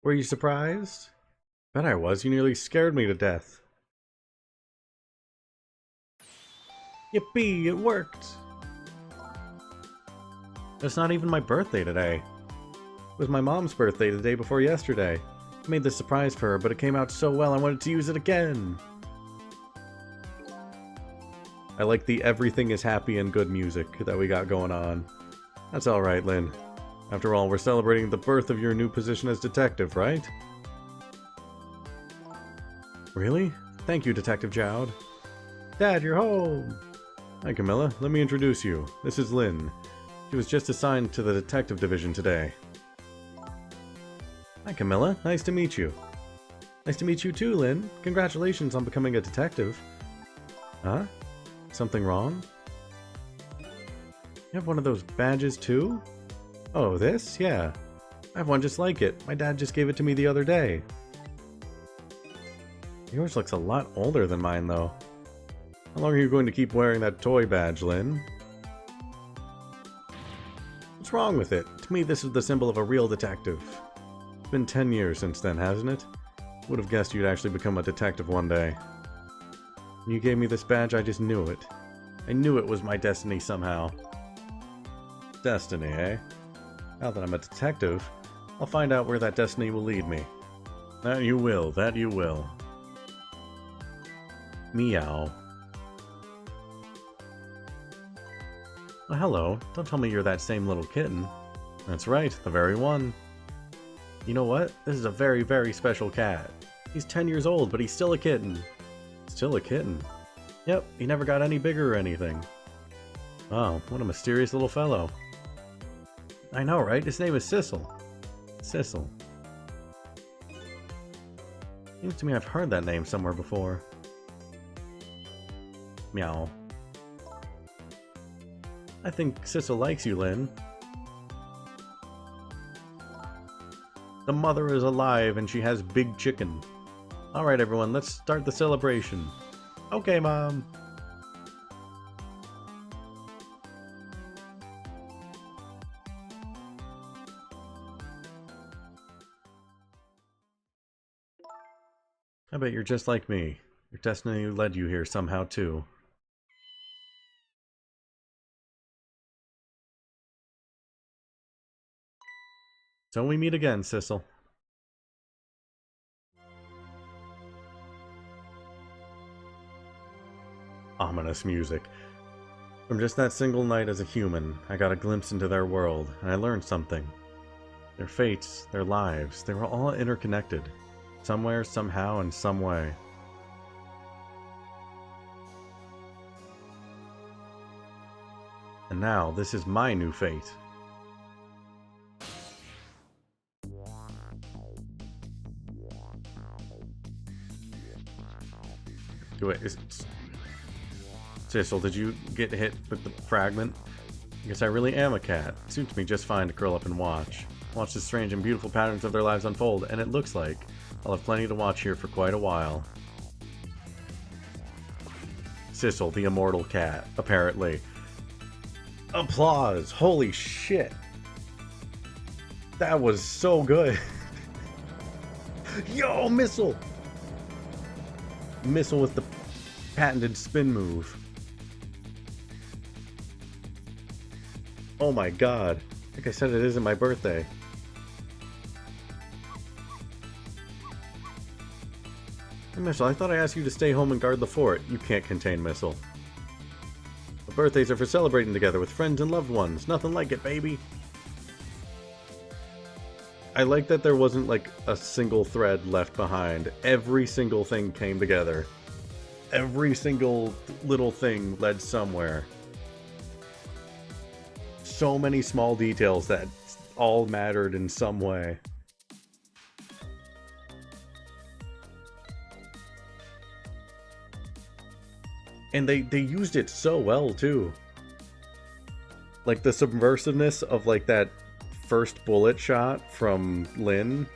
Speaker 1: Were you surprised? Bet I was. You nearly scared me to death. Yippee, it worked! It's not even my birthday today. It was my mom's birthday the day before yesterday. I made this surprise for her, but it came out so well I wanted to use it again. I like the everything is happy and good music that we got going on. That's alright, Lynn. After all, we're celebrating the birth of your new position as detective, right? Really? Thank you, Detective Jowd. Dad, you're home! Hi, Camilla. Let me introduce you. This is Lynn. She was just assigned to the detective division today. Hi, Camilla. Nice to meet you. Nice to meet you too, Lynn. Congratulations on becoming a detective. Huh? Something wrong? You have one of those badges too? Oh, this? Yeah. I have one just like it. My dad just gave it to me the other day. Yours looks a lot older than mine, though. How long are you going to keep wearing that toy badge, Lynn? What's wrong with it? To me, this is the symbol of a real detective. It's been 10 years since then, hasn't it? Would have guessed you'd actually become a detective one day. When you gave me this badge, I just knew it. I knew it was my destiny somehow. Destiny, eh? Now that I'm a detective, I'll find out where that destiny will lead me. That you will, that you will. Meow. Well, hello. Don't tell me you're that same little kitten. That's right, the very one. You know what? This is a very, very special cat. He's 10 years old, but he's still a kitten. Still a kitten? Yep, he never got any bigger or anything. Wow, what a mysterious little fellow. I know, right? His name is Sissel. Sissel. Seems to me I've heard that name somewhere before. Meow. I think Sissel likes you, Lynn. The mother is alive and she has big chicken. Alright everyone, let's start the celebration. Okay, Mom. I bet you're just like me. Your destiny led you here somehow, too. So we meet again, Sissel. Ominous music. From just that single night as a human, I got a glimpse into their world, and I learned something. Their fates, their lives, they were all interconnected. Somewhere, somehow, in some way. And now, this is my new fate. Sissel, did you get hit with the fragment? I guess I really am a cat. It suits me just fine to curl up and watch. Watch the strange and beautiful patterns of their lives unfold, and it looks like I'll have plenty to watch here for quite a while. Sissel, the immortal cat, apparently. Applause! Holy shit! That was so good! Yo, Missile! Missile with the patented spin move. Oh my god. Like I said, it isn't my birthday. Hey, Missile, I thought I asked you to stay home and guard the fort. You can't contain Missile. The birthdays are for celebrating together with friends and loved ones. Nothing like it, baby. I like that there wasn't like a single thread left behind. Every single thing came together. Every single little thing led somewhere. So many small details that all mattered in some way. And they used it so well too. Like the subversiveness of like that first bullet shot from Lynn.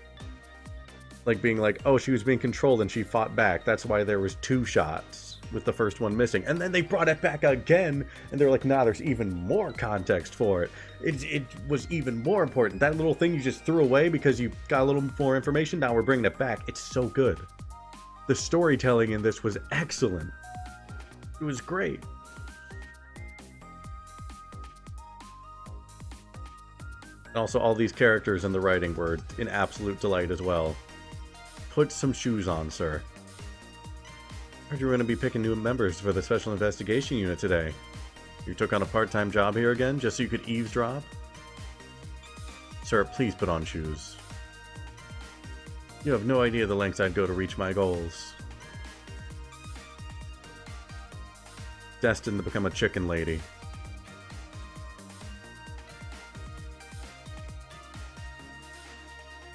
Speaker 1: Like being like, oh, she was being controlled and she fought back. That's why there was 2 shots with the first one missing. And then they brought it back again and they're like, nah, there's even more context for it. It was even more important. That little thing you just threw away because you got a little more information, now we're bringing it back. It's so good. The storytelling in this was excellent. It was great. And also all these characters and the writing were an absolute delight as well. Put some shoes on, sir. Heard you were going to be picking new members for the Special Investigation Unit today. You took on a part-time job here again, just so you could eavesdrop? Sir, please put on shoes. You have no idea the lengths I'd go to reach my goals. Destined to become a chicken lady.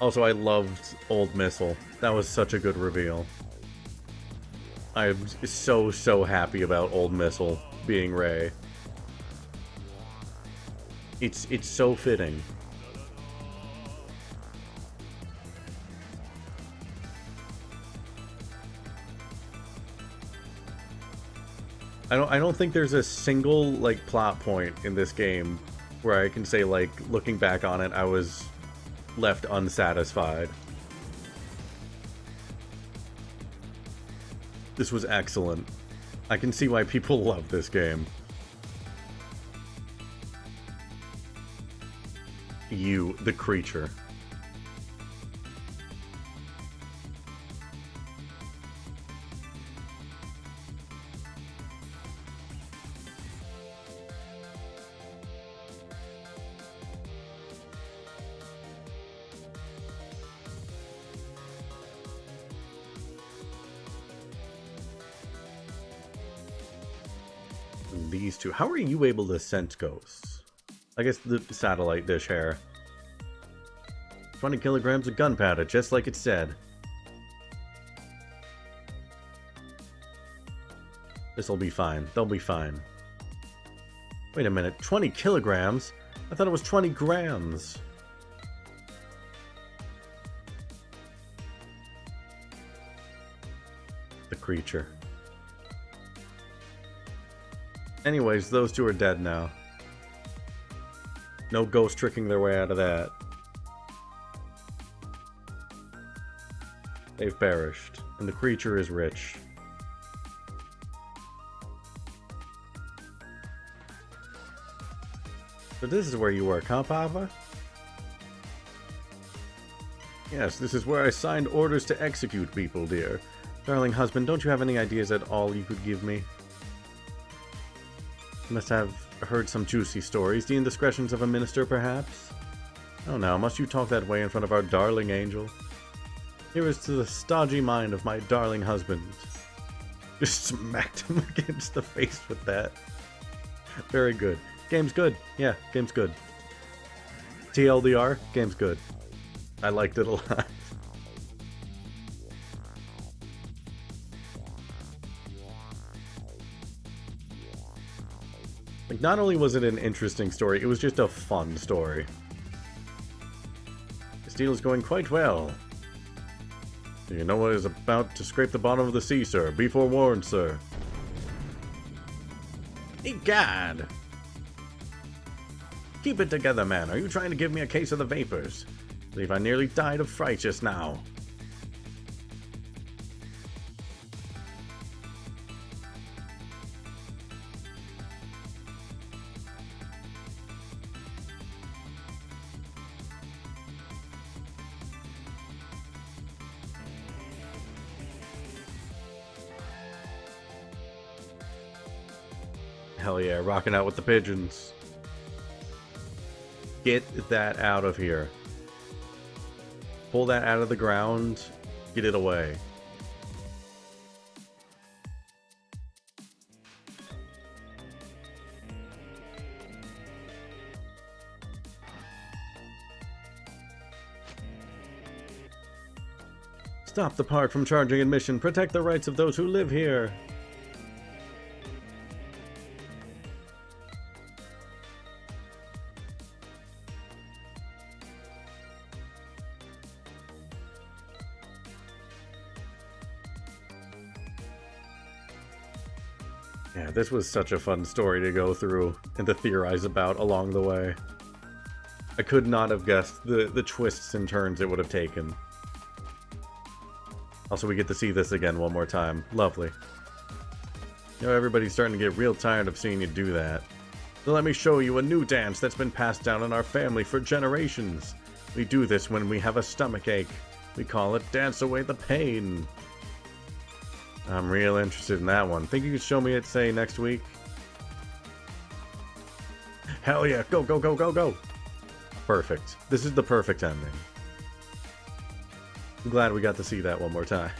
Speaker 1: Also, I loved Old Missile. That was such a good reveal. I'm so happy about Old Missile being Rey. It's so fitting. I don't think there's a single like plot point in this game where I can say like looking back on it I was left unsatisfied. This was excellent. I can see why people love this game. You, the creature. These two. How are you able to sense ghosts? I guess the satellite dish hair. 20 kilograms of gunpowder, just like it said. This'll be fine. They'll be fine. Wait a minute. 20 kilograms? I thought it was 20 grams. The creature. Anyways, those two are dead now. No ghost tricking their way out of that. They've perished. And the creature is rich. So this is where you work, huh, Papa? Yes, this is where I signed orders to execute people, dear. Darling husband, don't you have any ideas at all you could give me? You must have heard some juicy stories. The indiscretions of a minister, perhaps? Oh, now, must you talk that way in front of our darling angel? Here is to the stodgy mind of my darling husband. Just smacked him against the face with that. Very good. Game's good. Yeah, game's good. TLDR, game's good. I liked it a lot. Like, not only was it an interesting story, it was just a fun story. This deal is going quite well. You know what is about to scrape the bottom of the sea, sir. Be forewarned, sir. Egad! Keep it together, man. Are you trying to give me a case of the vapors? I believe I nearly died of fright just now. Hell yeah, rocking out with the pigeons. Get that out of here. Pull that out of the ground. Get it away. Stop the park from charging admission. Protect the rights of those who live here. Yeah, this was such a fun story to go through and to theorize about along the way. I could not have guessed the twists and turns it would have taken. Also, we get to see this again one more time. Lovely. You know, everybody's starting to get real tired of seeing you do that. So let me show you a new dance that's been passed down in our family for generations. We do this when we have a stomachache. We call it Dance Away the Pain. I'm real interested in that one. Think you could show me it, say, next week? Hell yeah! Go, go, go, go, go! Perfect. This is the perfect ending. I'm glad we got to see that one more time.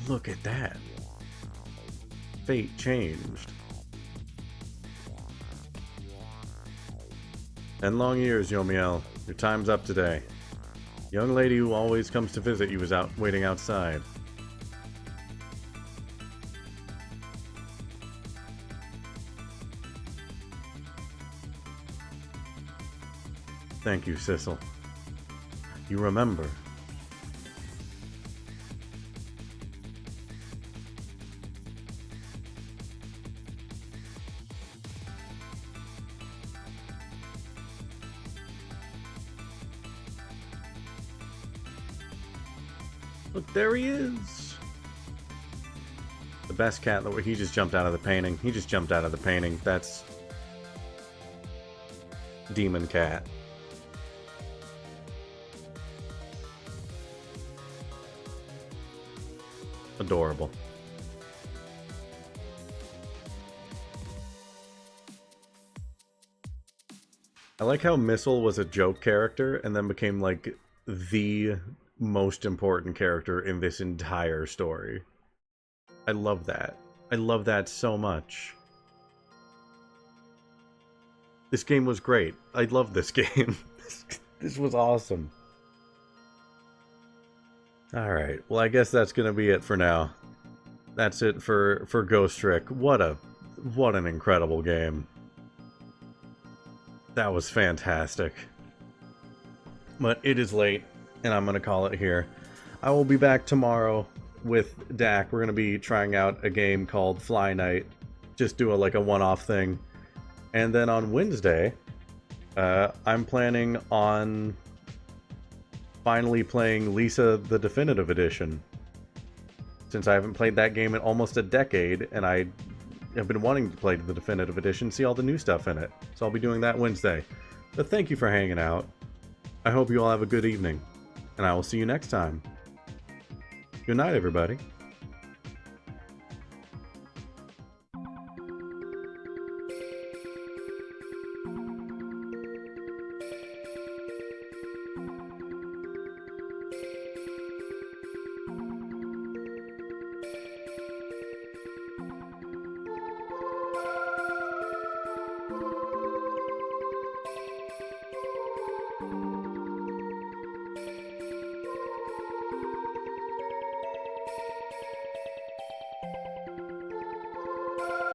Speaker 1: Look at that. Fate changed. 10 long years, Yomiel. Your time's up today. The young lady who always comes to visit you is out waiting outside. Thank you, Sissel. You remember. Look, there he is! The best cat, he just jumped out of the painting. He just jumped out of the painting. That's... Demon Cat. Adorable. I like how Missile was a joke character and then became like the most important character in this entire story. I love that. I love that so much. This game was great. I love this game. This was awesome. Alright, well I guess that's gonna be it for now. That's it for Ghost Trick. What an incredible game. That was fantastic. But it is late, and I'm gonna call it here. I will be back tomorrow with Dak. We're gonna be trying out a game called Fly Night. Just do like a one-off thing. And then on Wednesday, I'm planning on finally playing Lisa the Definitive Edition, since I haven't played that game in almost a decade, and I have been wanting to play the Definitive Edition, see all the new stuff in it. So I'll be doing that Wednesday. But thank you for hanging out. I hope you all have a good evening, and I will see you next time. Good night, everybody.